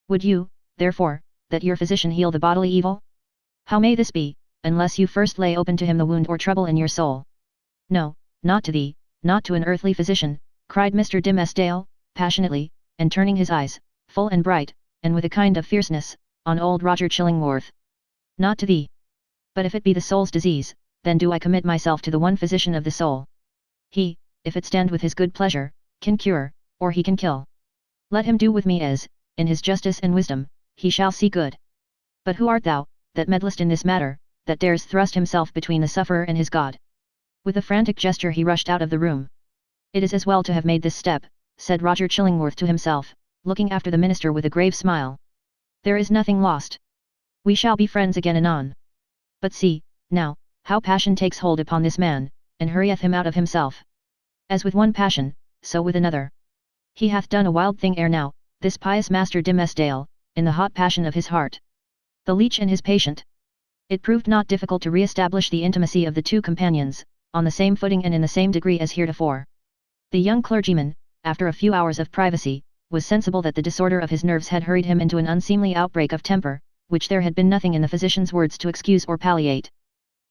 Would you, therefore, that your physician heal the bodily evil? How may this be, unless you first lay open to him the wound or trouble in your soul?" "No, not to thee, not to an earthly physician," cried Mr. Dimmesdale, passionately, and turning his eyes, full and bright, and with a kind of fierceness, on old Roger Chillingworth. "Not to thee. But if it be the soul's disease, then do I commit myself to the one physician of the soul. He, if it stand with his good pleasure, can cure, or he can kill. Let him do with me as, in his justice and wisdom, he shall see good. But who art thou, that meddlest in this matter, that dares thrust himself between the sufferer and his God?" With a frantic gesture he rushed out of the room. "It is as well to have made this step," said Roger Chillingworth to himself, looking after the minister with a grave smile. "There is nothing lost. We shall be friends again anon. But see, now, how passion takes hold upon this man, and hurrieth him out of himself. As with one passion, so with another. He hath done a wild thing ere now, this pious Master Dimmesdale, in the hot passion of his heart. The leech and his patient." It proved not difficult to re-establish the intimacy of the two companions, on the same footing and in the same degree as heretofore. The young clergyman, after a few hours of privacy, was sensible that the disorder of his nerves had hurried him into an unseemly outbreak of temper, which there had been nothing in the physician's words to excuse or palliate.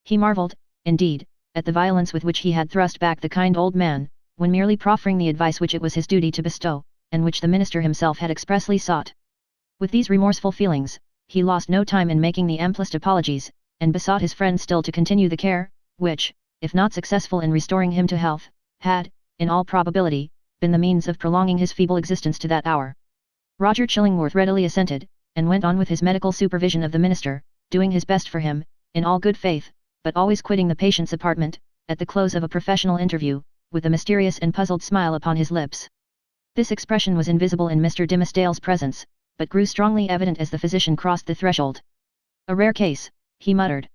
He marvelled, indeed, at the violence with which he had thrust back the kind old man, when merely proffering the advice which it was his duty to bestow, and which the minister himself had expressly sought. With these remorseful feelings, he lost no time in making the amplest apologies, and besought his friend still to continue the care, which, if not successful in restoring him to health, had, in all probability, been the means of prolonging his feeble existence to that hour. Roger Chillingworth readily assented, and went on with his medical supervision of the minister, doing his best for him, in all good faith, but always quitting the patient's apartment, at the close of a professional interview, with a mysterious and puzzled smile upon his lips. This expression was invisible in Mr. Dimmesdale's presence, but grew strongly evident as the physician crossed the threshold. "A rare case," he muttered.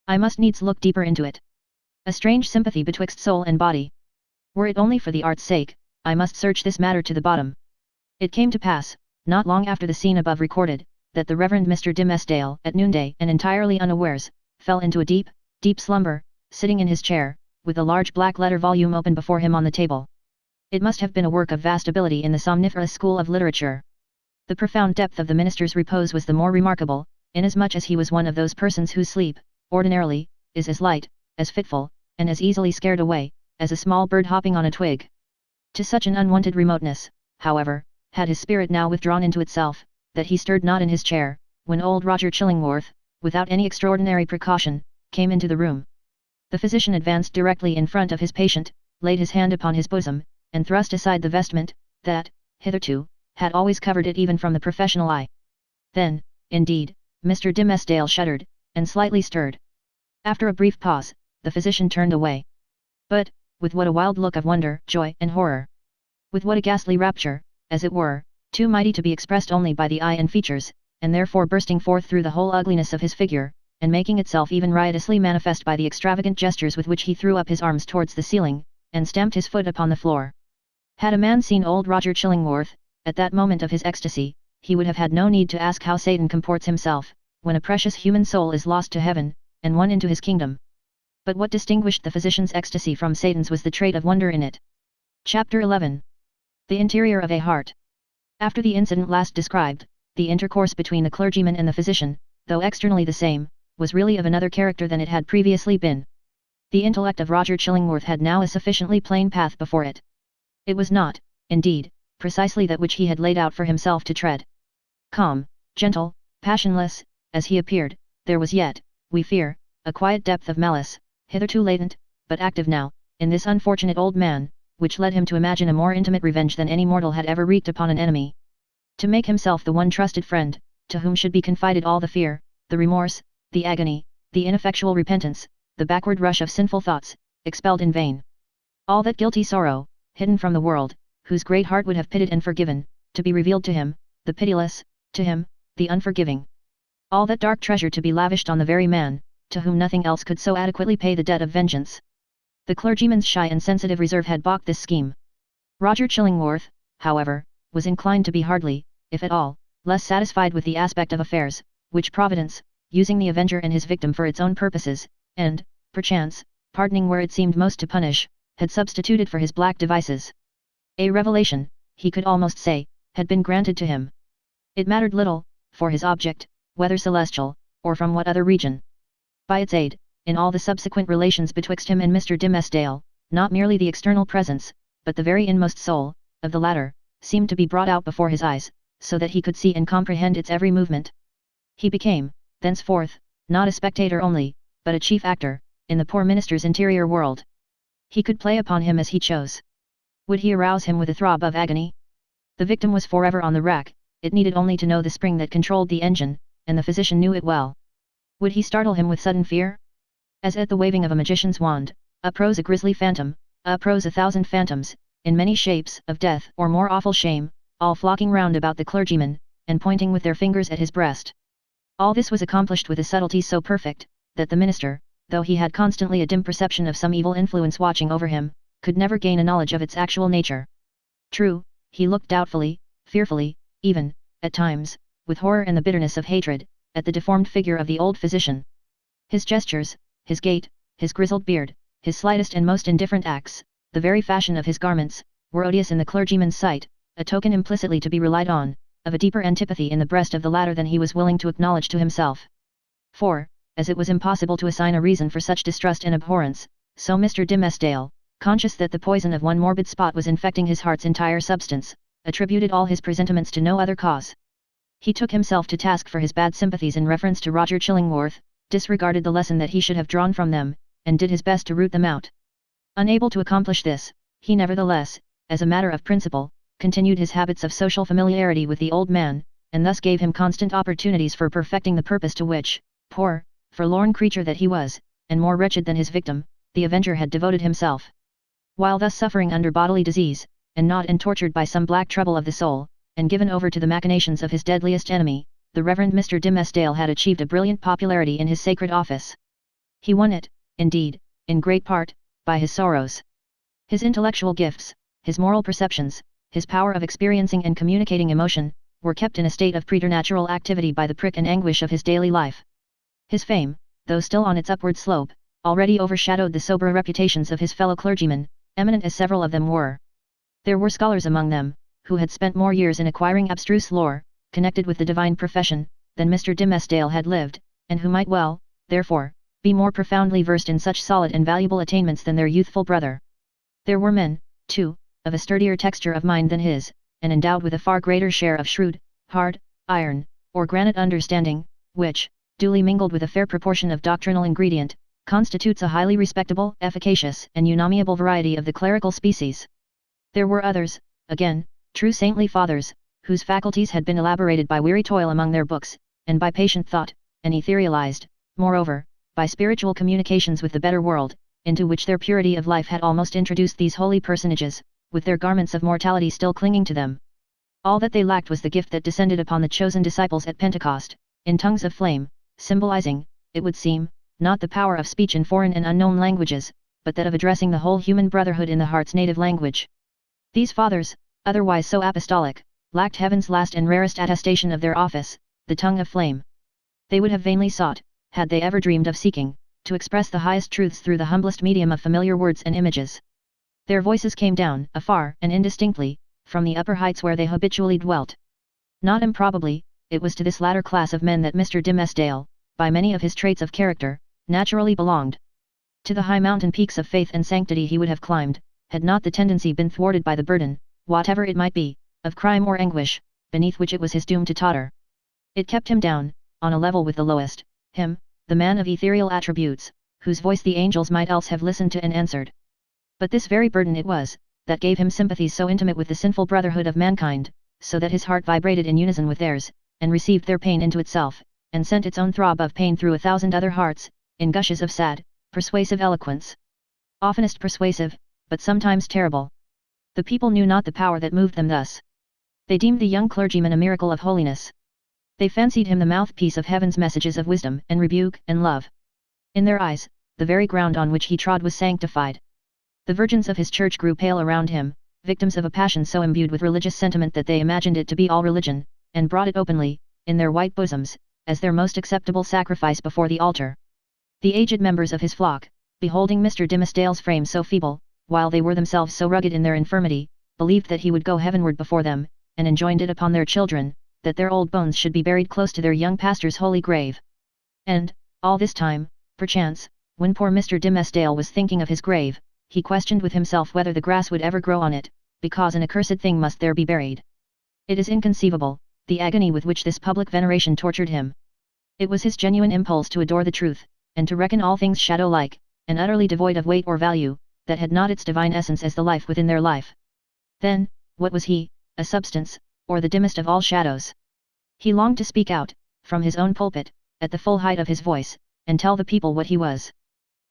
"I must needs look deeper into it. A strange sympathy betwixt soul and body. Were it only for the art's sake, I must search this matter to the bottom." It came to pass, not long after the scene above recorded, that the Reverend Mr. Dimmesdale, at noonday and entirely unawares, fell into a deep, deep slumber, sitting in his chair, with a large black-letter volume open before him on the table. It must have been a work of vast ability in the somniferous school of literature. The profound depth of the minister's repose was the more remarkable, inasmuch as he was one of those persons whose sleep, ordinarily, is as light, as fitful, and as easily scared away, as a small bird hopping on a twig. To such an unwonted remoteness, however, had his spirit now withdrawn into itself, that he stirred not in his chair, when old Roger Chillingworth, without any extraordinary precaution, came into the room. The physician advanced directly in front of his patient, laid his hand upon his bosom, and thrust aside the vestment, that, hitherto, had always covered it even from the professional eye. Then, indeed, Mr. Dimmesdale shuddered, and slightly stirred. After a brief pause, the physician turned away. But, with what a wild look of wonder, joy, and horror! With what a ghastly rapture, as it were, too mighty to be expressed only by the eye and features, and therefore bursting forth through the whole ugliness of his figure, and making itself even riotously manifest by the extravagant gestures with which he threw up his arms towards the ceiling, and stamped his foot upon the floor. Had a man seen old Roger Chillingworth, at that moment of his ecstasy, he would have had no need to ask how Satan comports himself, when a precious human soul is lost to heaven, and won into his kingdom. But what distinguished the physician's ecstasy from Satan's was the trait of wonder in it. Chapter 11. The interior of a heart. After the incident last described, the intercourse between the clergyman and the physician, though externally the same, was really of another character than it had previously been. The intellect of Roger Chillingworth had now a sufficiently plain path before it. It was not, indeed, precisely that which he had laid out for himself to tread. Calm, gentle, passionless, as he appeared, there was yet, we fear, a quiet depth of malice, hitherto latent, but active now, in this unfortunate old man, which led him to imagine a more intimate revenge than any mortal had ever wreaked upon an enemy. To make himself the one trusted friend, to whom should be confided all the fear, the remorse, the agony, the ineffectual repentance, the backward rush of sinful thoughts, expelled in vain. All that guilty sorrow, hidden from the world, whose great heart would have pitied and forgiven, to be revealed to him, the pitiless, to him, the unforgiving. All that dark treasure to be lavished on the very man, to whom nothing else could so adequately pay the debt of vengeance. The clergyman's shy and sensitive reserve had balked this scheme. Roger Chillingworth, however, was inclined to be hardly, if at all, less satisfied with the aspect of affairs, which Providence, using the avenger and his victim for its own purposes, and, perchance, pardoning where it seemed most to punish, had substituted for his black devices. A revelation, he could almost say, had been granted to him. It mattered little, for his object, whether celestial, or from what other region. By its aid, in all the subsequent relations betwixt him and Mr. Dimmesdale, not merely the external presence, but the very inmost soul, of the latter, seemed to be brought out before his eyes, so that he could see and comprehend its every movement. He became, thenceforth, not a spectator only, but a chief actor, in the poor minister's interior world. He could play upon him as he chose. Would he arouse him with a throb of agony? The victim was forever on the rack, it needed only to know the spring that controlled the engine, and the physician knew it well. Would he startle him with sudden fear? As at the waving of a magician's wand, uprose a grisly phantom, uprose 1,000 phantoms, in many shapes of death or more awful shame, all flocking round about the clergyman, and pointing with their fingers at his breast. All this was accomplished with a subtlety so perfect, that the minister, though he had constantly a dim perception of some evil influence watching over him, could never gain a knowledge of its actual nature. True, he looked doubtfully, fearfully, even, at times, with horror and the bitterness of hatred, at the deformed figure of the old physician. His gestures, his gait, his grizzled beard, his slightest and most indifferent acts, the very fashion of his garments, were odious in the clergyman's sight, a token implicitly to be relied on, of a deeper antipathy in the breast of the latter than he was willing to acknowledge to himself. For, as it was impossible to assign a reason for such distrust and abhorrence, so Mr. Dimmesdale, conscious that the poison of one morbid spot was infecting his heart's entire substance, attributed all his presentiments to no other cause. He took himself to task for his bad sympathies in reference to Roger Chillingworth, disregarded the lesson that he should have drawn from them, and did his best to root them out. Unable to accomplish this, he nevertheless, as a matter of principle, continued his habits of social familiarity with the old man, and thus gave him constant opportunities for perfecting the purpose to which, poor, forlorn creature that he was, and more wretched than his victim, the avenger had devoted himself. While thus suffering under bodily disease, and gnawed and tortured by some black trouble of the soul, and given over to the machinations of his deadliest enemy, the Reverend Mr. Dimmesdale had achieved a brilliant popularity in his sacred office. He won it, indeed, in great part, by his sorrows. His intellectual gifts, his moral perceptions, his power of experiencing and communicating emotion, were kept in a state of preternatural activity by the prick and anguish of his daily life. His fame, though still on its upward slope, already overshadowed the sober reputations of his fellow clergymen, eminent as several of them were. There were scholars among them, who had spent more years in acquiring abstruse lore, connected with the divine profession, than Mr. Dimmesdale had lived, and who might well, therefore, be more profoundly versed in such solid and valuable attainments than their youthful brother. There were men, too, of a sturdier texture of mind than his, and endowed with a far greater share of shrewd, hard, iron, or granite understanding, which, duly mingled with a fair proportion of doctrinal ingredient, constitutes a highly respectable, efficacious, and unamiable variety of the clerical species. There were others, again, true saintly fathers, whose faculties had been elaborated by weary toil among their books, and by patient thought, and etherealized, moreover, by spiritual communications with the better world, into which their purity of life had almost introduced these holy personages, with their garments of mortality still clinging to them. All that they lacked was the gift that descended upon the chosen disciples at Pentecost, in tongues of flame, symbolizing, it would seem, not the power of speech in foreign and unknown languages, but that of addressing the whole human brotherhood in the heart's native language. These fathers, otherwise so apostolic, lacked heaven's last and rarest attestation of their office, the tongue of flame. They would have vainly sought, had they ever dreamed of seeking, to express the highest truths through the humblest medium of familiar words and images. Their voices came down, afar and indistinctly, from the upper heights where they habitually dwelt. Not improbably, it was to this latter class of men that Mr. Dimmesdale, by many of his traits of character, naturally belonged. To the high mountain peaks of faith and sanctity he would have climbed, had not the tendency been thwarted by the burden, whatever it might be, of crime or anguish, beneath which it was his doom to totter. It kept him down, on a level with the lowest, him, the man of ethereal attributes, whose voice the angels might else have listened to and answered. But this very burden it was, that gave him sympathies so intimate with the sinful brotherhood of mankind, so that his heart vibrated in unison with theirs, and received their pain into itself, and sent its own throb of pain through 1,000 other hearts, in gushes of sad, persuasive eloquence. Oftenest persuasive, but sometimes terrible. The people knew not the power that moved them thus. They deemed the young clergyman a miracle of holiness. They fancied him the mouthpiece of heaven's messages of wisdom and rebuke and love. In their eyes, the very ground on which he trod was sanctified. The virgins of his church grew pale around him, victims of a passion so imbued with religious sentiment that they imagined it to be all religion, and brought it openly, in their white bosoms, as their most acceptable sacrifice before the altar. The aged members of his flock, beholding Mr. Dimmesdale's frame so feeble, while they were themselves so rugged in their infirmity, believed that he would go heavenward before them, and enjoined it upon their children, that their old bones should be buried close to their young pastor's holy grave. And, all this time, perchance, when poor Mr. Dimmesdale was thinking of his grave, he questioned with himself whether the grass would ever grow on it, because an accursed thing must there be buried. It is inconceivable, the agony with which this public veneration tortured him. It was his genuine impulse to adore the truth, and to reckon all things shadow-like, and utterly devoid of weight or value, that had not its divine essence as the life within their life. Then, what was he, a substance, or the dimmest of all shadows? He longed to speak out, from his own pulpit, at the full height of his voice, and tell the people what he was.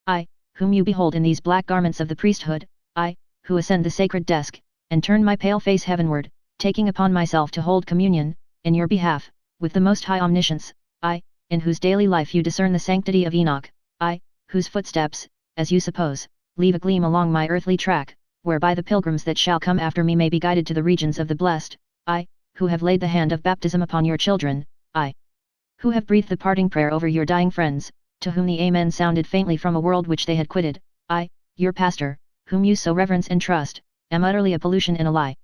I, whom you behold in these black garments of the priesthood, I, who ascend the sacred desk, and turn my pale face heavenward, taking upon myself to hold communion, in your behalf, with the Most High Omniscience, I, in whose daily life you discern the sanctity of Enoch, I, whose footsteps, as you suppose, leave a gleam along my earthly track, whereby the pilgrims that shall come after me may be guided to the regions of the blessed, I, who have laid the hand of baptism upon your children, I, who have breathed the parting prayer over your dying friends, to whom the Amen sounded faintly from a world which they had quitted, I, your pastor, whom you so reverence and trust, am utterly a pollution and a lie.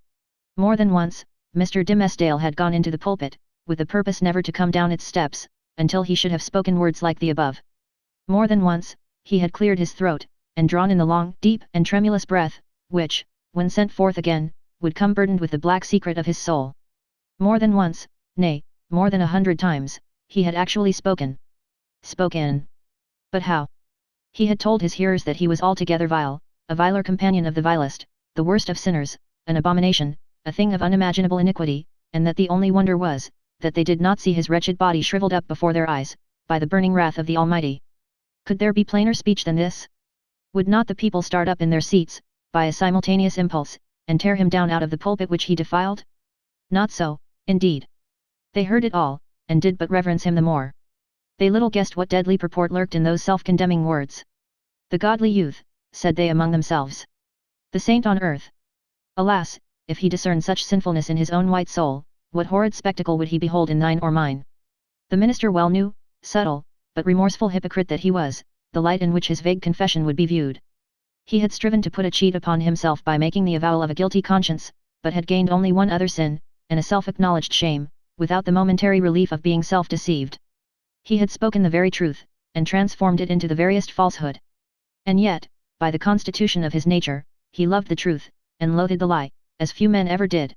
More than once, Mr. Dimmesdale had gone into the pulpit, with the purpose never to come down its steps, until he should have spoken words like the above. More than once, he had cleared his throat, and drawn in the long, deep, and tremulous breath, which, when sent forth again, would come burdened with the black secret of his soul. More than once, nay, more than 100 times, he had actually spoken. Spoken. But how? He had told his hearers that he was altogether vile, a viler companion of the vilest, the worst of sinners, an abomination, a thing of unimaginable iniquity, and that the only wonder was, that they did not see his wretched body shriveled up before their eyes, by the burning wrath of the Almighty. Could there be plainer speech than this? Would not the people start up in their seats, by a simultaneous impulse, and tear him down out of the pulpit which he defiled? Not so, indeed. They heard it all, and did but reverence him the more. They little guessed what deadly purport lurked in those self-condemning words. The godly youth, said they among themselves. The saint on earth. Alas, if he discerned such sinfulness in his own white soul, what horrid spectacle would he behold in thine or mine? The minister well knew, subtle, but remorseful hypocrite that he was, the light in which his vague confession would be viewed. He had striven to put a cheat upon himself by making the avowal of a guilty conscience, but had gained only one other sin, and a self-acknowledged shame, without the momentary relief of being self-deceived. He had spoken the very truth, and transformed it into the veriest falsehood. And yet, by the constitution of his nature, he loved the truth, and loathed the lie, as few men ever did.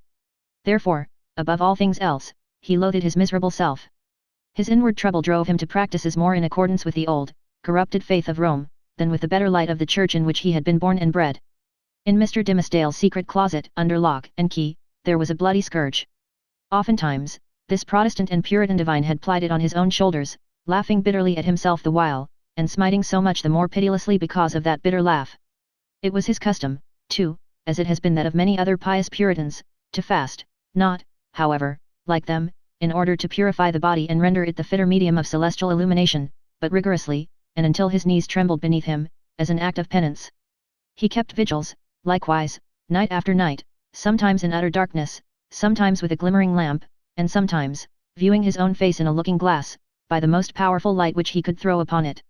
Therefore, above all things else, he loathed his miserable self. His inward trouble drove him to practices more in accordance with the old, corrupted faith of Rome, than with the better light of the church in which he had been born and bred. In Mr. Dimmesdale's secret closet, under lock and key, there was a bloody scourge. Oftentimes, this Protestant and Puritan divine had plied it on his own shoulders, laughing bitterly at himself the while, and smiting so much the more pitilessly because of that bitter laugh. It was his custom, too, as it has been that of many other pious Puritans, to fast, not, however, like them, in order to purify the body and render it the fitter medium of celestial illumination, but rigorously, and until his knees trembled beneath him, as an act of penance. He kept vigils, likewise, night after night, sometimes in utter darkness, sometimes with a glimmering lamp, and sometimes, viewing his own face in a looking-glass, by the most powerful light which he could throw upon it.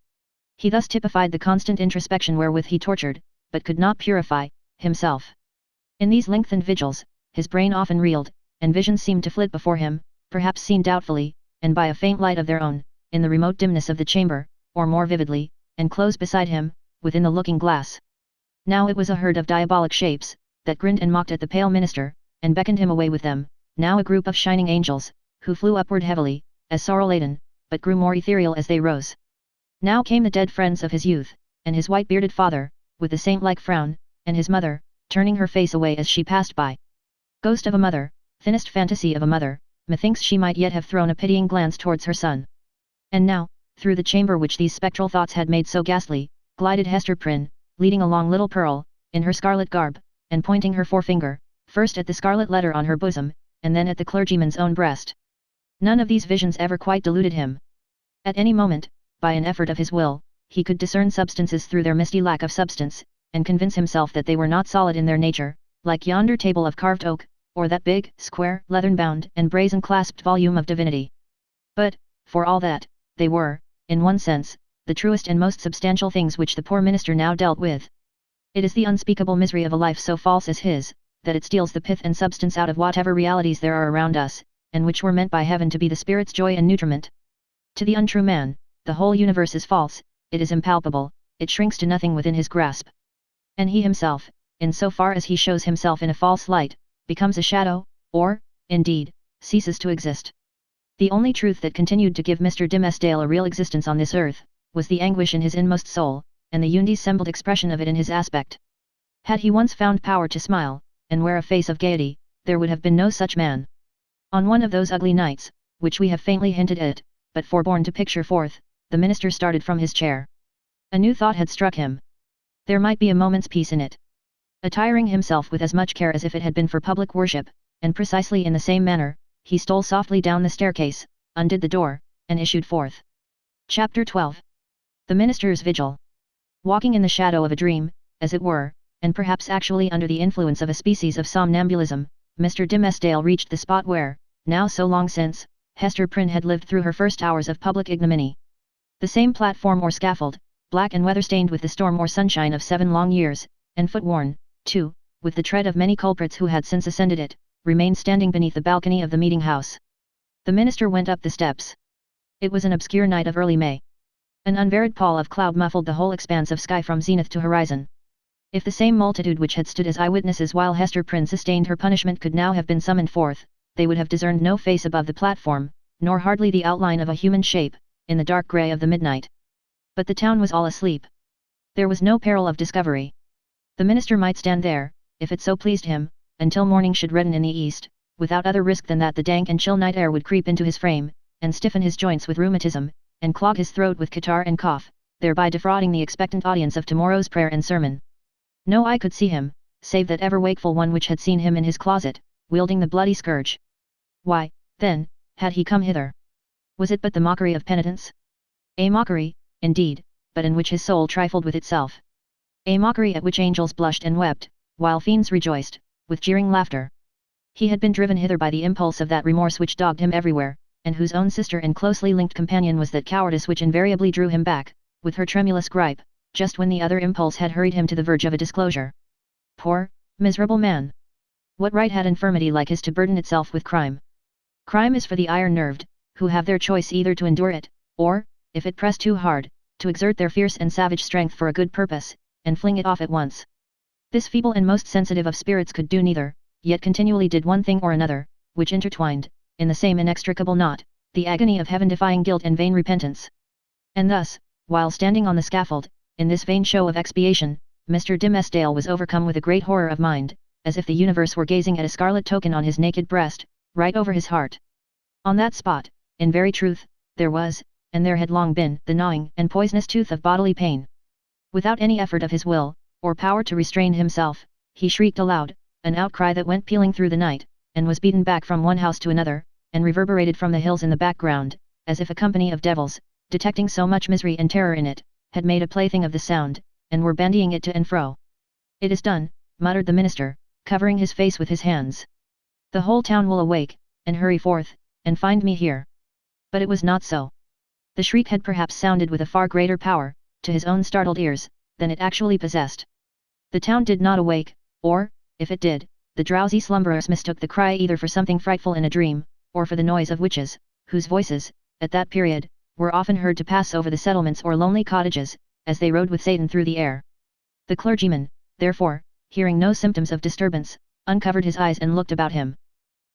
He thus typified the constant introspection wherewith he tortured, but could not purify, himself. In these lengthened vigils, his brain often reeled, and visions seemed to flit before him, perhaps seen doubtfully, and by a faint light of their own, in the remote dimness of the chamber, or more vividly, and close beside him, within the looking-glass. Now it was a herd of diabolic shapes, that grinned and mocked at the pale minister, and beckoned him away with them, now a group of shining angels, who flew upward heavily, as sorrow-laden, but grew more ethereal as they rose. Now came the dead friends of his youth, and his white-bearded father, with a saint-like frown, and his mother, turning her face away as she passed by. Ghost of a mother, thinnest fantasy of a mother, methinks she might yet have thrown a pitying glance towards her son. And now, through the chamber which these spectral thoughts had made so ghastly, glided Hester Prynne, leading along little Pearl, in her scarlet garb, and pointing her forefinger, first at the scarlet letter on her bosom, and then at the clergyman's own breast. None of these visions ever quite deluded him. At any moment, by an effort of his will, he could discern substances through their misty lack of substance, and convince himself that they were not solid in their nature, like yonder table of carved oak, or that big, square, leathern-bound and brazen-clasped volume of divinity. But, for all that, they were, in one sense, the truest and most substantial things which the poor minister now dealt with. It is the unspeakable misery of a life so false as his, that it steals the pith and substance out of whatever realities there are around us, and which were meant by heaven to be the spirit's joy and nutriment. To the untrue man, the whole universe is false, it is impalpable, it shrinks to nothing within his grasp. And he himself, in so far as he shows himself in a false light, becomes a shadow, or, indeed, ceases to exist. The only truth that continued to give Mr. Dimmesdale a real existence on this earth, was the anguish in his inmost soul, and the undissembled expression of it in his aspect. Had he once found power to smile, and wear a face of gaiety, there would have been no such man. On one of those ugly nights, which we have faintly hinted at, but forborne to picture forth, the minister started from his chair. A new thought had struck him. There might be a moment's peace in it. Attiring himself with as much care as if it had been for public worship, and precisely in the same manner, he stole softly down the staircase, undid the door, and issued forth. Chapter 12. The Minister's Vigil. Walking in the shadow of a dream, as it were, and perhaps actually under the influence of a species of somnambulism, Mr. Dimmesdale reached the spot where, now so long since, Hester Prynne had lived through her first hours of public ignominy. The same platform or scaffold, black and weather-stained with the storm or sunshine of 7 long years, and foot-worn, too, with the tread of many culprits who had since ascended it, remained standing beneath the balcony of the meeting-house. The minister went up the steps. It was an obscure night of early May. An unvaried pall of cloud muffled the whole expanse of sky from zenith to horizon. If the same multitude which had stood as eyewitnesses while Hester Prynne sustained her punishment could now have been summoned forth, they would have discerned no face above the platform, nor hardly the outline of a human shape, in the dark grey of the midnight. But the town was all asleep. There was no peril of discovery. The minister might stand there, if it so pleased him, until morning should redden in the east, without other risk than that the dank and chill night air would creep into his frame, and stiffen his joints with rheumatism, and clog his throat with catarrh and cough, thereby defrauding the expectant audience of tomorrow's prayer and sermon. No eye could see him, save that ever-wakeful one which had seen him in his closet, wielding the bloody scourge. Why, then, had he come hither? Was it but the mockery of penitence? A mockery, indeed, but in which his soul trifled with itself. A mockery at which angels blushed and wept, while fiends rejoiced, with jeering laughter. He had been driven hither by the impulse of that remorse which dogged him everywhere, and whose own sister and closely linked companion was that cowardice which invariably drew him back, with her tremulous gripe, just when the other impulse had hurried him to the verge of a disclosure. Poor, miserable man! What right had infirmity like his to burden itself with crime? Crime is for the iron-nerved, who have their choice either to endure it, or, if it press too hard, to exert their fierce and savage strength for a good purpose, and fling it off at once. This feeble and most sensitive of spirits could do neither, yet continually did one thing or another, which intertwined, in the same inextricable knot, the agony of heaven-defying guilt and vain repentance. And thus, while standing on the scaffold, in this vain show of expiation, Mr. Dimmesdale was overcome with a great horror of mind, as if the universe were gazing at a scarlet token on his naked breast, right over his heart. On that spot, in very truth, there was, and there had long been, the gnawing and poisonous tooth of bodily pain. Without any effort of his will, or power to restrain himself, he shrieked aloud, an outcry that went pealing through the night, and was beaten back from one house to another, and reverberated from the hills in the background, as if a company of devils, detecting so much misery and terror in it, had made a plaything of the sound, and were bandying it to and fro. "It is done," muttered the minister, covering his face with his hands. "The whole town will awake, and hurry forth, and find me here." But it was not so. The shriek had perhaps sounded with a far greater power, to his own startled ears, than it actually possessed. The town did not awake, or, if it did, the drowsy slumberers mistook the cry either for something frightful in a dream, or for the noise of witches, whose voices, at that period, were often heard to pass over the settlements or lonely cottages, as they rode with Satan through the air. The clergyman, therefore, hearing no symptoms of disturbance, uncovered his eyes and looked about him.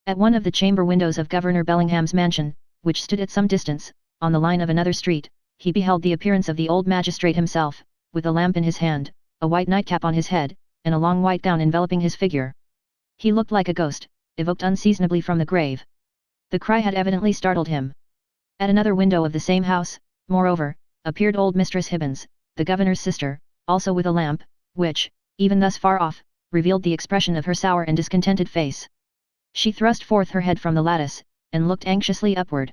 At one of the chamber windows of Governor Bellingham's mansion, which stood at some distance, on the line of another street, he beheld the appearance of the old magistrate himself, with a lamp in his hand, a white nightcap on his head, and a long white gown enveloping his figure. He looked like a ghost, evoked unseasonably from the grave. The cry had evidently startled him. At another window of the same house, moreover, appeared old Mistress Hibbins, the governor's sister, also with a lamp, which, even thus far off, revealed the expression of her sour and discontented face. She thrust forth her head from the lattice, and looked anxiously upward.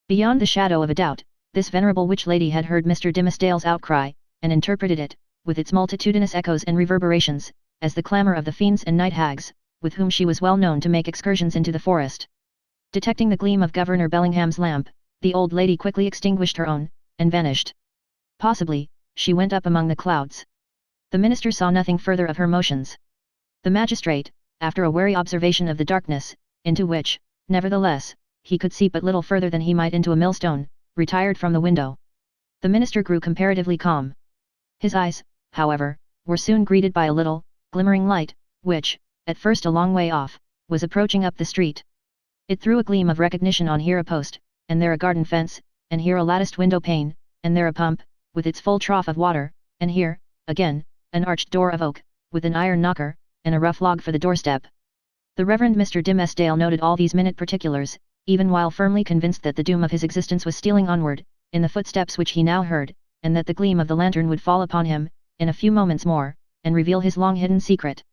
Beyond the shadow of a doubt, this venerable witch lady had heard Mr. Dimmesdale's outcry, and interpreted it, with its multitudinous echoes and reverberations, as the clamour of the fiends and night hags, with whom she was well known to make excursions into the forest. Detecting the gleam of Governor Bellingham's lamp, the old lady quickly extinguished her own, and vanished. Possibly, she went up among the clouds. The minister saw nothing further of her motions. The magistrate, after a wary observation of the darkness, into which, nevertheless, he could see but little further than he might into a millstone, retired from the window. The minister grew comparatively calm. His eyes, however, were soon greeted by a little, glimmering light, which, at first a long way off, was approaching up the street. It threw a gleam of recognition on here a post, and there a garden fence, and here a latticed window pane, and there a pump, with its full trough of water, and here, again, an arched door of oak, with an iron knocker, and a rough log for the doorstep. The Reverend Mr. Dimmesdale noted all these minute particulars, even while firmly convinced that the doom of his existence was stealing onward, in the footsteps which he now heard, and that the gleam of the lantern would fall upon him, in a few moments more, and reveal his long-hidden secret.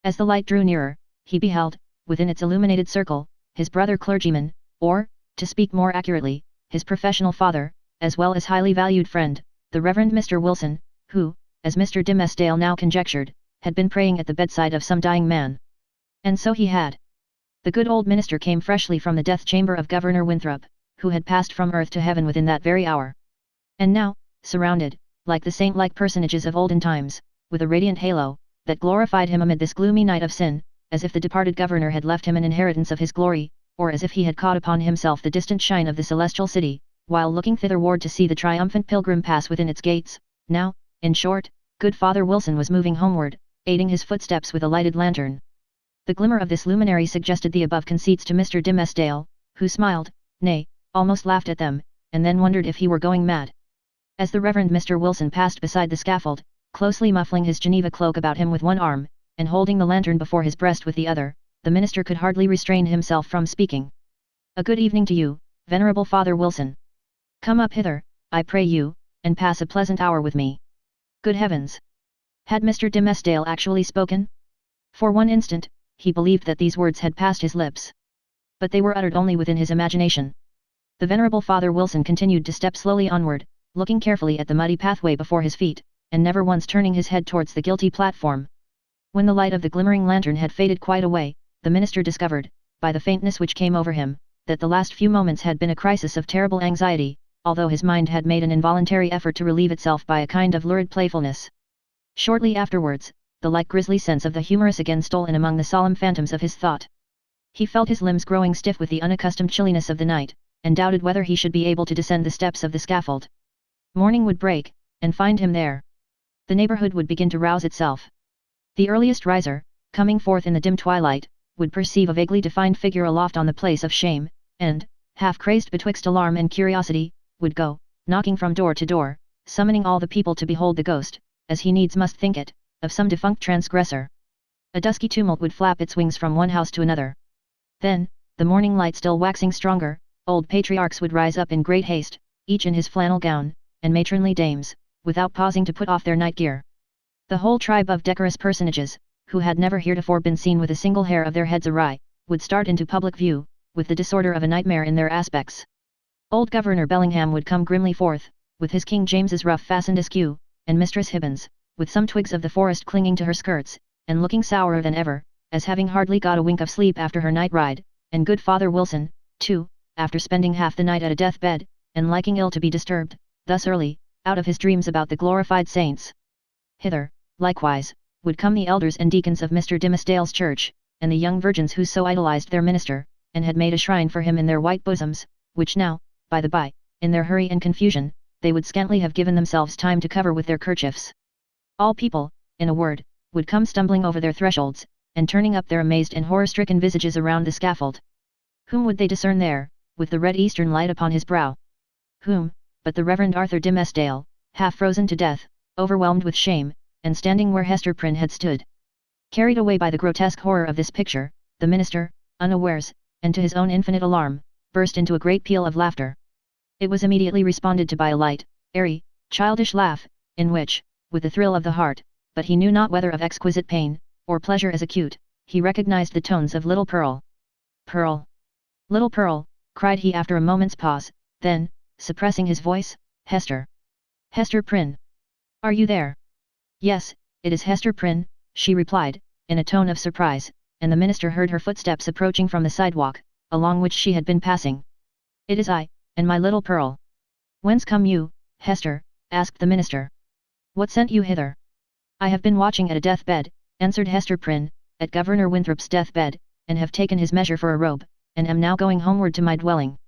As the light drew nearer, he beheld, within its illuminated circle, his brother clergyman, or, to speak more accurately, his professional father, as well as highly valued friend, the Reverend Mr. Wilson, who, as Mr. Dimmesdale now conjectured, had been praying at the bedside of some dying man. And so he had. The good old minister came freshly from the death chamber of Governor Winthrop, who had passed from earth to heaven within that very hour. And now, surrounded, like the saint-like personages of olden times, with a radiant halo, that glorified him amid this gloomy night of sin, as if the departed governor had left him an inheritance of his glory, or as if he had caught upon himself the distant shine of the celestial city, while looking thitherward to see the triumphant pilgrim pass within its gates. Now, in short, good Father Wilson was moving homeward, aiding his footsteps with a lighted lantern. The glimmer of this luminary suggested the above conceits to Mr. Dimmesdale, who smiled, nay, almost laughed at them, and then wondered if he were going mad. As the Reverend Mr. Wilson passed beside the scaffold, closely muffling his Geneva cloak about him with one arm, and holding the lantern before his breast with the other, the minister could hardly restrain himself from speaking. "A good evening to you, Venerable Father Wilson. Come up hither, I pray you, and pass a pleasant hour with me." Good heavens! Had Mr. Dimmesdale actually spoken? For one instant, he believed that these words had passed his lips. But they were uttered only within his imagination. The Venerable Father Wilson continued to step slowly onward, looking carefully at the muddy pathway before his feet, and never once turning his head towards the guilty platform. When the light of the glimmering lantern had faded quite away, the minister discovered, by the faintness which came over him, that the last few moments had been a crisis of terrible anxiety, although his mind had made an involuntary effort to relieve itself by a kind of lurid playfulness. Shortly afterwards, the light grisly sense of the humorous again stole in among the solemn phantoms of his thought. He felt his limbs growing stiff with the unaccustomed chilliness of the night, and doubted whether he should be able to descend the steps of the scaffold. Morning would break, and find him there. The neighborhood would begin to rouse itself. The earliest riser, coming forth in the dim twilight, would perceive a vaguely defined figure aloft on the place of shame, and, half-crazed betwixt alarm and curiosity, would go, knocking from door to door, summoning all the people to behold the ghost, as he needs must think it, of some defunct transgressor. A dusky tumult would flap its wings from one house to another. Then, the morning light still waxing stronger, old patriarchs would rise up in great haste, each in his flannel gown, and matronly dames, without pausing to put off their night gear. The whole tribe of decorous personages, who had never heretofore been seen with a single hair of their heads awry, would start into public view, with the disorder of a nightmare in their aspects. Old Governor Bellingham would come grimly forth, with his King James's ruff fastened askew, and Mistress Hibbins, with some twigs of the forest clinging to her skirts, and looking sourer than ever, as having hardly got a wink of sleep after her night ride, and good Father Wilson, too, after spending half the night at a death-bed, and liking ill to be disturbed, thus early, out of his dreams about the glorified saints. Hither, likewise, would come the elders and deacons of Mr. Dimmesdale's church, and the young virgins who so idolized their minister, and had made a shrine for him in their white bosoms, which now, by the by, in their hurry and confusion, they would scantly have given themselves time to cover with their kerchiefs. All people, in a word, would come stumbling over their thresholds, and turning up their amazed and horror-stricken visages around the scaffold. Whom would they discern there, with the red eastern light upon his brow? Whom, but the Reverend Arthur Dimmesdale, half frozen to death, overwhelmed with shame, and standing where Hester Prynne had stood. Carried away by the grotesque horror of this picture, the minister, unawares, and to his own infinite alarm, burst into a great peal of laughter. It was immediately responded to by a light, airy, childish laugh, in which, with the thrill of the heart, but he knew not whether of exquisite pain, or pleasure as acute, he recognized the tones of little Pearl. Pearl! Little Pearl, cried he after a moment's pause, then, suppressing his voice, Hester! Hester Prynne! Are you there? Yes, it is Hester Prynne, she replied, in a tone of surprise, and the minister heard her footsteps approaching from the sidewalk, along which she had been passing. It is I, and my little Pearl. Whence come you, Hester? Asked the minister. What sent you hither? I have been watching at a death-bed, answered Hester Prynne, at Governor Winthrop's death-bed, and have taken his measure for a robe, and am now going homeward to my dwelling.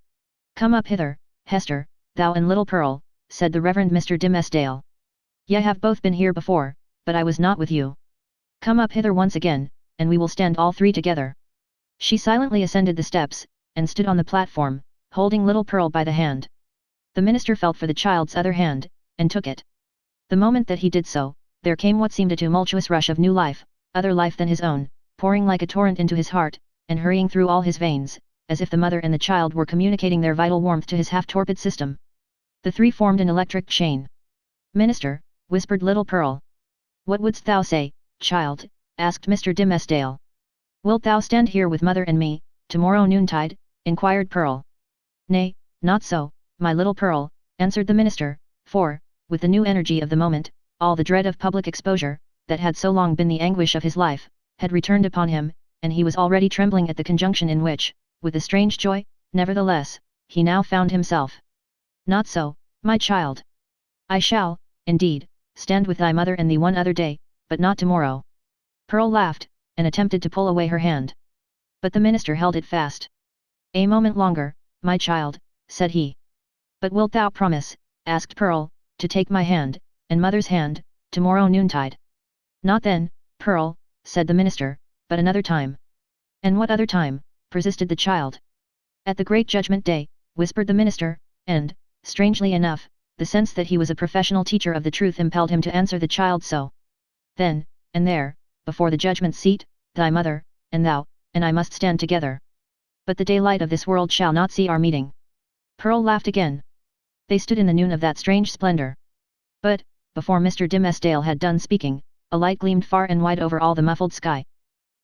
Come up hither, Hester, thou and little Pearl, said the Reverend Mr. Dimmesdale. Ye have both been here before, but I was not with you. Come up hither once again, and we will stand all three together. She silently ascended the steps, and stood on the platform, holding little Pearl by the hand. The minister felt for the child's other hand, and took it. The moment that he did so, there came what seemed a tumultuous rush of new life, other life than his own, pouring like a torrent into his heart, and hurrying through all his veins, as if the mother and the child were communicating their vital warmth to his half-torpid system. The three formed an electric chain. Minister, whispered little Pearl. What wouldst thou say, child? Asked Mr. Dimmesdale. Wilt thou stand here with mother and me, tomorrow noontide? Inquired Pearl. Nay, not so, my little Pearl, answered the minister, for, with the new energy of the moment, all the dread of public exposure, that had so long been the anguish of his life, had returned upon him, and he was already trembling at the conjunction in which, with a strange joy, nevertheless, he now found himself. Not so, my child. I shall, indeed, stand with thy mother and thee one other day, but not tomorrow. Pearl laughed, and attempted to pull away her hand. But the minister held it fast. A moment longer, my child, said he. But wilt thou promise, asked Pearl, to take my hand, and mother's hand, tomorrow noontide? Not then, Pearl, said the minister, but another time. And what other time? Persisted the child. At the great judgment day, whispered the minister, and, strangely enough, the sense that he was a professional teacher of the truth impelled him to answer the child so. Then, and there, before the judgment seat, thy mother, and thou, and I must stand together. But the daylight of this world shall not see our meeting. Pearl laughed again. They stood in the noon of that strange splendor. But, before Mr. Dimmesdale had done speaking, a light gleamed far and wide over all the muffled sky.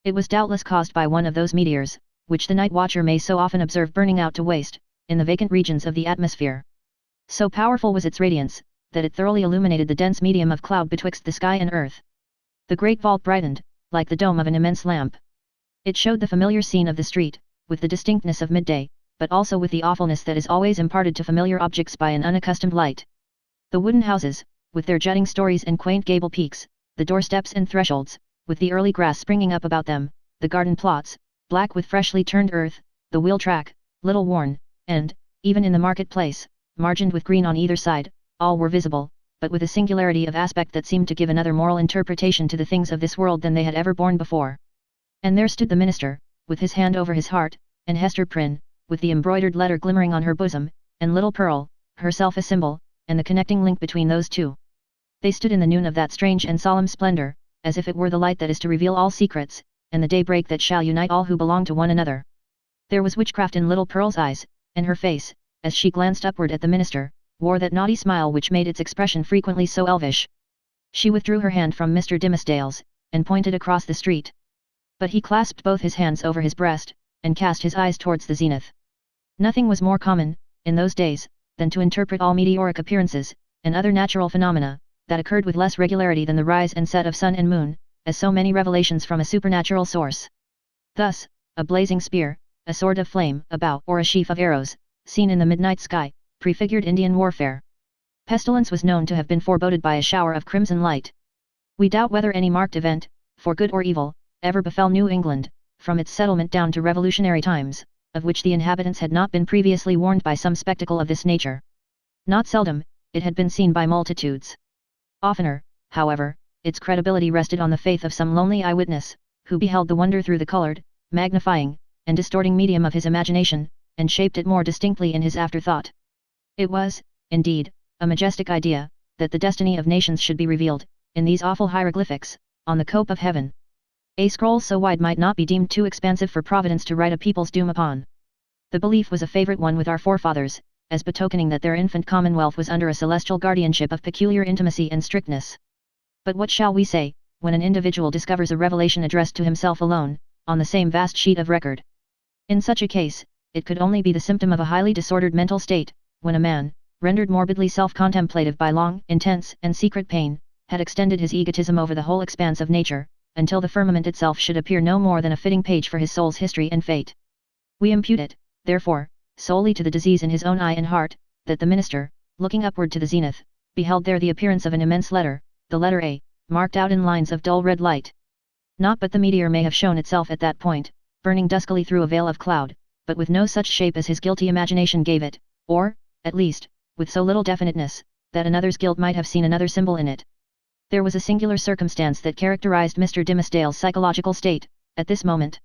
It was doubtless caused by one of those meteors, which the night watcher may so often observe burning out to waste, in the vacant regions of the atmosphere. So powerful was its radiance, that it thoroughly illuminated the dense medium of cloud betwixt the sky and earth. The great vault brightened, like the dome of an immense lamp. It showed the familiar scene of the street, with the distinctness of midday, but also with the awfulness that is always imparted to familiar objects by an unaccustomed light. The wooden houses, with their jutting stories and quaint gable peaks, the doorsteps and thresholds, with the early grass springing up about them, the garden plots, black with freshly turned earth, the wheel track, little worn, and, even in the marketplace, margined with green on either side, all were visible, but with a singularity of aspect that seemed to give another moral interpretation to the things of this world than they had ever borne before. And there stood the minister, with his hand over his heart, and Hester Prynne, with the embroidered letter glimmering on her bosom, and little Pearl, herself a symbol, and the connecting link between those two. They stood in the noon of that strange and solemn splendor, as if it were the light that is to reveal all secrets, and the daybreak that shall unite all who belong to one another. There was witchcraft in little Pearl's eyes, and her face, as she glanced upward at the minister, wore that naughty smile which made its expression frequently so elvish. She withdrew her hand from Mr. Dimmesdale's, and pointed across the street. But he clasped both his hands over his breast, and cast his eyes towards the zenith. Nothing was more common, in those days, than to interpret all meteoric appearances, and other natural phenomena, that occurred with less regularity than the rise and set of sun and moon, as so many revelations from a supernatural source. Thus, a blazing spear, a sword of flame, a bow or a sheaf of arrows, seen in the midnight sky, prefigured Indian warfare. Pestilence was known to have been foreboded by a shower of crimson light. We doubt whether any marked event, for good or evil, ever befell New England, from its settlement down to revolutionary times, of which the inhabitants had not been previously warned by some spectacle of this nature. Not seldom, it had been seen by multitudes. Oftener, however, its credibility rested on the faith of some lonely eyewitness, who beheld the wonder through the colored, magnifying, and distorting medium of his imagination, and shaped it more distinctly in his afterthought. It was, indeed, a majestic idea, that the destiny of nations should be revealed, in these awful hieroglyphics, on the cope of heaven. A scroll so wide might not be deemed too expansive for Providence to write a people's doom upon. The belief was a favorite one with our forefathers, as betokening that their infant commonwealth was under a celestial guardianship of peculiar intimacy and strictness. But what shall we say, when an individual discovers a revelation addressed to himself alone, on the same vast sheet of record? In such a case, it could only be the symptom of a highly disordered mental state, when a man, rendered morbidly self-contemplative by long, intense, and secret pain, had extended his egotism over the whole expanse of nature, until the firmament itself should appear no more than a fitting page for his soul's history and fate. We impute it, therefore, solely to the disease in his own eye and heart, that the minister, looking upward to the zenith, beheld there the appearance of an immense letter, the letter A, marked out in lines of dull red light. Not but the meteor may have shown itself at that point, burning duskily through a veil of cloud, but with no such shape as his guilty imagination gave it, or, at least, with so little definiteness, that another's guilt might have seen another symbol in it. There was a singular circumstance that characterized Mr. Dimmesdale's psychological state, at this moment.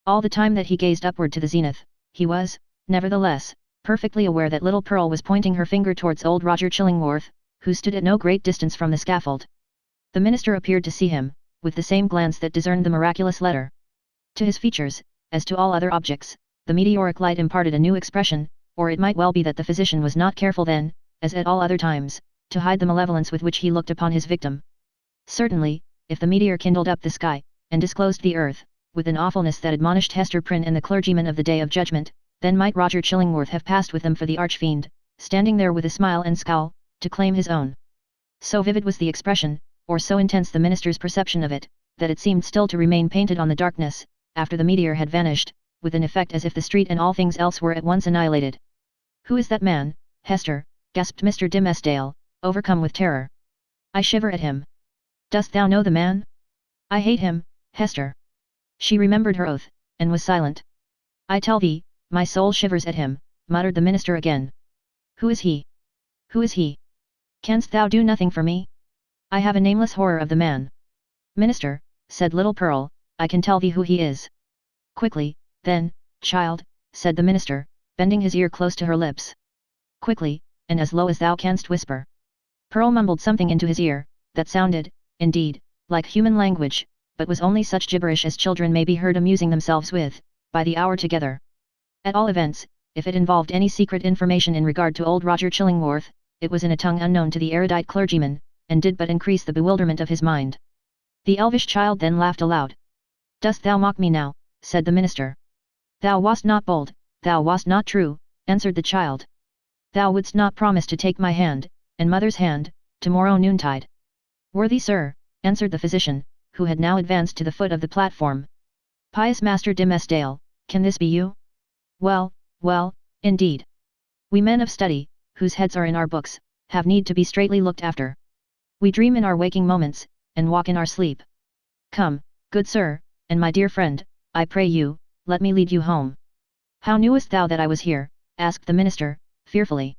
All the time that he gazed upward to the zenith, he was, nevertheless, perfectly aware that little Pearl was pointing her finger towards old Roger Chillingworth, who stood at no great distance from the scaffold. The minister appeared to see him, with the same glance that discerned the miraculous letter. To his features, as to all other objects, the meteoric light imparted a new expression, or it might well be that the physician was not careful then, as at all other times, to hide the malevolence with which he looked upon his victim. Certainly, if the meteor kindled up the sky, and disclosed the earth, with an awfulness that admonished Hester Prynne and the clergyman of the day of judgment, then might Roger Chillingworth have passed with them for the archfiend, standing there with a smile and scowl, to claim his own. So vivid was the expression, or so intense the minister's perception of it, that it seemed still to remain painted on the darkness, after the meteor had vanished, with an effect as if the street and all things else were at once annihilated. "Who is that man, Hester?" gasped Mr. Dimmesdale, overcome with terror. "I shiver at him." "Dost thou know the man?" "I hate him, Hester." She remembered her oath, and was silent. "I tell thee, my soul shivers at him," muttered the minister again. "Who is he? Who is he? Canst thou do nothing for me? I have a nameless horror of the man." "Minister," said little Pearl, "I can tell thee who he is." "Quickly, then, child," said the minister, bending his ear close to her lips. "Quickly, and as low as thou canst whisper." Pearl mumbled something into his ear, that sounded, indeed, like human language, but was only such gibberish as children may be heard amusing themselves with, by the hour together. At all events, if it involved any secret information in regard to old Roger Chillingworth, it was in a tongue unknown to the erudite clergyman, and did but increase the bewilderment of his mind. The elvish child then laughed aloud. "Dost thou mock me now?" said the minister. "Thou wast not bold, thou wast not true," answered the child. "Thou wouldst not promise to take my hand, and mother's hand, tomorrow noontide." "Worthy sir," answered the physician, who had now advanced to the foot of the platform. "Pious Master Dimmesdale, can this be you? Well, well, indeed. We men of study, whose heads are in our books, have need to be straightly looked after. We dream in our waking moments, and walk in our sleep. Come, good sir, and my dear friend, I pray you, let me lead you home. How knewest thou that I was here? Asked the minister, fearfully.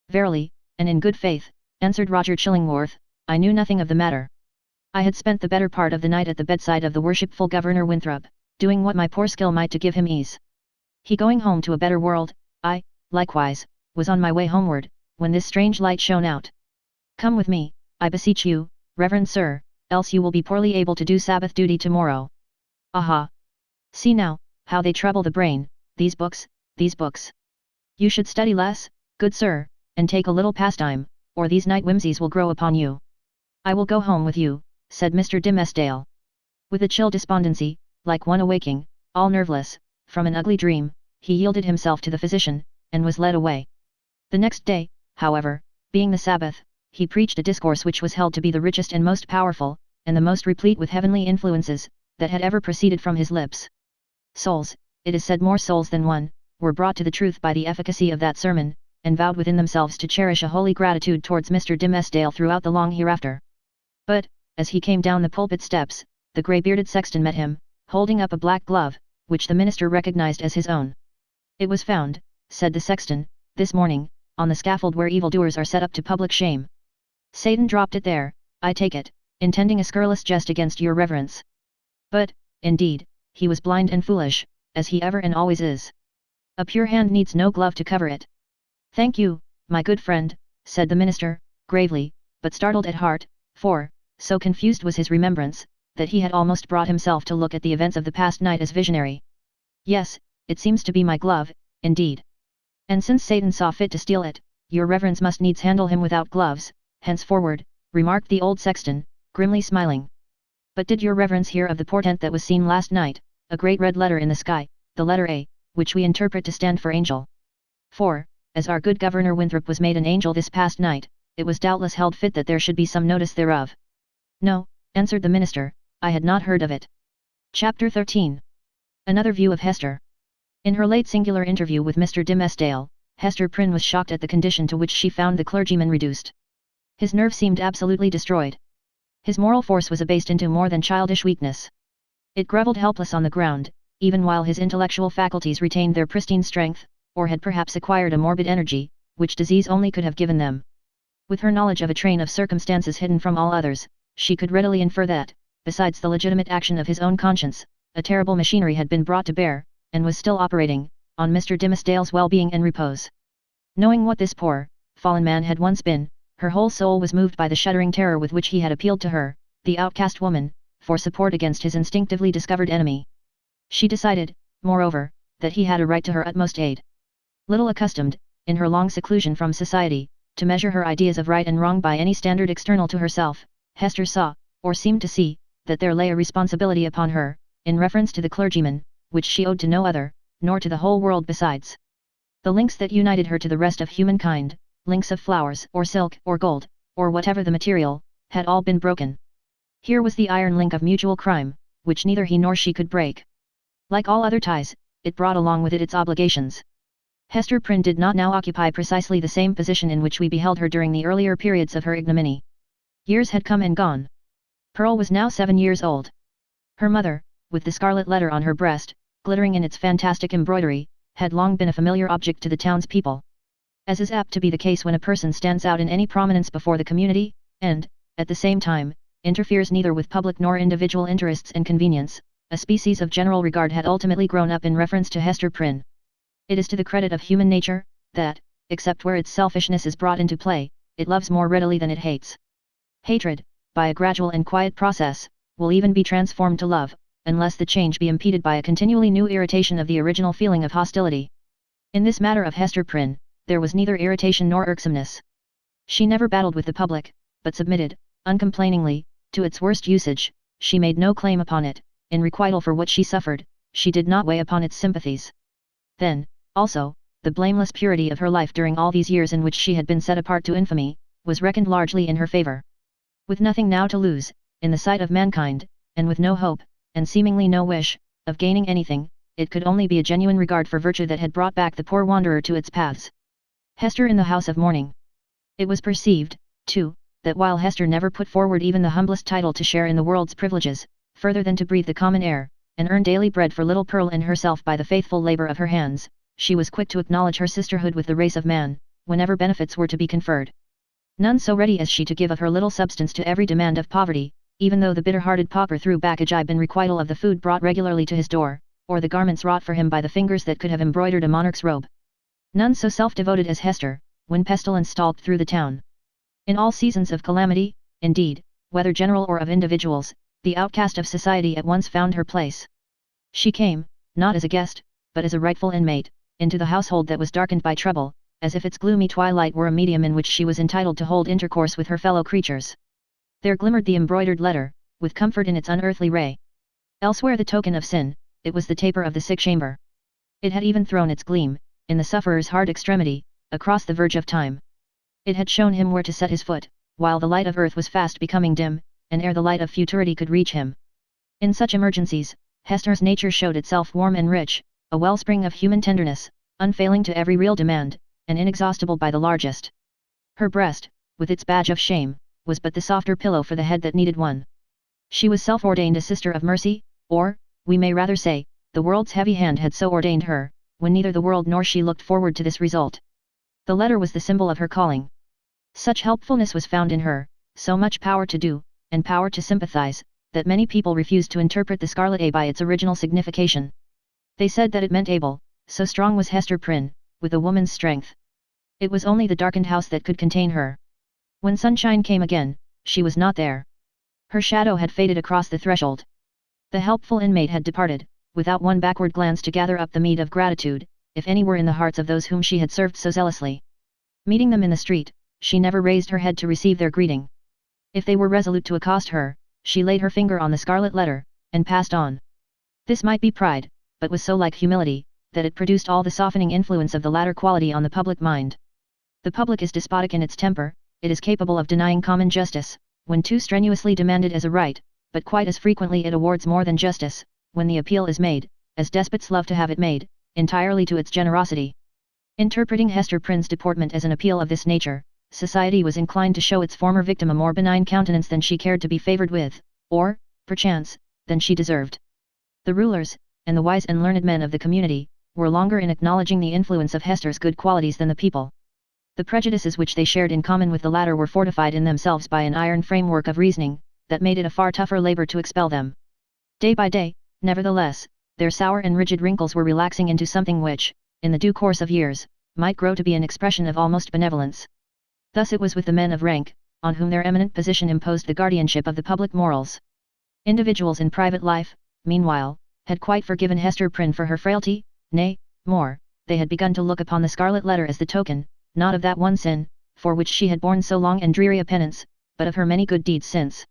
Verily, and in good faith, answered Roger Chillingworth, I knew nothing of the matter. I had spent the better part of the night at the bedside of the worshipful Governor Winthrop, doing what my poor skill might to give him ease. He going home to a better world, I, likewise, was on my way homeward, when this strange light shone out. Come with me, I beseech you, reverend sir, else you will be poorly able to do Sabbath duty tomorrow. Aha! See now, how they trouble the brain, these books, these books. You should study less, good sir, and take a little pastime, or these night whimsies will grow upon you. I will go home with you, said Mr. Dimmesdale. With a chill despondency, like one awaking, all nerveless, from an ugly dream, he yielded himself to the physician, and was led away. The next day, however, being the Sabbath, he preached a discourse which was held to be the richest and most powerful, and the most replete with heavenly influences, that had ever proceeded from his lips. Souls, it is said more souls than one, were brought to the truth by the efficacy of that sermon, and vowed within themselves to cherish a holy gratitude towards Mr. Dimmesdale throughout the long hereafter. But, as he came down the pulpit steps, the grey-bearded sexton met him, holding up a black glove, which the minister recognized as his own. It was found, said the sexton, this morning, on the scaffold where evildoers are set up to public shame. Satan dropped it there, I take it, intending a scurrilous jest against your reverence. But, indeed, he was blind and foolish, as he ever and always is. A pure hand needs no glove to cover it. Thank you, my good friend, said the minister, gravely, but startled at heart, for, so confused was his remembrance, that he had almost brought himself to look at the events of the past night as visionary. Yes, it seems to be my glove, indeed. And since Satan saw fit to steal it, your reverence must needs handle him without gloves, henceforward, remarked the old sexton, grimly smiling. But did your reverence hear of the portent that was seen last night, a great red letter in the sky, the letter A, which we interpret to stand for angel? For, as our good Governor Winthrop was made an angel this past night, it was doubtless held fit that there should be some notice thereof. No, answered the minister, I had not heard of it. Chapter 13. Another view of Hester. In her late singular interview with Mr. Dimmesdale, Hester Prynne was shocked at the condition to which she found the clergyman reduced. His nerve seemed absolutely destroyed. His moral force was abased into more than childish weakness. It grovelled helpless on the ground, even while his intellectual faculties retained their pristine strength, or had perhaps acquired a morbid energy, which disease only could have given them. With her knowledge of a train of circumstances hidden from all others, she could readily infer that, besides the legitimate action of his own conscience, a terrible machinery had been brought to bear, and was still operating, on Mr. Dimmesdale's well-being and repose. Knowing what this poor, fallen man had once been, her whole soul was moved by the shuddering terror with which he had appealed to her, the outcast woman, for support against his instinctively discovered enemy. She decided, moreover, that he had a right to her utmost aid. Little accustomed, in her long seclusion from society, to measure her ideas of right and wrong by any standard external to herself, Hester saw, or seemed to see, that there lay a responsibility upon her, in reference to the clergyman, which she owed to no other, nor to the whole world besides. The links that united her to the rest of humankind, links of flowers or silk or gold, or whatever the material, had all been broken. Here was the iron link of mutual crime, which neither he nor she could break. Like all other ties, it brought along with it its obligations. Hester Prynne did not now occupy precisely the same position in which we beheld her during the earlier periods of her ignominy. Years had come and gone. Pearl was now 7 years old. Her mother, with the scarlet letter on her breast, glittering in its fantastic embroidery, had long been a familiar object to the townspeople. As is apt to be the case when a person stands out in any prominence before the community, and, at the same time, interferes neither with public nor individual interests and convenience, a species of general regard had ultimately grown up in reference to Hester Prynne. It is to the credit of human nature, that, except where its selfishness is brought into play, it loves more readily than it hates. Hatred, by a gradual and quiet process, will even be transformed to love, unless the change be impeded by a continually new irritation of the original feeling of hostility. In this matter of Hester Prynne, there was neither irritation nor irksomeness. She never battled with the public, but submitted, uncomplainingly, to its worst usage. She made no claim upon it, in requital for what she suffered, she did not weigh upon its sympathies. Then, also, the blameless purity of her life during all these years in which she had been set apart to infamy, was reckoned largely in her favour. With nothing now to lose, in the sight of mankind, and with no hope, and seemingly no wish, of gaining anything, it could only be a genuine regard for virtue that had brought back the poor wanderer to its paths. Hester in the house of mourning. It was perceived, too, that while Hester never put forward even the humblest title to share in the world's privileges, further than to breathe the common air, and earn daily bread for little Pearl and herself by the faithful labor of her hands, she was quick to acknowledge her sisterhood with the race of man, whenever benefits were to be conferred. None so ready as she to give of her little substance to every demand of poverty, even though the bitter-hearted pauper threw back a gibe in requital of the food brought regularly to his door, or the garments wrought for him by the fingers that could have embroidered a monarch's robe. None so self-devoted as Hester, when pestilence stalked through the town. In all seasons of calamity, indeed, whether general or of individuals, the outcast of society at once found her place. She came, not as a guest, but as a rightful inmate, into the household that was darkened by trouble, as if its gloomy twilight were a medium in which she was entitled to hold intercourse with her fellow creatures. There glimmered the embroidered letter, with comfort in its unearthly ray. Elsewhere the token of sin, it was the taper of the sick chamber. It had even thrown its gleam, in the sufferer's hard extremity, across the verge of time. It had shown him where to set his foot, while the light of earth was fast becoming dim, and ere the light of futurity could reach him. In such emergencies, Hester's nature showed itself warm and rich, a wellspring of human tenderness, unfailing to every real demand, and inexhaustible by the largest. Her breast, with its badge of shame, was but the softer pillow for the head that needed one. She was self-ordained a sister of mercy, or, we may rather say, the world's heavy hand had so ordained her, when neither the world nor she looked forward to this result. The letter was the symbol of her calling. Such helpfulness was found in her, so much power to do, and power to sympathize, that many people refused to interpret the Scarlet A by its original signification. They said that it meant able, so strong was Hester Prynne, with a woman's strength. It was only the darkened house that could contain her. When sunshine came again, she was not there. Her shadow had faded across the threshold. The helpful inmate had departed, without one backward glance to gather up the meed of gratitude, if any were in the hearts of those whom she had served so zealously. Meeting them in the street, she never raised her head to receive their greeting. If they were resolute to accost her, she laid her finger on the scarlet letter, and passed on. This might be pride, but was so like humility, that it produced all the softening influence of the latter quality on the public mind. The public is despotic in its temper, it is capable of denying common justice, when too strenuously demanded as a right, but quite as frequently it awards more than justice, when the appeal is made, as despots love to have it made, entirely to its generosity. Interpreting Hester Prynne's deportment as an appeal of this nature, society was inclined to show its former victim a more benign countenance than she cared to be favoured with, or, perchance, than she deserved. The rulers, and the wise and learned men of the community, were longer in acknowledging the influence of Hester's good qualities than the people. The prejudices which they shared in common with the latter were fortified in themselves by an iron framework of reasoning, that made it a far tougher labour to expel them. Day by day, nevertheless, their sour and rigid wrinkles were relaxing into something which, in the due course of years, might grow to be an expression of almost benevolence. Thus it was with the men of rank, on whom their eminent position imposed the guardianship of the public morals. Individuals in private life, meanwhile, had quite forgiven Hester Prynne for her frailty, nay, more, they had begun to look upon the scarlet letter as the token, not of that one sin, for which she had borne so long and dreary a penance, but of her many good deeds since.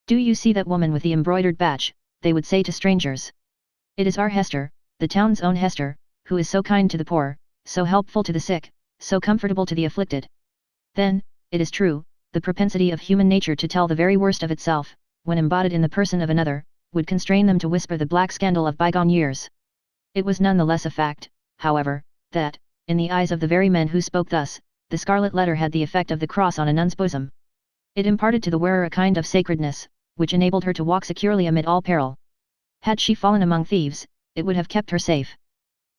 "Do you see that woman with the embroidered badge?" they would say to strangers. "It is our Hester, the town's own Hester, who is so kind to the poor, so helpful to the sick, so comfortable to the afflicted." Then, it is true, the propensity of human nature to tell the very worst of itself, when embodied in the person of another, would constrain them to whisper the black scandal of bygone years. It was none the less a fact, however, that, in the eyes of the very men who spoke thus, the scarlet letter had the effect of the cross on a nun's bosom. It imparted to the wearer a kind of sacredness, which enabled her to walk securely amid all peril. Had she fallen among thieves, it would have kept her safe.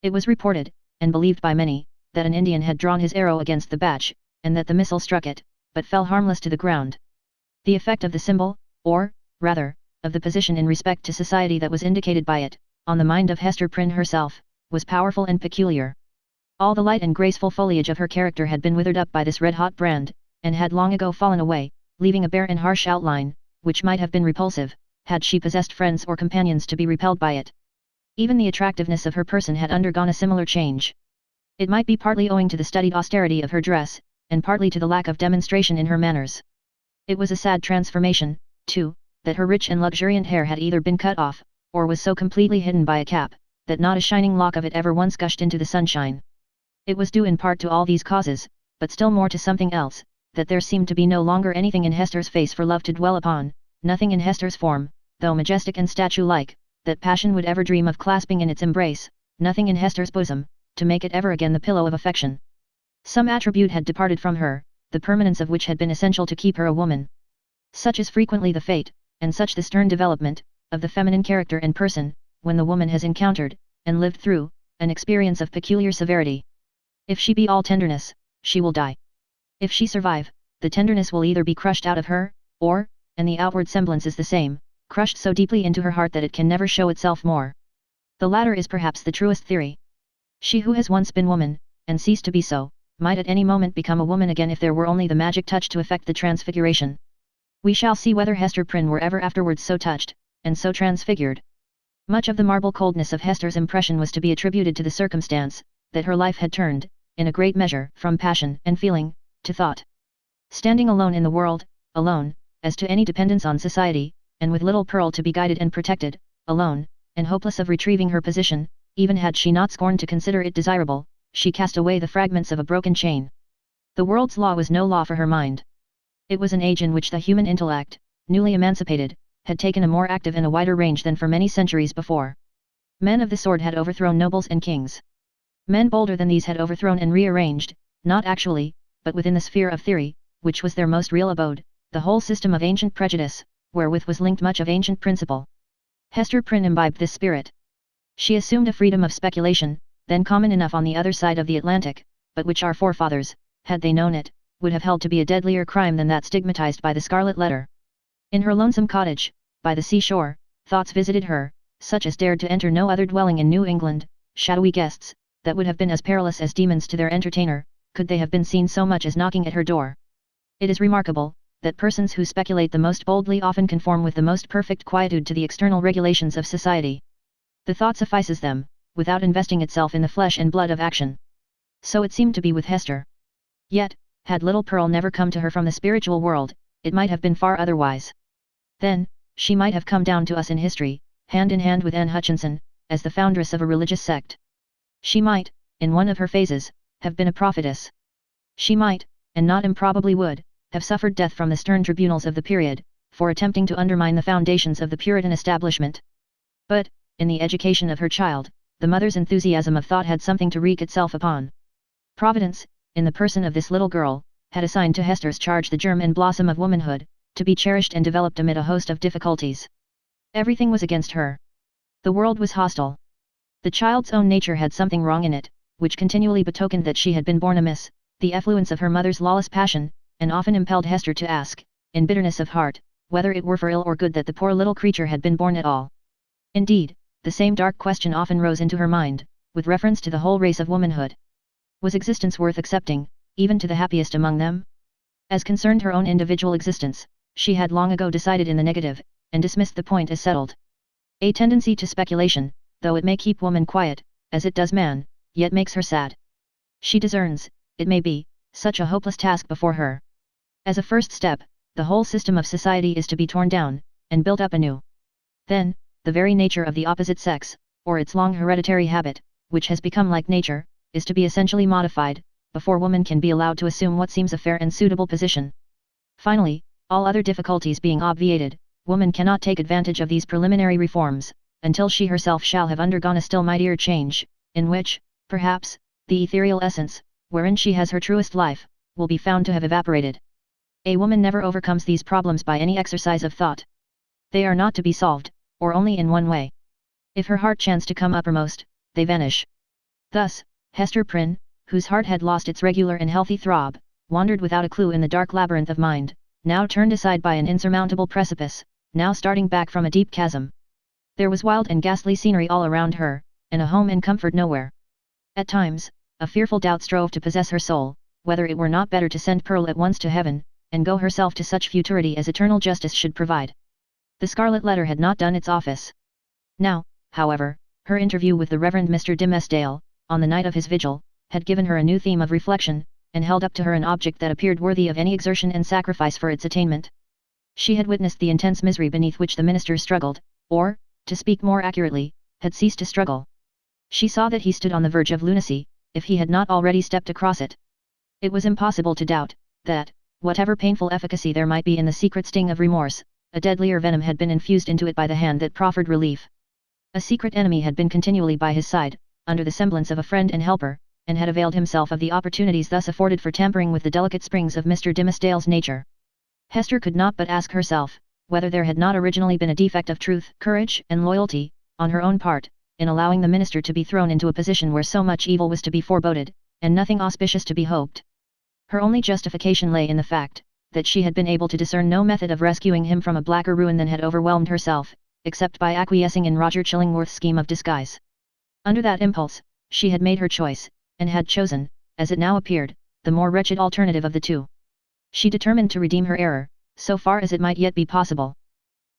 It was reported, and believed by many, that an Indian had drawn his arrow against the badge, and that the missile struck it, but fell harmless to the ground. The effect of the symbol, or, rather, of the position in respect to society that was indicated by it, on the mind of Hester Prynne herself, was powerful and peculiar. All the light and graceful foliage of her character had been withered up by this red-hot brand, and had long ago fallen away, leaving a bare and harsh outline, which might have been repulsive, had she possessed friends or companions to be repelled by it. Even the attractiveness of her person had undergone a similar change. It might be partly owing to the studied austerity of her dress, and partly to the lack of demonstration in her manners. It was a sad transformation, too, that her rich and luxuriant hair had either been cut off, or was so completely hidden by a cap, that not a shining lock of it ever once gushed into the sunshine. It was due in part to all these causes, but still more to something else, that there seemed to be no longer anything in Hester's face for love to dwell upon, nothing in Hester's form, though majestic and statue-like, that passion would ever dream of clasping in its embrace, nothing in Hester's bosom, to make it ever again the pillow of affection. Some attribute had departed from her, the permanence of which had been essential to keep her a woman. Such is frequently the fate, and such the stern development, of the feminine character and person, when the woman has encountered, and lived through, an experience of peculiar severity. If she be all tenderness, she will die. If she survive, the tenderness will either be crushed out of her, or, and the outward semblance is the same, crushed so deeply into her heart that it can never show itself more. The latter is perhaps the truest theory. She who has once been woman, and ceased to be so, might at any moment become a woman again if there were only the magic touch to effect the transfiguration. We shall see whether Hester Prynne were ever afterwards so touched, and so transfigured. Much of the marble coldness of Hester's impression was to be attributed to the circumstance, that her life had turned, in a great measure, from passion and feeling, to thought. Standing alone in the world, alone, as to any dependence on society, and with little Pearl to be guided and protected, alone, and hopeless of retrieving her position, even had she not scorned to consider it desirable, she cast away the fragments of a broken chain. The world's law was no law for her mind. It was an age in which the human intellect, newly emancipated, had taken a more active and a wider range than for many centuries before. Men of the sword had overthrown nobles and kings. Men bolder than these had overthrown and rearranged, not actually, but within the sphere of theory, which was their most real abode, the whole system of ancient prejudice, wherewith was linked much of ancient principle. Hester Prynne imbibed this spirit. She assumed a freedom of speculation, then common enough on the other side of the Atlantic, but which our forefathers, had they known it, would have held to be a deadlier crime than that stigmatized by the Scarlet Letter. In her lonesome cottage, by the seashore, thoughts visited her, such as dared to enter no other dwelling in New England, shadowy guests, that would have been as perilous as demons to their entertainer, could they have been seen so much as knocking at her door. It is remarkable, that persons who speculate the most boldly often conform with the most perfect quietude to the external regulations of society. The thought suffices them, without investing itself in the flesh and blood of action. So it seemed to be with Hester. Yet, had little Pearl never come to her from the spiritual world, it might have been far otherwise. Then, she might have come down to us in history, hand in hand with Anne Hutchinson, as the foundress of a religious sect. She might, in one of her phases, have been a prophetess. She might, and not improbably would, have suffered death from the stern tribunals of the period, for attempting to undermine the foundations of the Puritan establishment. But, in the education of her child, the mother's enthusiasm of thought had something to wreak itself upon. Providence, in the person of this little girl, had assigned to Hester's charge the germ and blossom of womanhood, to be cherished and developed amid a host of difficulties. Everything was against her. The world was hostile. The child's own nature had something wrong in it, which continually betokened that she had been born amiss, the effluence of her mother's lawless passion, and often impelled Hester to ask, in bitterness of heart, whether it were for ill or good that the poor little creature had been born at all. Indeed, the same dark question often rose into her mind, with reference to the whole race of womanhood. Was existence worth accepting, even to the happiest among them? As concerned her own individual existence, she had long ago decided in the negative, and dismissed the point as settled. A tendency to speculation, though it may keep woman quiet, as it does man, yet makes her sad. She discerns, it may be, such a hopeless task before her. As a first step, the whole system of society is to be torn down, and built up anew. Then, the very nature of the opposite sex, or its long hereditary habit, which has become like nature, is to be essentially modified, before woman can be allowed to assume what seems a fair and suitable position. Finally, all other difficulties being obviated, woman cannot take advantage of these preliminary reforms, until she herself shall have undergone a still mightier change, in which, perhaps, the ethereal essence, wherein she has her truest life, will be found to have evaporated. A woman never overcomes these problems by any exercise of thought. They are not to be solved, or only in one way. If her heart chance to come uppermost, they vanish. Thus, Hester Prynne, whose heart had lost its regular and healthy throb, wandered without a clue in the dark labyrinth of mind, now turned aside by an insurmountable precipice, now starting back from a deep chasm. There was wild and ghastly scenery all around her, and a home and comfort nowhere. At times, a fearful doubt strove to possess her soul, whether it were not better to send Pearl at once to heaven, and go herself to such futurity as eternal justice should provide. The Scarlet Letter had not done its office. Now, however, her interview with the Reverend Mr. Dimmesdale, on the night of his vigil, had given her a new theme of reflection, and held up to her an object that appeared worthy of any exertion and sacrifice for its attainment. She had witnessed the intense misery beneath which the minister struggled, or, to speak more accurately, had ceased to struggle. She saw that he stood on the verge of lunacy, if he had not already stepped across it. It was impossible to doubt, that, whatever painful efficacy there might be in the secret sting of remorse, a deadlier venom had been infused into it by the hand that proffered relief. A secret enemy had been continually by his side, under the semblance of a friend and helper, and had availed himself of the opportunities thus afforded for tampering with the delicate springs of Mr. Dimmesdale's nature. Hester could not but ask herself, whether there had not originally been a defect of truth, courage, and loyalty, on her own part, in allowing the minister to be thrown into a position where so much evil was to be foreboded, and nothing auspicious to be hoped. Her only justification lay in the fact, that she had been able to discern no method of rescuing him from a blacker ruin than had overwhelmed herself, except by acquiescing in Roger Chillingworth's scheme of disguise. Under that impulse, she had made her choice, and had chosen, as it now appeared, the more wretched alternative of the two. She determined to redeem her error, so far as it might yet be possible.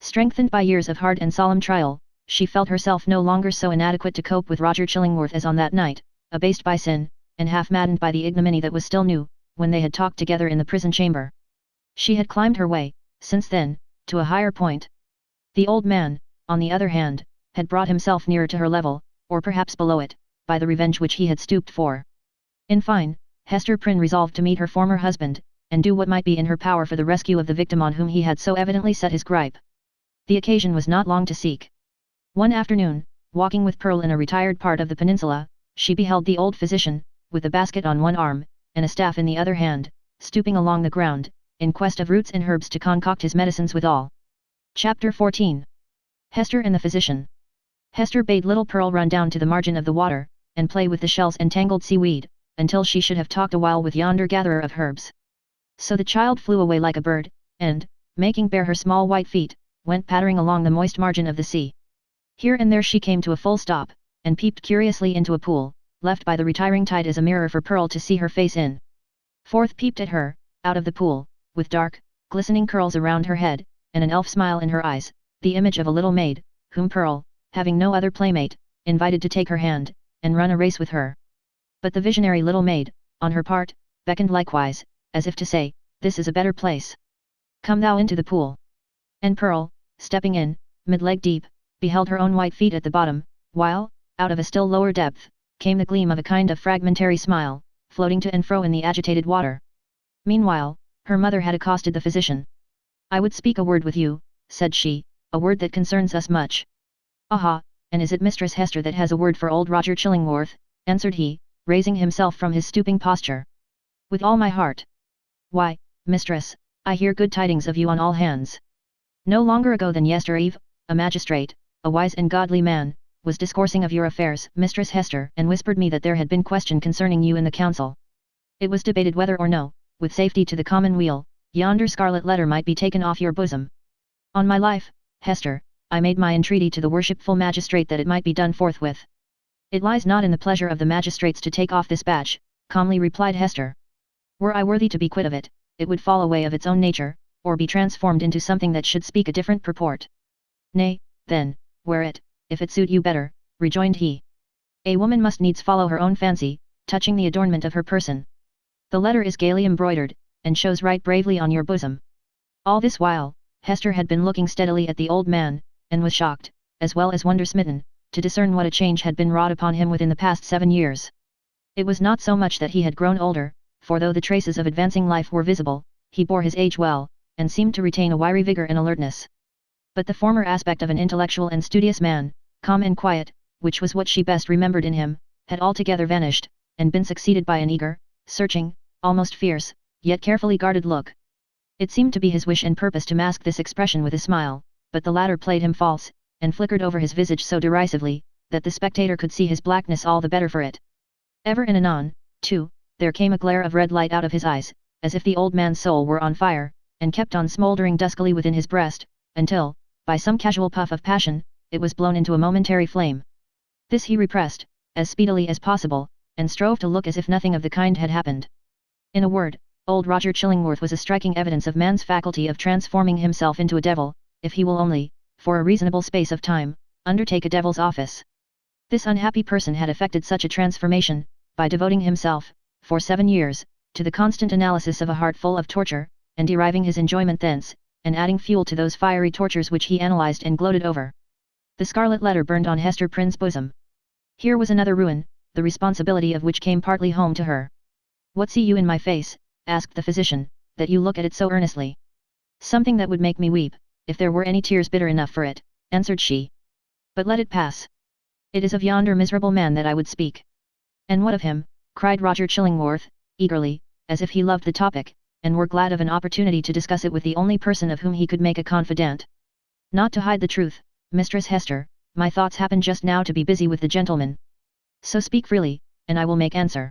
Strengthened by years of hard and solemn trial, she felt herself no longer so inadequate to cope with Roger Chillingworth as on that night, abased by sin, and half maddened by the ignominy that was still new, when they had talked together in the prison chamber. She had climbed her way, since then, to a higher point. The old man, on the other hand, had brought himself nearer to her level, or perhaps below it, by the revenge which he had stooped for. In fine, Hester Prynne resolved to meet her former husband, and do what might be in her power for the rescue of the victim on whom he had so evidently set his gripe. The occasion was not long to seek. One afternoon, walking with Pearl in a retired part of the peninsula, she beheld the old physician, with a basket on one arm, and a staff in the other hand, stooping along the ground, in quest of roots and herbs to concoct his medicines withal. Chapter 14. Hester and the Physician. Hester bade little Pearl run down to the margin of the water, and play with the shells and tangled seaweed, until she should have talked a while with yonder gatherer of herbs. So the child flew away like a bird, and, making bare her small white feet, went pattering along the moist margin of the sea. Here and there she came to a full stop, and peeped curiously into a pool, left by the retiring tide as a mirror for Pearl to see her face in. Forth peeped at her, out of the pool, with dark, glistening curls around her head, and an elf smile in her eyes, the image of a little maid, whom Pearl, having no other playmate, invited to take her hand, and run a race with her. But the visionary little maid, on her part, beckoned likewise, as if to say, "This is a better place. Come thou into the pool." And Pearl, stepping in, mid-leg deep, beheld her own white feet at the bottom, while, out of a still lower depth, came the gleam of a kind of fragmentary smile, floating to and fro in the agitated water. Meanwhile, her mother had accosted the physician. "I would speak a word with you," said she, "a word that concerns us much." "Aha, and is it Mistress Hester that has a word for old Roger Chillingworth?" answered he, raising himself from his stooping posture. "With all my heart." "Why, mistress, I hear good tidings of you on all hands. No longer ago than yestereve, a magistrate, a wise and godly man, was discoursing of your affairs, Mistress Hester, and whispered me that there had been question concerning you in the council. It was debated whether or no, with safety to the common weal, yonder scarlet letter might be taken off your bosom. On my life, Hester, I made my entreaty to the worshipful magistrate that it might be done forthwith." "It lies not in the pleasure of the magistrates to take off this badge," calmly replied Hester. "Were I worthy to be quit of it, it would fall away of its own nature, or be transformed into something that should speak a different purport." "Nay, then, wear it, if it suit you better," rejoined he. "A woman must needs follow her own fancy, touching the adornment of her person. The letter is gaily embroidered, and shows right bravely on your bosom." All this while, Hester had been looking steadily at the old man, and was shocked, as well as wonder-smitten, to discern what a change had been wrought upon him within the past 7 years. It was not so much that he had grown older, for though the traces of advancing life were visible, he bore his age well, and seemed to retain a wiry vigor and alertness. But the former aspect of an intellectual and studious man, calm and quiet, which was what she best remembered in him, had altogether vanished, and been succeeded by an eager, searching, almost fierce, yet carefully guarded look. It seemed to be his wish and purpose to mask this expression with a smile, but the latter played him false, and flickered over his visage so derisively, that the spectator could see his blackness all the better for it. Ever and anon, too, there came a glare of red light out of his eyes, as if the old man's soul were on fire, and kept on smouldering duskily within his breast, until, by some casual puff of passion, it was blown into a momentary flame. This he repressed, as speedily as possible, and strove to look as if nothing of the kind had happened. In a word, old Roger Chillingworth was a striking evidence of man's faculty of transforming himself into a devil, if he will only, for a reasonable space of time, undertake a devil's office. This unhappy person had effected such a transformation, by devoting himself, for 7 years, to the constant analysis of a heart full of torture, and deriving his enjoyment thence, and adding fuel to those fiery tortures which he analysed and gloated over. The scarlet letter burned on Hester Prynne's bosom. Here was another ruin, the responsibility of which came partly home to her. "What see you in my face," asked the physician, "that you look at it so earnestly?" "Something that would make me weep, if there were any tears bitter enough for it," answered she. "But let it pass. It is of yonder miserable man that I would speak." "And what of him?" cried Roger Chillingworth, eagerly, as if he loved the topic, and were glad of an opportunity to discuss it with the only person of whom he could make a confidant. "Not to hide the truth, Mistress Hester, my thoughts happen just now to be busy with the gentleman. So speak freely, and I will make answer.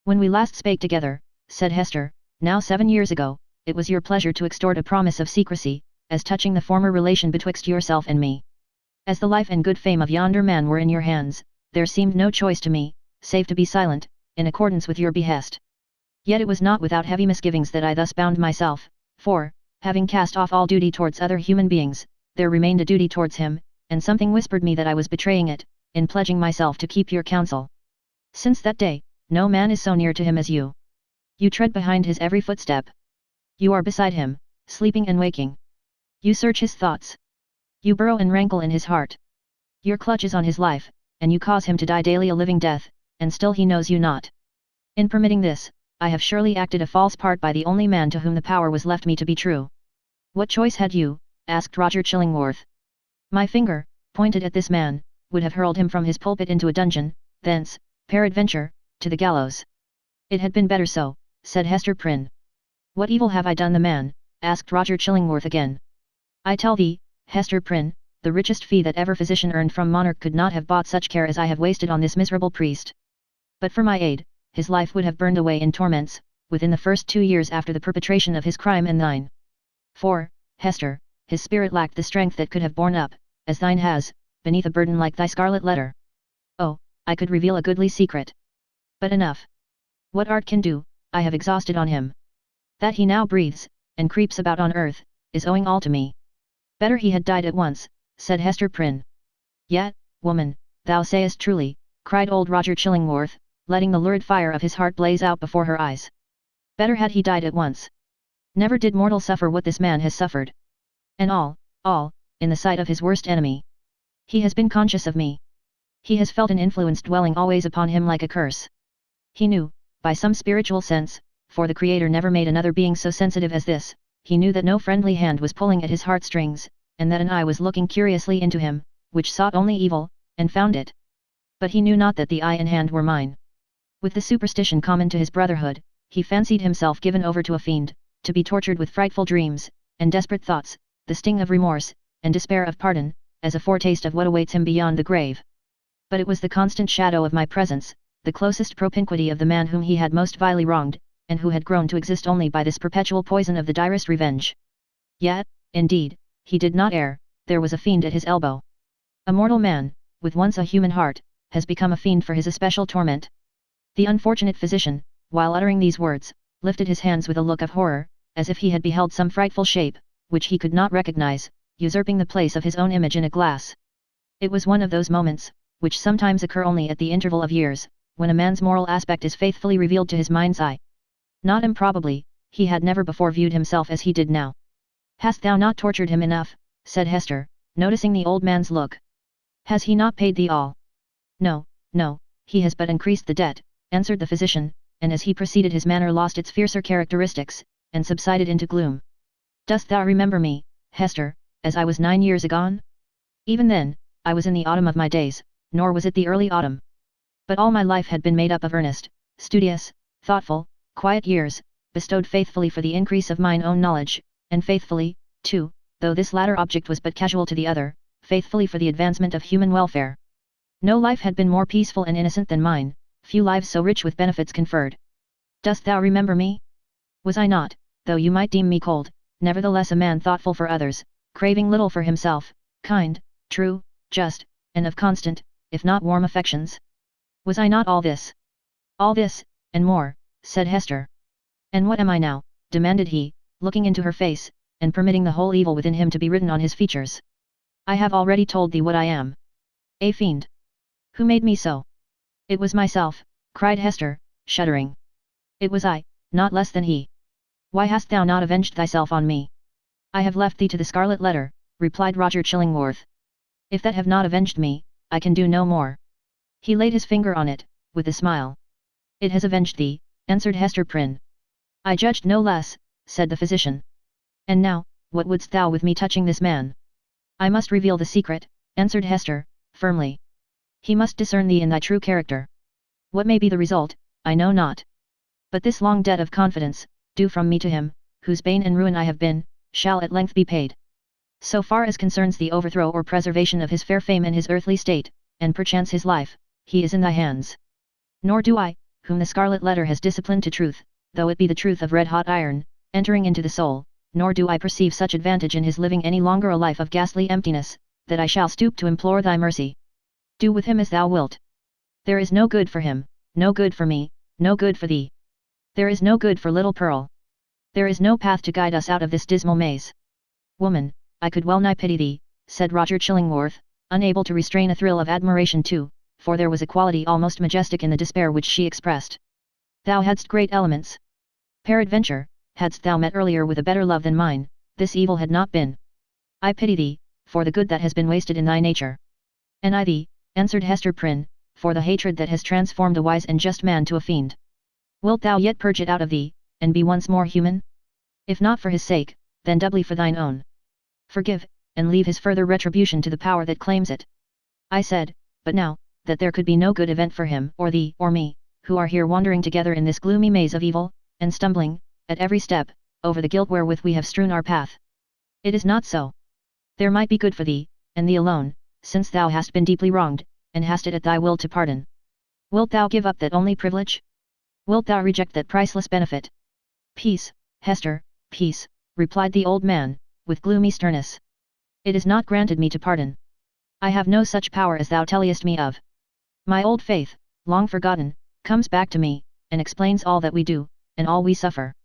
When we last spake together, said Hester, now 7 years ago, it was your pleasure to extort a promise of secrecy, as touching the former relation betwixt yourself and me. As the life and good fame of yonder man were in your hands, there seemed no choice to me, save to be silent, in accordance with your behest. Yet it was not without heavy misgivings that I thus bound myself, for, having cast off all duty towards other human beings, there remained a duty towards him, and something whispered me that I was betraying it, in pledging myself to keep your counsel. Since that day, no man is so near to him as you. You tread behind his every footstep. You are beside him, sleeping and waking. You search his thoughts. You burrow and rankle in his heart. Your clutch is on his life, and you cause him to die daily a living death, and still he knows you not. In permitting this, I have surely acted a false part by the only man to whom the power was left me to be true. What choice had you? Asked Roger Chillingworth. My finger, pointed at this man, would have hurled him from his pulpit into a dungeon, thence, peradventure, to the gallows. It had been better so, said Hester Prynne. What evil have I done the man? Asked Roger Chillingworth again. I tell thee, Hester Prynne, the richest fee that ever physician earned from monarch could not have bought such care as I have wasted on this miserable priest. But for my aid, his life would have burned away in torments, within the first 2 years after the perpetration of his crime and thine. For, Hester, his spirit lacked the strength that could have borne up, as thine has, beneath a burden like thy scarlet letter. Oh, I could reveal a goodly secret. But enough. What art can do, I have exhausted on him. That he now breathes, and creeps about on earth, is owing all to me. Better he had died at once, said Hester Prynne. Yet, woman, thou sayest truly, cried old Roger Chillingworth, letting the lurid fire of his heart blaze out before her eyes. Better had he died at once. Never did mortal suffer what this man has suffered. And all, in the sight of his worst enemy. He has been conscious of me. He has felt an influence dwelling always upon him like a curse. He knew, by some spiritual sense, for the Creator never made another being so sensitive as this, he knew that no friendly hand was pulling at his heartstrings, and that an eye was looking curiously into him, which sought only evil, and found it. But he knew not that the eye and hand were mine. With the superstition common to his brotherhood, he fancied himself given over to a fiend, to be tortured with frightful dreams, and desperate thoughts, the sting of remorse, and despair of pardon, as a foretaste of what awaits him beyond the grave. But it was the constant shadow of my presence, the closest propinquity of the man whom he had most vilely wronged, and who had grown to exist only by this perpetual poison of the direst revenge. Yet, indeed, he did not err, there was a fiend at his elbow. A mortal man, with once a human heart, has become a fiend for his especial torment. The unfortunate physician, while uttering these words, lifted his hands with a look of horror, as if he had beheld some frightful shape, which he could not recognize, usurping the place of his own image in a glass. It was one of those moments, which sometimes occur only at the interval of years, when a man's moral aspect is faithfully revealed to his mind's eye. Not improbably, he had never before viewed himself as he did now. Hast thou not tortured him enough? Said Hester, noticing the old man's look. Has he not paid thee all? No, he has but increased the debt, answered the physician, and as he proceeded his manner lost its fiercer characteristics, and subsided into gloom. Dost thou remember me, Hester, as I was 9 years agone? Even then, I was in the autumn of my days, nor was it the early autumn. But all my life had been made up of earnest, studious, thoughtful, quiet years, bestowed faithfully for the increase of mine own knowledge, and faithfully, too, though this latter object was but casual to the other, faithfully for the advancement of human welfare. No life had been more peaceful and innocent than mine, few lives so rich with benefits conferred. Dost thou remember me? Was I not, though you might deem me cold, nevertheless a man thoughtful for others, craving little for himself, kind, true, just, and of constant, if not warm affections? Was I not all this? All this, and more, said Hester. And what am I now? Demanded he, looking into her face, and permitting the whole evil within him to be written on his features. I have already told thee what I am. A fiend. Who made me so? It was myself, cried Hester, shuddering. It was I, not less than he. Why hast thou not avenged thyself on me? I have left thee to the scarlet letter, replied Roger Chillingworth. If that have not avenged me, I can do no more. He laid his finger on it, with a smile. It has avenged thee, answered Hester Prynne. I judged no less, said the physician. And now, what wouldst thou with me touching this man? I must reveal the secret, answered Hester, firmly. He must discern thee in thy true character. What may be the result, I know not. But this long debt of confidence, due from me to him, whose bane and ruin I have been, shall at length be paid. So far as concerns the overthrow or preservation of his fair fame and his earthly state, and perchance his life, he is in thy hands. Nor do I, whom the scarlet letter has disciplined to truth, though it be the truth of red-hot iron, entering into the soul, nor do I perceive such advantage in his living any longer a life of ghastly emptiness, that I shall stoop to implore thy mercy. Do with him as thou wilt. There is no good for him, no good for me, no good for thee. There is no good for little Pearl. There is no path to guide us out of this dismal maze. Woman, I could well nigh pity thee, said Roger Chillingworth, unable to restrain a thrill of admiration too, for there was a quality almost majestic in the despair which she expressed. Thou hadst great elements. Peradventure, hadst thou met earlier with a better love than mine, this evil had not been. I pity thee, for the good that has been wasted in thy nature. And I thee, answered Hester Prynne, for the hatred that has transformed a wise and just man to a fiend. Wilt thou yet purge it out of thee, and be once more human? If not for his sake, then doubly for thine own. Forgive, and leave his further retribution to the power that claims it. I said, but now, that there could be no good event for him or thee or me, who are here wandering together in this gloomy maze of evil, and stumbling, at every step, over the guilt wherewith we have strewn our path. It is not so. There might be good for thee, and thee alone, since thou hast been deeply wronged, and hast it at thy will to pardon. Wilt thou give up that only privilege? Wilt thou reject that priceless benefit? Peace, Hester, peace, replied the old man, with gloomy sternness. It is not granted me to pardon. I have no such power as thou tellest me of. My old faith, long forgotten, comes back to me, and explains all that we do, and all we suffer.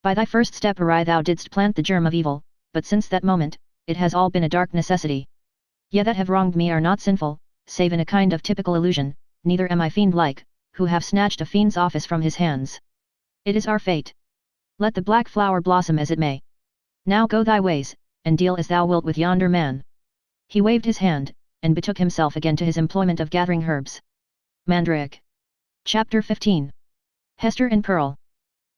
By thy first step awry thou didst plant the germ of evil, but since that moment, it has all been a dark necessity. Ye that have wronged me are not sinful, save in a kind of typical illusion, neither am I fiend-like, who have snatched a fiend's office from his hands. It is our fate. Let the black flower blossom as it may. Now go thy ways, and deal as thou wilt with yonder man. He waved his hand, and betook himself again to his employment of gathering herbs. Mandrake. Chapter 15. Hester and Pearl.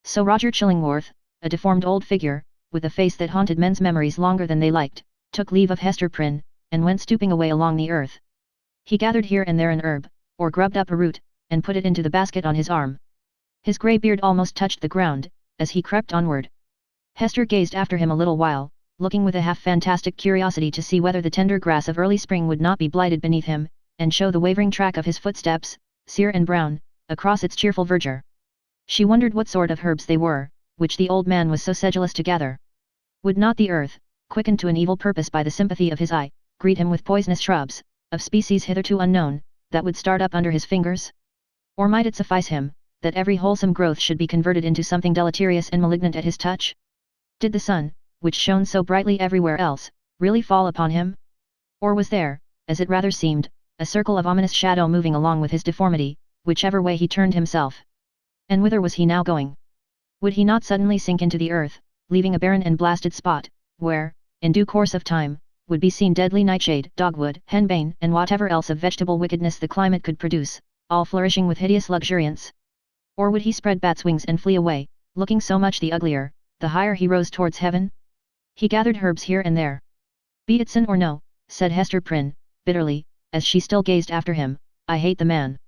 So Roger Chillingworth, a deformed old figure, with a face that haunted men's memories longer than they liked, took leave of Hester Prynne, and went stooping away along the earth. He gathered here and there an herb, or grubbed up a root, and put it into the basket on his arm. His grey beard almost touched the ground, as he crept onward. Hester gazed after him a little while, looking with a half-fantastic curiosity to see whether the tender grass of early spring would not be blighted beneath him, and show the wavering track of his footsteps, sere and brown, across its cheerful verdure. She wondered what sort of herbs they were, which the old man was so sedulous to gather. Would not the earth, quickened to an evil purpose by the sympathy of his eye, greet him with poisonous shrubs, of species hitherto unknown, that would start up under his fingers? Or might it suffice him, that every wholesome growth should be converted into something deleterious and malignant at his touch? Did the sun, which shone so brightly everywhere else, really fall upon him? Or was there, as it rather seemed, a circle of ominous shadow moving along with his deformity, whichever way he turned himself? And whither was he now going? Would he not suddenly sink into the earth, leaving a barren and blasted spot, where, in due course of time, would be seen deadly nightshade, dogwood, henbane, and whatever else of vegetable wickedness the climate could produce, all flourishing with hideous luxuriance? Or would he spread bat's wings and flee away, looking so much the uglier, the higher he rose towards heaven? He gathered herbs here and there. Be it sin or no, said Hester Prynne, bitterly, as she still gazed after him, I hate the man.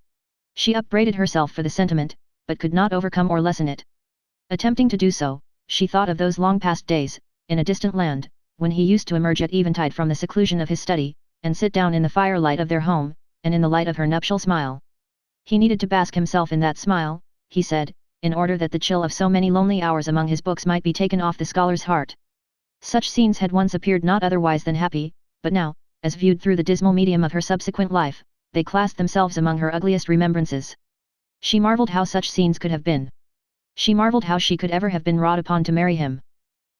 She upbraided herself for the sentiment, but could not overcome or lessen it. Attempting to do so, she thought of those long past days, in a distant land, when he used to emerge at eventide from the seclusion of his study, and sit down in the firelight of their home, and in the light of her nuptial smile. He needed to bask himself in that smile, he said, in order that the chill of so many lonely hours among his books might be taken off the scholar's heart. Such scenes had once appeared not otherwise than happy, but now, as viewed through the dismal medium of her subsequent life, they classed themselves among her ugliest remembrances. She marvelled how such scenes could have been. She marvelled how she could ever have been wrought upon to marry him.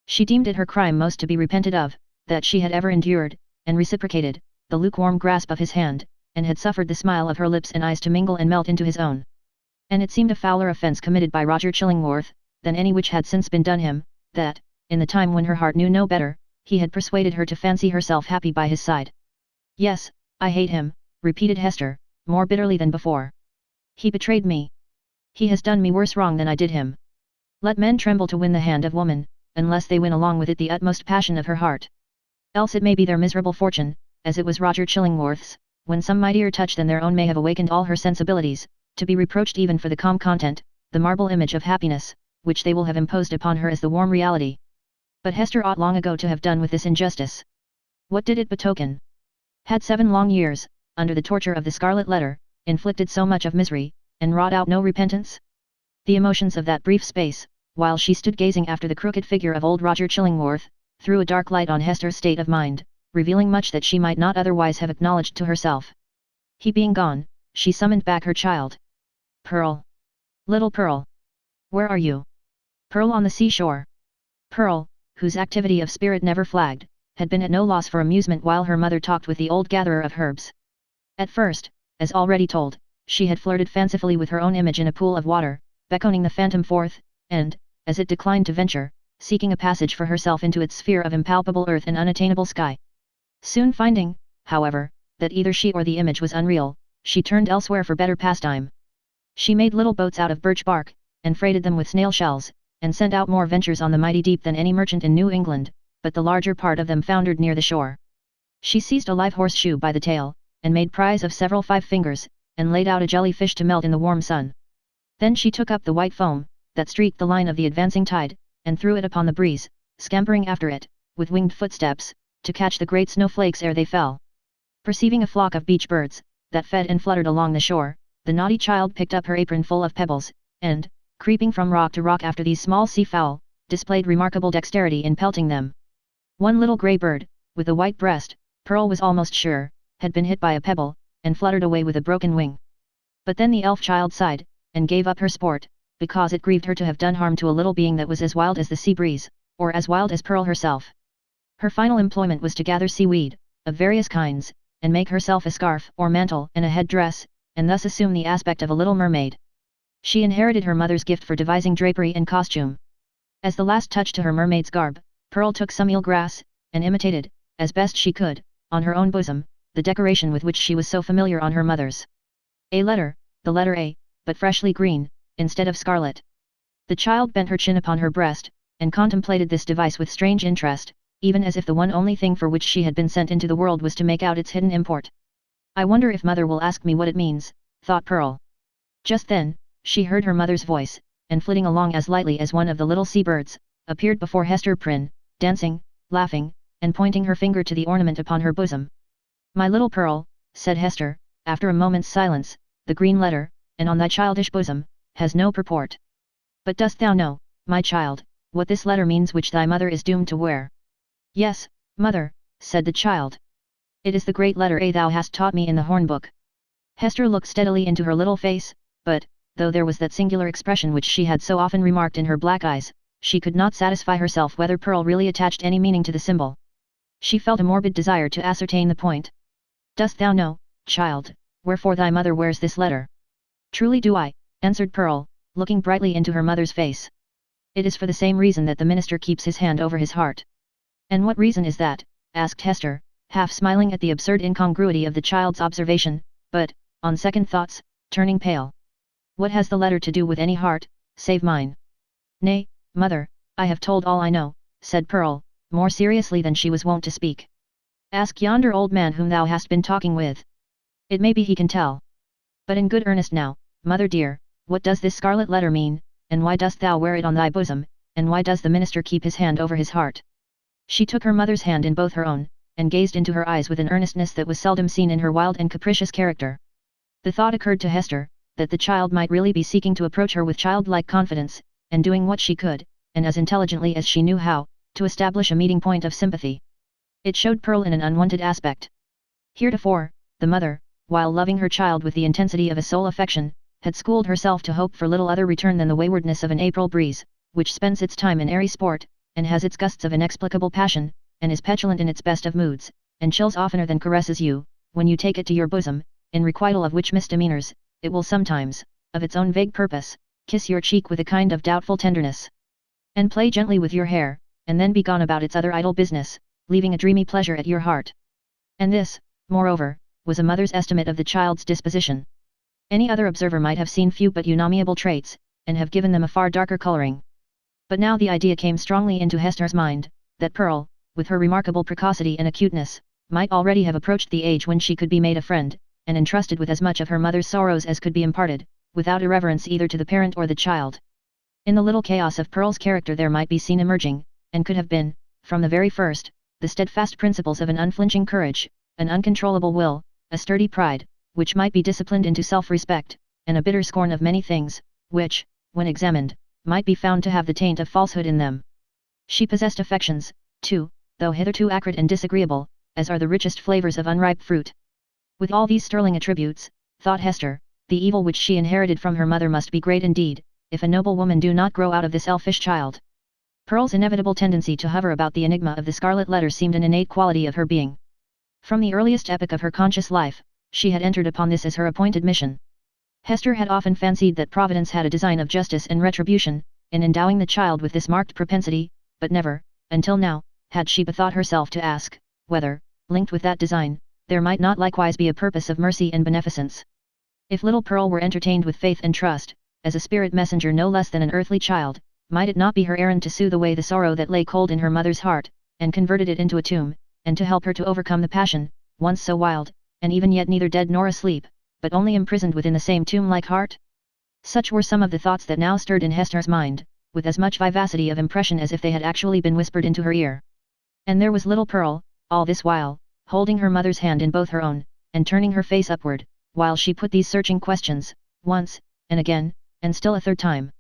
She deemed it her crime most to be repented of, that she had ever endured, and reciprocated, the lukewarm grasp of his hand, and had suffered the smile of her lips and eyes to mingle and melt into his own. And it seemed a fouler offence committed by Roger Chillingworth, than any which had since been done him, that, in the time when her heart knew no better, he had persuaded her to fancy herself happy by his side. Yes, I hate him, repeated Hester, more bitterly than before. He betrayed me. He has done me worse wrong than I did him. Let men tremble to win the hand of woman, unless they win along with it the utmost passion of her heart. Else it may be their miserable fortune, as it was Roger Chillingworth's, when some mightier touch than their own may have awakened all her sensibilities, to be reproached even for the calm content, the marble image of happiness, which they will have imposed upon her as the warm reality. But Hester ought long ago to have done with this injustice. What did it betoken? Had 7 long years, under the torture of the Scarlet Letter, inflicted so much of misery, and wrought out no repentance? The emotions of that brief space, while she stood gazing after the crooked figure of old Roger Chillingworth, threw a dark light on Hester's state of mind, revealing much that she might not otherwise have acknowledged to herself. He being gone, she summoned back her child. Pearl. Little Pearl. Where are you? Pearl on the seashore. Pearl, whose activity of spirit never flagged, had been at no loss for amusement while her mother talked with the old gatherer of herbs. At first, as already told, she had flirted fancifully with her own image in a pool of water, beckoning the phantom forth, and, as it declined to venture, seeking a passage for herself into its sphere of impalpable earth and unattainable sky. Soon finding, however, that either she or the image was unreal, she turned elsewhere for better pastime. She made little boats out of birch bark, and freighted them with snail shells, and sent out more ventures on the mighty deep than any merchant in New England, but the larger part of them foundered near the shore. She seized a live horseshoe by the tail, and made prize of several 5 fingers, and laid out a jellyfish to melt in the warm sun. Then she took up the white foam, that streaked the line of the advancing tide, and threw it upon the breeze, scampering after it, with winged footsteps, to catch the great snowflakes ere they fell. Perceiving a flock of beach birds, that fed and fluttered along the shore, the naughty child picked up her apron full of pebbles, and, creeping from rock to rock after these small sea fowl, displayed remarkable dexterity in pelting them. One little grey bird, with a white breast, Pearl was almost sure, had been hit by a pebble, and fluttered away with a broken wing. But then the elf child sighed, and gave up her sport, because it grieved her to have done harm to a little being that was as wild as the sea breeze, or as wild as Pearl herself. Her final employment was to gather seaweed, of various kinds, and make herself a scarf or mantle and a head dress, and thus assume the aspect of a little mermaid. She inherited her mother's gift for devising drapery and costume. As the last touch to her mermaid's garb, Pearl took some eel grass, and imitated, as best she could, on her own bosom, the decoration with which she was so familiar on her mother's. A letter, the letter A, but freshly green, instead of scarlet. The child bent her chin upon her breast, and contemplated this device with strange interest, even as if the one only thing for which she had been sent into the world was to make out its hidden import. I wonder if mother will ask me what it means, thought Pearl. Just then, she heard her mother's voice, and flitting along as lightly as one of the little seabirds, appeared before Hester Prynne, dancing, laughing, and pointing her finger to the ornament upon her bosom. My little Pearl, said Hester, after a moment's silence, the green letter, and on thy childish bosom, has no purport. But dost thou know, my child, what this letter means which thy mother is doomed to wear? Yes, mother, said the child. It is the great letter A thou hast taught me in the hornbook. Hester looked steadily into her little face, but, though there was that singular expression which she had so often remarked in her black eyes, she could not satisfy herself whether Pearl really attached any meaning to the symbol. She felt a morbid desire to ascertain the point. Dost thou know, child, wherefore thy mother wears this letter? Truly do I, answered Pearl, looking brightly into her mother's face. It is for the same reason that the minister keeps his hand over his heart. And what reason is that? Asked Hester, half smiling at the absurd incongruity of the child's observation, but, on second thoughts, turning pale. What has the letter to do with any heart, save mine? Nay, mother, I have told all I know, said Pearl, more seriously than she was wont to speak. Ask yonder old man whom thou hast been talking with. It may be he can tell. But in good earnest now, mother dear, what does this scarlet letter mean, and why dost thou wear it on thy bosom, and why does the minister keep his hand over his heart? She took her mother's hand in both her own, and gazed into her eyes with an earnestness that was seldom seen in her wild and capricious character. The thought occurred to Hester, that the child might really be seeking to approach her with childlike confidence, and doing what she could, and as intelligently as she knew how, to establish a meeting point of sympathy. It showed Pearl in an unwonted aspect. Heretofore, the mother, while loving her child with the intensity of a soul affection, had schooled herself to hope for little other return than the waywardness of an April breeze, which spends its time in airy sport, and has its gusts of inexplicable passion, and is petulant in its best of moods, and chills oftener than caresses you, when you take it to your bosom, in requital of which misdemeanors, it will sometimes, of its own vague purpose, kiss your cheek with a kind of doubtful tenderness, and play gently with your hair, and then be gone about its other idle business, leaving a dreamy pleasure at your heart. And this, moreover, was a mother's estimate of the child's disposition. Any other observer might have seen few but unamiable traits, and have given them a far darker coloring. But now the idea came strongly into Hester's mind, that Pearl, with her remarkable precocity and acuteness, might already have approached the age when she could be made a friend, and entrusted with as much of her mother's sorrows as could be imparted, without irreverence either to the parent or the child. In the little chaos of Pearl's character there might be seen emerging, and could have been, from the very first, the steadfast principles of an unflinching courage, an uncontrollable will, a sturdy pride, which might be disciplined into self-respect, and a bitter scorn of many things, which, when examined, might be found to have the taint of falsehood in them. She possessed affections, too, though hitherto acrid and disagreeable, as are the richest flavors of unripe fruit. With all these sterling attributes, thought Hester, the evil which she inherited from her mother must be great indeed, if a noble woman do not grow out of this elfish child. Pearl's inevitable tendency to hover about the enigma of the Scarlet Letter seemed an innate quality of her being. From the earliest epoch of her conscious life, she had entered upon this as her appointed mission. Hester had often fancied that Providence had a design of justice and retribution, in endowing the child with this marked propensity, but never, until now, had she bethought herself to ask, whether, linked with that design, there might not likewise be a purpose of mercy and beneficence. If little Pearl were entertained with faith and trust, as a spirit messenger no less than an earthly child, might it not be her errand to soothe away the sorrow that lay cold in her mother's heart, and converted it into a tomb, and to help her to overcome the passion, once so wild, and even yet neither dead nor asleep, but only imprisoned within the same tomb-like heart? Such were some of the thoughts that now stirred in Hester's mind, with as much vivacity of impression as if they had actually been whispered into her ear. And there was little Pearl, all this while, holding her mother's hand in both her own, and turning her face upward, while she put these searching questions, once, and again, and still a third time.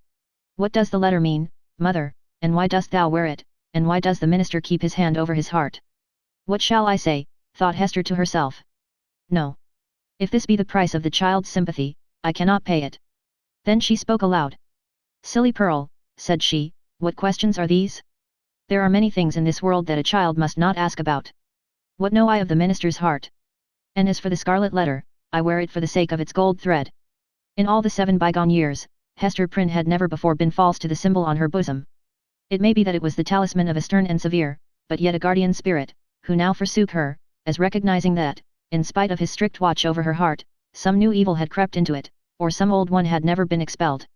What does the letter mean, mother, and why dost thou wear it, and why does the minister keep his hand over his heart? What shall I say, thought Hester to herself. No. If this be the price of the child's sympathy, I cannot pay it. Then she spoke aloud. Silly Pearl, said she, what questions are these? There are many things in this world that a child must not ask about. What know I of the minister's heart? And as for the Scarlet Letter, I wear it for the sake of its gold thread. In all the 7 bygone years, Hester Prynne had never before been false to the symbol on her bosom. It may be that it was the talisman of a stern and severe, but yet a guardian spirit, who now forsook her, as recognizing that, in spite of his strict watch over her heart, some new evil had crept into it, or some old one had never been expelled.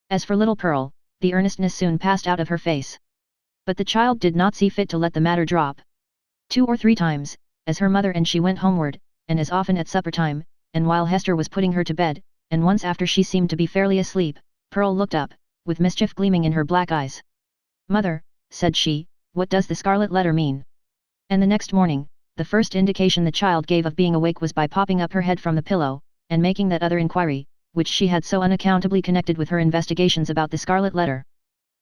As for little Pearl, the earnestness soon passed out of her face. But the child did not see fit to let the matter drop. 2 or 3 times, as her mother and she went homeward, and as often at supper time, and while Hester was putting her to bed, and once after she seemed to be fairly asleep, Pearl looked up, with mischief gleaming in her black eyes. Mother, said she, what does the Scarlet Letter mean? And the next morning, the first indication the child gave of being awake was by popping up her head from the pillow, and making that other inquiry, which she had so unaccountably connected with her investigations about the Scarlet Letter.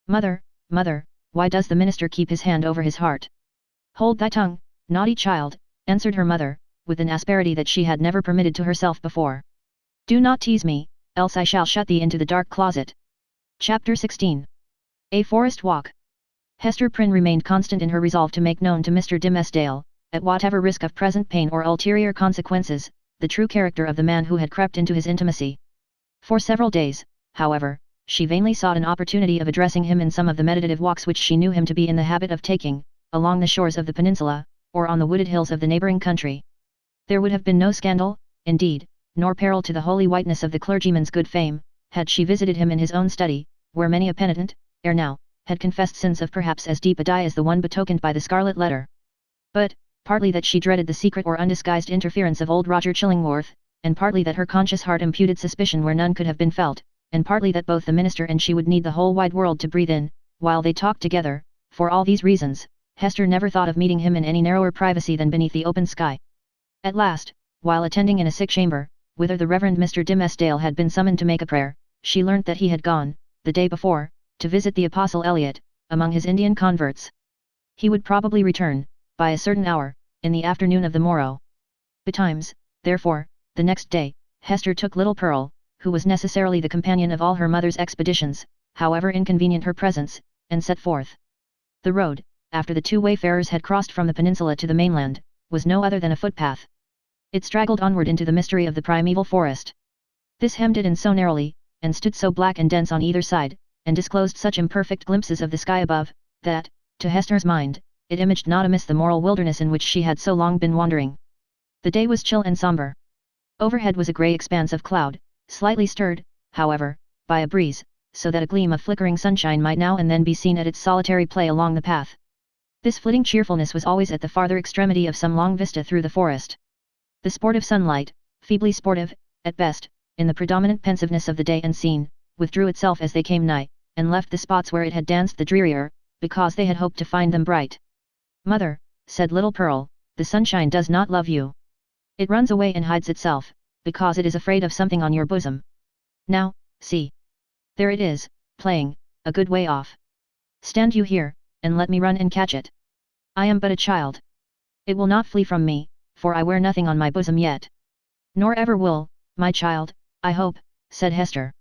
Mother, mother, why does the minister keep his hand over his heart? Hold thy tongue, naughty child, answered her mother, with an asperity that she had never permitted to herself before. Do not tease me, else I shall shut thee into the dark closet. Chapter 16. A Forest Walk. Hester Prynne remained constant in her resolve to make known to Mr. Dimmesdale, at whatever risk of present pain or ulterior consequences, the true character of the man who had crept into his intimacy. For several days, however, she vainly sought an opportunity of addressing him in some of the meditative walks which she knew him to be in the habit of taking, along the shores of the peninsula, or on the wooded hills of the neighbouring country. There would have been no scandal, indeed, nor peril to the holy whiteness of the clergyman's good fame, had she visited him in his own study, where many a penitent, ere now, had confessed sins of perhaps as deep a dye as the one betokened by the Scarlet Letter. But, partly that she dreaded the secret or undisguised interference of old Roger Chillingworth, and partly that her conscious heart imputed suspicion where none could have been felt, and partly that both the minister and she would need the whole wide world to breathe in, while they talked together, for all these reasons, Hester never thought of meeting him in any narrower privacy than beneath the open sky. At last, while attending in a sick chamber, whither the Reverend Mr. Dimmesdale had been summoned to make a prayer, she learnt that he had gone, the day before, to visit the Apostle Eliot, among his Indian converts. He would probably return, by a certain hour, in the afternoon of the morrow. Betimes, therefore, the next day, Hester took little Pearl, who was necessarily the companion of all her mother's expeditions, however inconvenient her presence, and set forth. The road, after the 2 wayfarers had crossed from the peninsula to the mainland, was no other than a footpath. It straggled onward into the mystery of the primeval forest. This hemmed it in so narrowly, and stood so black and dense on either side, and disclosed such imperfect glimpses of the sky above, that, to Hester's mind, it imaged not amiss the moral wilderness in which she had so long been wandering. The day was chill and sombre. Overhead was a grey expanse of cloud, slightly stirred, however, by a breeze, so that a gleam of flickering sunshine might now and then be seen at its solitary play along the path. This flitting cheerfulness was always at the farther extremity of some long vista through the forest. The sportive sunlight, feebly sportive, at best, in the predominant pensiveness of the day and scene, withdrew itself as they came nigh, and left the spots where it had danced the drearier, because they had hoped to find them bright. Mother, said little Pearl, the sunshine does not love you. It runs away and hides itself, because it is afraid of something on your bosom. Now, see. There it is, playing, a good way off. Stand you here, and let me run and catch it. I am but a child. It will not flee from me, for I wear nothing on my bosom yet. Nor ever will, my child, I hope, said Hester.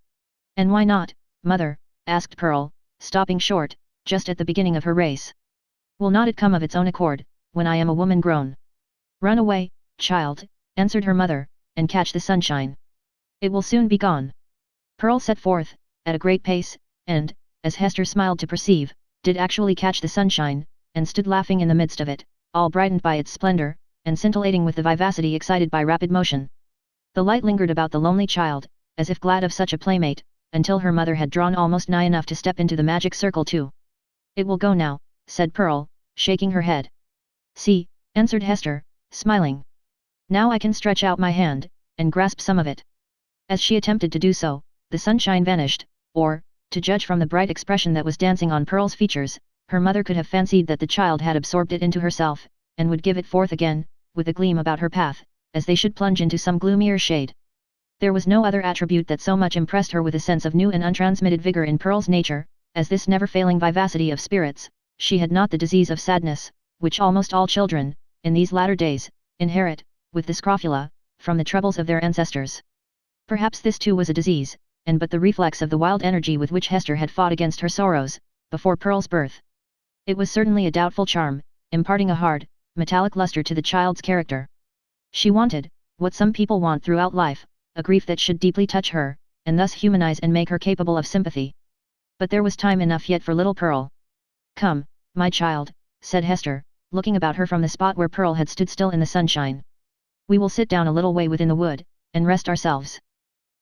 And why not, mother, asked Pearl, stopping short, just at the beginning of her race. Will not it come of its own accord, when I am a woman grown? Run away, child, answered her mother, and catch the sunshine. It will soon be gone. Pearl set forth, at a great pace, and, as Hester smiled to perceive, did actually catch the sunshine, and stood laughing in the midst of it, all brightened by its splendor, and scintillating with the vivacity excited by rapid motion. The light lingered about the lonely child, as if glad of such a playmate, until her mother had drawn almost nigh enough to step into the magic circle too. It will go now, said Pearl, shaking her head. See, answered Hester, smiling. Now I can stretch out my hand, and grasp some of it. As she attempted to do so, the sunshine vanished, or, to judge from the bright expression that was dancing on Pearl's features, her mother could have fancied that the child had absorbed it into herself, and would give it forth again, with a gleam about her path, as they should plunge into some gloomier shade. There was no other attribute that so much impressed her with a sense of new and untransmitted vigor in Pearl's nature, as this never-failing vivacity of spirits. She had not the disease of sadness, which almost all children, in these latter days, inherit, with the scrofula, from the troubles of their ancestors. Perhaps this too was a disease, and but the reflex of the wild energy with which Hester had fought against her sorrows, before Pearl's birth. It was certainly a doubtful charm, imparting a hard, metallic luster to the child's character. She wanted, what some people want throughout life, a grief that should deeply touch her, and thus humanize and make her capable of sympathy. But there was time enough yet for little Pearl. Come, my child, said Hester, looking about her from the spot where Pearl had stood still in the sunshine. We will sit down a little way within the wood, and rest ourselves.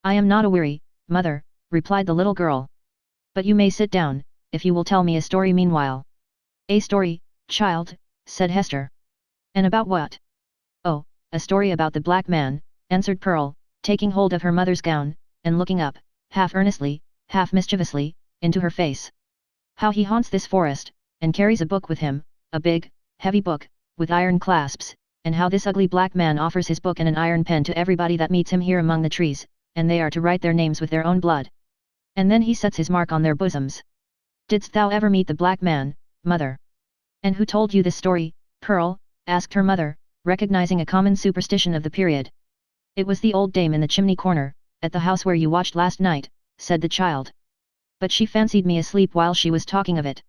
I am not aweary, mother, replied the little girl. But you may sit down, if you will tell me a story meanwhile. A story, child, said Hester. And about what? Oh, a story about the black man, answered Pearl, taking hold of her mother's gown, and looking up, half earnestly, half mischievously, into her face. How he haunts this forest, and carries a book with him, a big, heavy book, with iron clasps, and how this ugly black man offers his book and an iron pen to everybody that meets him here among the trees, and they are to write their names with their own blood. And then he sets his mark on their bosoms. Didst thou ever meet the black man, mother? And who told you this story, Pearl? Asked her mother, recognizing a common superstition of the period. It was the old dame in the chimney corner, at the house where you watched last night, said the child. But she fancied me asleep while she was talking of it.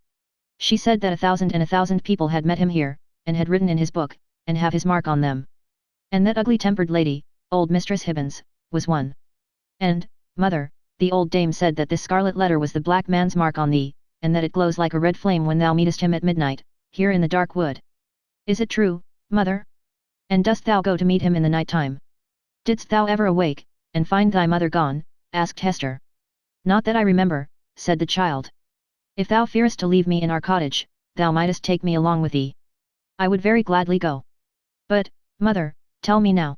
She said that 1,000 people had met him here, and had written in his book, and have his mark on them. And that ugly-tempered lady, old Mistress Hibbins, was one. And, mother, the old dame said that this scarlet letter was the black man's mark on thee, and that it glows like a red flame when thou meetest him at midnight, here in the dark wood. Is it true, mother? And dost thou go to meet him in the night time? Didst thou ever awake, and find thy mother gone? Asked Hester. Not that I remember, said the child. If thou fearest to leave me in our cottage, thou mightest take me along with thee. I would very gladly go. But, mother, tell me now.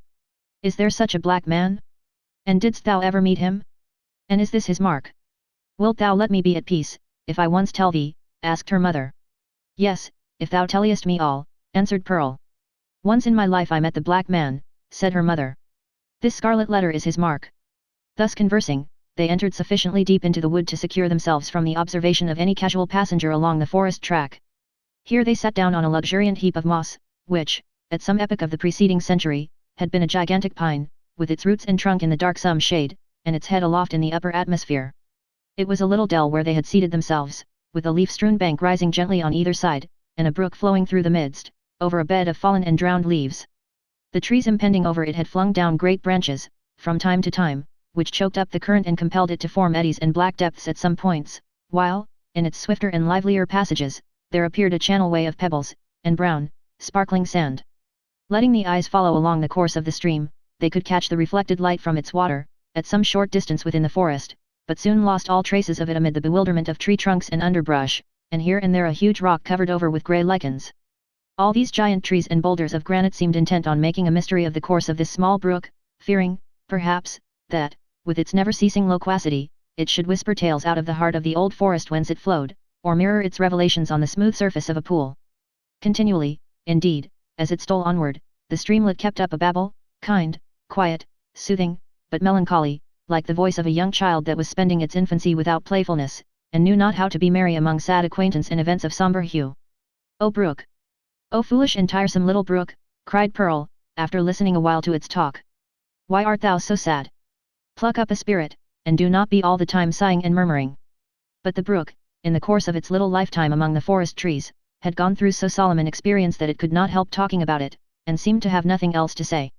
Is there such a black man? And didst thou ever meet him? And is this his mark? Wilt thou let me be at peace, if I once tell thee? Asked her mother. Yes, if thou telliest me all, answered Pearl. Once in my life I met the black man, said her mother. This scarlet letter is his mark. Thus conversing, they entered sufficiently deep into the wood to secure themselves from the observation of any casual passenger along the forest track. Here they sat down on a luxuriant heap of moss, which, at some epoch of the preceding century, had been a gigantic pine, with its roots and trunk in the darksome shade, and its head aloft in the upper atmosphere. It was a little dell where they had seated themselves, with a leaf-strewn bank rising gently on either side, and a brook flowing through the midst, over a bed of fallen and drowned leaves. The trees impending over it had flung down great branches, from time to time, which choked up the current and compelled it to form eddies and black depths at some points, while, in its swifter and livelier passages, there appeared a channelway of pebbles, and brown, sparkling sand. Letting the eyes follow along the course of the stream, they could catch the reflected light from its water, at some short distance within the forest, but soon lost all traces of it amid the bewilderment of tree trunks and underbrush, and here and there a huge rock covered over with grey lichens. All these giant trees and boulders of granite seemed intent on making a mystery of the course of this small brook, fearing, perhaps, that, with its never-ceasing loquacity, it should whisper tales out of the heart of the old forest whence it flowed, or mirror its revelations on the smooth surface of a pool. Continually, Indeed, as it stole onward, the streamlet kept up a babble, kind, quiet, soothing, but melancholy, like the voice of a young child that was spending its infancy without playfulness, and knew not how to be merry among sad acquaintance and events of sombre hue. "O brook! O foolish and tiresome little brook," cried Pearl, after listening a while to its talk. "Why art thou so sad? Pluck up a spirit, and do not be all the time sighing and murmuring." But the brook, in the course of its little lifetime among the forest trees, had gone through so solemn an experience that it could not help talking about it, and seemed to have nothing else to say.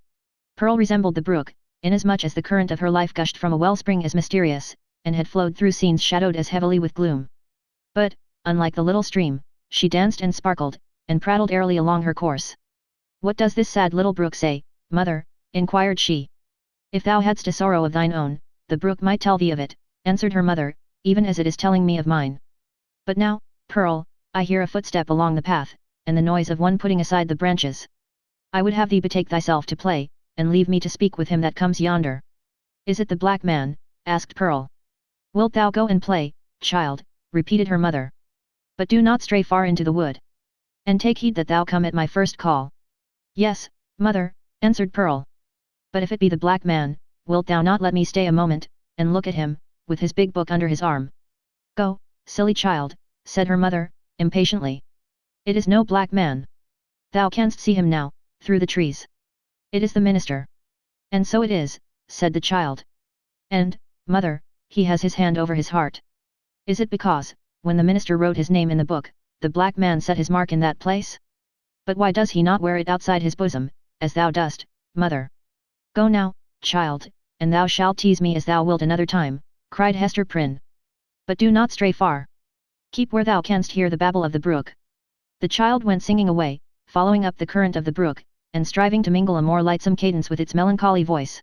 Pearl resembled the brook, inasmuch as the current of her life gushed from a wellspring as mysterious, and had flowed through scenes shadowed as heavily with gloom. But, unlike the little stream, she danced and sparkled, and prattled airily along her course. "What does this sad little brook say, mother?" inquired she. "If thou hadst a sorrow of thine own, the brook might tell thee of it," answered her mother, "even as it is telling me of mine. But now, Pearl, I hear a footstep along the path, and the noise of one putting aside the branches. I would have thee betake thyself to play, and leave me to speak with him that comes yonder." "Is it the black man?" asked Pearl. "Wilt thou go and play, child?" repeated her mother. "But do not stray far into the wood. And take heed that thou come at my first call." "Yes, mother," answered Pearl. "But if it be the black man, wilt thou not let me stay a moment, and look at him, with his big book under his arm?" "Go, silly child," said her mother, impatiently. "It is no black man. Thou canst see him now, through the trees. It is the minister." "And so it is," said the child. "And, mother, he has his hand over his heart. Is it because, when the minister wrote his name in the book, the black man set his mark in that place? But why does he not wear it outside his bosom, as thou dost, mother?" "Go now, child, and thou shalt tease me as thou wilt another time," cried Hester Prynne. "But do not stray far. Keep where thou canst hear the babble of the brook." The child went singing away, following up the current of the brook, and striving to mingle a more lightsome cadence with its melancholy voice.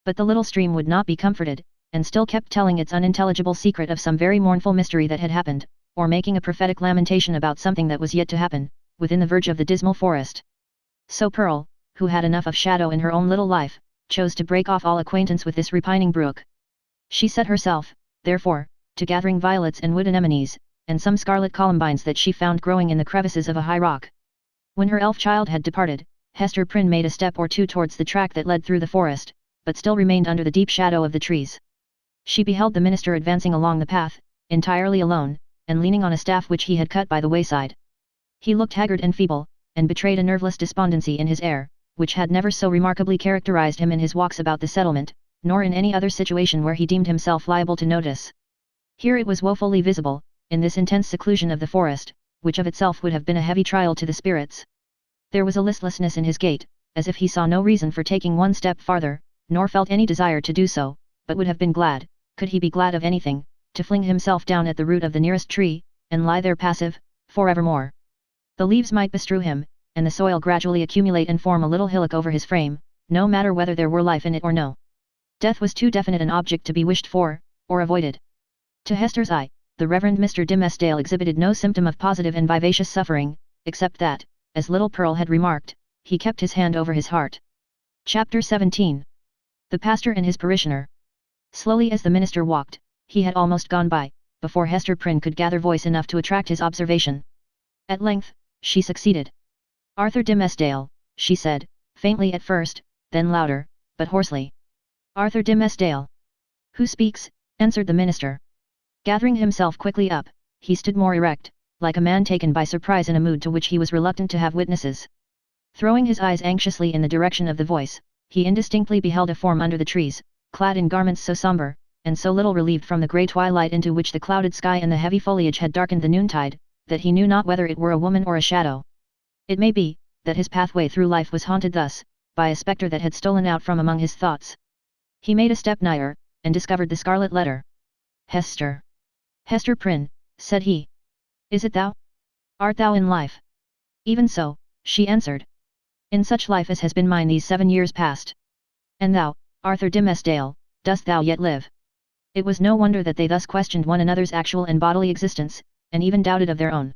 But the little stream would not be comforted, and still kept telling its unintelligible secret of some very mournful mystery that had happened, or making a prophetic lamentation about something that was yet to happen, within the verge of the dismal forest. So Pearl, who had enough of shadow in her own little life, chose to break off all acquaintance with this repining brook. She set herself, therefore, to gathering violets and wood anemones, and some scarlet columbines that she found growing in the crevices of a high rock. When her elf child had departed, Hester Prynne made a step or two towards the track that led through the forest, but still remained under the deep shadow of the trees. She beheld the minister advancing along the path, entirely alone, and leaning on a staff which he had cut by the wayside. He looked haggard and feeble, and betrayed a nerveless despondency in his air, which had never so remarkably characterized him in his walks about the settlement, nor in any other situation where he deemed himself liable to notice. Here it was woefully visible, in this intense seclusion of the forest, which of itself would have been a heavy trial to the spirits. There was a listlessness in his gait, as if he saw no reason for taking one step farther, nor felt any desire to do so, but would have been glad, could he be glad of anything, to fling himself down at the root of the nearest tree, and lie there passive, forevermore. The leaves might bestrew him, and the soil gradually accumulate and form a little hillock over his frame, no matter whether there were life in it or no. Death was too definite an object to be wished for, or avoided. To Hester's eye, the Reverend Mr. Dimmesdale exhibited no symptom of positive and vivacious suffering, except that, as little Pearl had remarked, he kept his hand over his heart. Chapter 17. The pastor and his parishioner. Slowly as the minister walked, he had almost gone by, before Hester Prynne could gather voice enough to attract his observation. At length, she succeeded. "Arthur Dimmesdale," she said, faintly at first, then louder, but hoarsely. "Arthur Dimmesdale." "Who speaks?" answered the minister. Gathering himself quickly up, he stood more erect, like a man taken by surprise in a mood to which he was reluctant to have witnesses. Throwing his eyes anxiously in the direction of the voice, he indistinctly beheld a form under the trees, clad in garments so sombre, and so little relieved from the grey twilight into which the clouded sky and the heavy foliage had darkened the noontide, that he knew not whether it were a woman or a shadow. It may be, that his pathway through life was haunted thus, by a spectre that had stolen out from among his thoughts. He made a step nigher, and discovered the scarlet letter. "Hester. Hester Prynne," said he. "Is it thou? Art thou in life?" "Even so," she answered. "In such life as has been mine these 7 years past." "And thou, Arthur Dimmesdale, dost thou yet live?" It was no wonder that they thus questioned one another's actual and bodily existence, and even doubted of their own.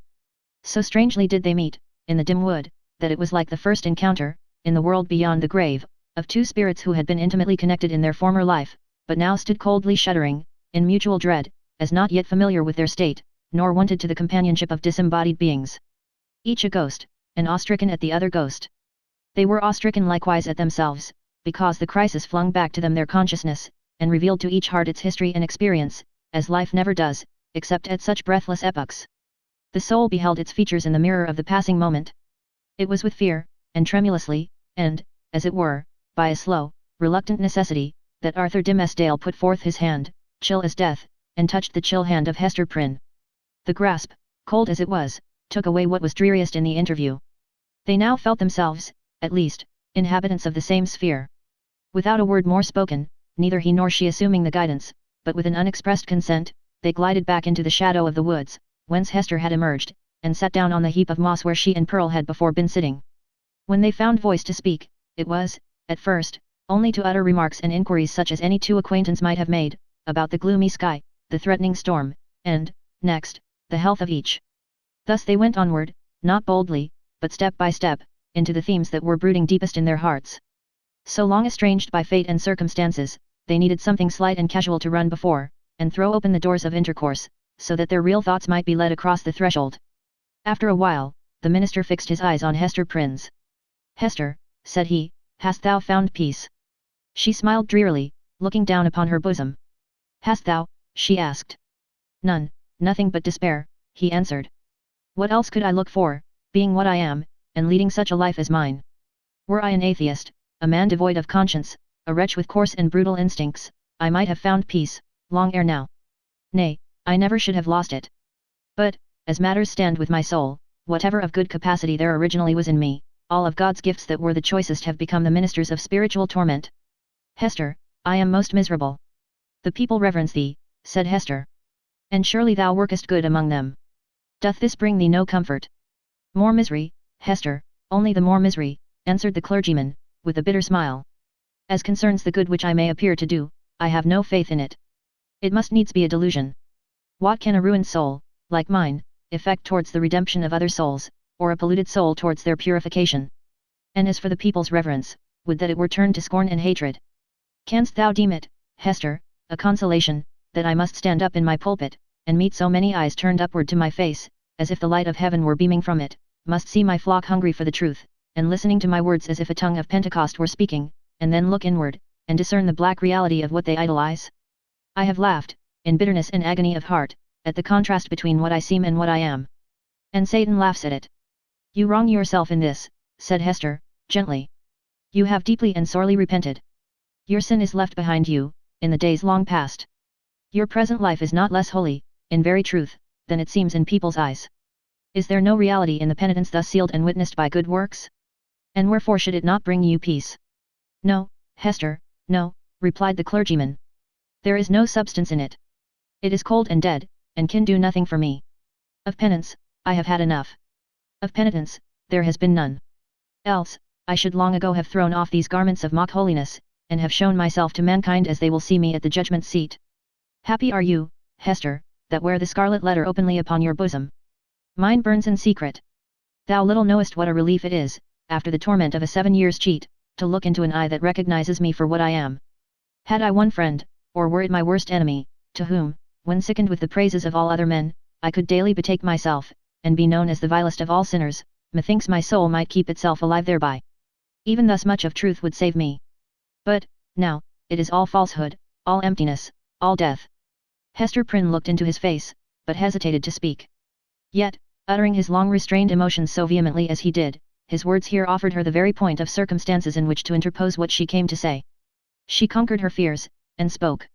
So strangely did they meet, in the dim wood, that it was like the first encounter, in the world beyond the grave, of two spirits who had been intimately connected in their former life, but now stood coldly shuddering, in mutual dread, as not yet familiar with their state, nor wanted to the companionship of disembodied beings. Each a ghost, and awe-stricken at the other ghost. They were awe-stricken likewise at themselves, because the crisis flung back to them their consciousness, and revealed to each heart its history and experience, as life never does, except at such breathless epochs. The soul beheld its features in the mirror of the passing moment. It was with fear, and tremulously, and, as it were, by a slow, reluctant necessity, that Arthur Dimmesdale put forth his hand, chill as death, and touched the chill hand of Hester Prynne. The grasp, cold as it was, took away what was dreariest in the interview. They now felt themselves, at least, inhabitants of the same sphere. Without a word more spoken, neither he nor she assuming the guidance, but with an unexpressed consent, they glided back into the shadow of the woods, whence Hester had emerged, and sat down on the heap of moss where she and Pearl had before been sitting. When they found voice to speak, it was, at first, only to utter remarks and inquiries such as any two acquaintance might have made, about the gloomy sky, the threatening storm, and, next, the health of each. Thus they went onward, not boldly, but step by step, into the themes that were brooding deepest in their hearts. So long estranged by fate and circumstances, they needed something slight and casual to run before, and throw open the doors of intercourse, so that their real thoughts might be led across the threshold. After a while, the minister fixed his eyes on Hester Prynne's. "Hester," said he, "hast thou found peace?" She smiled drearily, looking down upon her bosom. "Hast thou?" she asked. "None, nothing but despair," he answered. "What else could I look for, being what I am, and leading such a life as mine? Were I an atheist, a man devoid of conscience, a wretch with coarse and brutal instincts, I might have found peace, long ere now. Nay, I never should have lost it. But, as matters stand with my soul, whatever of good capacity there originally was in me, all of God's gifts that were the choicest have become the ministers of spiritual torment. Hester, I am most miserable." "The people reverence thee," said Hester. "And surely thou workest good among them. Doth this bring thee no comfort?" "More misery, Hester, only the more misery," answered the clergyman, with a bitter smile. "As concerns the good which I may appear to do, I have no faith in it. It must needs be a delusion. What can a ruined soul, like mine, effect towards the redemption of other souls, or a polluted soul towards their purification? And as for the people's reverence, would that it were turned to scorn and hatred. Canst thou deem it, Hester, a consolation, that I must stand up in my pulpit, and meet so many eyes turned upward to my face, as if the light of heaven were beaming from it, must see my flock hungry for the truth, and listening to my words as if a tongue of Pentecost were speaking, and then look inward, and discern the black reality of what they idolize? I have laughed, in bitterness and agony of heart, at the contrast between what I seem and what I am. And Satan laughs at it. You wrong yourself in this," said Hester, gently. "You have deeply and sorely repented. Your sin is left behind you, in the days long past. Your present life is not less holy, in very truth, than it seems in people's eyes. Is there no reality in the penitence thus sealed and witnessed by good works? And wherefore should it not bring you peace?" "No, Hester, no," replied the clergyman. "There is no substance in it. It is cold and dead, and can do nothing for me. Of penance, I have had enough. Of penitence, there has been none. Else, I should long ago have thrown off these garments of mock holiness, and have shown myself to mankind as they will see me at the judgment seat. Happy are you, Hester, that wear the scarlet letter openly upon your bosom. Mine burns in secret. Thou little knowest what a relief it is, after the torment of a 7 years' cheat, to look into an eye that recognizes me for what I am. Had I one friend, or were it my worst enemy, to whom, when sickened with the praises of all other men, I could daily betake myself, and be known as the vilest of all sinners, methinks my soul might keep itself alive thereby. Even thus much of truth would save me. But, now, it is all falsehood, all emptiness, all death." Hester Prynne looked into his face, but hesitated to speak. Yet, uttering his long-restrained emotions so vehemently as he did, his words here offered her the very point of circumstances in which to interpose what she came to say. She conquered her fears, and spoke.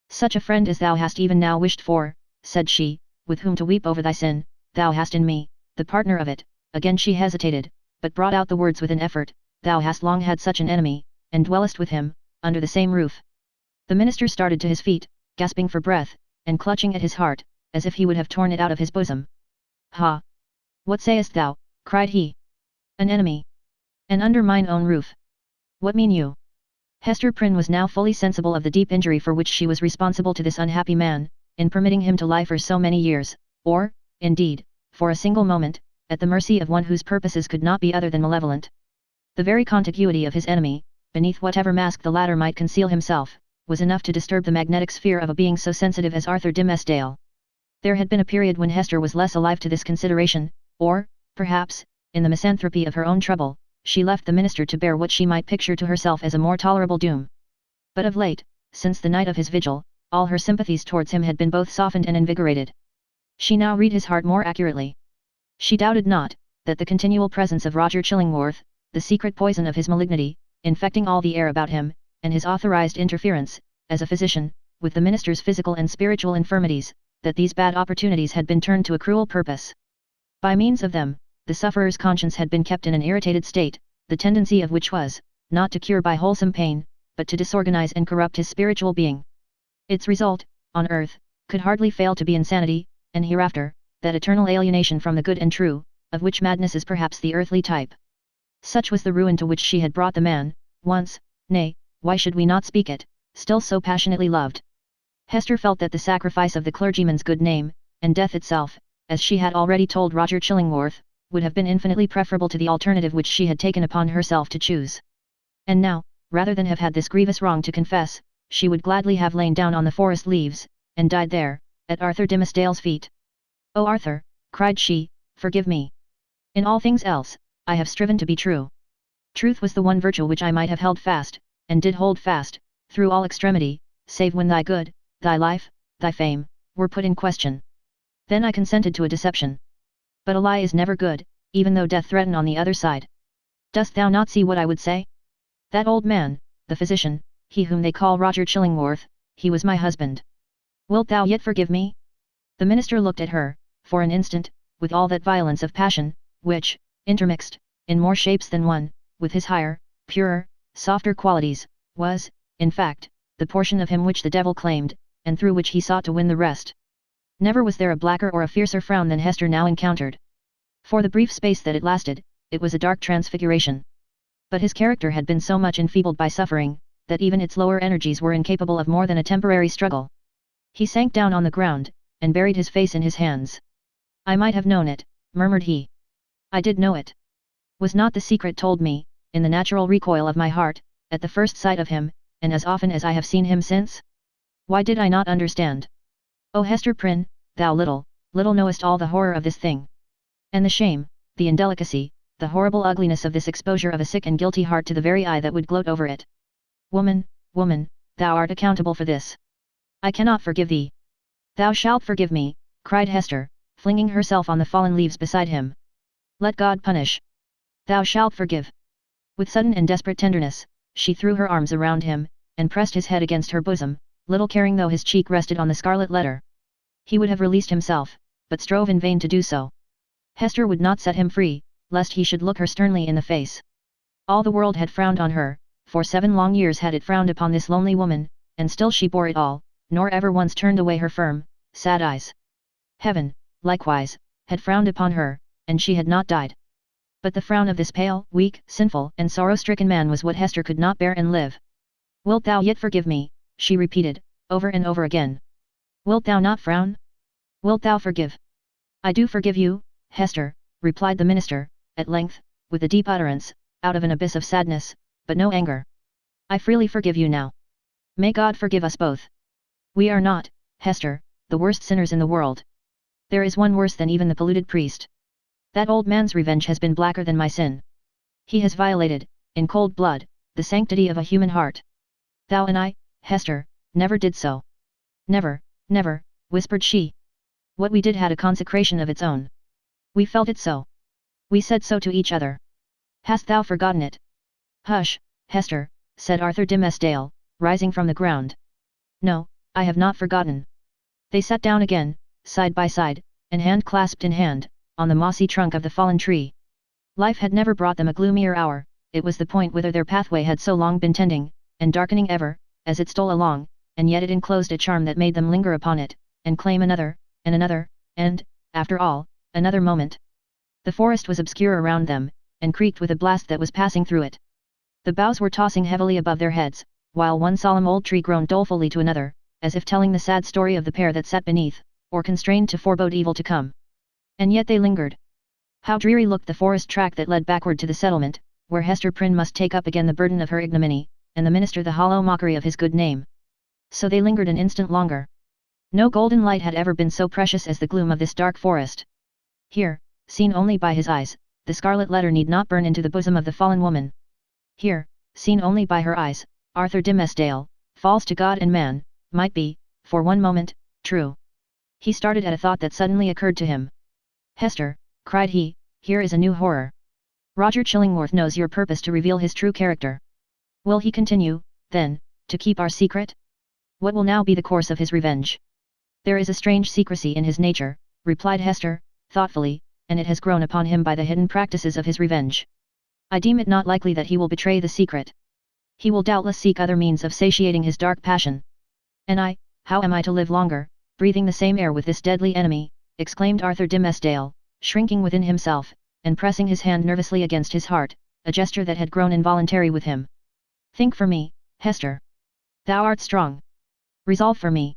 "Such a friend as thou hast even now wished for," said she, "with whom to weep over thy sin, thou hast in me, the partner of it." Again she hesitated, but brought out the words with an effort. "Thou hast long had such an enemy, and dwellest with him, under the same roof." The minister started to his feet, gasping for breath, and clutching at his heart, as if he would have torn it out of his bosom. "Ha! What sayest thou?" cried he. "An enemy? And under mine own roof? What mean you?" Hester Prynne was now fully sensible of the deep injury for which she was responsible to this unhappy man, in permitting him to lie for so many years, or, indeed, for a single moment, at the mercy of one whose purposes could not be other than malevolent. The very contiguity of his enemy, beneath whatever mask the latter might conceal himself, was enough to disturb the magnetic sphere of a being so sensitive as Arthur Dimmesdale. There had been a period when Hester was less alive to this consideration, or, perhaps, in the misanthropy of her own trouble, she left the minister to bear what she might picture to herself as a more tolerable doom. But of late, since the night of his vigil, all her sympathies towards him had been both softened and invigorated. She now read his heart more accurately. She doubted not, that the continual presence of Roger Chillingworth, the secret poison of his malignity, infecting all the air about him, and his authorized interference, as a physician, with the minister's physical and spiritual infirmities, that these bad opportunities had been turned to a cruel purpose. By means of them, the sufferer's conscience had been kept in an irritated state, the tendency of which was, not to cure by wholesome pain, but to disorganize and corrupt his spiritual being. Its result, on earth, could hardly fail to be insanity, and hereafter, that eternal alienation from the good and true, of which madness is perhaps the earthly type. Such was the ruin to which she had brought the man, once, nay, why should we not speak it, still so passionately loved. Hester felt that the sacrifice of the clergyman's good name, and death itself, as she had already told Roger Chillingworth, would have been infinitely preferable to the alternative which she had taken upon herself to choose. And now, rather than have had this grievous wrong to confess, she would gladly have lain down on the forest leaves, and died there, at Arthur Dimmesdale's feet. "Oh Arthur," cried she, "forgive me. In all things else, I have striven to be true. Truth was the one virtue which I might have held fast, and did hold fast, through all extremity, save when thy good, thy life, thy fame, were put in question. Then I consented to a deception. But a lie is never good, even though death threaten on the other side. Dost thou not see what I would say? That old man, the physician, he whom they call Roger Chillingworth, he was my husband. Wilt thou yet forgive me?" The minister looked at her, for an instant, with all that violence of passion, which, intermixed, in more shapes than one, with his higher, purer, softer qualities, was, in fact, the portion of him which the devil claimed, and through which he sought to win the rest. Never was there a blacker or a fiercer frown than Hester now encountered. For the brief space that it lasted, it was a dark transfiguration. But his character had been so much enfeebled by suffering, that even its lower energies were incapable of more than a temporary struggle. He sank down on the ground, and buried his face in his hands. "I might have known it," murmured he. "I did know it. Was not the secret told me, in the natural recoil of my heart, at the first sight of him, and as often as I have seen him since? Why did I not understand? O Hester Prynne, thou little knowest all the horror of this thing. And the shame, the indelicacy, the horrible ugliness of this exposure of a sick and guilty heart to the very eye that would gloat over it. Woman, woman, thou art accountable for this. I cannot forgive thee." "Thou shalt forgive me," cried Hester, flinging herself on the fallen leaves beside him. "Let God punish. Thou shalt forgive." With sudden and desperate tenderness, she threw her arms around him, and pressed his head against her bosom, little caring though his cheek rested on the scarlet letter. He would have released himself, but strove in vain to do so. Hester would not set him free, lest he should look her sternly in the face. All the world had frowned on her, for 7 long years had it frowned upon this lonely woman, and still she bore it all, nor ever once turned away her firm, sad eyes. Heaven, likewise, had frowned upon her, and she had not died. But the frown of this pale, weak, sinful, and sorrow-stricken man was what Hester could not bear and live. "Wilt thou yet forgive me?" she repeated, over and over again. "Wilt thou not frown? Wilt thou forgive?" "I do forgive you, Hester," replied the minister, at length, with a deep utterance, out of an abyss of sadness, but no anger. "I freely forgive you now. May God forgive us both. We are not, Hester, the worst sinners in the world. There is one worse than even the polluted priest. That old man's revenge has been blacker than my sin. He has violated, in cold blood, the sanctity of a human heart. Thou and I, Hester, never did so. Never, never," whispered she. "What we did had a consecration of its own. We felt it so. We said so to each other. Hast thou forgotten it?" "Hush, Hester," said Arthur Dimmesdale, rising from the ground. "No, I have not forgotten." They sat down again, side by side, and hand clasped in hand, on the mossy trunk of the fallen tree. Life had never brought them a gloomier hour, it was the point whither their pathway had so long been tending, and darkening ever, as it stole along, and yet it enclosed a charm that made them linger upon it, and claim another, and, after all, another moment. The forest was obscure around them, and creaked with a blast that was passing through it. The boughs were tossing heavily above their heads, while one solemn old tree groaned dolefully to another, as if telling the sad story of the pair that sat beneath, or constrained to forebode evil to come. And yet they lingered. How dreary looked the forest track that led backward to the settlement, where Hester Prynne must take up again the burden of her ignominy, and the minister the hollow mockery of his good name. So they lingered an instant longer. No golden light had ever been so precious as the gloom of this dark forest. Here, seen only by his eyes, the scarlet letter need not burn into the bosom of the fallen woman. Here, seen only by her eyes, Arthur Dimmesdale, false to God and man, might be, for one moment, true. He started at a thought that suddenly occurred to him. Hester, cried he, here is a new horror. Roger Chillingworth knows your purpose to reveal his true character. Will he continue, then, to keep our secret? What will now be the course of his revenge? There is a strange secrecy in his nature, replied Hester, thoughtfully, and it has grown upon him by the hidden practices of his revenge. I deem it not likely that he will betray the secret. He will doubtless seek other means of satiating his dark passion. And I, how am I to live longer, breathing the same air with this deadly enemy, exclaimed Arthur Dimmesdale, shrinking within himself, and pressing his hand nervously against his heart, a gesture that had grown involuntary with him. Think for me, Hester. Thou art strong. Resolve for me.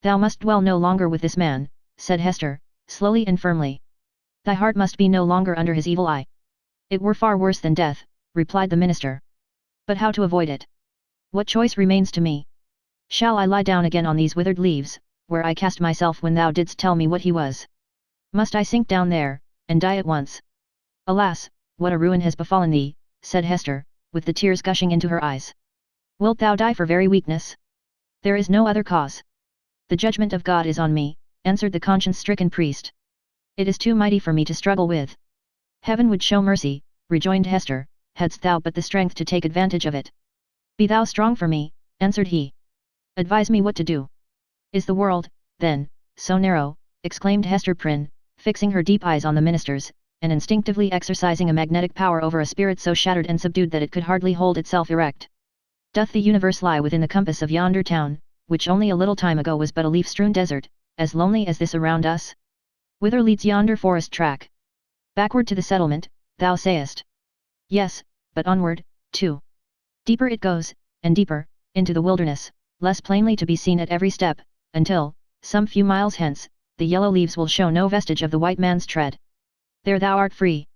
Thou must dwell no longer with this man, said Hester, slowly and firmly. Thy heart must be no longer under his evil eye. It were far worse than death, replied the minister. But how to avoid it? What choice remains to me? Shall I lie down again on these withered leaves, where I cast myself when thou didst tell me what he was? Must I sink down there, and die at once? Alas, what a ruin has befallen thee, said Hester, with the tears gushing into her eyes. Wilt thou die for very weakness? There is no other cause. The judgment of God is on me, answered the conscience-stricken priest. It is too mighty for me to struggle with. Heaven would show mercy, rejoined Hester, hadst thou but the strength to take advantage of it. Be thou strong for me, answered he. Advise me what to do. Is the world, then, so narrow, exclaimed Hester Prynne, fixing her deep eyes on the minister's, and instinctively exercising a magnetic power over a spirit so shattered and subdued that it could hardly hold itself erect. Doth the universe lie within the compass of yonder town, which only a little time ago was but a leaf-strewn desert, as lonely as this around us? Whither leads yonder forest track? Backward to the settlement, thou sayest. Yes, but onward, too. Deeper it goes, and deeper, into the wilderness, less plainly to be seen at every step, until, some few miles hence, the yellow leaves will show no vestige of the white man's tread. There thou art free.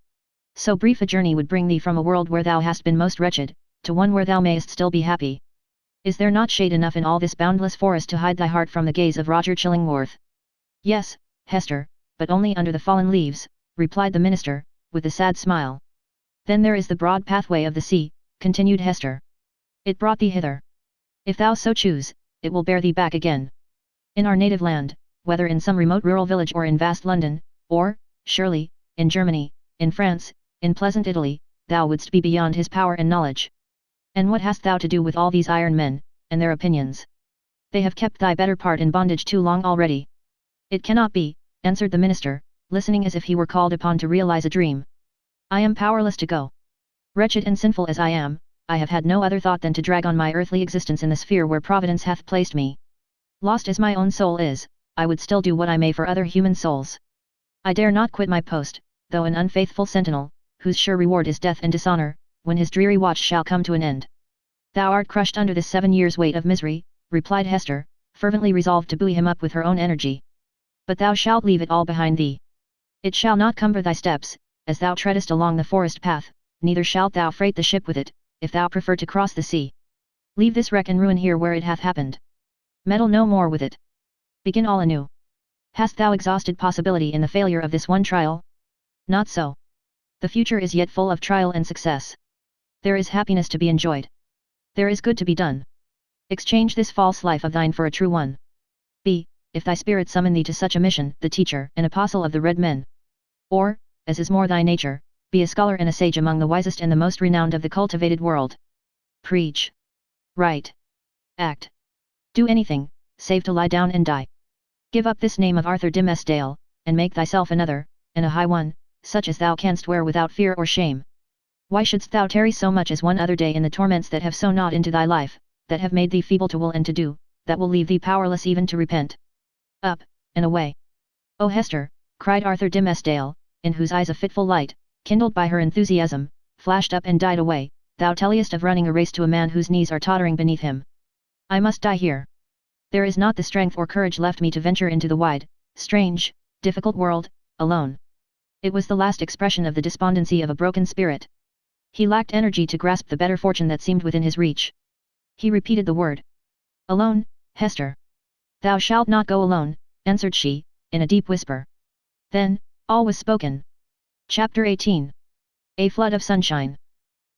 So brief a journey would bring thee from a world where thou hast been most wretched, to one where thou mayest still be happy. Is there not shade enough in all this boundless forest to hide thy heart from the gaze of Roger Chillingworth? Yes, Hester, but only under the fallen leaves, replied the minister, with a sad smile. Then there is the broad pathway of the sea, continued Hester. It brought thee hither. If thou so choose, it will bear thee back again. In our native land, whether in some remote rural village or in vast London, or, surely, in Germany, in France, in pleasant Italy, thou wouldst be beyond his power and knowledge. And what hast thou to do with all these iron men, and their opinions? They have kept thy better part in bondage too long already. It cannot be, answered the minister, listening as if he were called upon to realize a dream. I am powerless to go. Wretched and sinful as I am, I have had no other thought than to drag on my earthly existence in the sphere where Providence hath placed me. Lost as my own soul is, I would still do what I may for other human souls. I dare not quit my post, though an unfaithful sentinel, whose sure reward is death and dishonor, when his dreary watch shall come to an end. Thou art crushed under this 7 years' weight of misery, replied Hester, fervently resolved to buoy him up with her own energy. But thou shalt leave it all behind thee. It shall not cumber thy steps, as thou treadest along the forest path, neither shalt thou freight the ship with it, if thou prefer to cross the sea. Leave this wreck and ruin here where it hath happened. Meddle no more with it. Begin all anew. Hast thou exhausted possibility in the failure of this one trial? Not so. The future is yet full of trial and success. There is happiness to be enjoyed. There is good to be done. Exchange this false life of thine for a true one. Be, if thy spirit summon thee to such a mission, the teacher and apostle of the red men. Or, as is more thy nature, be a scholar and a sage among the wisest and the most renowned of the cultivated world. Preach. Write. Act. Do anything, save to lie down and die. Give up this name of Arthur Dimmesdale, and make thyself another, and a high one, such as thou canst wear without fear or shame. Why shouldst thou tarry so much as one other day in the torments that have so gnawed into thy life, that have made thee feeble to will and to do, that will leave thee powerless even to repent? Up, and away. O Hester, cried Arthur Dimmesdale, in whose eyes a fitful light, kindled by her enthusiasm, flashed up and died away, thou tellest of running a race to a man whose knees are tottering beneath him. I must die here. There is not the strength or courage left me to venture into the wide, strange, difficult world, alone. It was the last expression of the despondency of a broken spirit. He lacked energy to grasp the better fortune that seemed within his reach. He repeated the word. Alone, Hester. Thou shalt not go alone, answered she, in a deep whisper. Then, all was spoken. Chapter 18. A flood of sunshine.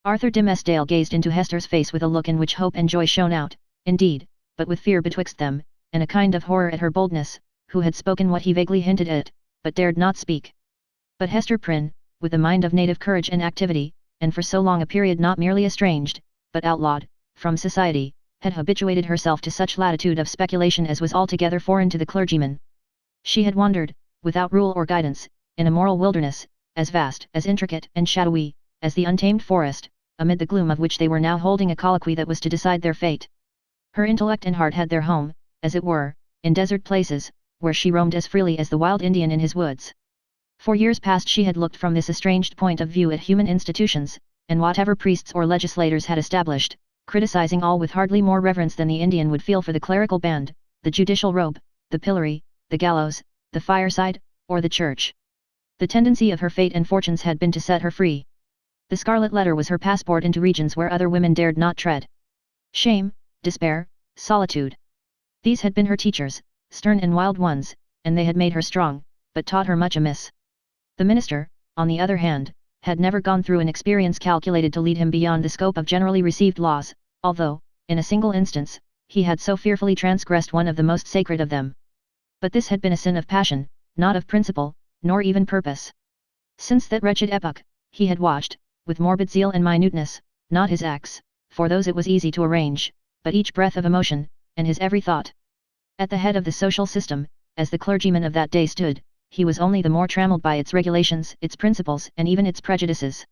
Arthur Dimmesdale gazed into Hester's face with a look in which hope and joy shone out, indeed, but with fear betwixt them, and a kind of horror at her boldness, who had spoken what he vaguely hinted at, but dared not speak. But Hester Prynne, with a mind of native courage and activity, and for so long a period not merely estranged, but outlawed, from society, had habituated herself to such latitude of speculation as was altogether foreign to the clergyman. She had wandered, without rule or guidance, in a moral wilderness, as vast, as intricate and shadowy, as the untamed forest, amid the gloom of which they were now holding a colloquy that was to decide their fate. Her intellect and heart had their home, as it were, in desert places, where she roamed as freely as the wild Indian in his woods. For years past she had looked from this estranged point of view at human institutions, and whatever priests or legislators had established, criticizing all with hardly more reverence than the Indian would feel for the clerical band, the judicial robe, the pillory, the gallows, the fireside, or the church. The tendency of her fate and fortunes had been to set her free. The Scarlet Letter was her passport into regions where other women dared not tread. Shame, despair, solitude. These had been her teachers, stern and wild ones, and they had made her strong, but taught her much amiss. The minister, on the other hand, had never gone through an experience calculated to lead him beyond the scope of generally received laws, although, in a single instance, he had so fearfully transgressed one of the most sacred of them. But this had been a sin of passion, not of principle, nor even purpose. Since that wretched epoch, he had watched, with morbid zeal and minuteness, not his acts, for those it was easy to arrange, but each breath of emotion, and his every thought. At the head of the social system, as the clergyman of that day stood, he was only the more trammelled by its regulations, its principles, and even its prejudices.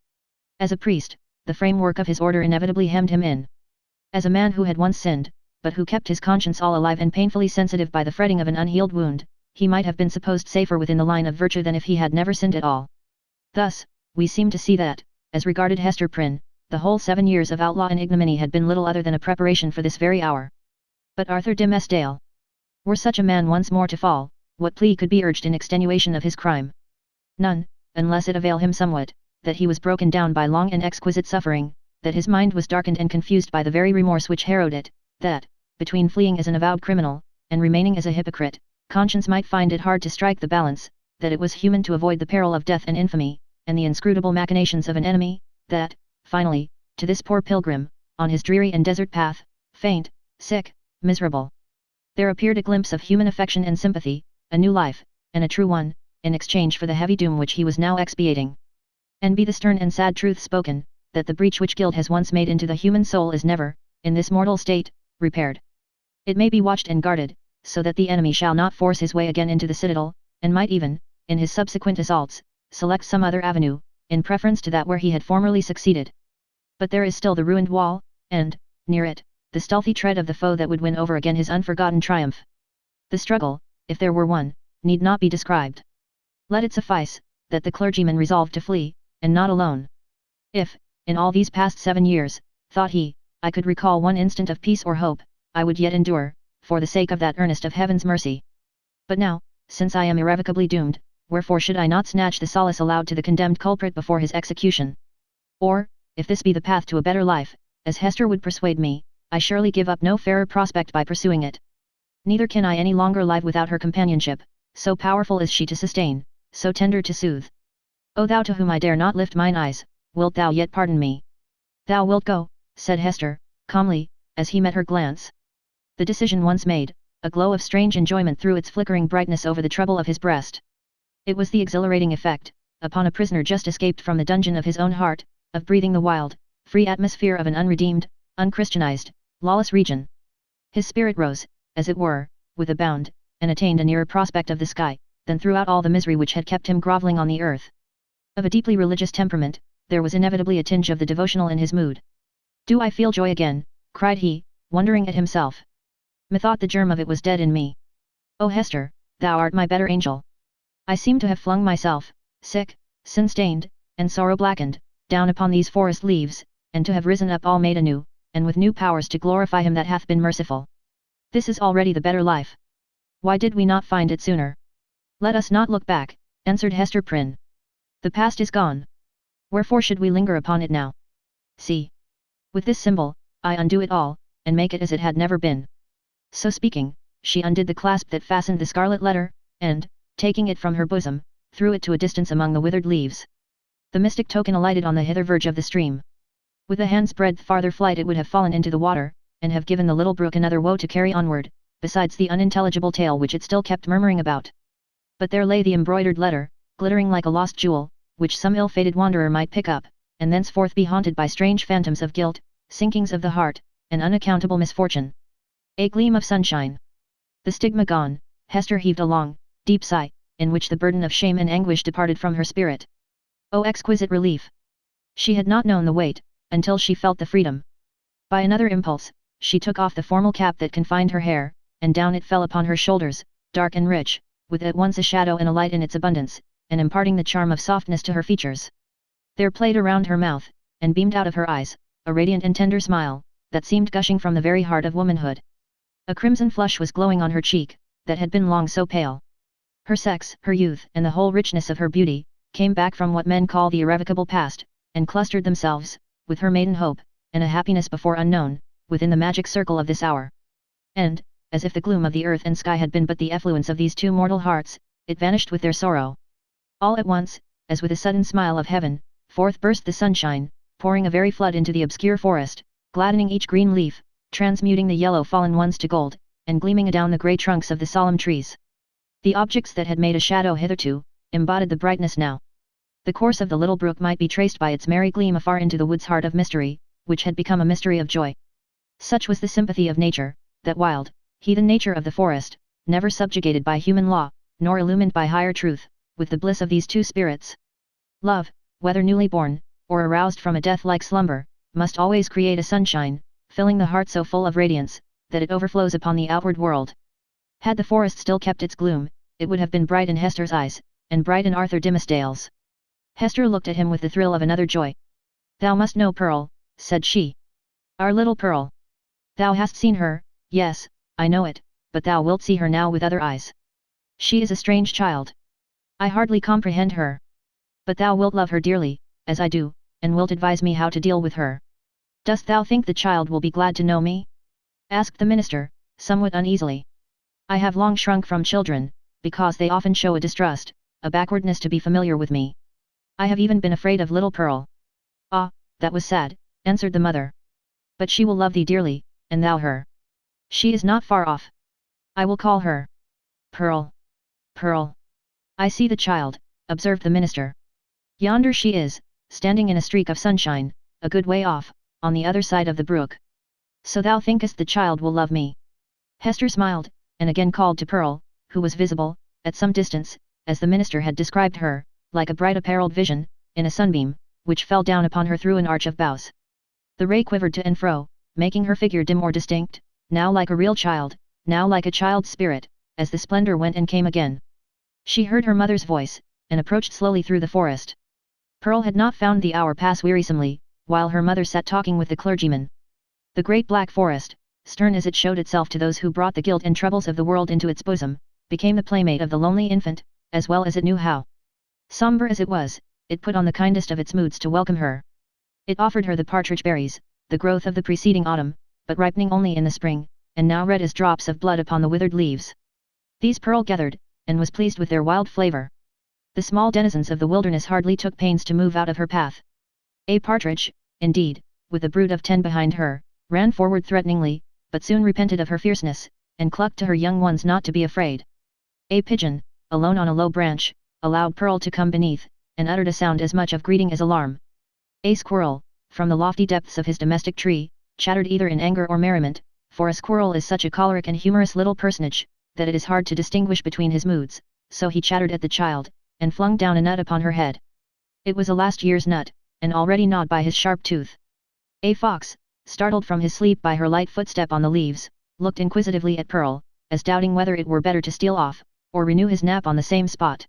As a priest, the framework of his order inevitably hemmed him in. As a man who had once sinned, but who kept his conscience all alive and painfully sensitive by the fretting of an unhealed wound, he might have been supposed safer within the line of virtue than if he had never sinned at all. Thus, we seem to see that, as regarded Hester Prynne, the whole 7 years of outlaw and ignominy had been little other than a preparation for this very hour. But Arthur Dimmesdale, were such a man once more to fall, what plea could be urged in extenuation of his crime? None, unless it avail him somewhat, that he was broken down by long and exquisite suffering, that his mind was darkened and confused by the very remorse which harrowed it, that, between fleeing as an avowed criminal, and remaining as a hypocrite, conscience might find it hard to strike the balance, that it was human to avoid the peril of death and infamy, and the inscrutable machinations of an enemy, that, finally, to this poor pilgrim, on his dreary and desert path, faint, sick, miserable, there appeared a glimpse of human affection and sympathy, a new life, and a true one, in exchange for the heavy doom which he was now expiating. And be the stern and sad truth spoken, that the breach which guilt has once made into the human soul is never, in this mortal state, repaired. It may be watched and guarded, so that the enemy shall not force his way again into the citadel, and might even, in his subsequent assaults, select some other avenue, in preference to that where he had formerly succeeded. But there is still the ruined wall, and, near it, the stealthy tread of the foe that would win over again his unforgotten triumph. The struggle, if there were one, need not be described. Let it suffice, that the clergyman resolved to flee, and not alone. If, in all these past 7 years, thought he, I could recall one instant of peace or hope, I would yet endure, for the sake of that earnest of heaven's mercy. But now, since I am irrevocably doomed, wherefore should I not snatch the solace allowed to the condemned culprit before his execution? Or, if this be the path to a better life, as Hester would persuade me, I surely give up no fairer prospect by pursuing it. Neither can I any longer live without her companionship, so powerful is she to sustain, so tender to soothe. O thou to whom I dare not lift mine eyes, wilt thou yet pardon me? Thou wilt go, said Hester, calmly, as he met her glance. The decision once made, a glow of strange enjoyment threw its flickering brightness over the trouble of his breast. It was the exhilarating effect, upon a prisoner just escaped from the dungeon of his own heart, of breathing the wild, free atmosphere of an unredeemed, unchristianized, lawless region. His spirit rose, as it were, with a bound, and attained a nearer prospect of the sky, than throughout all the misery which had kept him grovelling on the earth. Of a deeply religious temperament, there was inevitably a tinge of the devotional in his mood. Do I feel joy again? Cried he, wondering at himself. Methought the germ of it was dead in me. O Hester, thou art my better angel. I seem to have flung myself, sick, sin-stained, and sorrow-blackened, down upon these forest leaves, and to have risen up all made anew, and with new powers to glorify him that hath been merciful. This is already the better life. Why did we not find it sooner? Let us not look back, answered Hester Prynne. The past is gone. Wherefore should we linger upon it now? See. With this symbol, I undo it all, and make it as it had never been. So speaking, she undid the clasp that fastened the scarlet letter, and, taking it from her bosom, threw it to a distance among the withered leaves. The mystic token alighted on the hither verge of the stream. With a hand's breadth farther flight it would have fallen into the water, and have given the little brook another woe to carry onward, besides the unintelligible tale which it still kept murmuring about. But there lay the embroidered letter, glittering like a lost jewel, which some ill-fated wanderer might pick up, and thenceforth be haunted by strange phantoms of guilt, sinkings of the heart, and unaccountable misfortune. A gleam of sunshine. The stigma gone, Hester heaved a long, deep sigh, in which the burden of shame and anguish departed from her spirit. Oh, exquisite relief! She had not known the weight, until she felt the freedom. By another impulse, she took off the formal cap that confined her hair, and down it fell upon her shoulders, dark and rich, with at once a shadow and a light in its abundance, and imparting the charm of softness to her features. There played around her mouth, and beamed out of her eyes, a radiant and tender smile, that seemed gushing from the very heart of womanhood. A crimson flush was glowing on her cheek, that had been long so pale. Her sex, her youth, and the whole richness of her beauty, came back from what men call the irrevocable past, and clustered themselves, with her maiden hope, and a happiness before unknown, within the magic circle of this hour. And, as if the gloom of the earth and sky had been but the effluence of these two mortal hearts, it vanished with their sorrow. All at once, as with a sudden smile of heaven, forth burst the sunshine, pouring a very flood into the obscure forest, gladdening each green leaf, transmuting the yellow fallen ones to gold, and gleaming adown the grey trunks of the solemn trees. The objects that had made a shadow hitherto, embodied the brightness now. The course of the little brook might be traced by its merry gleam afar into the wood's heart of mystery, which had become a mystery of joy. Such was the sympathy of nature, that wild, heathen nature of the forest, never subjugated by human law, nor illumined by higher truth, with the bliss of these two spirits. Love, whether newly born, or aroused from a death-like slumber, must always create a sunshine, filling the heart so full of radiance, that it overflows upon the outward world. Had the forest still kept its gloom, it would have been bright in Hester's eyes, and bright in Arthur Dimmesdale's. Hester looked at him with the thrill of another joy. "Thou must know Pearl," said she. "Our little Pearl. Thou hast seen her, yes, I know it, but thou wilt see her now with other eyes. She is a strange child. I hardly comprehend her. But thou wilt love her dearly, as I do, and wilt advise me how to deal with her. Dost thou think the child will be glad to know me?" asked the minister, somewhat uneasily. "I have long shrunk from children, because they often show a distrust, a backwardness to be familiar with me. I have even been afraid of little Pearl." "Ah, that was sad," answered the mother. "But she will love thee dearly, and thou her. She is not far off. I will call her. Pearl. Pearl. I see the child," observed the minister. "Yonder she is, standing in a streak of sunshine, a good way off, on the other side of the brook. So thou thinkest the child will love me?" Hester smiled, and again called to Pearl, who was visible, at some distance, as the minister had described her, like a bright apparelled vision, in a sunbeam, which fell down upon her through an arch of boughs. The ray quivered to and fro, making her figure dim or distinct, now like a real child, now like a child's spirit, as the splendor went and came again. She heard her mother's voice, and approached slowly through the forest. Pearl had not found the hour pass wearisomely, while her mother sat talking with the clergyman. The great black forest, stern as it showed itself to those who brought the guilt and troubles of the world into its bosom, became the playmate of the lonely infant, as well as it knew how. Sombre as it was, it put on the kindest of its moods to welcome her. It offered her the partridge berries, the growth of the preceding autumn, but ripening only in the spring, and now red as drops of blood upon the withered leaves. These Pearl gathered, and was pleased with their wild flavor. The small denizens of the wilderness hardly took pains to move out of her path. A partridge, indeed, with a brood of 10 behind her, ran forward threateningly, but soon repented of her fierceness, and clucked to her young ones not to be afraid. A pigeon, alone on a low branch, allowed Pearl to come beneath, and uttered a sound as much of greeting as alarm. A squirrel, from the lofty depths of his domestic tree, chattered either in anger or merriment, for a squirrel is such a choleric and humorous little personage, that it is hard to distinguish between his moods, so he chattered at the child, and flung down a nut upon her head. It was a last year's nut, and already gnawed by his sharp tooth. A fox, startled from his sleep by her light footstep on the leaves, looked inquisitively at Pearl, as doubting whether it were better to steal off, or renew his nap on the same spot.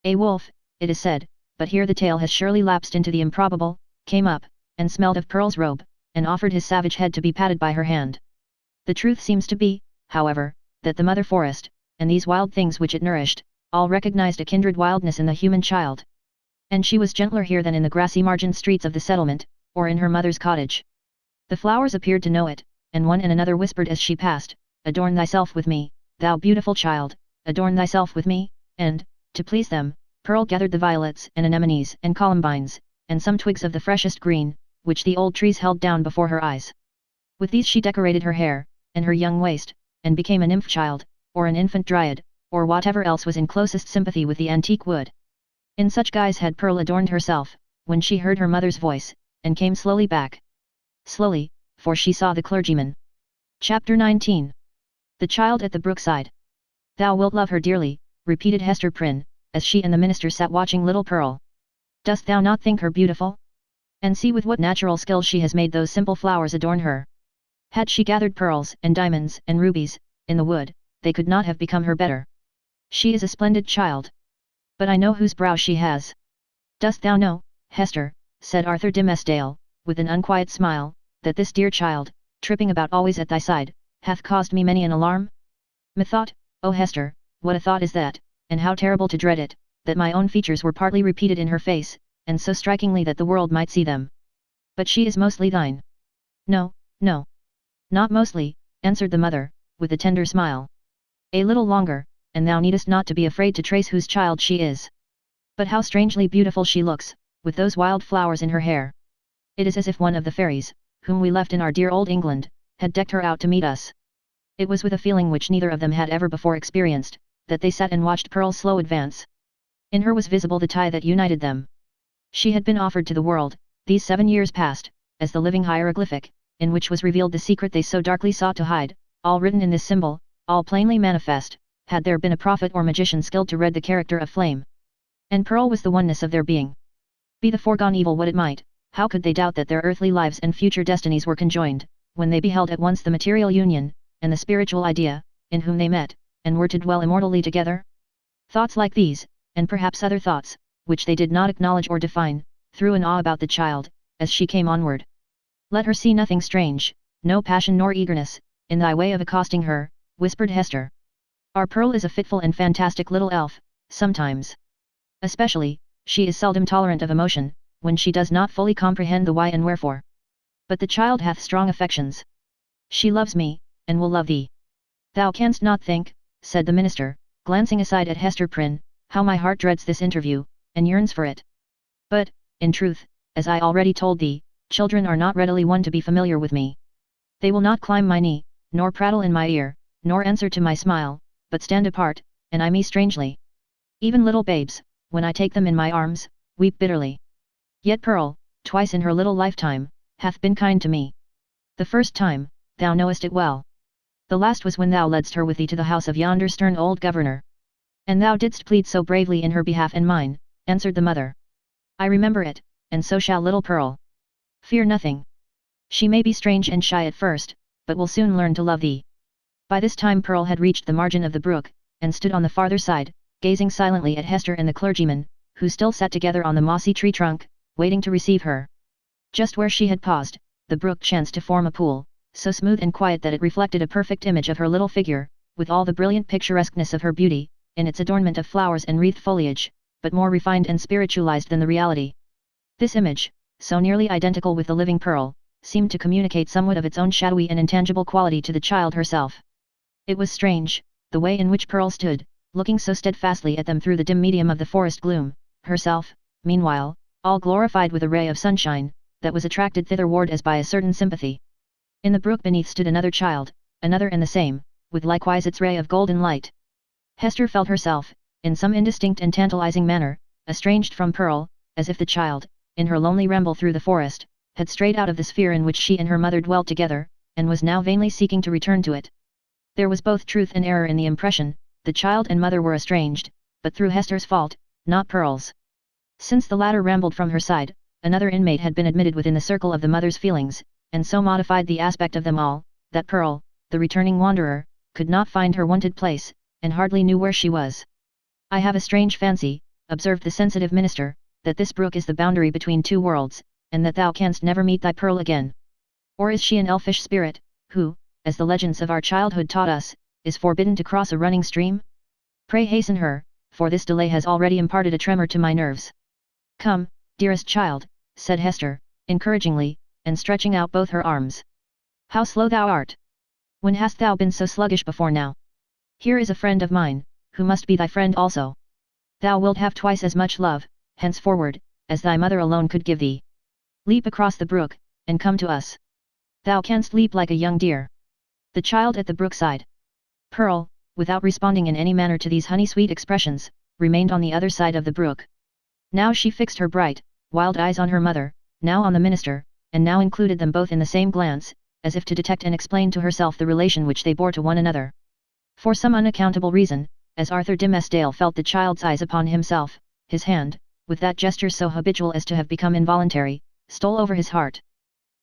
A wolf, it is said, but here the tale has surely lapsed into the improbable, came up, and smelled of Pearl's robe, and offered his savage head to be patted by her hand. The truth seems to be, however, that the mother forest, and these wild things which it nourished, all recognized a kindred wildness in the human child. And she was gentler here than in the grassy margin streets of the settlement, or in her mother's cottage. The flowers appeared to know it, and one and another whispered as she passed, "Adorn thyself with me, thou beautiful child, adorn thyself with me," and, to please them, Pearl gathered the violets and anemones and columbines, and some twigs of the freshest green, which the old trees held down before her eyes. With these she decorated her hair, and her young waist, and became a nymph child, or an infant dryad, or whatever else was in closest sympathy with the antique wood. In such guise had Pearl adorned herself, when she heard her mother's voice, and came slowly back. Slowly, for she saw the clergyman. Chapter 19. The Child at the Brookside. Thou wilt love her dearly, repeated Hester Prynne, as she and the minister sat watching little Pearl. Dost thou not think her beautiful? And see with what natural skill she has made those simple flowers adorn her. Had she gathered pearls and diamonds and rubies, in the wood, they could not have become her better. She is a splendid child. But I know whose brow she has. Dost thou know, Hester, said Arthur Dimmesdale, with an unquiet smile, that this dear child, tripping about always at thy side, hath caused me many an alarm? Methought, O Hester, what a thought is that, and how terrible to dread it, that my own features were partly repeated in her face, and so strikingly that the world might see them. But she is mostly thine. No, no. Not mostly, answered the mother, with a tender smile. A little longer, and thou needest not to be afraid to trace whose child she is. But how strangely beautiful she looks, with those wild flowers in her hair. It is as if one of the fairies, whom we left in our dear old England, had decked her out to meet us. It was with a feeling which neither of them had ever before experienced, that they sat and watched Pearl's slow advance. In her was visible the tie that united them. She had been offered to the world, these 7 years past, as the living hieroglyphic, in which was revealed the secret they so darkly sought to hide, all written in this symbol, all plainly manifest, had there been a prophet or magician skilled to read the character of flame. And Pearl was the oneness of their being. Be the foregone evil what it might, how could they doubt that their earthly lives and future destinies were conjoined, when they beheld at once the material union, and the spiritual idea, in whom they met, and were to dwell immortally together? Thoughts like these, and perhaps other thoughts, which they did not acknowledge or define, threw an awe about the child, as she came onward. Let her see nothing strange, no passion nor eagerness, in thy way of accosting her, whispered Hester. Our Pearl is a fitful and fantastic little elf, sometimes. Especially, she is seldom tolerant of emotion, when she does not fully comprehend the why and wherefore. But the child hath strong affections. She loves me, and will love thee. Thou canst not think, said the minister, glancing aside at Hester Prynne, how my heart dreads this interview, and yearns for it. But, in truth, as I already told thee, children are not readily won to be familiar with me. They will not climb my knee, nor prattle in my ear, nor answer to my smile, but stand apart, and eye me strangely. Even little babes, when I take them in my arms, weep bitterly. Yet Pearl, twice in her little lifetime, hath been kind to me. The first time, thou knowest it well. The last was when thou ledst her with thee to the house of yonder stern old governor. And thou didst plead so bravely in her behalf and mine, answered the mother. I remember it, and so shall little Pearl. Fear nothing. She may be strange and shy at first, but will soon learn to love thee. By this time Pearl had reached the margin of the brook, and stood on the farther side, gazing silently at Hester and the clergyman, who still sat together on the mossy tree trunk, waiting to receive her. Just where she had paused, the brook chanced to form a pool, so smooth and quiet that it reflected a perfect image of her little figure, with all the brilliant picturesqueness of her beauty, in its adornment of flowers and wreathed foliage, but more refined and spiritualized than the reality. This image, so nearly identical with the living Pearl, seemed to communicate somewhat of its own shadowy and intangible quality to the child herself. It was strange, the way in which Pearl stood, looking so steadfastly at them through the dim medium of the forest gloom, herself, meanwhile, all glorified with a ray of sunshine, that was attracted thitherward as by a certain sympathy. In the brook beneath stood another child, another and the same, with likewise its ray of golden light. Hester felt herself, in some indistinct and tantalizing manner, estranged from Pearl, as if the child, in her lonely ramble through the forest, had strayed out of the sphere in which she and her mother dwelt together, and was now vainly seeking to return to it. There was both truth and error in the impression, the child and mother were estranged, but through Hester's fault, not Pearl's. Since the latter rambled from her side, another inmate had been admitted within the circle of the mother's feelings, and so modified the aspect of them all, that Pearl, the returning wanderer, could not find her wonted place, and hardly knew where she was. I have a strange fancy, observed the sensitive minister, that this brook is the boundary between two worlds, and that thou canst never meet thy Pearl again. Or is she an elfish spirit, who, as the legends of our childhood taught us, is forbidden to cross a running stream? Pray hasten her, for this delay has already imparted a tremor to my nerves. Come, dearest child, said Hester, encouragingly, and stretching out both her arms. How slow thou art! When hast thou been so sluggish before now? Here is a friend of mine, who must be thy friend also. Thou wilt have twice as much love, henceforward, as thy mother alone could give thee. Leap across the brook, and come to us. Thou canst leap like a young deer. The child at the brookside. Pearl, without responding in any manner to these honey-sweet expressions, remained on the other side of the brook. Now she fixed her bright, wild eyes on her mother, now on the minister, and now included them both in the same glance, as if to detect and explain to herself the relation which they bore to one another. For some unaccountable reason, as Arthur Dimmesdale felt the child's eyes upon himself, his hand, with that gesture so habitual as to have become involuntary, stole over his heart.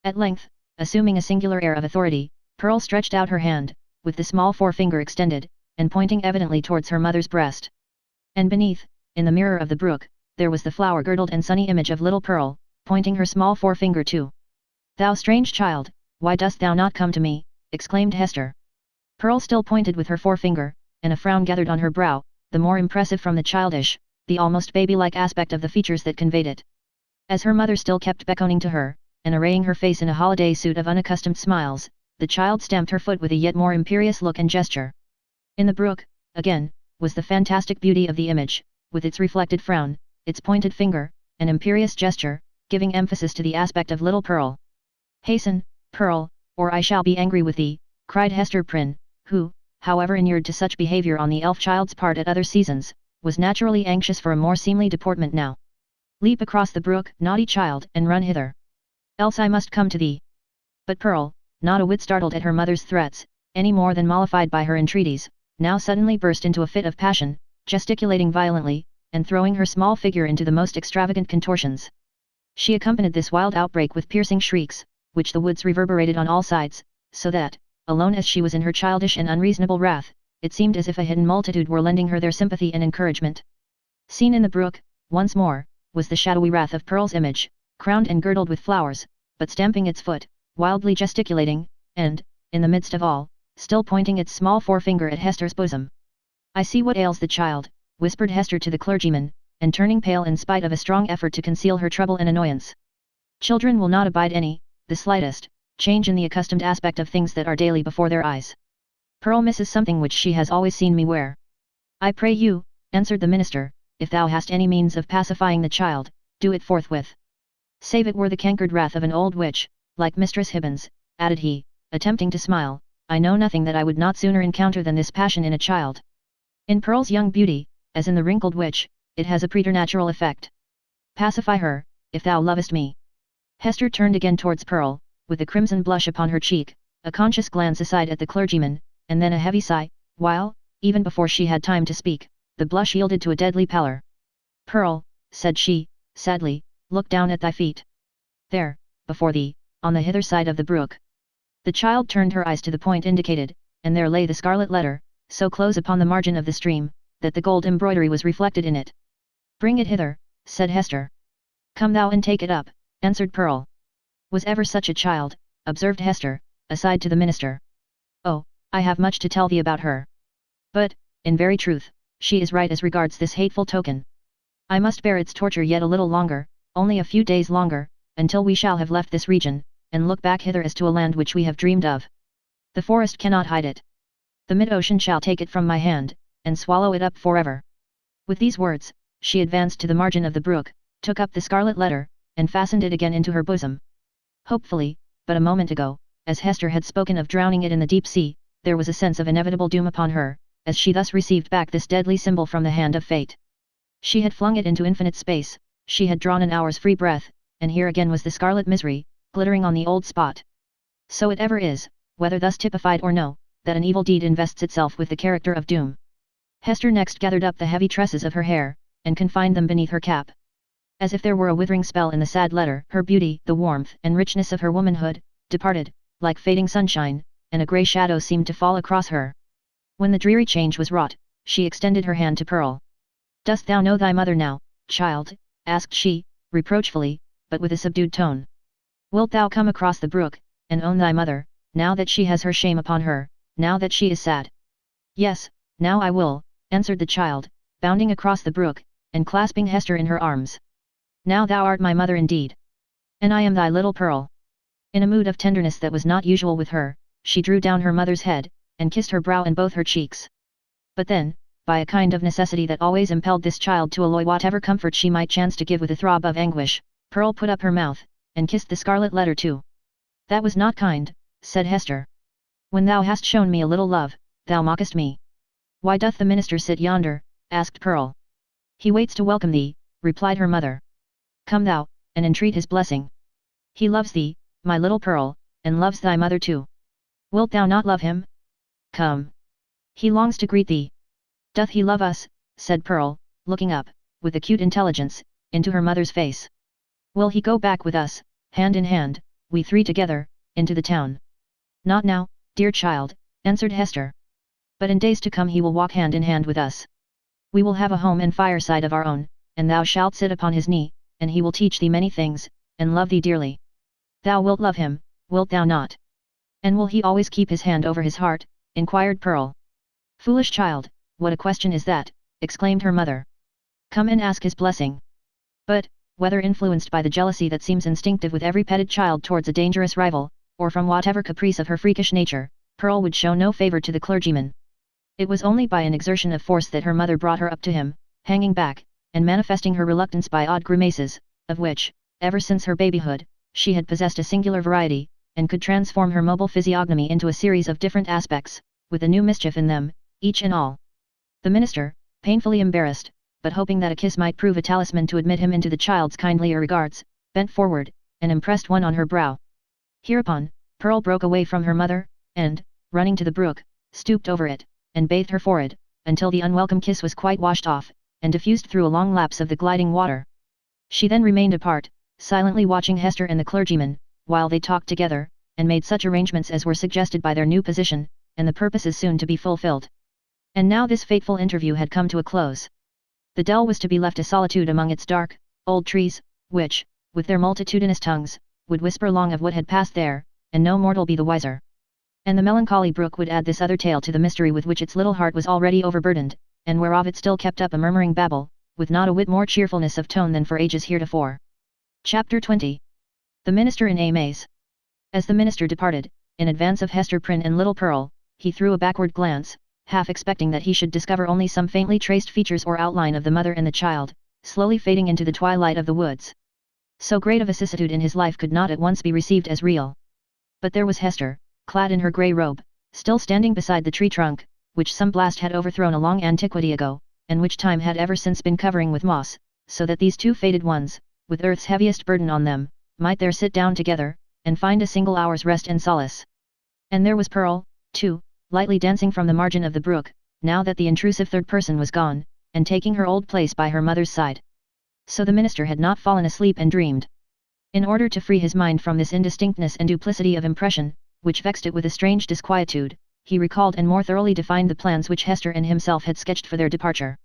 At length, assuming a singular air of authority, Pearl stretched out her hand, with the small forefinger extended, and pointing evidently towards her mother's breast. And beneath, in the mirror of the brook, there was the flower-girdled and sunny image of little Pearl, pointing her small forefinger too. "Thou strange child, why dost thou not come to me?" exclaimed Hester. Pearl still pointed with her forefinger, and a frown gathered on her brow, the more impressive from the childish, the almost baby-like aspect of the features that conveyed it. As her mother still kept beckoning to her, and arraying her face in a holiday suit of unaccustomed smiles, the child stamped her foot with a yet more imperious look and gesture. In the brook, again, was the fantastic beauty of the image, with its reflected frown, its pointed finger, and imperious gesture, giving emphasis to the aspect of little Pearl. "Hasten, Pearl, or I shall be angry with thee," cried Hester Prynne, who, however inured to such behaviour on the elf child's part at other seasons, was naturally anxious for a more seemly deportment now. "Leap across the brook, naughty child, and run hither. Else I must come to thee." But Pearl, not a whit startled at her mother's threats, any more than mollified by her entreaties, now suddenly burst into a fit of passion, gesticulating violently, and throwing her small figure into the most extravagant contortions. She accompanied this wild outbreak with piercing shrieks, which the woods reverberated on all sides, so that, alone as she was in her childish and unreasonable wrath, it seemed as if a hidden multitude were lending her their sympathy and encouragement. Seen in the brook, once more, was the shadowy wrath of Pearl's image, crowned and girdled with flowers, but stamping its foot, wildly gesticulating, and, in the midst of all, still pointing its small forefinger at Hester's bosom. "I see what ails the child," whispered Hester to the clergyman, and turning pale in spite of a strong effort to conceal her trouble and annoyance. "Children will not abide the slightest, change in the accustomed aspect of things that are daily before their eyes. Pearl misses something which she has always seen me wear." "I pray you," answered the minister, "if thou hast any means of pacifying the child, do it forthwith. Save it were the cankered wrath of an old witch, like Mistress Hibbins," added he, attempting to smile, "I know nothing that I would not sooner encounter than this passion in a child. In Pearl's young beauty, as in the wrinkled witch, it has a preternatural effect. Pacify her, if thou lovest me." Hester turned again towards Pearl, with a crimson blush upon her cheek, a conscious glance aside at the clergyman, and then a heavy sigh, while, even before she had time to speak, the blush yielded to a deadly pallor. "Pearl," said she, sadly, "look down at thy feet. There, before thee, on the hither side of the brook." The child turned her eyes to the point indicated, and there lay the scarlet letter, so close upon the margin of the stream, that the gold embroidery was reflected in it. "Bring it hither," said Hester. "Come thou and take it up," answered Pearl. "Was ever such a child," observed Hester, aside to the minister. "Oh, I have much to tell thee about her. But, in very truth, she is right as regards this hateful token. I must bear its torture yet a little longer, only a few days longer, until we shall have left this region, and look back hither as to a land which we have dreamed of. The forest cannot hide it. The mid-ocean shall take it from my hand, and swallow it up forever." With these words, she advanced to the margin of the brook, took up the scarlet letter, and fastened it again into her bosom. Hopefully, but a moment ago, as Hester had spoken of drowning it in the deep sea, there was a sense of inevitable doom upon her, as she thus received back this deadly symbol from the hand of fate. She had flung it into infinite space, she had drawn an hour's free breath, and here again was the scarlet misery, glittering on the old spot. So it ever is, whether thus typified or no, that an evil deed invests itself with the character of doom. Hester next gathered up the heavy tresses of her hair, and confined them beneath her cap. As if there were a withering spell in the sad letter, her beauty, the warmth and richness of her womanhood, departed, like fading sunshine, and a grey shadow seemed to fall across her. When the dreary change was wrought, she extended her hand to Pearl. "Dost thou know thy mother now, child?" asked she, reproachfully, but with a subdued tone. "Wilt thou come across the brook, and own thy mother, now that she has her shame upon her, now that she is sad?" "Yes, now I will," answered the child, bounding across the brook, and clasping Hester in her arms. "Now thou art my mother indeed. And I am thy little Pearl." In a mood of tenderness that was not usual with her, she drew down her mother's head, and kissed her brow and both her cheeks. But then, by a kind of necessity that always impelled this child to alloy whatever comfort she might chance to give with a throb of anguish, Pearl put up her mouth, and kissed the scarlet letter too. "That was not kind," said Hester. "When thou hast shown me a little love, thou mockest me." "Why doth the minister sit yonder?" asked Pearl. "He waits to welcome thee," replied her mother. "Come thou, and entreat his blessing. He loves thee, my little Pearl, and loves thy mother too. Wilt thou not love him? Come. He longs to greet thee." "Doth he love us?" said Pearl, looking up, with acute intelligence, into her mother's face. "Will he go back with us, hand in hand, we three together, into the town?" "Not now, dear child," answered Hester. "But in days to come he will walk hand in hand with us. We will have a home and fireside of our own, and thou shalt sit upon his knee, and he will teach thee many things, and love thee dearly. Thou wilt love him, wilt thou not?" "And will he always keep his hand over his heart?" inquired Pearl. "Foolish child, what a question is that?" exclaimed her mother. "Come and ask his blessing." But, whether influenced by the jealousy that seems instinctive with every petted child towards a dangerous rival, or from whatever caprice of her freakish nature, Pearl would show no favour to the clergyman. It was only by an exertion of force that her mother brought her up to him, hanging back, and manifesting her reluctance by odd grimaces, of which, ever since her babyhood, she had possessed a singular variety, and could transform her mobile physiognomy into a series of different aspects, with a new mischief in them, each and all. The minister, painfully embarrassed, but hoping that a kiss might prove a talisman to admit him into the child's kindlier regards, bent forward, and impressed one on her brow. Hereupon, Pearl broke away from her mother, and, running to the brook, stooped over it, and bathed her forehead, until the unwelcome kiss was quite washed off, and diffused through a long lapse of the gliding water. She then remained apart, silently watching Hester and the clergyman, while they talked together, and made such arrangements as were suggested by their new position, and the purposes soon to be fulfilled. And now this fateful interview had come to a close. The dell was to be left a solitude among its dark, old trees, which, with their multitudinous tongues, would whisper long of what had passed there, and no mortal be the wiser. And the melancholy brook would add this other tale to the mystery with which its little heart was already overburdened, and whereof it still kept up a murmuring babble, with not a whit more cheerfulness of tone than for ages heretofore. Chapter 20. The Minister in a Maze. As the minister departed, in advance of Hester Prynne and little Pearl, he threw a backward glance, half expecting that he should discover only some faintly traced features or outline of the mother and the child, slowly fading into the twilight of the woods. So great a vicissitude in his life could not at once be received as real. But there was Hester, clad in her grey robe, still standing beside the tree trunk, which some blast had overthrown a long antiquity ago, and which time had ever since been covering with moss, so that these two faded ones, with earth's heaviest burden on them, might there sit down together, and find a single hour's rest and solace. And there was Pearl, too, lightly dancing from the margin of the brook, now that the intrusive third person was gone, and taking her old place by her mother's side. So the minister had not fallen asleep and dreamed. In order to free his mind from this indistinctness and duplicity of impression, which vexed it with a strange disquietude, he recalled and more thoroughly defined the plans which Hester and himself had sketched for their departure.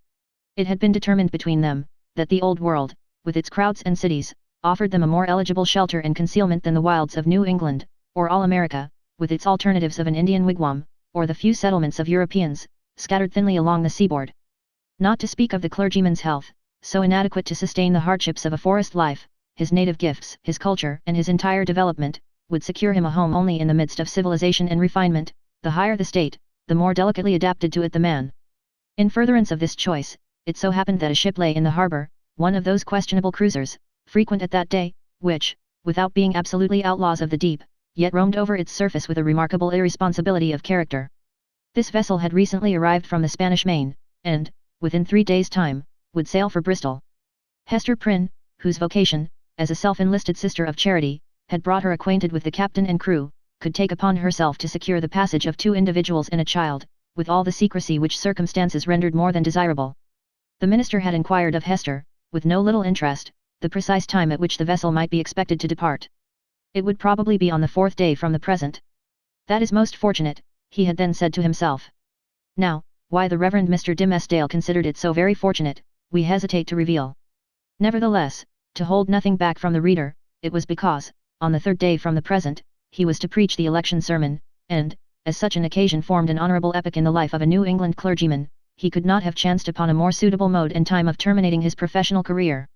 It had been determined between them, that the old world, with its crowds and cities, offered them a more eligible shelter and concealment than the wilds of New England, or all America, with its alternatives of an Indian wigwam, or the few settlements of Europeans, scattered thinly along the seaboard. Not to speak of the clergyman's health, so inadequate to sustain the hardships of a forest life, his native gifts, his culture and his entire development, would secure him a home only in the midst of civilization and refinement. The higher the state, the more delicately adapted to it the man. In furtherance of this choice, it so happened that a ship lay in the harbour, one of those questionable cruisers, frequent at that day, which, without being absolutely outlaws of the deep, yet roamed over its surface with a remarkable irresponsibility of character. This vessel had recently arrived from the Spanish Main, and, within 3 days' time, would sail for Bristol. Hester Prynne, whose vocation, as a self-enlisted sister of charity, had brought her acquainted with the captain and crew, could take upon herself to secure the passage of 2 individuals and a child, with all the secrecy which circumstances rendered more than desirable. The minister had inquired of Hester, with no little interest, the precise time at which the vessel might be expected to depart. It would probably be on the 4th day from the present. That is most fortunate, he had then said to himself. Now, why the Reverend Mr. Dimmesdale considered it so very fortunate, we hesitate to reveal. Nevertheless, to hold nothing back from the reader, it was because, on the 3rd day from the present, he was to preach the election sermon, and, as such an occasion formed an honourable epoch in the life of a New England clergyman, he could not have chanced upon a more suitable mode and time of terminating his professional career.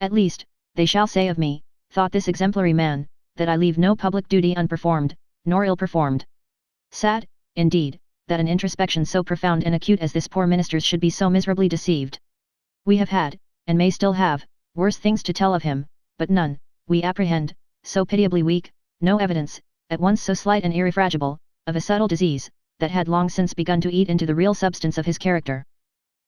At least, they shall say of me, thought this exemplary man, that I leave no public duty unperformed, nor ill-performed. Sad, indeed, that an introspection so profound and acute as this poor minister's should be so miserably deceived. We have had, and may still have, worse things to tell of him, but none, we apprehend, so pitiably weak, no evidence, at once so slight and irrefragable, of a subtle disease, that had long since begun to eat into the real substance of his character.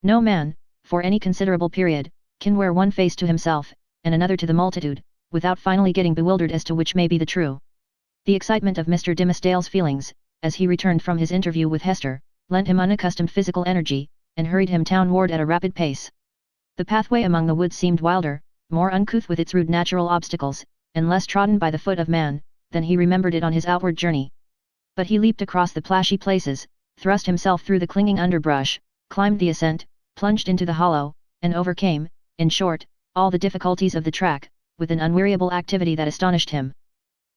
No man, for any considerable period, can wear one face to himself, and another to the multitude, without finally getting bewildered as to which may be the true. The excitement of Mr. Dimmesdale's feelings, as he returned from his interview with Hester, lent him unaccustomed physical energy, and hurried him townward at a rapid pace. The pathway among the woods seemed wilder, more uncouth with its rude natural obstacles, and less trodden by the foot of man, than he remembered it on his outward journey. But he leaped across the plashy places, thrust himself through the clinging underbrush, climbed the ascent, plunged into the hollow, and overcame, in short, all the difficulties of the track, with an unweariable activity that astonished him.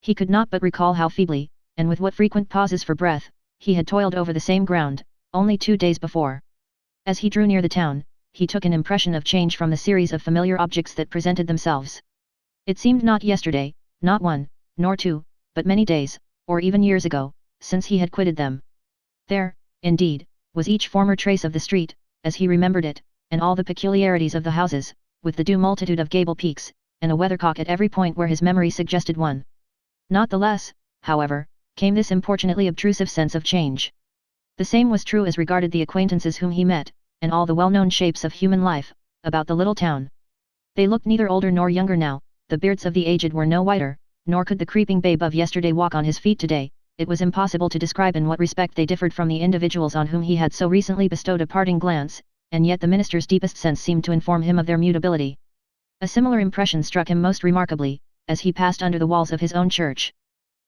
He could not but recall how feebly, and with what frequent pauses for breath, he had toiled over the same ground, only 2 days before. As he drew near the town, he took an impression of change from the series of familiar objects that presented themselves. It seemed not yesterday, not 1, nor 2, but many days, or even years ago, since he had quitted them. There, indeed, was each former trace of the street, as he remembered it, and all the peculiarities of the houses, with the due multitude of gable peaks, and a weathercock at every point where his memory suggested one. Not the less, however, came this importunately obtrusive sense of change. The same was true as regarded the acquaintances whom he met, and all the well-known shapes of human life, about the little town. They looked neither older nor younger now, the beards of the aged were no whiter, nor could the creeping babe of yesterday walk on his feet today. It was impossible to describe in what respect they differed from the individuals on whom he had so recently bestowed a parting glance, and yet the minister's deepest sense seemed to inform him of their mutability. A similar impression struck him most remarkably, as he passed under the walls of his own church.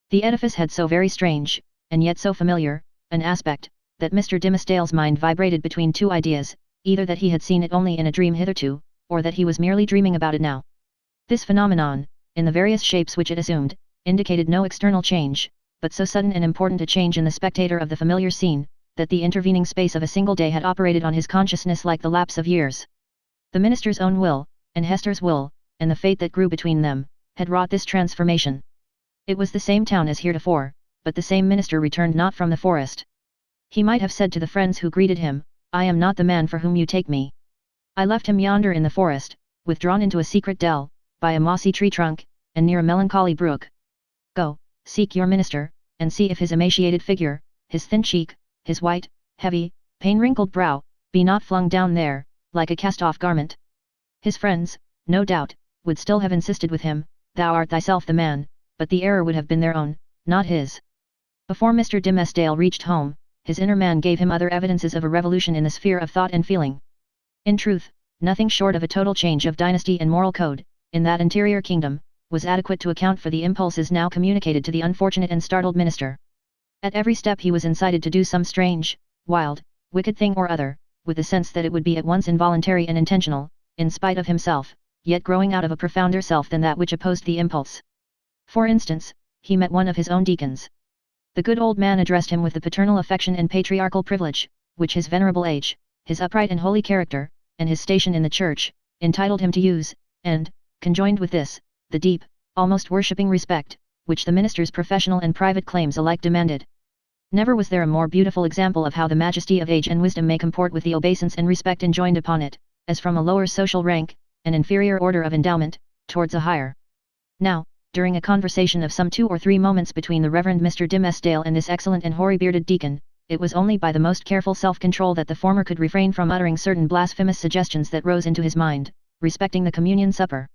The edifice had so very strange, and yet so familiar, an aspect, that Mr. Dimmesdale's mind vibrated between two ideas, either that he had seen it only in a dream hitherto, or that he was merely dreaming about it now. This phenomenon, in the various shapes which it assumed, indicated no external change, but so sudden and important a change in the spectator of the familiar scene, that the intervening space of a single day had operated on his consciousness like the lapse of years. The minister's own will, and Hester's will, and the fate that grew between them, had wrought this transformation. It was the same town as heretofore, but the same minister returned not from the forest. He might have said to the friends who greeted him, "I am not the man for whom you take me. I left him yonder in the forest, withdrawn into a secret dell, by a mossy tree trunk, and near a melancholy brook. Go, seek your minister, and see if his emaciated figure, his thin cheek, his white, heavy, pain-wrinkled brow, be not flung down there, like a cast-off garment." His friends, no doubt, would still have insisted with him, "Thou art thyself the man," but the error would have been their own, not his. Before Mr. Dimmesdale reached home, his inner man gave him other evidences of a revolution in the sphere of thought and feeling. In truth, nothing short of a total change of dynasty and moral code, in that interior kingdom, was adequate to account for the impulses now communicated to the unfortunate and startled minister. At every step he was incited to do some strange, wild, wicked thing or other, with the sense that it would be at once involuntary and intentional, in spite of himself, yet growing out of a profounder self than that which opposed the impulse. For instance, he met one of his own deacons. The good old man addressed him with the paternal affection and patriarchal privilege, which his venerable age, his upright and holy character, and his station in the church, entitled him to use, and, conjoined with this, the deep, almost worshipping respect, which the minister's professional and private claims alike demanded. Never was there a more beautiful example of how the majesty of age and wisdom may comport with the obeisance and respect enjoined upon it, as from a lower social rank, an inferior order of endowment, towards a higher. Now, during a conversation of some 2 or 3 moments between the Reverend Mr. Dimmesdale and this excellent and hoary-bearded deacon, it was only by the most careful self-control that the former could refrain from uttering certain blasphemous suggestions that rose into his mind, respecting the communion supper.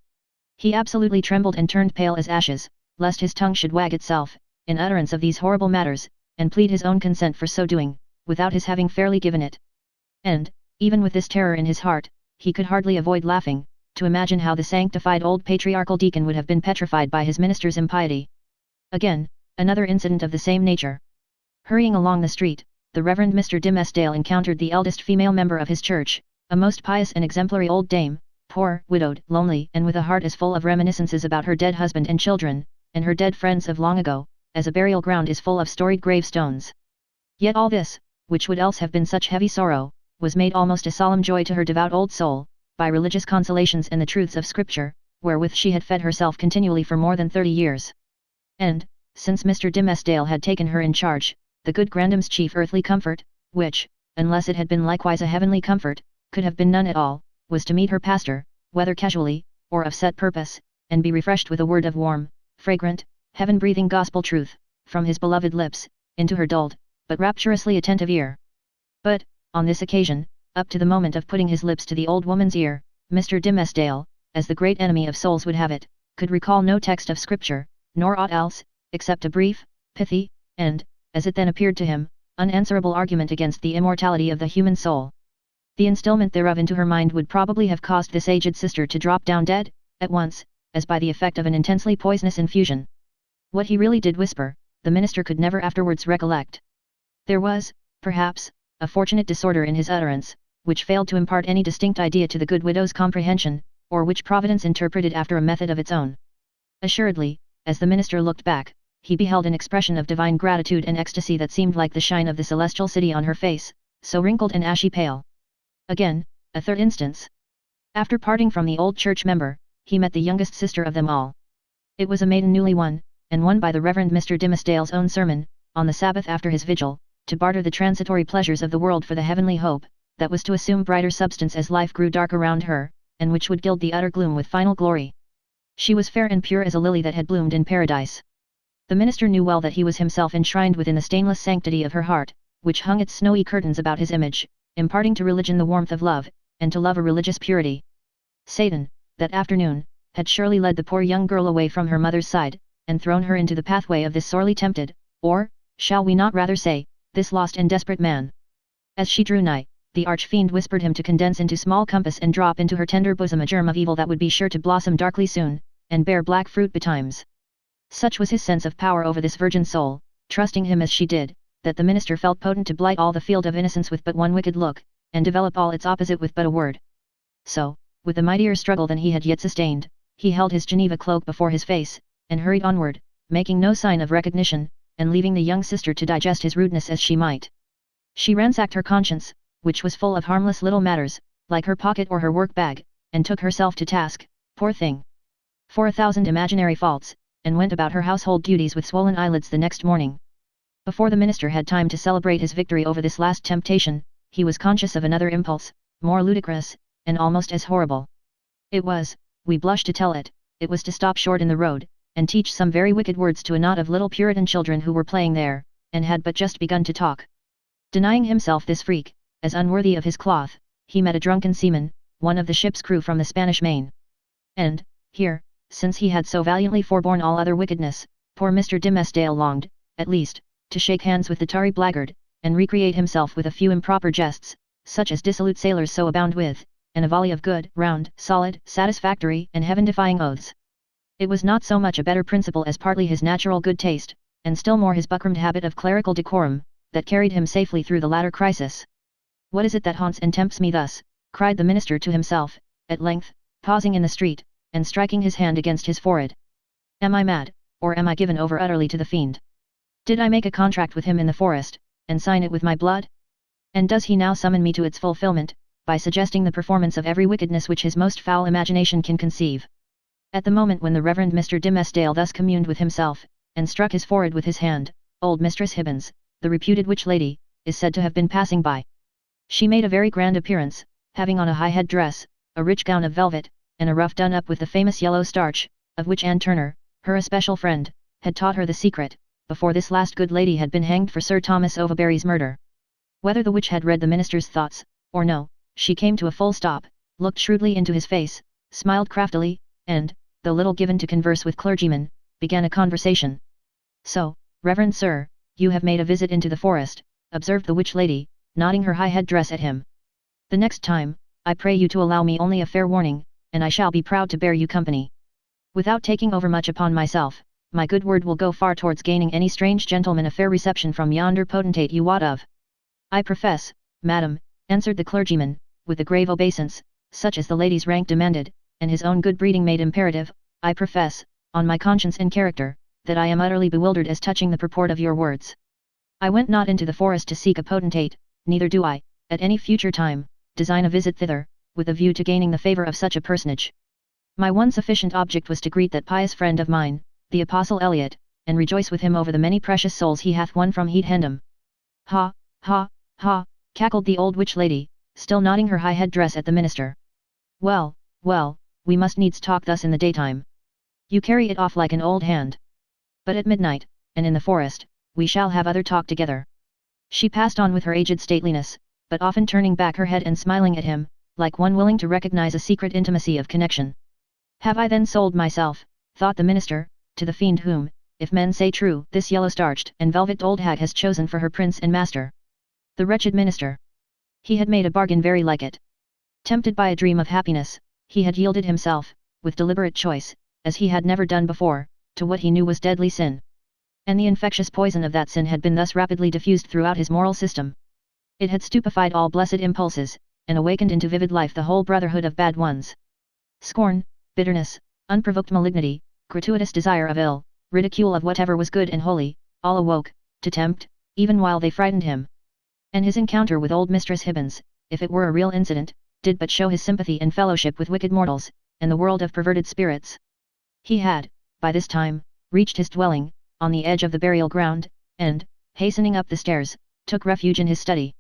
He absolutely trembled and turned pale as ashes, lest his tongue should wag itself, in utterance of these horrible matters, and plead his own consent for so doing, without his having fairly given it. And, even with this terror in his heart, he could hardly avoid laughing, to imagine how the sanctified old patriarchal deacon would have been petrified by his minister's impiety. Again, another incident of the same nature. Hurrying along the street, the Reverend Mr. Dimmesdale encountered the eldest female member of his church, a most pious and exemplary old dame, poor, widowed, lonely, and with a heart as full of reminiscences about her dead husband and children, and her dead friends of long ago, as a burial ground is full of storied gravestones. Yet all this, which would else have been such heavy sorrow, was made almost a solemn joy to her devout old soul, by religious consolations and the truths of Scripture, wherewith she had fed herself continually for more than 30 years. And, since Mr. Dimmesdale had taken her in charge, the good grandam's chief earthly comfort, which, unless it had been likewise a heavenly comfort, could have been none at all, was to meet her pastor, whether casually, or of set purpose, and be refreshed with a word of warm, fragrant, heaven-breathing gospel truth, from his beloved lips, into her dulled, but rapturously attentive ear. But, on this occasion, up to the moment of putting his lips to the old woman's ear, Mr. Dimmesdale, as the great enemy of souls would have it, could recall no text of Scripture, nor aught else, except a brief, pithy, and, as it then appeared to him, unanswerable argument against the immortality of the human soul. The instilment thereof into her mind would probably have caused this aged sister to drop down dead, at once, as by the effect of an intensely poisonous infusion. What he really did whisper, the minister could never afterwards recollect. There was, perhaps, a fortunate disorder in his utterance, which failed to impart any distinct idea to the good widow's comprehension, or which Providence interpreted after a method of its own. Assuredly, as the minister looked back, he beheld an expression of divine gratitude and ecstasy that seemed like the shine of the celestial city on her face, so wrinkled and ashy pale. Again, a third instance. After parting from the old church member, he met the youngest sister of them all. It was a maiden newly won, and won by the Reverend Mr. Dimmesdale's own sermon, on the Sabbath after his vigil, to barter the transitory pleasures of the world for the heavenly hope, that was to assume brighter substance as life grew dark around her, and which would gild the utter gloom with final glory. She was fair and pure as a lily that had bloomed in paradise. The minister knew well that he was himself enshrined within the stainless sanctity of her heart, which hung its snowy curtains about his image, imparting to religion the warmth of love, and to love a religious purity. Satan, that afternoon, had surely led the poor young girl away from her mother's side, and thrown her into the pathway of this sorely tempted, or, shall we not rather say, this lost and desperate man. As she drew nigh, the arch-fiend whispered him to condense into small compass and drop into her tender bosom a germ of evil that would be sure to blossom darkly soon, and bear black fruit betimes. Such was his sense of power over this virgin soul, trusting him as she did, that the minister felt potent to blight all the field of innocence with but one wicked look, and develop all its opposite with but a word. So, with a mightier struggle than he had yet sustained, he held his Geneva cloak before his face, and hurried onward, making no sign of recognition, and leaving the young sister to digest his rudeness as she might. She ransacked her conscience, which was full of harmless little matters, like her pocket or her work-bag, and took herself to task, poor thing, for 1,000 imaginary faults, and went about her household duties with swollen eyelids the next morning. Before the minister had time to celebrate his victory over this last temptation, he was conscious of another impulse, more ludicrous, and almost as horrible. It was, we blush to tell it, it was to stop short in the road, and teach some very wicked words to a knot of little Puritan children who were playing there, and had but just begun to talk. Denying himself this freak, as unworthy of his cloth, he met a drunken seaman, one of the ship's crew from the Spanish Main. And, here, since he had so valiantly forborne all other wickedness, poor Mr. Dimmesdale longed, at least, to shake hands with the tarry blackguard, and recreate himself with a few improper jests, such as dissolute sailors so abound with, and a volley of good, round, solid, satisfactory, and heaven-defying oaths. It was not so much a better principle as partly his natural good taste, and still more his buckrammed habit of clerical decorum, that carried him safely through the latter crisis. What is it that haunts and tempts me thus? Cried the minister to himself, at length, pausing in the street, and striking his hand against his forehead. Am I mad, or am I given over utterly to the fiend? Did I make a contract with him in the forest, and sign it with my blood? And does he now summon me to its fulfillment, by suggesting the performance of every wickedness which his most foul imagination can conceive? At the moment when the Reverend Mr. Dimmesdale thus communed with himself, and struck his forehead with his hand, old Mistress Hibbins, the reputed witch lady, is said to have been passing by. She made a very grand appearance, having on a high head dress, a rich gown of velvet, and a ruff done up with the famous yellow starch, of which Anne Turner, her especial friend, had taught her the secret, before this last good lady had been hanged for Sir Thomas Overbury's murder. Whether the witch had read the minister's thoughts, or no, she came to a full stop, looked shrewdly into his face, smiled craftily, and, though little given to converse with clergymen, began a conversation. So, Reverend Sir, you have made a visit into the forest, observed the witch lady, nodding her high head dress at him. The next time, I pray you to allow me only a fair warning, and I shall be proud to bear you company. Without taking over much upon myself, my good word will go far towards gaining any strange gentleman a fair reception from yonder potentate you wot of. I profess, madam, answered the clergyman, with a grave obeisance, such as the lady's rank demanded, and his own good breeding made imperative, I profess, on my conscience and character, that I am utterly bewildered as touching the purport of your words. I went not into the forest to seek a potentate, neither do I, at any future time, design a visit thither, with a view to gaining the favour of such a personage. My one sufficient object was to greet that pious friend of mine, the Apostle Eliot, and rejoice with him over the many precious souls he hath won from Heat Hendam. Ha, ha, ha, cackled the old witch lady, still nodding her high head dress at the minister. Well, well, we must needs talk thus in the daytime. You carry it off like an old hand. But at midnight, and in the forest, we shall have other talk together. She passed on with her aged stateliness, but often turning back her head and smiling at him, like one willing to recognize a secret intimacy of connection. Have I then sold myself, thought the minister, to the fiend whom, if men say true, this yellow-starched and velvet old hag has chosen for her prince and master? The wretched minister. He had made a bargain very like it. Tempted by a dream of happiness, he had yielded himself, with deliberate choice, as he had never done before, to what he knew was deadly sin. And the infectious poison of that sin had been thus rapidly diffused throughout his moral system. It had stupefied all blessed impulses, and awakened into vivid life the whole brotherhood of bad ones. Scorn, bitterness, unprovoked malignity, gratuitous desire of ill, ridicule of whatever was good and holy, all awoke, to tempt, even while they frightened him. And his encounter with old Mistress Hibbins, if it were a real incident, did but show his sympathy and fellowship with wicked mortals, and the world of perverted spirits. He had, by this time, reached his dwelling, on the edge of the burial ground, and, hastening up the stairs, took refuge in his study.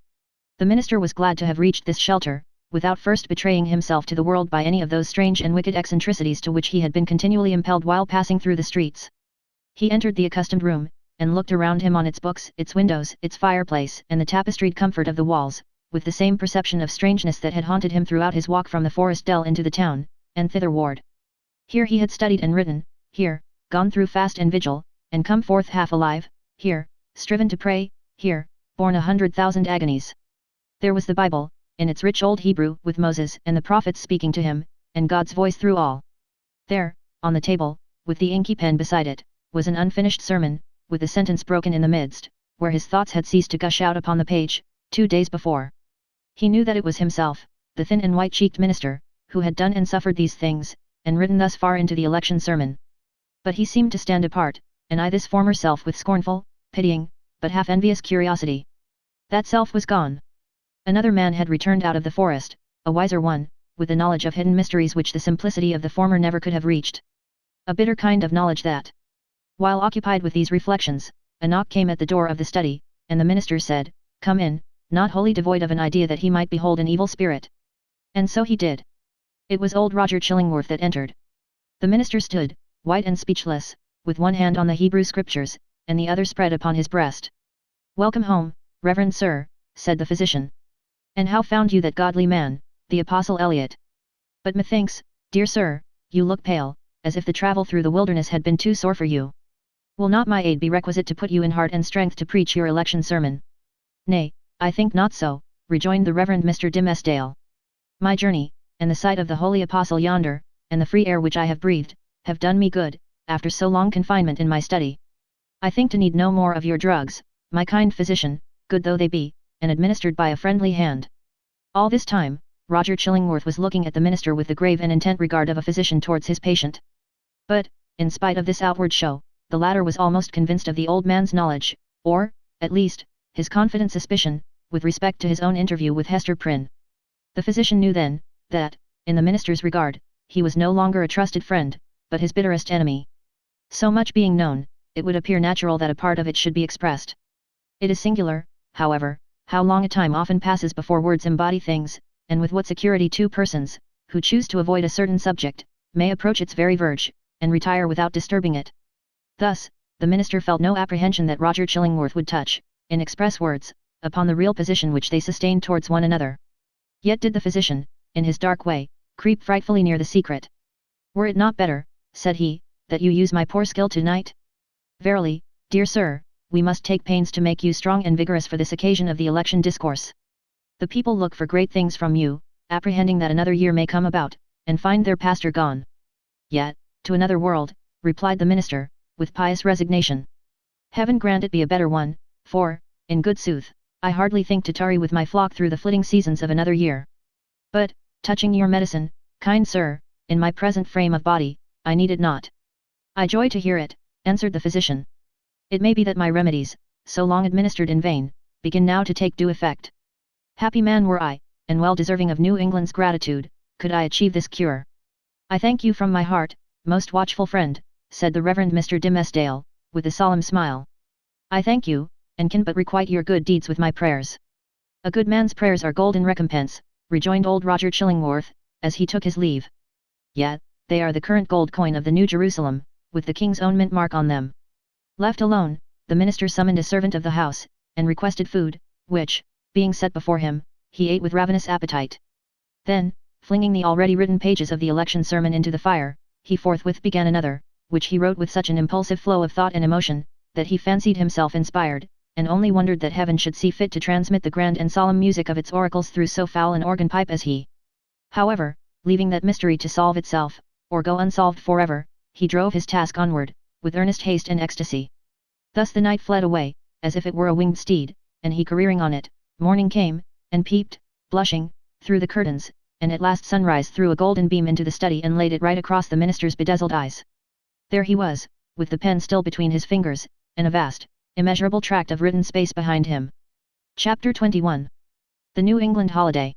The minister was glad to have reached this shelter, without first betraying himself to the world by any of those strange and wicked eccentricities to which he had been continually impelled while passing through the streets. He entered the accustomed room, and looked around him on its books, its windows, its fireplace, and the tapestried comfort of the walls, with the same perception of strangeness that had haunted him throughout his walk from the forest dell into the town, and thitherward. Here he had studied and written, here, gone through fast and vigil, and come forth half alive, here, striven to pray, here, borne 100,000 agonies. There was the Bible, in its rich old Hebrew, with Moses and the prophets speaking to him, and God's voice through all. There, on the table, with the inky pen beside it, was an unfinished sermon, with the sentence broken in the midst, where his thoughts had ceased to gush out upon the page, 2 days before. He knew that it was himself, the thin and white-cheeked minister, who had done and suffered these things, and written thus far into the election sermon. But he seemed to stand apart, and eye this former self with scornful, pitying, but half envious curiosity. That self was gone. Another man had returned out of the forest, a wiser one, with the knowledge of hidden mysteries which the simplicity of the former never could have reached. A bitter kind of knowledge that. While occupied with these reflections, a knock came at the door of the study, and the minister said, "Come in," not wholly devoid of an idea that he might behold an evil spirit. And so he did. It was old Roger Chillingworth that entered. The minister stood, white and speechless, with one hand on the Hebrew scriptures, and the other spread upon his breast. "Welcome home, Reverend Sir," said the physician. "And how found you that godly man, the Apostle Eliot? But methinks, dear sir, you look pale, as if the travel through the wilderness had been too sore for you. Will not my aid be requisite to put you in heart and strength to preach your election sermon?" "Nay, I think not so," rejoined the Reverend Mr. Dimmesdale. "My journey, and the sight of the holy Apostle yonder, and the free air which I have breathed, have done me good, after so long confinement in my study. I think to need no more of your drugs, my kind physician, good though they be, and administered by a friendly hand." All this time, Roger Chillingworth was looking at the minister with the grave and intent regard of a physician towards his patient. But, in spite of this outward show, the latter was almost convinced of the old man's knowledge, or, at least, his confident suspicion, with respect to his own interview with Hester Prynne. The physician knew then, that, in the minister's regard, he was no longer a trusted friend, but his bitterest enemy. So much being known, it would appear natural that a part of it should be expressed. It is singular, however, how long a time often passes before words embody things, and with what security two persons, who choose to avoid a certain subject, may approach its very verge, and retire without disturbing it. Thus, the minister felt no apprehension that Roger Chillingworth would touch, in express words, upon the real position which they sustained towards one another. Yet did the physician, in his dark way, creep frightfully near the secret. "Were it not better," said he, "that you use my poor skill to-night? Verily, dear sir, we must take pains to make you strong and vigorous for this occasion of the election discourse. The people look for great things from you, apprehending that another year may come about, and find their pastor gone." "Yet, to another world," replied the minister, with pious resignation. "Heaven grant it be a better one, for, in good sooth, I hardly think to tarry with my flock through the flitting seasons of another year. But, touching your medicine, kind sir, in my present frame of body, I need it not." "I joy to hear it," answered the physician. "It may be that my remedies, so long administered in vain, begin now to take due effect. Happy man were I, and well deserving of New England's gratitude, could I achieve this cure. I thank you from my heart, most watchful friend," said the Reverend Mr. Dimmesdale, with a solemn smile. "I thank you, and can but requite your good deeds with my prayers. A good man's prayers are golden recompense, rejoined old Roger Chillingworth, as he took his leave. Yet, they are the current gold coin of the New Jerusalem, with the king's own mint mark on them. Left alone, the minister summoned a servant of the house, and requested food, which, being set before him, he ate with ravenous appetite. Then, flinging the already written pages of the election sermon into the fire, he forthwith began another, which he wrote with such an impulsive flow of thought and emotion, that he fancied himself inspired, and only wondered that heaven should see fit to transmit the grand and solemn music of its oracles through so foul an organ pipe as he. However, leaving that mystery to solve itself, or go unsolved forever, he drove his task onward, with earnest haste and ecstasy. Thus the night fled away, as if it were a winged steed, and he careering on it. Morning came, and peeped, blushing, through the curtains, and at last sunrise threw a golden beam into the study and laid it right across the minister's bedazzled eyes. There he was, with the pen still between his fingers, and a vast, immeasurable tract of written space behind him. Chapter 21. The New England Holiday.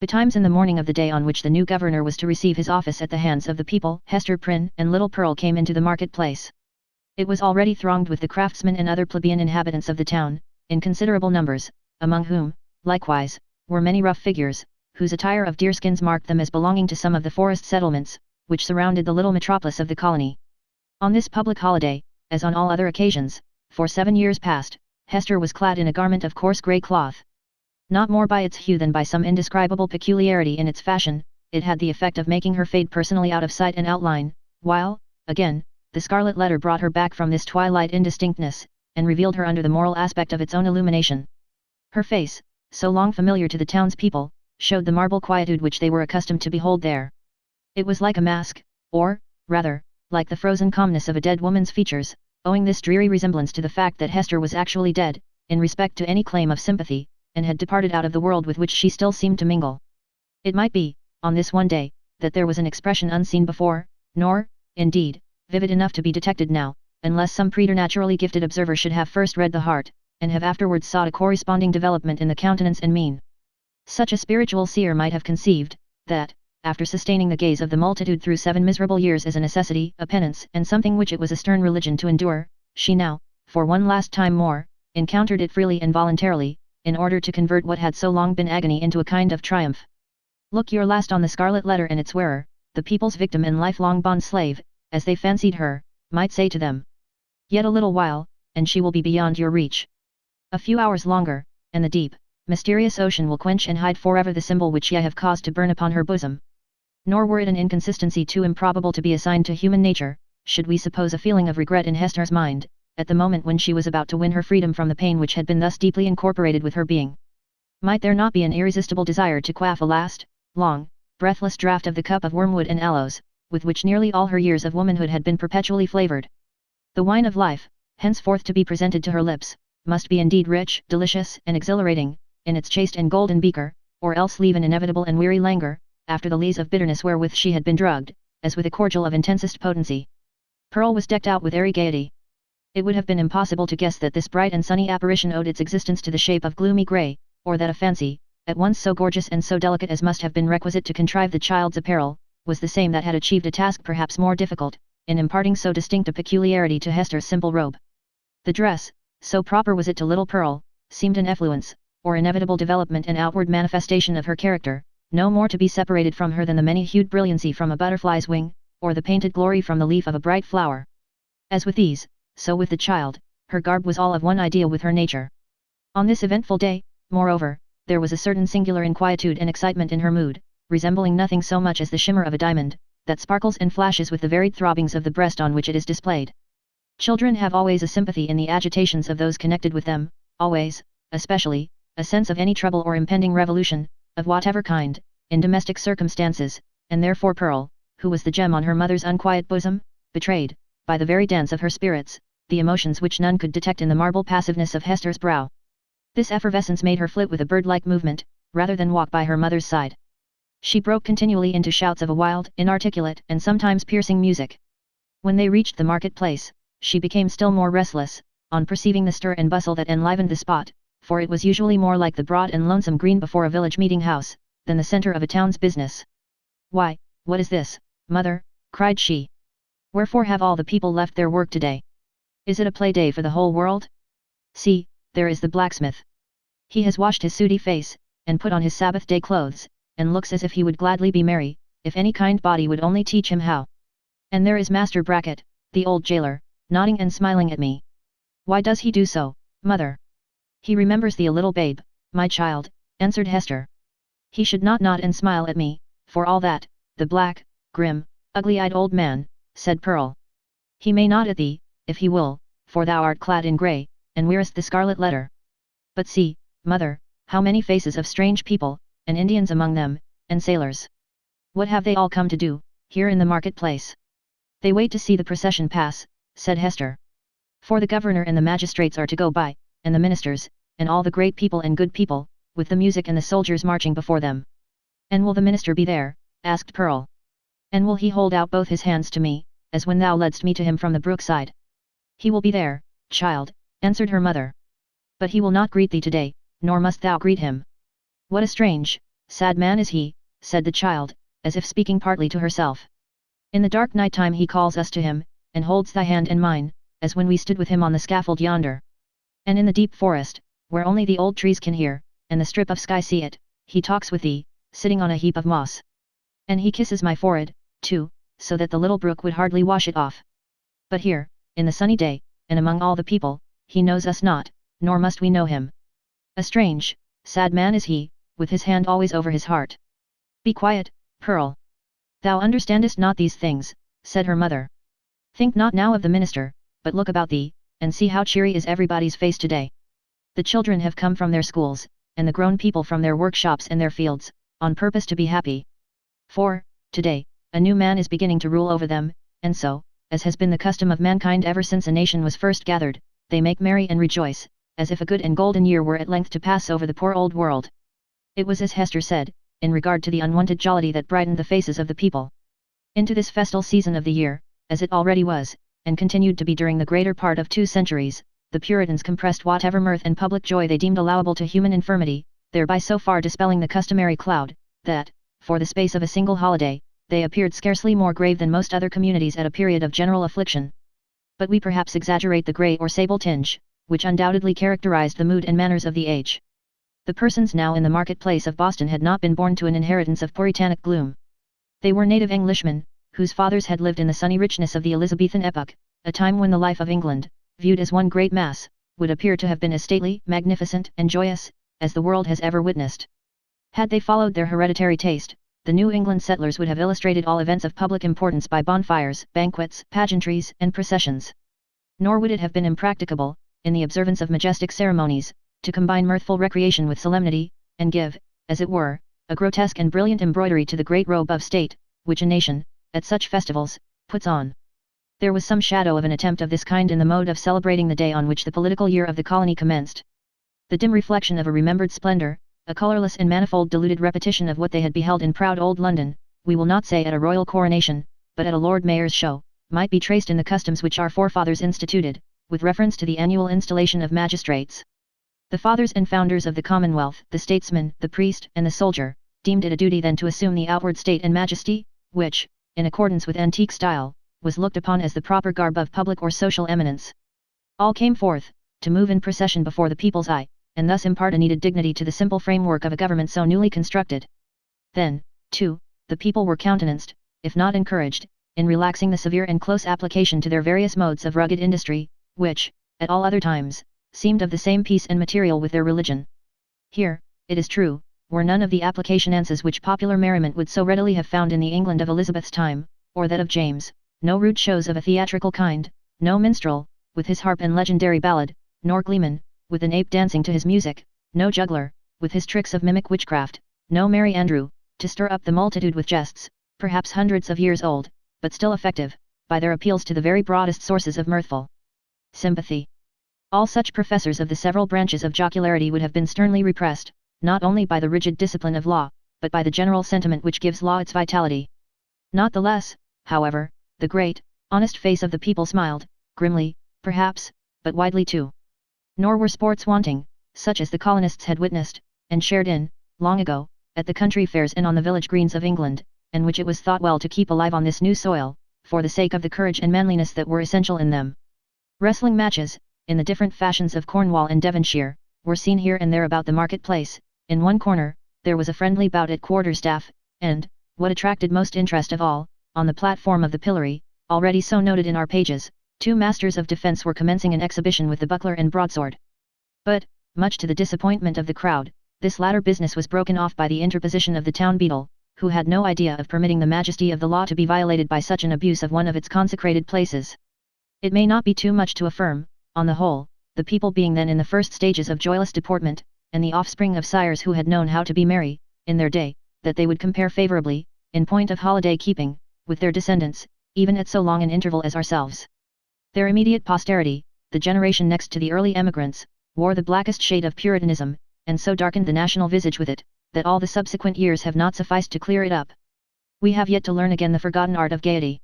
Betimes in the morning of the day on which the new governor was to receive his office at the hands of the people, Hester Prynne and little Pearl came into the market-place. It was already thronged with the craftsmen and other plebeian inhabitants of the town, in considerable numbers, among whom, likewise, were many rough figures, whose attire of deerskins marked them as belonging to some of the forest settlements, which surrounded the little metropolis of the colony. On this public holiday, as on all other occasions, for 7 years past, Hester was clad in a garment of coarse grey cloth. Not more by its hue than by some indescribable peculiarity in its fashion, it had the effect of making her fade personally out of sight and outline, while, again, the scarlet letter brought her back from this twilight indistinctness, and revealed her under the moral aspect of its own illumination. Her face, so long familiar to the townspeople, showed the marble quietude which they were accustomed to behold there. It was like a mask, or, rather, like the frozen calmness of a dead woman's features, owing this dreary resemblance to the fact that Hester was actually dead, in respect to any claim of sympathy, and had departed out of the world with which she still seemed to mingle. It might be, on this one day, that there was an expression unseen before, nor, indeed, vivid enough to be detected now, unless some preternaturally gifted observer should have first read the heart, and have afterwards sought a corresponding development in the countenance and mien. Such a spiritual seer might have conceived, that, after sustaining the gaze of the multitude through 7 miserable years as a necessity, a penance, and something which it was a stern religion to endure, she now, for one last time more, encountered it freely and voluntarily, in order to convert what had so long been agony into a kind of triumph. Look your last on the scarlet letter and its wearer, the people's victim and lifelong bond-slave, as they fancied her, might say to them. Yet a little while, and she will be beyond your reach. A few hours longer, and the deep, mysterious ocean will quench and hide forever the symbol which ye have caused to burn upon her bosom. Nor were it an inconsistency too improbable to be assigned to human nature, should we suppose a feeling of regret in Hester's mind, at the moment when she was about to win her freedom from the pain which had been thus deeply incorporated with her being. Might there not be an irresistible desire to quaff a last, long, breathless draught of the cup of wormwood and aloes, with which nearly all her years of womanhood had been perpetually flavored? The wine of life, henceforth to be presented to her lips, must be indeed rich, delicious, and exhilarating, in its chaste and golden beaker, or else leave an inevitable and weary languor, after the lees of bitterness wherewith she had been drugged, as with a cordial of intensest potency. Pearl was decked out with airy gaiety. It would have been impossible to guess that this bright and sunny apparition owed its existence to the shape of gloomy grey, or that a fancy, at once so gorgeous and so delicate as must have been requisite to contrive the child's apparel, was the same that had achieved a task perhaps more difficult, in imparting so distinct a peculiarity to Hester's simple robe. The dress, so proper was it to little Pearl, seemed an effluence, or inevitable development and outward manifestation of her character, no more to be separated from her than the many-hued brilliancy from a butterfly's wing, or the painted glory from the leaf of a bright flower. As with these, so with the child, her garb was all of one idea with her nature. On this eventful day, moreover, there was a certain singular inquietude and excitement in her mood, resembling nothing so much as the shimmer of a diamond, that sparkles and flashes with the varied throbbings of the breast on which it is displayed. Children have always a sympathy in the agitations of those connected with them, always, especially, a sense of any trouble or impending revolution, of whatever kind, in domestic circumstances, and therefore Pearl, who was the gem on her mother's unquiet bosom, betrayed, by the very dance of her spirits, the emotions which none could detect in the marble passiveness of Hester's brow. This effervescence made her flit with a bird-like movement, rather than walk by her mother's side. She broke continually into shouts of a wild, inarticulate, and sometimes piercing music. When they reached the market-place, she became still more restless, on perceiving the stir and bustle that enlivened the spot, for it was usually more like the broad and lonesome green before a village meeting-house, than the centre of a town's business. "Why, what is this, mother?" cried she. "Wherefore have all the people left their work today? Is it a play day for the whole world? See, there is the blacksmith. He has washed his sooty face, and put on his Sabbath day clothes, and looks as if he would gladly be merry, if any kind body would only teach him how. And there is Master Brackett, the old jailer, nodding and smiling at me. Why does he do so, mother? He remembers thee a little babe, my child, answered Hester. He should not nod and smile at me, for all that, the black, grim, ugly-eyed old man, said Pearl. He may nod at thee, if he will, for thou art clad in grey, and wearest the scarlet letter. But see, mother, how many faces of strange people, and Indians among them, and sailors. What have they all come to do, here in the market-place? They wait to see the procession pass, said Hester. For the governor and the magistrates are to go by, and the ministers, and all the great people and good people, with the music and the soldiers marching before them. And will the minister be there? Asked Pearl. And will he hold out both his hands to me, as when thou ledst me to him from the brookside? He will be there, child, answered her mother. But he will not greet thee today, nor must thou greet him. What a strange, sad man is he, said the child, as if speaking partly to herself. In the dark night time he calls us to him, and holds thy hand and mine, as when we stood with him on the scaffold yonder. And in the deep forest, where only the old trees can hear, and the strip of sky see it, he talks with thee, sitting on a heap of moss. And he kisses my forehead, too, so that the little brook would hardly wash it off. But here, in the sunny day, and among all the people, he knows us not, nor must we know him. A strange, sad man is he, with his hand always over his heart. Be quiet, Pearl. Thou understandest not these things, said her mother. Think not now of the minister, but look about thee, and see how cheery is everybody's face today. The children have come from their schools, and the grown people from their workshops and their fields, on purpose to be happy. For, today, a new man is beginning to rule over them, and so, as has been the custom of mankind ever since a nation was first gathered, they make merry and rejoice, as if a good and golden year were at length to pass over the poor old world. It was as Hester said, in regard to the unwonted jollity that brightened the faces of the people. Into this festal season of the year, as it already was, and continued to be during the greater part of 2 centuries, the Puritans compressed whatever mirth and public joy they deemed allowable to human infirmity, thereby so far dispelling the customary cloud, that, for the space of a single holiday, they appeared scarcely more grave than most other communities at a period of general affliction. But we perhaps exaggerate the grey or sable tinge, which undoubtedly characterized the mood and manners of the age. The persons now in the marketplace of Boston had not been born to an inheritance of puritanic gloom. They were native Englishmen, whose fathers had lived in the sunny richness of the Elizabethan epoch, a time when the life of England, viewed as one great mass, would appear to have been as stately, magnificent, and joyous, as the world has ever witnessed. Had they followed their hereditary taste, the New England settlers would have illustrated all events of public importance by bonfires, banquets, pageantries, and processions. Nor would it have been impracticable, in the observance of majestic ceremonies, to combine mirthful recreation with solemnity, and give, as it were, a grotesque and brilliant embroidery to the great robe of state, which a nation, at such festivals, puts on. There was some shadow of an attempt of this kind in the mode of celebrating the day on which the political year of the colony commenced. The dim reflection of a remembered splendor, a colourless and manifold diluted repetition of what they had beheld in proud old London, we will not say at a royal coronation, but at a Lord Mayor's show, might be traced in the customs which our forefathers instituted, with reference to the annual installation of magistrates. The fathers and founders of the Commonwealth, the statesman, the priest, and the soldier, deemed it a duty then to assume the outward state and majesty, which, in accordance with antique style, was looked upon as the proper garb of public or social eminence. All came forth, to move in procession before the people's eye, and thus impart a needed dignity to the simple framework of a government so newly constructed. Then, too, the people were countenanced, if not encouraged, in relaxing the severe and close application to their various modes of rugged industry, which, at all other times, seemed of the same piece and material with their religion. Here, it is true, were none of the applicationances which popular merriment would so readily have found in the England of Elizabeth's time, or that of James, no rude shows of a theatrical kind, no minstrel, with his harp and legendary ballad, nor gleeman, with an ape dancing to his music, no juggler, with his tricks of mimic witchcraft, no Merry Andrew, to stir up the multitude with jests, perhaps hundreds of years old, but still effective, by their appeals to the very broadest sources of mirthful sympathy. All such professors of the several branches of jocularity would have been sternly repressed, not only by the rigid discipline of law, but by the general sentiment which gives law its vitality. Not the less, however, the great, honest face of the people smiled, grimly, perhaps, but widely too. Nor were sports wanting, such as the colonists had witnessed, and shared in, long ago, at the country fairs and on the village greens of England, and which it was thought well to keep alive on this new soil, for the sake of the courage and manliness that were essential in them. Wrestling matches, in the different fashions of Cornwall and Devonshire, were seen here and there about the market-place. In one corner, there was a friendly bout at quarterstaff, and, what attracted most interest of all, on the platform of the pillory, already so noted in our pages, 2 masters of defence were commencing an exhibition with the buckler and broadsword. But, much to the disappointment of the crowd, this latter business was broken off by the interposition of the town beadle, who had no idea of permitting the majesty of the law to be violated by such an abuse of one of its consecrated places. It may not be too much to affirm, on the whole, the people being then in the first stages of joyless deportment, and the offspring of sires who had known how to be merry, in their day, that they would compare favourably, in point of holiday keeping, with their descendants, even at so long an interval as ourselves. Their immediate posterity, the generation next to the early emigrants, wore the blackest shade of Puritanism, and so darkened the national visage with it, that all the subsequent years have not sufficed to clear it up. We have yet to learn again the forgotten art of gaiety.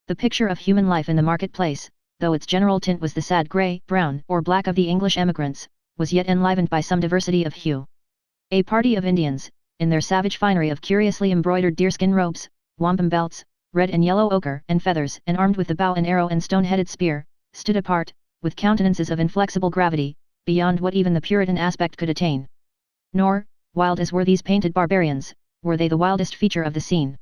The picture of human life in the market-place, though its general tint was the sad grey, brown, or black of the English emigrants, was yet enlivened by some diversity of hue. A party of Indians, in their savage finery of curiously embroidered deerskin robes, wampum belts, red and yellow ochre and feathers, and armed with the bow and arrow and stone-headed spear, stood apart, with countenances of inflexible gravity, beyond what even the Puritan aspect could attain. Nor, wild as were these painted barbarians, were they the wildest feature of the scene.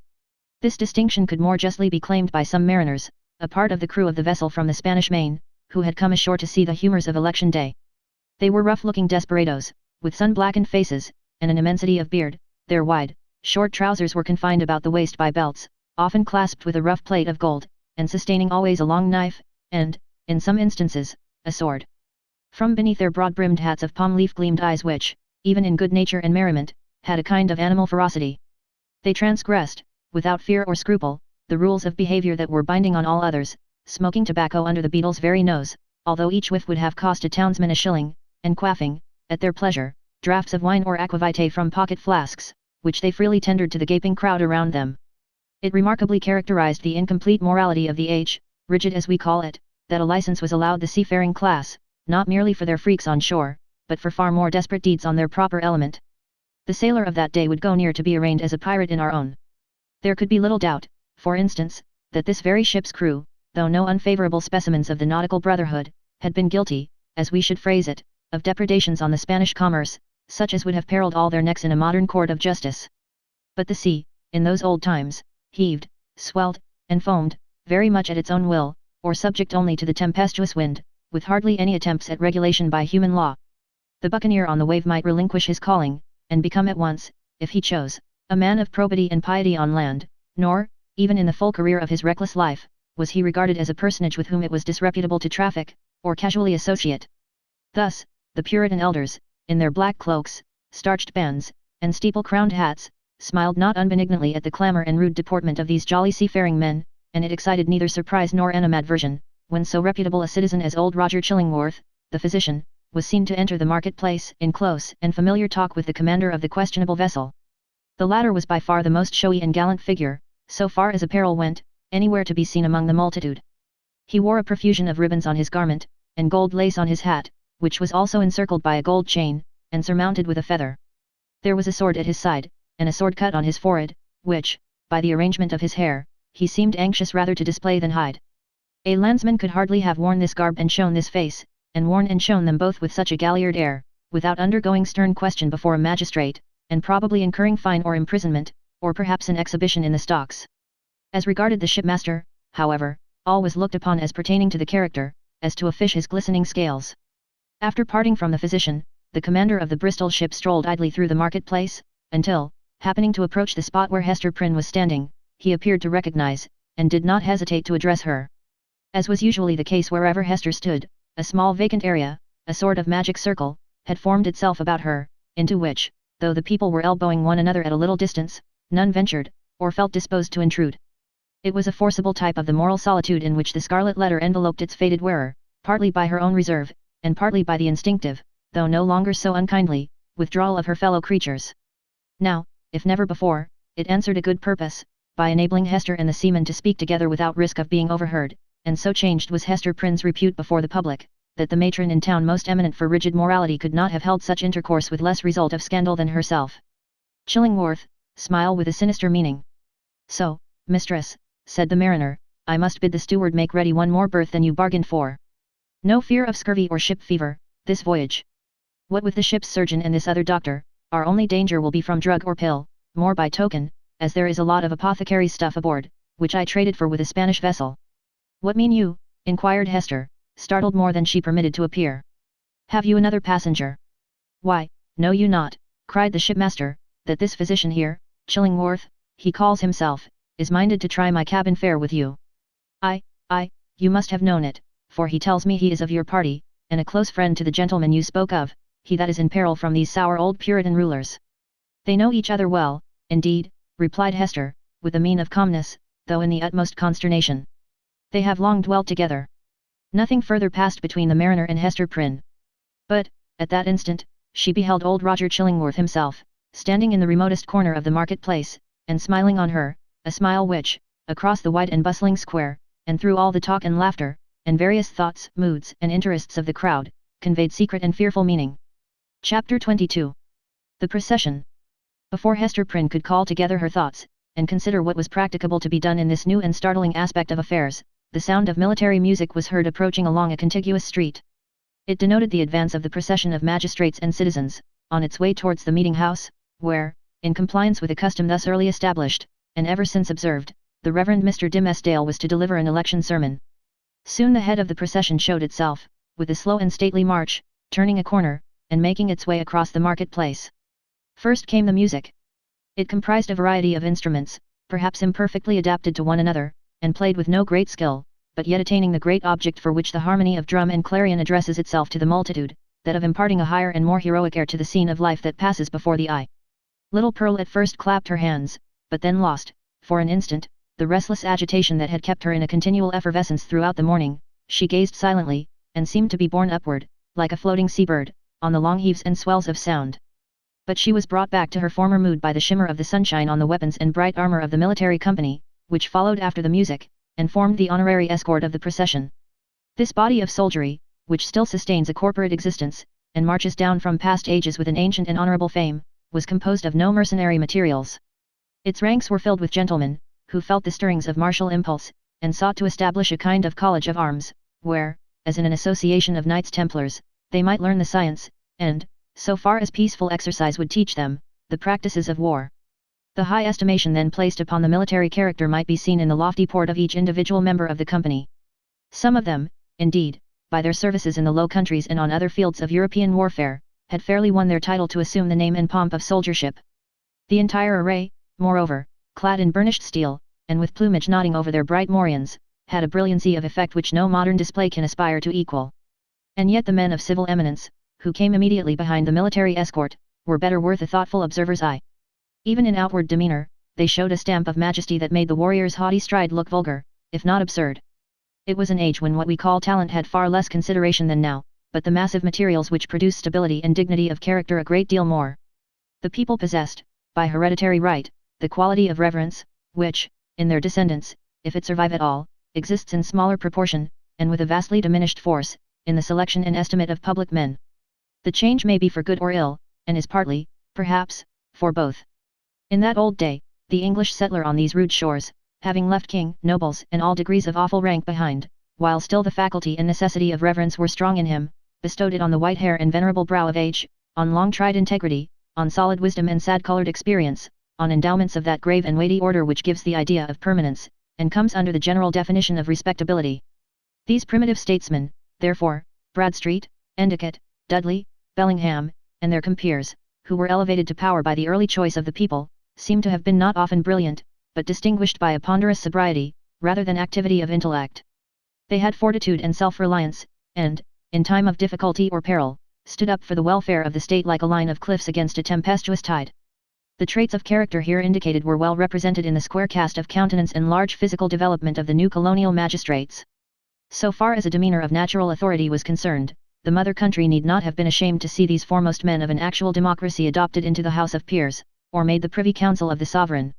This distinction could more justly be claimed by some mariners, a part of the crew of the vessel from the Spanish Main, who had come ashore to see the humours of election day. They were rough-looking desperadoes, with sun-blackened faces, and an immensity of beard. Their wide, short trousers were confined about the waist by belts, often clasped with a rough plate of gold, and sustaining always a long knife, and, in some instances, a sword. From beneath their broad-brimmed hats of palm leaf gleamed eyes which, even in good nature and merriment, had a kind of animal ferocity. They transgressed, without fear or scruple, the rules of behaviour that were binding on all others, smoking tobacco under the beadle's very nose, although each whiff would have cost a townsman a shilling, and quaffing, at their pleasure, draughts of wine or aquavitae from pocket flasks, which they freely tendered to the gaping crowd around them. It remarkably characterized the incomplete morality of the age, rigid as we call it, that a license was allowed the seafaring class, not merely for their freaks on shore, but for far more desperate deeds on their proper element. The sailor of that day would go near to be arraigned as a pirate in our own. There could be little doubt, for instance, that this very ship's crew, though no unfavourable specimens of the nautical brotherhood, had been guilty, as we should phrase it, of depredations on the Spanish commerce, such as would have perilled all their necks in a modern court of justice. But the sea, in those old times, heaved, swelled, and foamed, very much at its own will, or subject only to the tempestuous wind, with hardly any attempts at regulation by human law. The buccaneer on the wave might relinquish his calling, and become at once, if he chose, a man of probity and piety on land, nor, even in the full career of his reckless life, was he regarded as a personage with whom it was disreputable to traffic, or casually associate. Thus, the Puritan elders, in their black cloaks, starched bands, and steeple-crowned hats, smiled not unbenignantly at the clamour and rude deportment of these jolly seafaring men, and it excited neither surprise nor animadversion, when so reputable a citizen as old Roger Chillingworth, the physician, was seen to enter the market-place in close and familiar talk with the commander of the questionable vessel. The latter was by far the most showy and gallant figure, so far as apparel went, anywhere to be seen among the multitude. He wore a profusion of ribbons on his garment, and gold lace on his hat, which was also encircled by a gold chain, and surmounted with a feather. There was a sword at his side, and a sword cut on his forehead, which, by the arrangement of his hair, he seemed anxious rather to display than hide. A landsman could hardly have worn this garb and shown this face, and worn and shown them both with such a galliard air, without undergoing stern question before a magistrate, and probably incurring fine or imprisonment, or perhaps an exhibition in the stocks. As regarded the shipmaster, however, all was looked upon as pertaining to the character, as to a fish his glistening scales. After parting from the physician, the commander of the Bristol ship strolled idly through the market-place, until, happening to approach the spot where Hester Prynne was standing, he appeared to recognize, and did not hesitate to address her. As was usually the case wherever Hester stood, a small vacant area, a sort of magic circle, had formed itself about her, into which, though the people were elbowing one another at a little distance, none ventured, or felt disposed to intrude. It was a forcible type of the moral solitude in which the Scarlet Letter enveloped its fated wearer, partly by her own reserve, and partly by the instinctive, though no longer so unkindly, withdrawal of her fellow creatures. Now, if never before, it answered a good purpose, by enabling Hester and the seaman to speak together without risk of being overheard, and so changed was Hester Prynne's repute before the public, that the matron in town most eminent for rigid morality could not have held such intercourse with less result of scandal than herself. Chillingworth, smile with a sinister meaning. So, mistress, said the mariner, I must bid the steward make ready one more berth than you bargained for. No fear of scurvy or ship fever, this voyage. What with the ship's surgeon and this other doctor, our only danger will be from drug or pill, more by token, as there is a lot of apothecary's stuff aboard, which I traded for with a Spanish vessel. What mean you? Inquired Hester, startled more than she permitted to appear. Have you another passenger? Why, know you not, cried the shipmaster, that this physician here, Chillingworth, he calls himself, is minded to try my cabin fare with you. You must have known it, for he tells me he is of your party, and a close friend to the gentleman you spoke of, he that is in peril from these sour old Puritan rulers. They know each other well, indeed, replied Hester, with a mien of calmness, though in the utmost consternation. They have long dwelt together. Nothing further passed between the mariner and Hester Prynne. But, at that instant, she beheld old Roger Chillingworth himself, standing in the remotest corner of the market-place, and smiling on her, a smile which, across the wide and bustling square, and through all the talk and laughter, and various thoughts, moods, and interests of the crowd, conveyed secret and fearful meaning. Chapter 22. The Procession. Before Hester Prynne could call together her thoughts, and consider what was practicable to be done in this new and startling aspect of affairs, the sound of military music was heard approaching along a contiguous street. It denoted the advance of the procession of magistrates and citizens, on its way towards the meeting house, where, in compliance with a custom thus early established, and ever since observed, the Reverend Mr. Dimmesdale was to deliver an election sermon. Soon the head of the procession showed itself, with a slow and stately march, turning a corner, and making its way across the market-place. First came the music. It comprised a variety of instruments, perhaps imperfectly adapted to one another, and played with no great skill, but yet attaining the great object for which the harmony of drum and clarion addresses itself to the multitude, that of imparting a higher and more heroic air to the scene of life that passes before the eye. Little Pearl at first clapped her hands, but then lost, for an instant, the restless agitation that had kept her in a continual effervescence throughout the morning. She gazed silently, and seemed to be borne upward, like a floating sea-bird, on the long heaves and swells of sound. But she was brought back to her former mood by the shimmer of the sunshine on the weapons and bright armor of the military company, which followed after the music, and formed the honorary escort of the procession. This body of soldiery, which still sustains a corporate existence, and marches down from past ages with an ancient and honorable fame, was composed of no mercenary materials. Its ranks were filled with gentlemen, who felt the stirrings of martial impulse, and sought to establish a kind of college of arms, where, as in an association of Knights Templars, they might learn the science, and, so far as peaceful exercise would teach them, the practices of war. The high estimation then placed upon the military character might be seen in the lofty port of each individual member of the company. Some of them, indeed, by their services in the Low Countries and on other fields of European warfare, had fairly won their title to assume the name and pomp of soldiership. The entire array, moreover, clad in burnished steel, and with plumage nodding over their bright morions, had a brilliancy of effect which no modern display can aspire to equal. And yet the men of civil eminence, who came immediately behind the military escort, were better worth a thoughtful observer's eye. Even in outward demeanour, they showed a stamp of majesty that made the warrior's haughty stride look vulgar, if not absurd. It was an age when what we call talent had far less consideration than now, but the massive materials which produce stability and dignity of character a great deal more. The people possessed, by hereditary right, the quality of reverence, which, in their descendants, if it survive at all, exists in smaller proportion, and with a vastly diminished force, in the selection and estimate of public men. The change may be for good or ill, and is partly, perhaps, for both. In that old day, the English settler on these rude shores, having left king, nobles, and all degrees of awful rank behind, while still the faculty and necessity of reverence were strong in him, bestowed it on the white hair and venerable brow of age, on long-tried integrity, on solid wisdom and sad-colored experience, on endowments of that grave and weighty order which gives the idea of permanence, and comes under the general definition of respectability. These primitive statesmen, therefore, Bradstreet, Endicott, Dudley, Bellingham, and their compeers, who were elevated to power by the early choice of the people, seem to have been not often brilliant, but distinguished by a ponderous sobriety, rather than activity of intellect. They had fortitude and self-reliance, and, in time of difficulty or peril, stood up for the welfare of the state like a line of cliffs against a tempestuous tide. The traits of character here indicated were well represented in the square cast of countenance and large physical development of the new colonial magistrates. So far as a demeanour of natural authority was concerned, the mother country need not have been ashamed to see these foremost men of an actual democracy adopted into the House of Peers, or made the Privy Council of the Sovereign.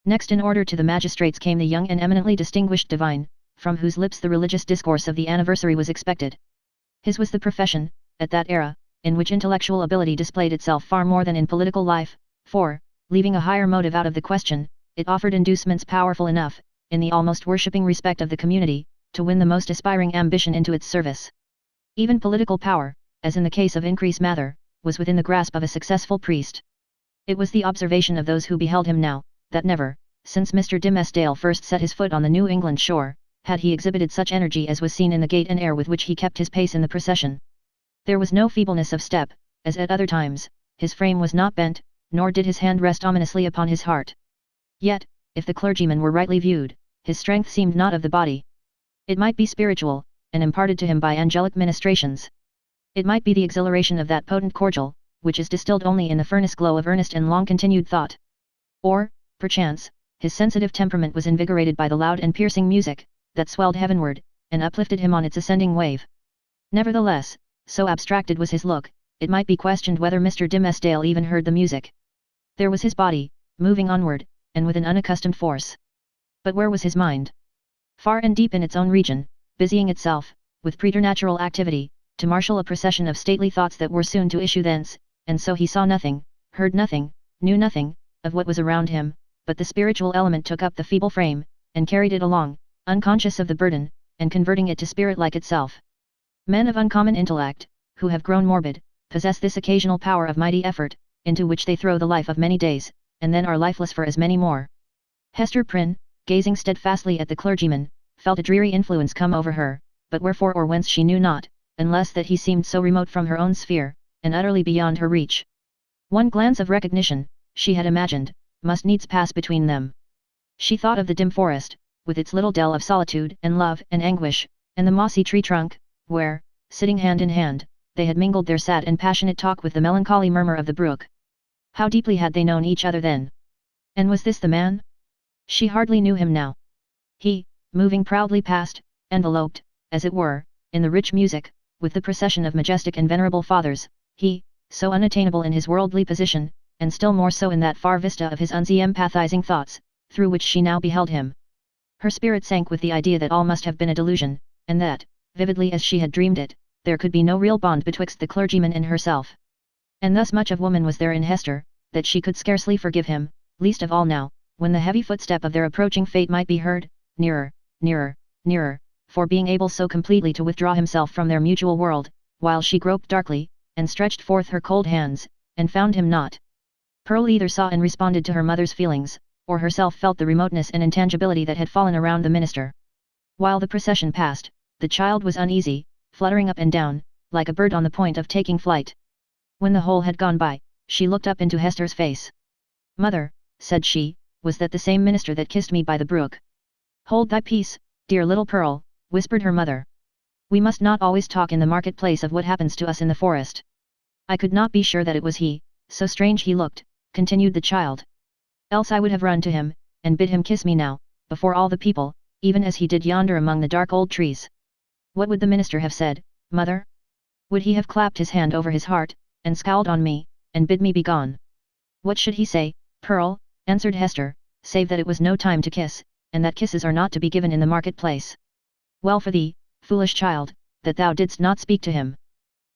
Next in order to the magistrates came the young and eminently distinguished divine, from whose lips the religious discourse of the anniversary was expected. His was the profession, at that era, in which intellectual ability displayed itself far more than in political life, for, leaving a higher motive out of the question, it offered inducements powerful enough, in the almost worshipping respect of the community, to win the most aspiring ambition into its service. Even political power, as in the case of Increase Mather, was within the grasp of a successful priest. It was the observation of those who beheld him now, that never, since Mr. Dimmesdale first set his foot on the New England shore, had he exhibited such energy as was seen in the gait and air with which he kept his pace in the procession. There was no feebleness of step, as at other times, his frame was not bent, nor did his hand rest ominously upon his heart. Yet, if the clergyman were rightly viewed, his strength seemed not of the body. It might be spiritual, and imparted to him by angelic ministrations. It might be the exhilaration of that potent cordial, which is distilled only in the furnace glow of earnest and long-continued thought. Or, perchance, his sensitive temperament was invigorated by the loud and piercing music, that swelled heavenward, and uplifted him on its ascending wave. Nevertheless, so abstracted was his look, it might be questioned whether Mr. Dimmesdale even heard the music. There was his body, moving onward, and with an unaccustomed force. But where was his mind? Far and deep in its own region, busying itself, with preternatural activity, to marshal a procession of stately thoughts that were soon to issue thence, and so he saw nothing, heard nothing, knew nothing, of what was around him, but the spiritual element took up the feeble frame, and carried it along, unconscious of the burden, and converting it to spirit like itself. Men of uncommon intellect, who have grown morbid, possess this occasional power of mighty effort, into which they throw the life of many days, and then are lifeless for as many more. Hester Prynne, gazing steadfastly at the clergyman, felt a dreary influence come over her, but wherefore or whence she knew not, unless that he seemed so remote from her own sphere, and utterly beyond her reach. One glance of recognition, she had imagined, must needs pass between them. She thought of the dim forest, with its little dell of solitude and love and anguish, and the mossy tree trunk, where, sitting hand in hand, they had mingled their sad and passionate talk with the melancholy murmur of the brook. How deeply had they known each other then? And was this the man? She hardly knew him now. He, moving proudly past, enveloped, as it were, in the rich music, with the procession of majestic and venerable fathers, he, so unattainable in his worldly position, and still more so in that far vista of his unsympathizing thoughts, through which she now beheld him. Her spirit sank with the idea that all must have been a delusion, and that, vividly as she had dreamed it, there could be no real bond betwixt the clergyman and herself. And thus much of woman was there in Hester, that she could scarcely forgive him, least of all now, when the heavy footstep of their approaching fate might be heard, nearer, nearer, nearer, for being able so completely to withdraw himself from their mutual world, while she groped darkly, and stretched forth her cold hands, and found him not. Pearl either saw and responded to her mother's feelings, or herself felt the remoteness and intangibility that had fallen around the minister. While the procession passed, the child was uneasy, fluttering up and down, like a bird on the point of taking flight. When the whole had gone by, she looked up into Hester's face. "Mother," said she, "was that the same minister that kissed me by the brook?" "Hold thy peace, dear little Pearl," whispered her mother. "We must not always talk in the marketplace of what happens to us in the forest." "I could not be sure that it was he, so strange he looked," continued the child. "Else I would have run to him, and bid him kiss me now, before all the people, even as he did yonder among the dark old trees." "What would the minister have said, mother? Would he have clapped his hand over his heart, and scowled on me, and bid me be gone?" "What should he say, Pearl?" answered Hester, "save that it was no time to kiss, and that kisses are not to be given in the marketplace. Well for thee, foolish child, that thou didst not speak to him."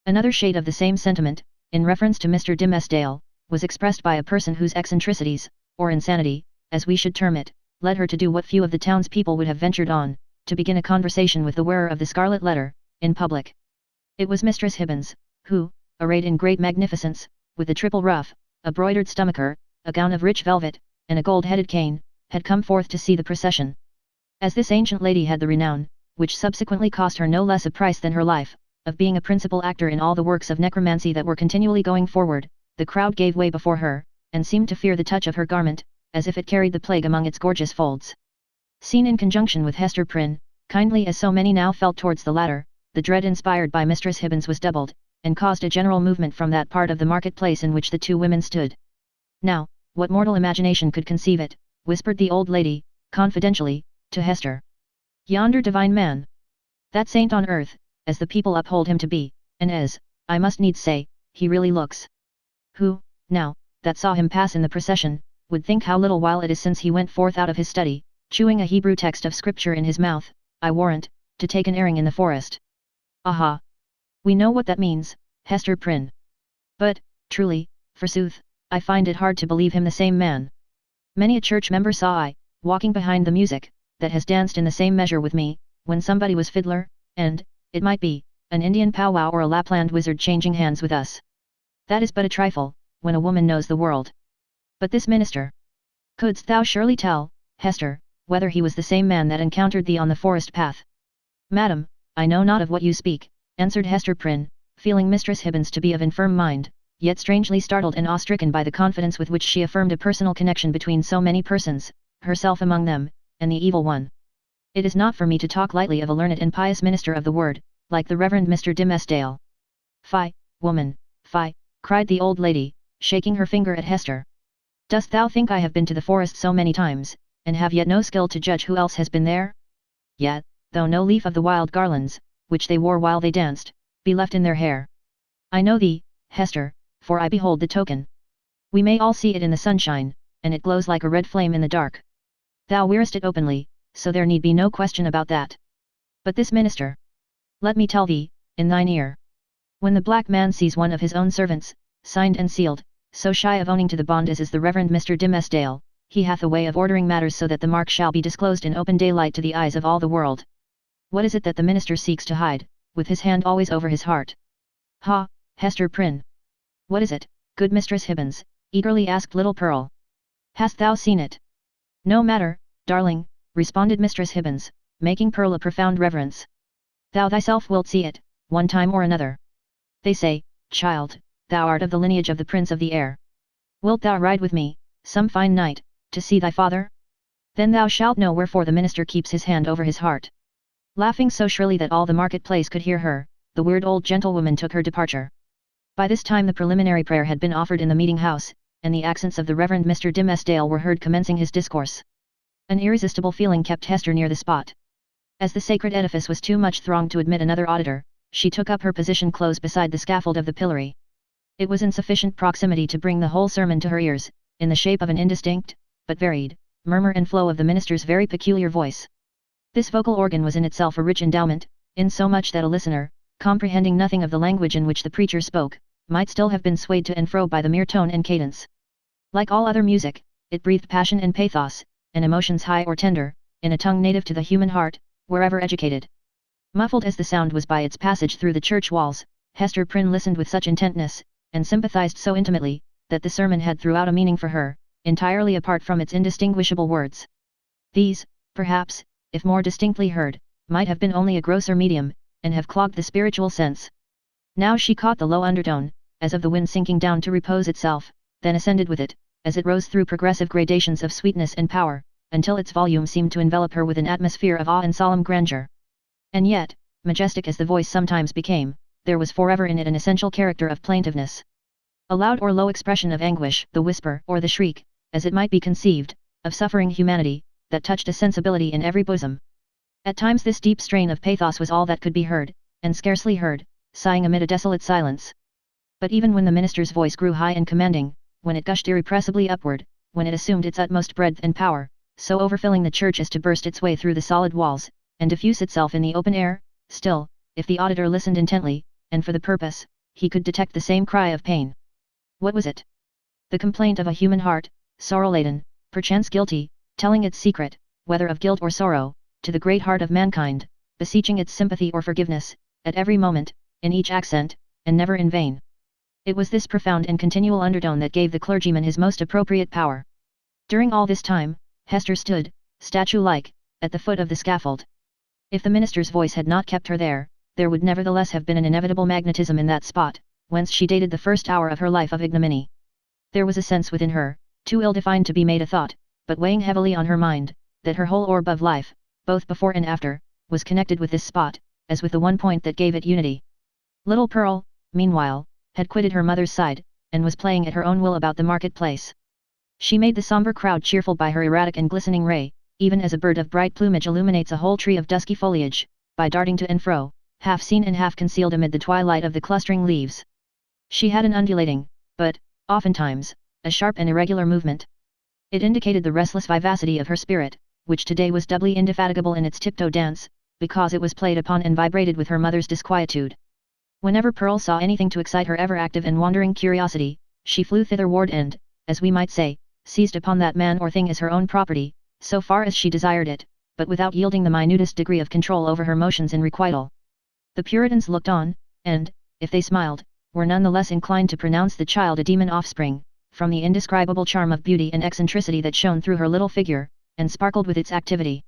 Another shade of the same sentiment, in reference to Mr. Dimmesdale, was expressed by a person whose eccentricities, or insanity, as we should term it, led her to do what few of the townspeople would have ventured on, to begin a conversation with the wearer of the scarlet letter, in public. It was Mistress Hibbins, who, arrayed in great magnificence, with a triple ruff, a broidered stomacher, a gown of rich velvet, and a gold-headed cane, had come forth to see the procession. As this ancient lady had the renown, which subsequently cost her no less a price than her life, of being a principal actor in all the works of necromancy that were continually going forward, the crowd gave way before her, and seemed to fear the touch of her garment, as if it carried the plague among its gorgeous folds. Seen in conjunction with Hester Prynne, kindly as so many now felt towards the latter, the dread inspired by Mistress Hibbins was doubled, and caused a general movement from that part of the marketplace in which the two women stood. "Now, what mortal imagination could conceive it?" whispered the old lady, confidentially, to Hester. "Yonder divine man! That saint on earth, as the people uphold him to be, and as, I must needs say, he really looks. Who, now, that saw him pass in the procession, would think how little while it is since he went forth out of his study, chewing a Hebrew text of scripture in his mouth, I warrant, to take an airing in the forest. Aha! We know what that means, Hester Prynne. But, truly, forsooth, I find it hard to believe him the same man. Many a church member saw I, walking behind the music, that has danced in the same measure with me, when somebody was fiddler, and, it might be, an Indian powwow or a Lapland wizard changing hands with us. That is but a trifle, when a woman knows the world. But this minister. Couldst thou surely tell, Hester, whether he was the same man that encountered thee on the forest path? Madam, I know not of what you speak, answered Hester Prynne, feeling Mistress Hibbins to be of infirm mind, yet strangely startled and awe-stricken by the confidence with which she affirmed a personal connection between so many persons, herself among them, and the evil one. It is not for me to talk lightly of a learned and pious minister of the word, like the Reverend Mr. Dimmesdale. Fie, woman, fie, cried the old lady, shaking her finger at Hester. Dost thou think I have been to the forest so many times, and have yet no skill to judge who else has been there? Yet, though no leaf of the wild garlands, which they wore while they danced, be left in their hair. I know thee, Hester, for I behold the token. We may all see it in the sunshine, and it glows like a red flame in the dark. Thou wearest it openly, so there need be no question about that. But this minister. Let me tell thee, in thine ear. When the black man sees one of his own servants, signed and sealed, so shy of owning to the bond as is the Reverend Mr. Dimmesdale, he hath a way of ordering matters so that the mark shall be disclosed in open daylight to the eyes of all the world. What is it that the minister seeks to hide, with his hand always over his heart? Ha, Hester Prynne. What is it, good Mistress Hibbins? Eagerly asked little Pearl. Hast thou seen it? No matter, darling, responded Mistress Hibbins, making Pearl a profound reverence. Thou thyself wilt see it, one time or another. They say, child, thou art of the lineage of the Prince of the Air. Wilt thou ride with me, some fine night, to see thy father? Then thou shalt know wherefore the minister keeps his hand over his heart. Laughing so shrilly that all the market-place could hear her, the weird old gentlewoman took her departure. By this time the preliminary prayer had been offered in the meeting-house, and the accents of the Reverend Mr. Dimmesdale were heard commencing his discourse. An irresistible feeling kept Hester near the spot. As the sacred edifice was too much thronged to admit another auditor, she took up her position close beside the scaffold of the pillory. It was in sufficient proximity to bring the whole sermon to her ears, in the shape of an indistinct, but varied, murmur and flow of the minister's very peculiar voice. This vocal organ was in itself a rich endowment, insomuch that a listener, comprehending nothing of the language in which the preacher spoke, might still have been swayed to and fro by the mere tone and cadence. Like all other music, it breathed passion and pathos, and emotions high or tender, in a tongue native to the human heart, wherever educated. Muffled as the sound was by its passage through the church walls, Hester Prynne listened with such intentness, and sympathized so intimately, that the sermon had throughout a meaning for her, entirely apart from its indistinguishable words. These, perhaps, if more distinctly heard, might have been only a grosser medium, and have clogged the spiritual sense. Now she caught the low undertone, as of the wind sinking down to repose itself, then ascended with it, as it rose through progressive gradations of sweetness and power, until its volume seemed to envelop her with an atmosphere of awe and solemn grandeur. And yet, majestic as the voice sometimes became, there was forever in it an essential character of plaintiveness. A loud or low expression of anguish, the whisper or the shriek, as it might be conceived, of suffering humanity, that touched a sensibility in every bosom. At times this deep strain of pathos was all that could be heard, and scarcely heard, sighing amid a desolate silence. But even when the minister's voice grew high and commanding, when it gushed irrepressibly upward, when it assumed its utmost breadth and power, so overfilling the church as to burst its way through the solid walls, and diffuse itself in the open air, still, if the auditor listened intently, and for the purpose, he could detect the same cry of pain. What was it? The complaint of a human heart, sorrow-laden, perchance guilty, telling its secret, whether of guilt or sorrow, to the great heart of mankind, beseeching its sympathy or forgiveness, at every moment, in each accent, and never in vain. It was this profound and continual undertone that gave the clergyman his most appropriate power. During all this time, Hester stood, statue-like, at the foot of the scaffold. If the minister's voice had not kept her there, there would nevertheless have been an inevitable magnetism in that spot, whence she dated the first hour of her life of ignominy. There was a sense within her, too ill-defined to be made a thought, but weighing heavily on her mind, that her whole orb of life, both before and after, was connected with this spot, as with the one point that gave it unity. Little Pearl, meanwhile, had quitted her mother's side, and was playing at her own will about the market-place. She made the sombre crowd cheerful by her erratic and glistening ray, even as a bird of bright plumage illuminates a whole tree of dusky foliage, by darting to and fro, half seen and half concealed amid the twilight of the clustering leaves. She had an undulating, but, oftentimes, a sharp and irregular movement. It indicated the restless vivacity of her spirit, which today was doubly indefatigable in its tiptoe dance, because it was played upon and vibrated with her mother's disquietude. Whenever Pearl saw anything to excite her ever-active and wandering curiosity, she flew thitherward and, as we might say, seized upon that man or thing as her own property, so far as she desired it, but without yielding the minutest degree of control over her motions in requital. The Puritans looked on, and, if they smiled, were none the less inclined to pronounce the child a demon offspring, from the indescribable charm of beauty and eccentricity that shone through her little figure, and sparkled with its activity.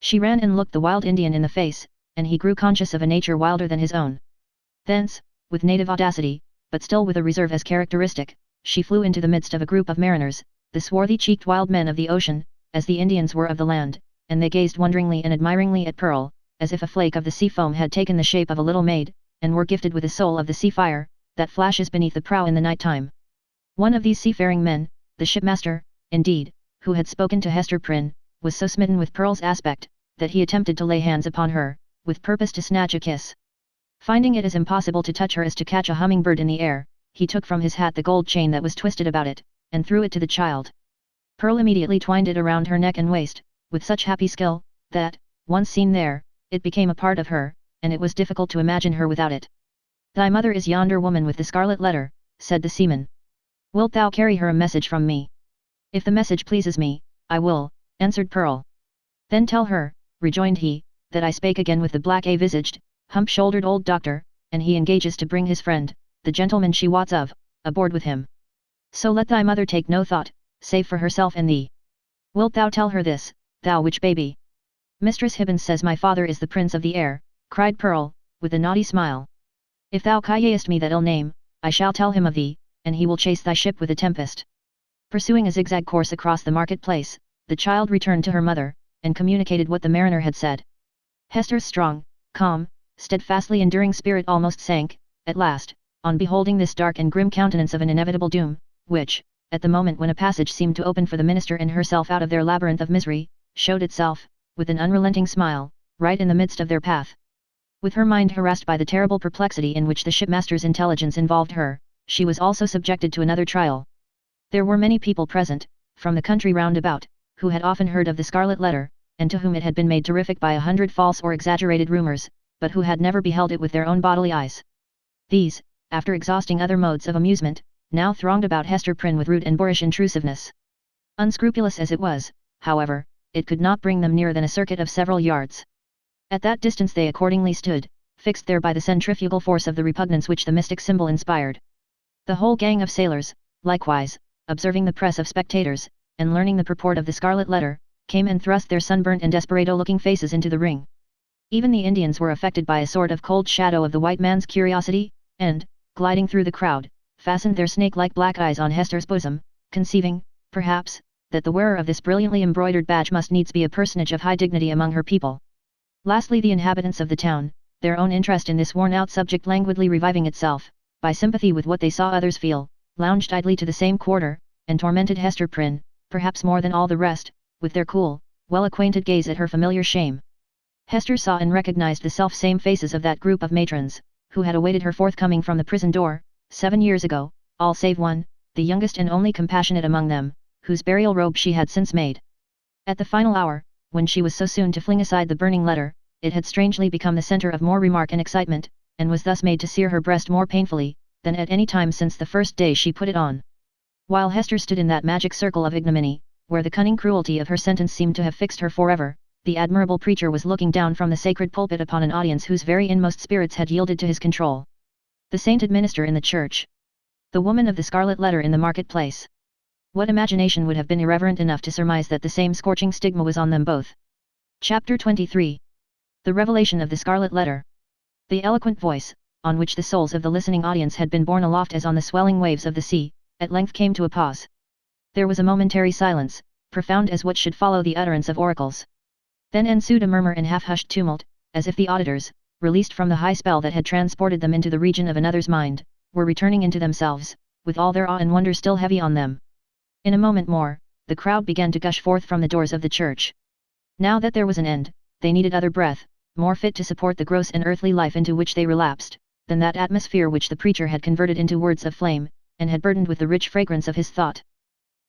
She ran and looked the wild Indian in the face, and he grew conscious of a nature wilder than his own. Thence, with native audacity, but still with a reserve as characteristic, she flew into the midst of a group of mariners, the swarthy-cheeked wild men of the ocean, as the Indians were of the land, and they gazed wonderingly and admiringly at Pearl, as if a flake of the sea foam had taken the shape of a little maid, and were gifted with the soul of the sea fire, that flashes beneath the prow in the night time. One of these seafaring men, the shipmaster, indeed, who had spoken to Hester Prynne, was so smitten with Pearl's aspect, that he attempted to lay hands upon her, with purpose to snatch a kiss. Finding it as impossible to touch her as to catch a hummingbird in the air, he took from his hat the gold chain that was twisted about it, and threw it to the child. Pearl immediately twined it around her neck and waist, with such happy skill, that, once seen there, it became a part of her, and it was difficult to imagine her without it. "Thy mother is yonder woman with the scarlet letter," said the seaman. "Wilt thou carry her a message from me?" "If the message pleases me, I will," answered Pearl. "Then tell her," rejoined he, "that I spake again with the black-visaged, hump-shouldered old doctor, and he engages to bring his friend, the gentleman she wots of, aboard with him. So let thy mother take no thought, save for herself and thee. Wilt thou tell her this, thou witch baby?" "Mistress Hibbins says my father is the prince of the air," cried Pearl, with a naughty smile. "If thou callest me that ill name, I shall tell him of thee, and he will chase thy ship with a tempest." Pursuing a zigzag course across the market-place, the child returned to her mother, and communicated what the mariner had said. Hester's strong, calm, steadfastly enduring spirit almost sank, at last, on beholding this dark and grim countenance of an inevitable doom, which, at the moment when a passage seemed to open for the minister and herself out of their labyrinth of misery, showed itself, with an unrelenting smile, right in the midst of their path. With her mind harassed by the terrible perplexity in which the shipmaster's intelligence involved her, she was also subjected to another trial. There were many people present, from the country round about, who had often heard of the Scarlet Letter, and to whom it had been made terrific by 100 false or exaggerated rumors, but who had never beheld it with their own bodily eyes. These, after exhausting other modes of amusement, now thronged about Hester Prynne with rude and boorish intrusiveness. Unscrupulous as it was, however, it could not bring them nearer than a circuit of several yards. At that distance they accordingly stood, fixed there by the centrifugal force of the repugnance which the mystic symbol inspired. The whole gang of sailors, likewise, observing the press of spectators, and learning the purport of the Scarlet Letter, came and thrust their sunburnt and desperado-looking faces into the ring. Even the Indians were affected by a sort of cold shadow of the white man's curiosity, and, gliding through the crowd, fastened their snake-like black eyes on Hester's bosom, conceiving, perhaps, that the wearer of this brilliantly embroidered badge must needs be a personage of high dignity among her people. Lastly, the inhabitants of the town, their own interest in this worn-out subject languidly reviving itself, by sympathy with what they saw others feel, lounged idly to the same quarter, and tormented Hester Prynne, perhaps more than all the rest, with their cool, well-acquainted gaze at her familiar shame. Hester saw and recognized the self-same faces of that group of matrons, who had awaited her forthcoming from the prison door, 7 years ago, all save one, the youngest and only compassionate among them, whose burial robe she had since made. At the final hour, when she was so soon to fling aside the burning letter, it had strangely become the center of more remark and excitement, and was thus made to sear her breast more painfully, than at any time since the first day she put it on. While Hester stood in that magic circle of ignominy, where the cunning cruelty of her sentence seemed to have fixed her forever, the admirable preacher was looking down from the sacred pulpit upon an audience whose very inmost spirits had yielded to his control. The sainted minister in the church. The woman of the Scarlet Letter in the market-place. What imagination would have been irreverent enough to surmise that the same scorching stigma was on them both? Chapter 23. The Revelation of the Scarlet Letter. The eloquent voice, on which the souls of the listening audience had been borne aloft as on the swelling waves of the sea, at length came to a pause. There was a momentary silence, profound as what should follow the utterance of oracles. Then ensued a murmur and half-hushed tumult, as if the auditors, released from the high spell that had transported them into the region of another's mind, were returning into themselves, with all their awe and wonder still heavy on them. In a moment more, the crowd began to gush forth from the doors of the church. Now that there was an end, they needed other breath, more fit to support the gross and earthly life into which they relapsed, than that atmosphere which the preacher had converted into words of flame, and had burdened with the rich fragrance of his thought.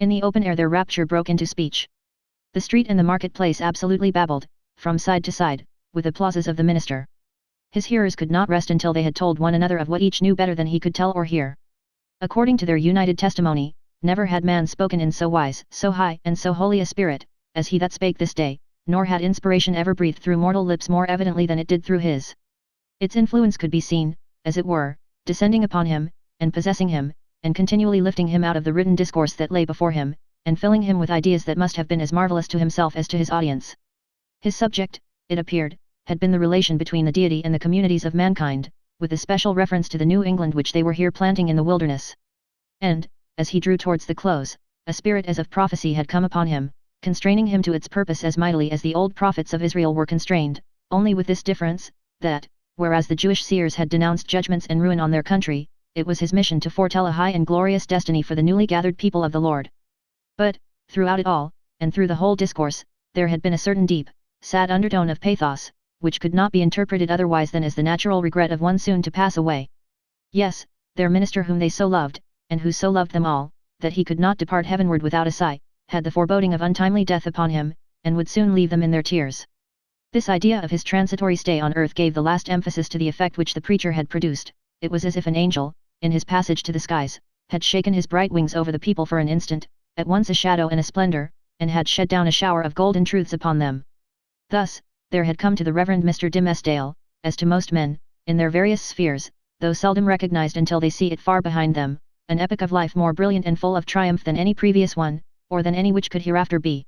In the open air their rapture broke into speech. The street and the market-place absolutely babbled, from side to side, with applauses of the minister. His hearers could not rest until they had told one another of what each knew better than he could tell or hear. According to their united testimony, never had man spoken in so wise, so high, and so holy a spirit, as he that spake this day, nor had inspiration ever breathed through mortal lips more evidently than it did through his. Its influence could be seen, as it were, descending upon him, and possessing him, and continually lifting him out of the written discourse that lay before him, and filling him with ideas that must have been as marvelous to himself as to his audience. His subject, it appeared, had been the relation between the deity and the communities of mankind, with especial reference to the New England which they were here planting in the wilderness. And, as he drew towards the close, a spirit as of prophecy had come upon him, constraining him to its purpose as mightily as the old prophets of Israel were constrained, only with this difference, that, whereas the Jewish seers had denounced judgments and ruin on their country, it was his mission to foretell a high and glorious destiny for the newly gathered people of the Lord. But, throughout it all, and through the whole discourse, there had been a certain deep, sad undertone of pathos, which could not be interpreted otherwise than as the natural regret of one soon to pass away. Yes, their minister whom they so loved, and who so loved them all, that he could not depart heavenward without a sigh, had the foreboding of untimely death upon him, and would soon leave them in their tears. This idea of his transitory stay on earth gave the last emphasis to the effect which the preacher had produced. It was as if an angel, in his passage to the skies, had shaken his bright wings over the people for an instant, at once a shadow and a splendor, and had shed down a shower of golden truths upon them. Thus, there had come to the Reverend Mr. Dimmesdale, as to most men, in their various spheres, though seldom recognized until they see it far behind them, an epoch of life more brilliant and full of triumph than any previous one, or than any which could hereafter be.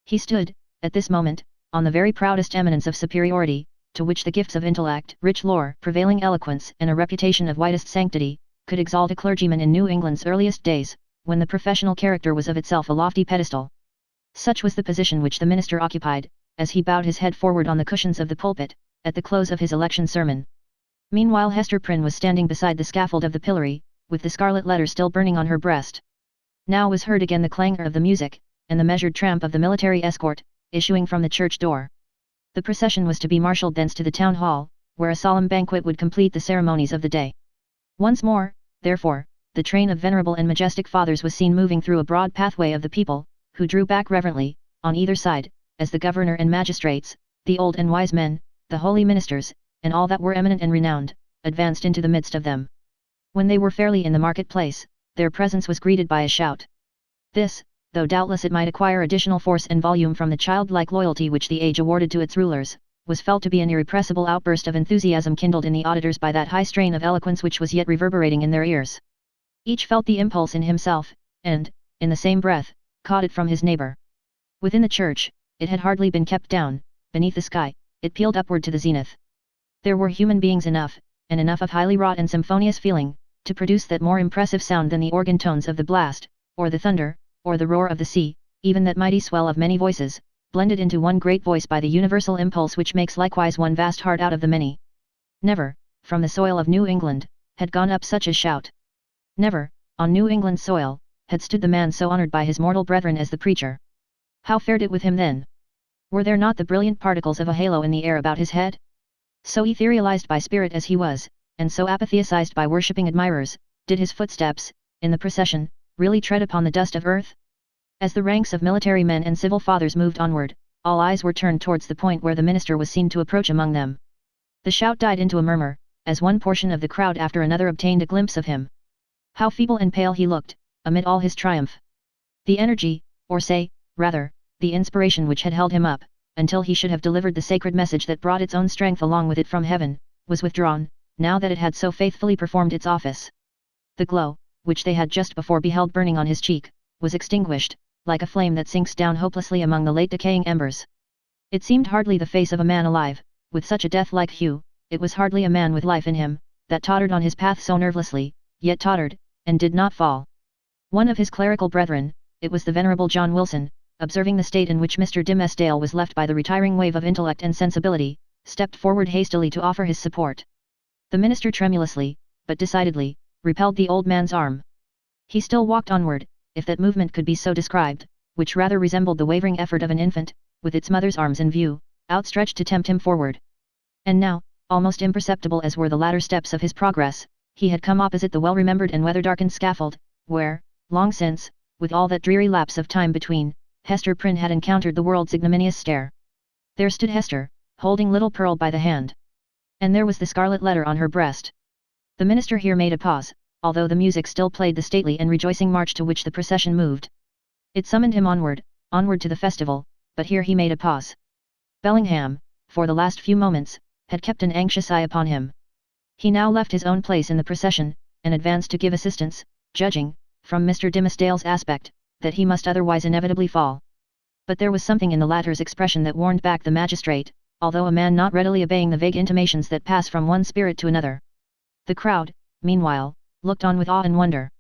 He stood, at this moment, on the very proudest eminence of superiority, to which the gifts of intellect, rich lore, prevailing eloquence, and a reputation of widest sanctity, could exalt a clergyman in New England's earliest days, when the professional character was of itself a lofty pedestal. Such was the position which the minister occupied, as he bowed his head forward on the cushions of the pulpit, at the close of his election sermon. Meanwhile Hester Prynne was standing beside the scaffold of the pillory, with the scarlet letter still burning on her breast. Now was heard again the clangor of the music, and the measured tramp of the military escort, issuing from the church door. The procession was to be marshalled thence to the town hall, where a solemn banquet would complete the ceremonies of the day. Once more, therefore, the train of venerable and majestic fathers was seen moving through a broad pathway of the people, who drew back reverently, on either side, as the governor and magistrates, the old and wise men, the holy ministers, and all that were eminent and renowned, advanced into the midst of them. When they were fairly in the market-place, their presence was greeted by a shout. This, though doubtless it might acquire additional force and volume from the childlike loyalty which the age awarded to its rulers, was felt to be an irrepressible outburst of enthusiasm kindled in the auditors by that high strain of eloquence which was yet reverberating in their ears. Each felt the impulse in himself, and, in the same breath, caught it from his neighbor. Within the church, it had hardly been kept down; beneath the sky, it pealed upward to the zenith. There were human beings enough, and enough of highly wrought and symphonious feeling, to produce that more impressive sound than the organ tones of the blast, or the thunder, or the roar of the sea, even that mighty swell of many voices, blended into one great voice by the universal impulse which makes likewise one vast heart out of the many. Never, from the soil of New England, had gone up such a shout. Never, on New England soil, had stood the man so honored by his mortal brethren as the preacher. How fared it with him then? Were there not the brilliant particles of a halo in the air about his head? So etherealized by spirit as he was, and so apatheized by worshipping admirers, did his footsteps, in the procession, really tread upon the dust of earth? As the ranks of military men and civil fathers moved onward, all eyes were turned towards the point where the minister was seen to approach among them. The shout died into a murmur, as one portion of the crowd after another obtained a glimpse of him. How feeble and pale he looked, amid all his triumph. The energy, or say, rather, the inspiration which had held him up, until he should have delivered the sacred message that brought its own strength along with it from heaven, was withdrawn, now that it had so faithfully performed its office. The glow, which they had just before beheld burning on his cheek, was extinguished, like a flame that sinks down hopelessly among the late decaying embers. It seemed hardly the face of a man alive, with such a death-like hue; it was hardly a man with life in him, that tottered on his path so nervelessly, yet tottered, and did not fall. One of his clerical brethren, it was the venerable John Wilson, observing the state in which Mr. Dimmesdale was left by the retiring wave of intellect and sensibility, stepped forward hastily to offer his support. The minister tremulously, but decidedly, repelled the old man's arm. He still walked onward, if that movement could be so described, which rather resembled the wavering effort of an infant, with its mother's arms in view, outstretched to tempt him forward. And now, almost imperceptible as were the latter steps of his progress, he had come opposite the well-remembered and weather-darkened scaffold, where, long since, with all that dreary lapse of time between, Hester Prynne had encountered the world's ignominious stare. There stood Hester, holding little Pearl by the hand. And there was the scarlet letter on her breast. The minister here made a pause, although the music still played the stately and rejoicing march to which the procession moved. It summoned him onward, onward to the festival, but here he made a pause. Bellingham, for the last few moments, had kept an anxious eye upon him. He now left his own place in the procession, and advanced to give assistance, judging, from Mr. Dimmesdale's aspect, that he must otherwise inevitably fall. But there was something in the latter's expression that warned back the magistrate, although a man not readily obeying the vague intimations that pass from one spirit to another. The crowd, meanwhile, looked on with awe and wonder.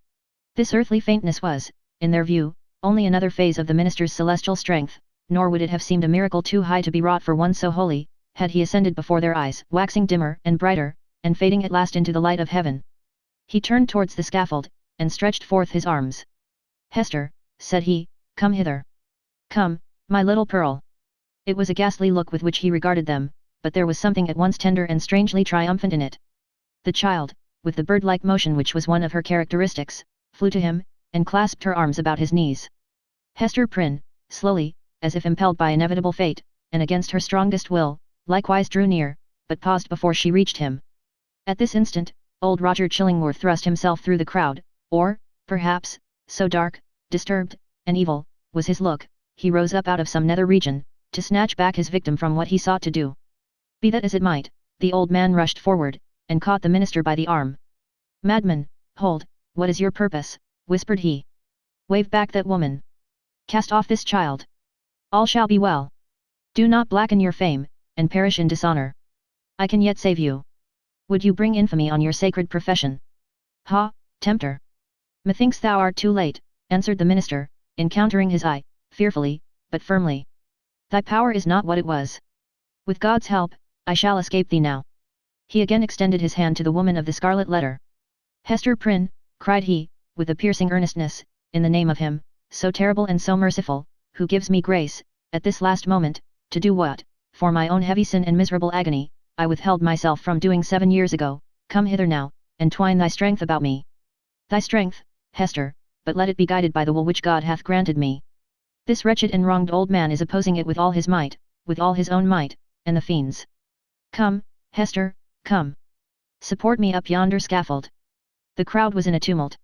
This earthly faintness was, in their view, only another phase of the minister's celestial strength, nor would it have seemed a miracle too high to be wrought for one so holy, had he ascended before their eyes, waxing dimmer and brighter, and fading at last into the light of heaven. He turned towards the scaffold, and stretched forth his arms. "Hester," said he, "come hither. Come, my little pearl." It was a ghastly look with which he regarded them, but there was something at once tender and strangely triumphant in it. The child, with the bird-like motion which was one of her characteristics, flew to him, and clasped her arms about his knees. Hester Prynne, slowly, as if impelled by inevitable fate, and against her strongest will, likewise drew near, but paused before she reached him. At this instant, old Roger Chillingworth thrust himself through the crowd, or, perhaps, so dark, disturbed, and evil, was his look, he rose up out of some nether region, to snatch back his victim from what he sought to do. Be that as it might, the old man rushed forward, and caught the minister by the arm. "Madman, hold, what is your purpose?" whispered he. "Wave back that woman. Cast off this child. All shall be well. Do not blacken your fame, and perish in dishonor. I can yet save you. Would you bring infamy on your sacred profession? Ha, tempter! Methinks thou art too late," answered the minister, encountering his eye, fearfully, but firmly. "Thy power is not what it was. With God's help, I shall escape thee now." He again extended his hand to the woman of the scarlet letter. "Hester Prynne," cried he, with a piercing earnestness, "in the name of Him, so terrible and so merciful, who gives me grace, at this last moment, to do what, for my own heavy sin and miserable agony, I withheld myself from doing 7 years ago, come hither now, and twine thy strength about me. Thy strength, Hester, but let it be guided by the will which God hath granted me. This wretched and wronged old man is opposing it with all his might, with all his own might, and the fiend's. Come, Hester, come. Support me up yonder scaffold." The crowd was in a tumult.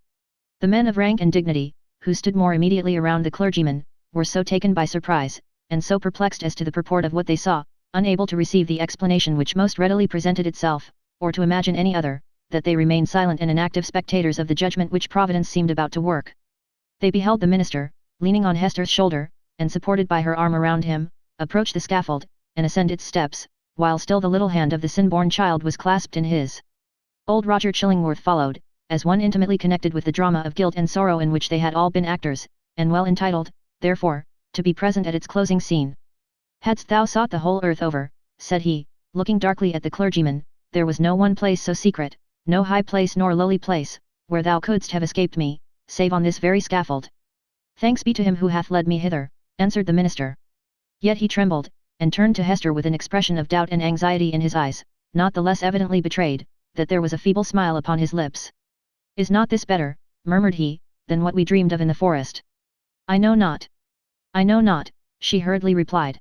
The men of rank and dignity, who stood more immediately around the clergyman, were so taken by surprise, and so perplexed as to the purport of what they saw, unable to receive the explanation which most readily presented itself, or to imagine any other, that they remained silent and inactive spectators of the judgment which Providence seemed about to work. They beheld the minister, leaning on Hester's shoulder, and supported by her arm around him, approach the scaffold, and ascend its steps, while still the little hand of the sin-born child was clasped in his. Old Roger Chillingworth followed, as one intimately connected with the drama of guilt and sorrow in which they had all been actors, and well entitled, therefore, to be present at its closing scene. "Hadst thou sought the whole earth over," said he, looking darkly at the clergyman, "there was no one place so secret, no high place nor lowly place, where thou couldst have escaped me, save on this very scaffold. Thanks be to Him who hath led me hither," answered the minister. Yet he trembled, and turned to Hester with an expression of doubt and anxiety in his eyes, not the less evidently betrayed, that there was a feeble smile upon his lips. "Is not this better," murmured he, "than what we dreamed of in the forest?" "I know not. I know not," she hurriedly replied.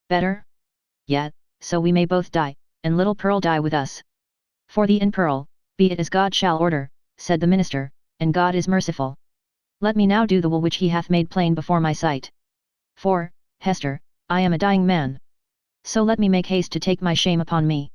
"Better? Yet, so we may both die, and little Pearl die with us." "For thee and Pearl, be it as God shall order," said the minister, "and God is merciful. Let me now do the will which He hath made plain before my sight. For, Hester, I am a dying man. So let me make haste to take my shame upon me."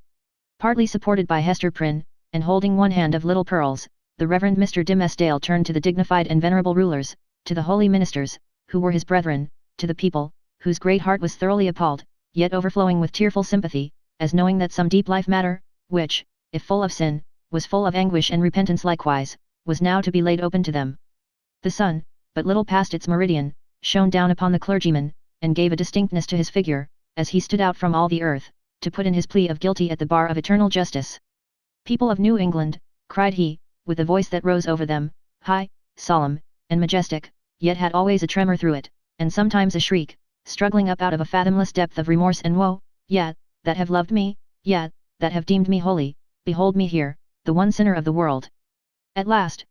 Partly supported by Hester Prynne, and holding one hand of little Pearl's, the Reverend Mr. Dimmesdale turned to the dignified and venerable rulers, to the holy ministers, who were his brethren, to the people, whose great heart was thoroughly appalled, yet overflowing with tearful sympathy, as knowing that some deep life matter, which, if full of sin, was full of anguish and repentance likewise, was now to be laid open to them. The sun, but little past its meridian, shone down upon the clergyman, and gave a distinctness to his figure, as he stood out from all the earth, to put in his plea of guilty at the bar of eternal justice. "People of New England," cried he, with a voice that rose over them, high, solemn, and majestic, yet had always a tremor through it, and sometimes a shriek, struggling up out of a fathomless depth of remorse and woe, "yet, that have loved me, yet, that have deemed me holy, behold me here, the one sinner of the world. At last,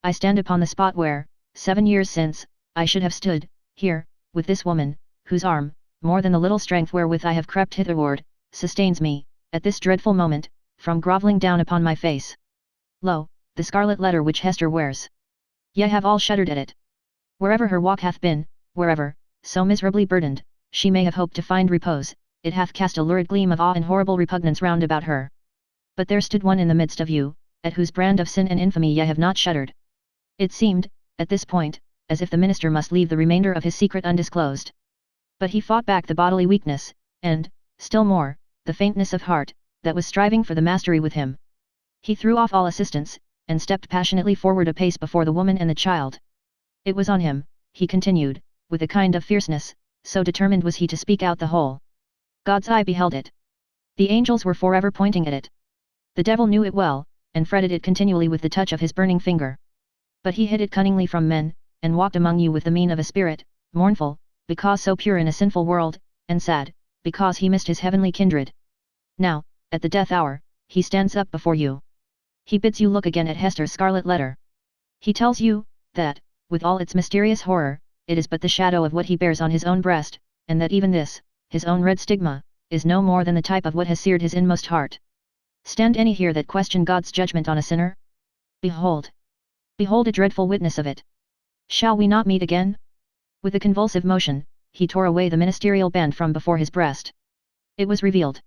I stand upon the spot where, 7 years since, I should have stood, here, with this woman, whose arm, more than the little strength wherewith I have crept hitherward, sustains me, at this dreadful moment, from grovelling down upon my face. Lo, the scarlet letter which Hester wears. Ye have all shuddered at it. Wherever her walk hath been, wherever, so miserably burdened, she may have hoped to find repose, it hath cast a lurid gleam of awe and horrible repugnance round about her. But there stood one in the midst of you, at whose brand of sin and infamy ye have not shuddered. It seemed, at this point, as if the minister must leave the remainder of his secret undisclosed. But he fought back the bodily weakness, and, still more, the faintness of heart, that was striving for the mastery with him. He threw off all assistance, and stepped passionately forward a pace before the woman and the child. It was on him, he continued, with a kind of fierceness, so determined was he to speak out the whole. God's eye beheld it. The angels were forever pointing at it. The devil knew it well, and fretted it continually with the touch of his burning finger. But he hid it cunningly from men, and walked among you with the mien of a spirit, mournful, because so pure in a sinful world, and sad, because he missed his heavenly kindred. Now, at the death hour, he stands up before you. He bids you look again at Hester's scarlet letter. He tells you, that, with all its mysterious horror, it is but the shadow of what he bears on his own breast, and that even this, his own red stigma, is no more than the type of what has seared his inmost heart. Stand any here that question God's judgment on a sinner? Behold! Behold a dreadful witness of it. Shall we not meet again? With a convulsive motion, he tore away the ministerial band from before his breast. It was revealed.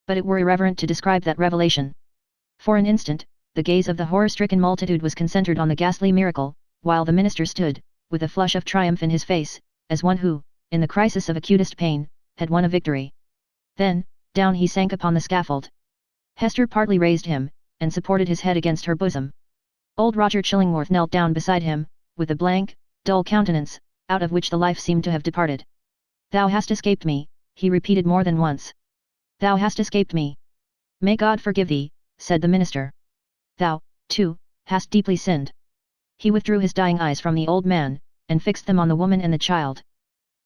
But it were irreverent to describe that revelation. For an instant, the gaze of the horror-stricken multitude was concentrated on the ghastly miracle, while the minister stood, with a flush of triumph in his face, as one who, in the crisis of acutest pain, had won a victory. Then, down he sank upon the scaffold. Hester partly raised him, and supported his head against her bosom. Old Roger Chillingworth knelt down beside him, with a blank, dull countenance, out of which the life seemed to have departed. Thou hast escaped me, he repeated more than once. Thou hast escaped me. May God forgive thee, said the minister. Thou, too, hast deeply sinned. He withdrew his dying eyes from the old man, and fixed them on the woman and the child.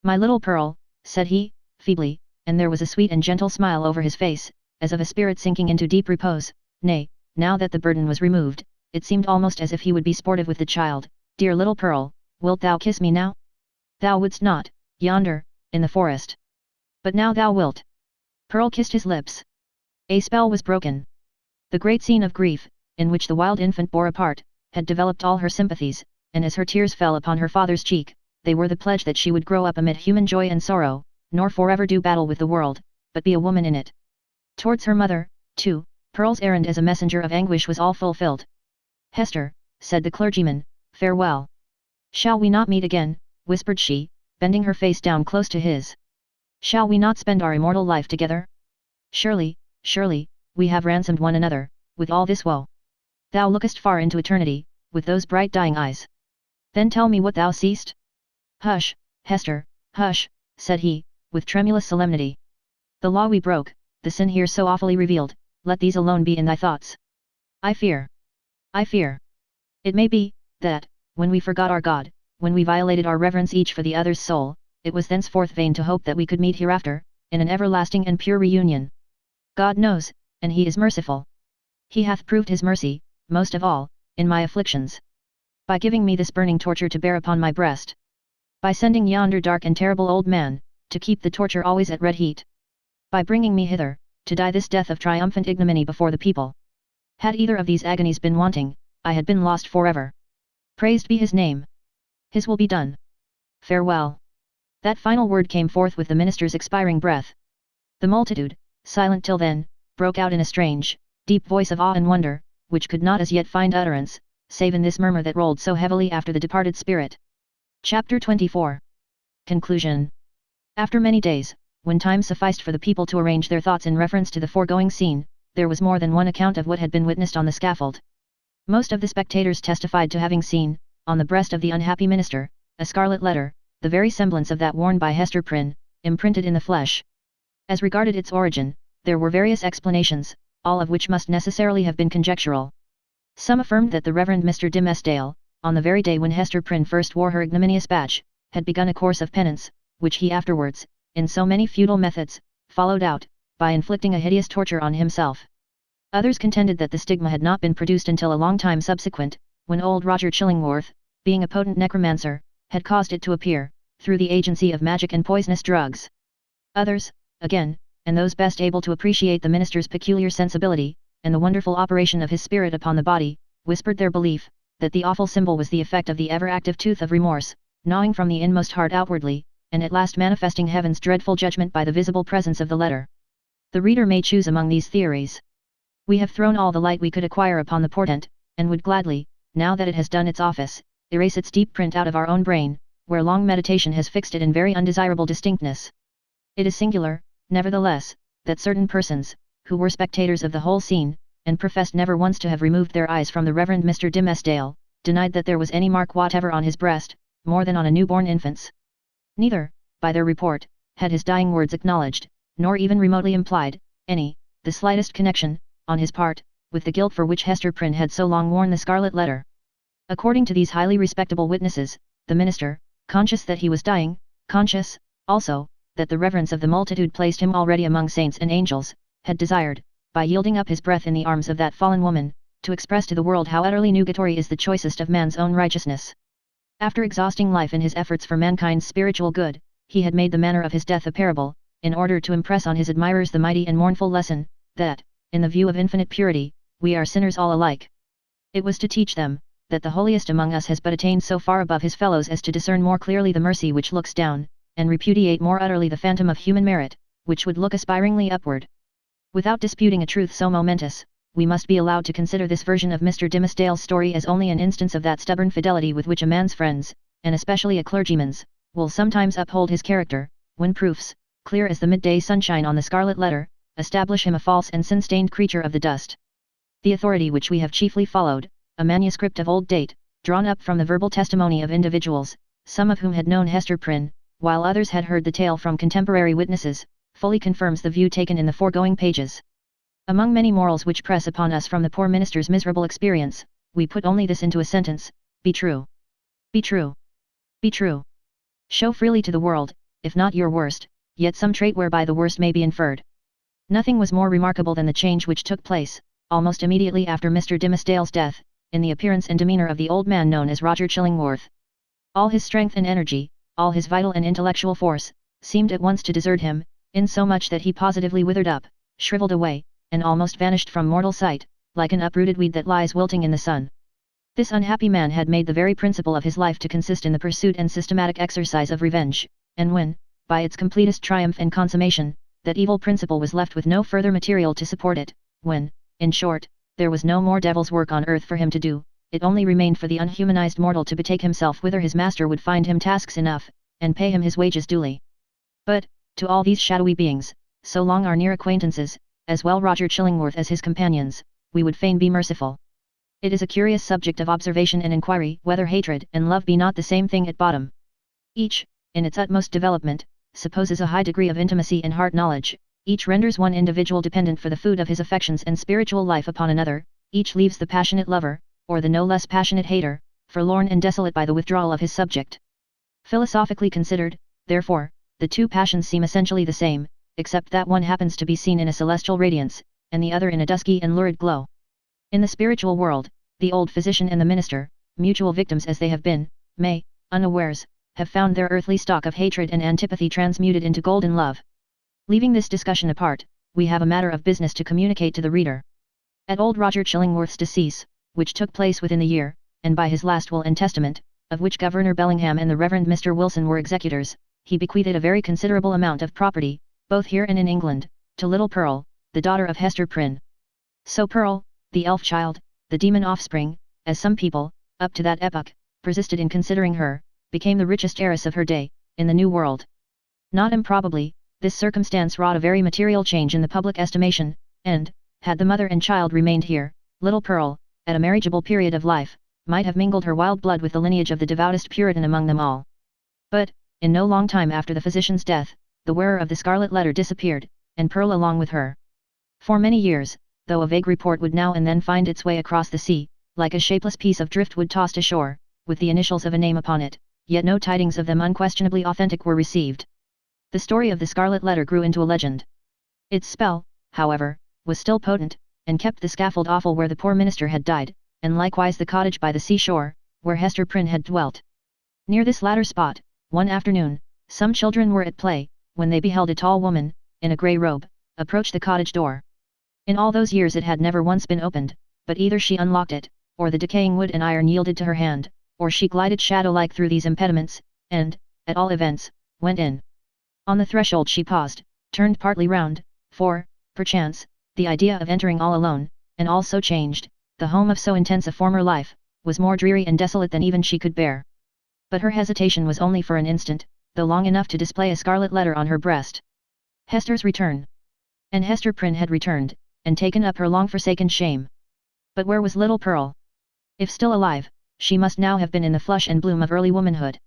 My little Pearl, said he, feebly, and there was a sweet and gentle smile over his face, as of a spirit sinking into deep repose. Nay, now that the burden was removed, it seemed almost as if he would be sportive with the child. Dear little Pearl, wilt thou kiss me now? Thou wouldst not, yonder, in the forest. But now thou wilt. Pearl kissed his lips. A spell was broken. The great scene of grief, in which the wild infant bore a part, had developed all her sympathies, and as her tears fell upon her father's cheek, they were the pledge that she would grow up amid human joy and sorrow, nor forever do battle with the world, but be a woman in it. Towards her mother, too, Pearl's errand as a messenger of anguish was all fulfilled. Hester, said the clergyman, farewell. Shall we not meet again, whispered she, bending her face down close to his. Shall we not spend our immortal life together? Surely, surely, we have ransomed one another, with all this woe. Thou lookest far into eternity, with those bright dying eyes. Then tell me what thou seest? Hush, Hester, hush, said he, with tremulous solemnity. The law we broke, the sin here so awfully revealed, let these alone be in thy thoughts. I fear. It may be, that, when we forgot our God, when we violated our reverence each for the other's soul, it was thenceforth vain to hope that we could meet hereafter, in an everlasting and pure reunion. God knows, and he is merciful. He hath proved his mercy, most of all, in my afflictions. By giving me this burning torture to bear upon my breast. By sending yonder dark and terrible old man, to keep the torture always at red heat. By bringing me hither, to die this death of triumphant ignominy before the people. Had either of these agonies been wanting, I had been lost forever. Praised be his name. His will be done. Farewell. That final word came forth with the minister's expiring breath. The multitude, silent till then, broke out in a strange, deep voice of awe and wonder, which could not as yet find utterance, save in this murmur that rolled so heavily after the departed spirit. Chapter 24. Conclusion. After many days, when time sufficed for the people to arrange their thoughts in reference to the foregoing scene, there was more than one account of what had been witnessed on the scaffold. Most of the spectators testified to having seen, on the breast of the unhappy minister, a scarlet letter, the very semblance of that worn by Hester Prynne, imprinted in the flesh. As regarded its origin, there were various explanations, all of which must necessarily have been conjectural. Some affirmed that the Reverend Mr. Dimmesdale, on the very day when Hester Prynne first wore her ignominious badge, had begun a course of penance, which he afterwards, in so many futile methods, followed out, by inflicting a hideous torture on himself. Others contended that the stigma had not been produced until a long time subsequent, when old Roger Chillingworth, being a potent necromancer, had caused it to appear, through the agency of magic and poisonous drugs. Others, again, and those best able to appreciate the minister's peculiar sensibility, and the wonderful operation of his spirit upon the body, whispered their belief, that the awful symbol was the effect of the ever-active tooth of remorse, gnawing from the inmost heart outwardly, and at last manifesting heaven's dreadful judgment by the visible presence of the letter. The reader may choose among these theories. We have thrown all the light we could acquire upon the portent, and would gladly, now that it has done its office, erase its deep print out of our own brain, where long meditation has fixed it in very undesirable distinctness. It is singular, nevertheless, that certain persons, who were spectators of the whole scene, and professed never once to have removed their eyes from the Reverend Mr. Dimmesdale, denied that there was any mark whatever on his breast, more than on a newborn infant's. Neither, by their report, had his dying words acknowledged, nor even remotely implied, the slightest connection, on his part, with the guilt for which Hester Prynne had so long worn the scarlet letter. According to these highly respectable witnesses, the minister, conscious that he was dying, conscious, also, that the reverence of the multitude placed him already among saints and angels, had desired, by yielding up his breath in the arms of that fallen woman, to express to the world how utterly nugatory is the choicest of man's own righteousness. After exhausting life in his efforts for mankind's spiritual good, he had made the manner of his death a parable, in order to impress on his admirers the mighty and mournful lesson, that, in the view of infinite purity, we are sinners all alike. It was to teach them, that the holiest among us has but attained so far above his fellows as to discern more clearly the mercy which looks down, and repudiate more utterly the phantom of human merit, which would look aspiringly upward. Without disputing a truth so momentous, we must be allowed to consider this version of Mr. Dimmesdale's story as only an instance of that stubborn fidelity with which a man's friends, and especially a clergyman's, will sometimes uphold his character, when proofs, clear as the midday sunshine on the scarlet letter, establish him a false and sin-stained creature of the dust. The authority which we have chiefly followed, a manuscript of old date, drawn up from the verbal testimony of individuals, some of whom had known Hester Prynne, while others had heard the tale from contemporary witnesses, fully confirms the view taken in the foregoing pages. Among many morals which press upon us from the poor minister's miserable experience, we put only this into a sentence: be true. Be true. Be true. Show freely to the world, if not your worst, yet some trait whereby the worst may be inferred. Nothing was more remarkable than the change which took place, almost immediately after Mr. Dimmesdale's death, in the appearance and demeanour of the old man known as Roger Chillingworth. All his strength and energy, all his vital and intellectual force, seemed at once to desert him, insomuch that he positively withered up, shriveled away, and almost vanished from mortal sight, like an uprooted weed that lies wilting in the sun. This unhappy man had made the very principle of his life to consist in the pursuit and systematic exercise of revenge, and when, by its completest triumph and consummation, that evil principle was left with no further material to support it, when, in short, there was no more devil's work on earth for him to do, it only remained for the unhumanized mortal to betake himself whither his master would find him tasks enough, and pay him his wages duly. But, to all these shadowy beings, so long our near acquaintances, as well Roger Chillingworth as his companions, we would fain be merciful. It is a curious subject of observation and inquiry whether hatred and love be not the same thing at bottom. Each, in its utmost development, supposes a high degree of intimacy and heart knowledge, each renders one individual dependent for the food of his affections and spiritual life upon another, each leaves the passionate lover, or the no less passionate hater, forlorn and desolate by the withdrawal of his subject. Philosophically considered, therefore, the two passions seem essentially the same, except that one happens to be seen in a celestial radiance, and the other in a dusky and lurid glow. In the spiritual world, the old physician and the minister, mutual victims as they have been, may, unawares, have found their earthly stock of hatred and antipathy transmuted into golden love. Leaving this discussion apart, we have a matter of business to communicate to the reader. At old Roger Chillingworth's decease, which took place within the year, and by his last will and testament, of which Governor Bellingham and the Reverend Mr. Wilson were executors, he bequeathed a very considerable amount of property, both here and in England, to little Pearl, the daughter of Hester Prynne. So Pearl, the elf child, the demon offspring, as some people, up to that epoch, persisted in considering her, became the richest heiress of her day, in the New World. Not improbably, this circumstance wrought a very material change in the public estimation, and, had the mother and child remained here, little Pearl, at a marriageable period of life, might have mingled her wild blood with the lineage of the devoutest Puritan among them all. But, in no long time after the physician's death, the wearer of the scarlet letter disappeared, and Pearl along with her. For many years, though a vague report would now and then find its way across the sea, like a shapeless piece of driftwood tossed ashore, with the initials of a name upon it, yet no tidings of them unquestionably authentic were received. The story of the scarlet letter grew into a legend. Its spell, however, was still potent, and kept the scaffold awful where the poor minister had died, and likewise the cottage by the seashore, where Hester Prynne had dwelt. Near this latter spot, one afternoon, some children were at play, when they beheld a tall woman, in a grey robe, approach the cottage door. In all those years it had never once been opened, but either she unlocked it, or the decaying wood and iron yielded to her hand, or she glided shadow-like through these impediments, and, at all events, went in. On the threshold she paused, turned partly round, for, perchance, the idea of entering all alone, and all so changed, the home of so intense a former life, was more dreary and desolate than even she could bear. But her hesitation was only for an instant, though long enough to display a scarlet letter on her breast. Hester's return. And Hester Prynne had returned, and taken up her long-forsaken shame. But where was little Pearl? If still alive, she must now have been in the flush and bloom of early womanhood.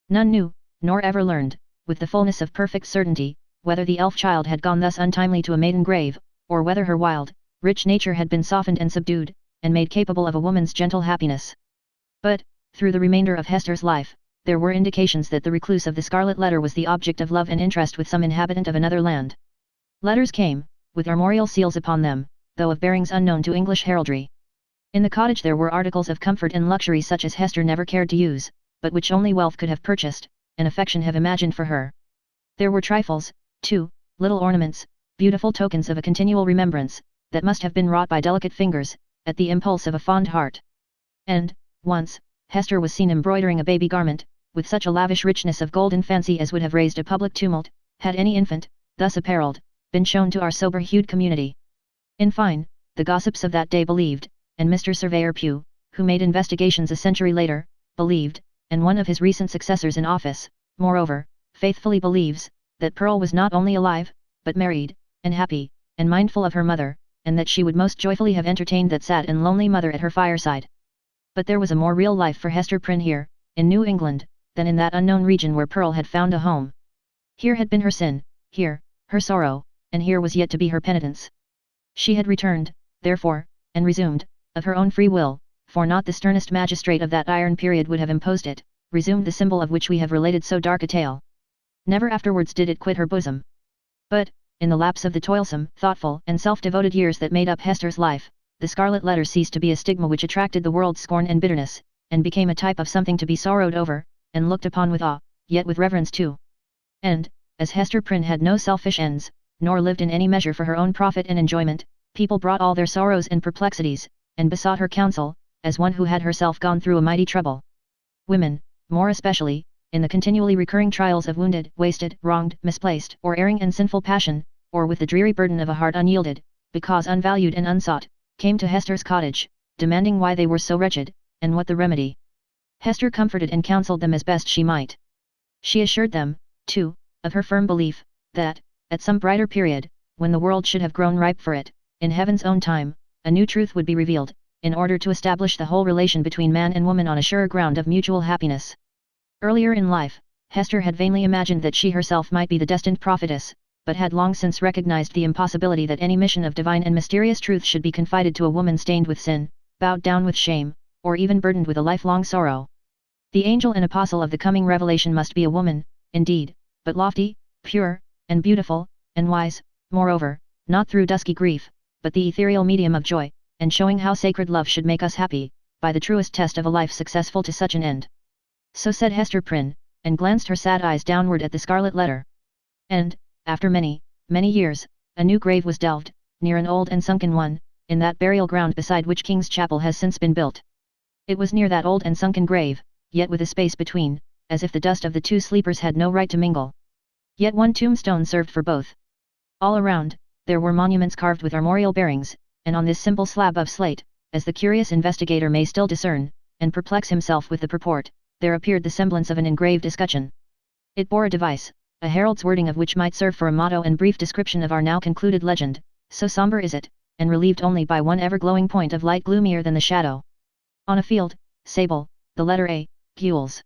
None knew, nor ever learned, with the fullness of perfect certainty, whether the elf child had gone thus untimely to a maiden grave, or whether her wild, rich nature had been softened and subdued, and made capable of a woman's gentle happiness. But, through the remainder of Hester's life, there were indications that the recluse of the Scarlet Letter was the object of love and interest with some inhabitant of another land. Letters came, with armorial seals upon them, though of bearings unknown to English heraldry. In the cottage there were articles of comfort and luxury such as Hester never cared to use, but which only wealth could have purchased, and affection have imagined for her. There were trifles, too, little ornaments, beautiful tokens of a continual remembrance, that must have been wrought by delicate fingers, at the impulse of a fond heart. And, once, Hester was seen embroidering a baby garment, with such a lavish richness of golden fancy as would have raised a public tumult, had any infant, thus apparelled, been shown to our sober-hued community. In fine, the gossips of that day believed, and Mr. Surveyor Pugh, who made investigations a century later, believed, and one of his recent successors in office, moreover, faithfully believes, that Pearl was not only alive, but married, and happy, and mindful of her mother, and that she would most joyfully have entertained that sad and lonely mother at her fireside. But there was a more real life for Hester Prynne here, in New England, than in that unknown region where Pearl had found a home. Here had been her sin, here, her sorrow, and here was yet to be her penitence. She had returned, therefore, and resumed, of her own free will, for not the sternest magistrate of that iron period would have imposed it, resumed the symbol of which we have related so dark a tale. Never afterwards did it quit her bosom. But, in the lapse of the toilsome, thoughtful, and self-devoted years that made up Hester's life, the Scarlet Letter ceased to be a stigma which attracted the world's scorn and bitterness, and became a type of something to be sorrowed over, and looked upon with awe, yet with reverence too. And, as Hester Prynne had no selfish ends, nor lived in any measure for her own profit and enjoyment, people brought all their sorrows and perplexities, and besought her counsel, as one who had herself gone through a mighty trouble. Women, more especially, in the continually recurring trials of wounded, wasted, wronged, misplaced, or erring and sinful passion, or with the dreary burden of a heart unyielded, because unvalued and unsought, came to Hester's cottage, demanding why they were so wretched, and what the remedy. Hester comforted and counselled them as best she might. She assured them, too, of her firm belief, that, at some brighter period, when the world should have grown ripe for it, in heaven's own time, a new truth would be revealed, in order to establish the whole relation between man and woman on a surer ground of mutual happiness. Earlier in life, Hester had vainly imagined that she herself might be the destined prophetess, but had long since recognized the impossibility that any mission of divine and mysterious truth should be confided to a woman stained with sin, bowed down with shame, or even burdened with a lifelong sorrow. The angel and apostle of the coming revelation must be a woman, indeed, but lofty, pure, and beautiful, and wise, moreover, not through dusky grief, but the ethereal medium of joy, and showing how sacred love should make us happy, by the truest test of a life successful to such an end. So said Hester Prynne, and glanced her sad eyes downward at the Scarlet Letter. And, after many, many years, a new grave was delved, near an old and sunken one, in that burial ground beside which King's Chapel has since been built. It was near that old and sunken grave, yet with a space between, as if the dust of the two sleepers had no right to mingle. Yet one tombstone served for both. All around, there were monuments carved with armorial bearings, and on this simple slab of slate, as the curious investigator may still discern, and perplex himself with the purport, there appeared the semblance of an engraved escutcheon. It bore a device, a herald's wording of which might serve for a motto and brief description of our now concluded legend, so sombre is it, and relieved only by one ever-glowing point of light gloomier than the shadow. On a field, sable, the letter A, gules.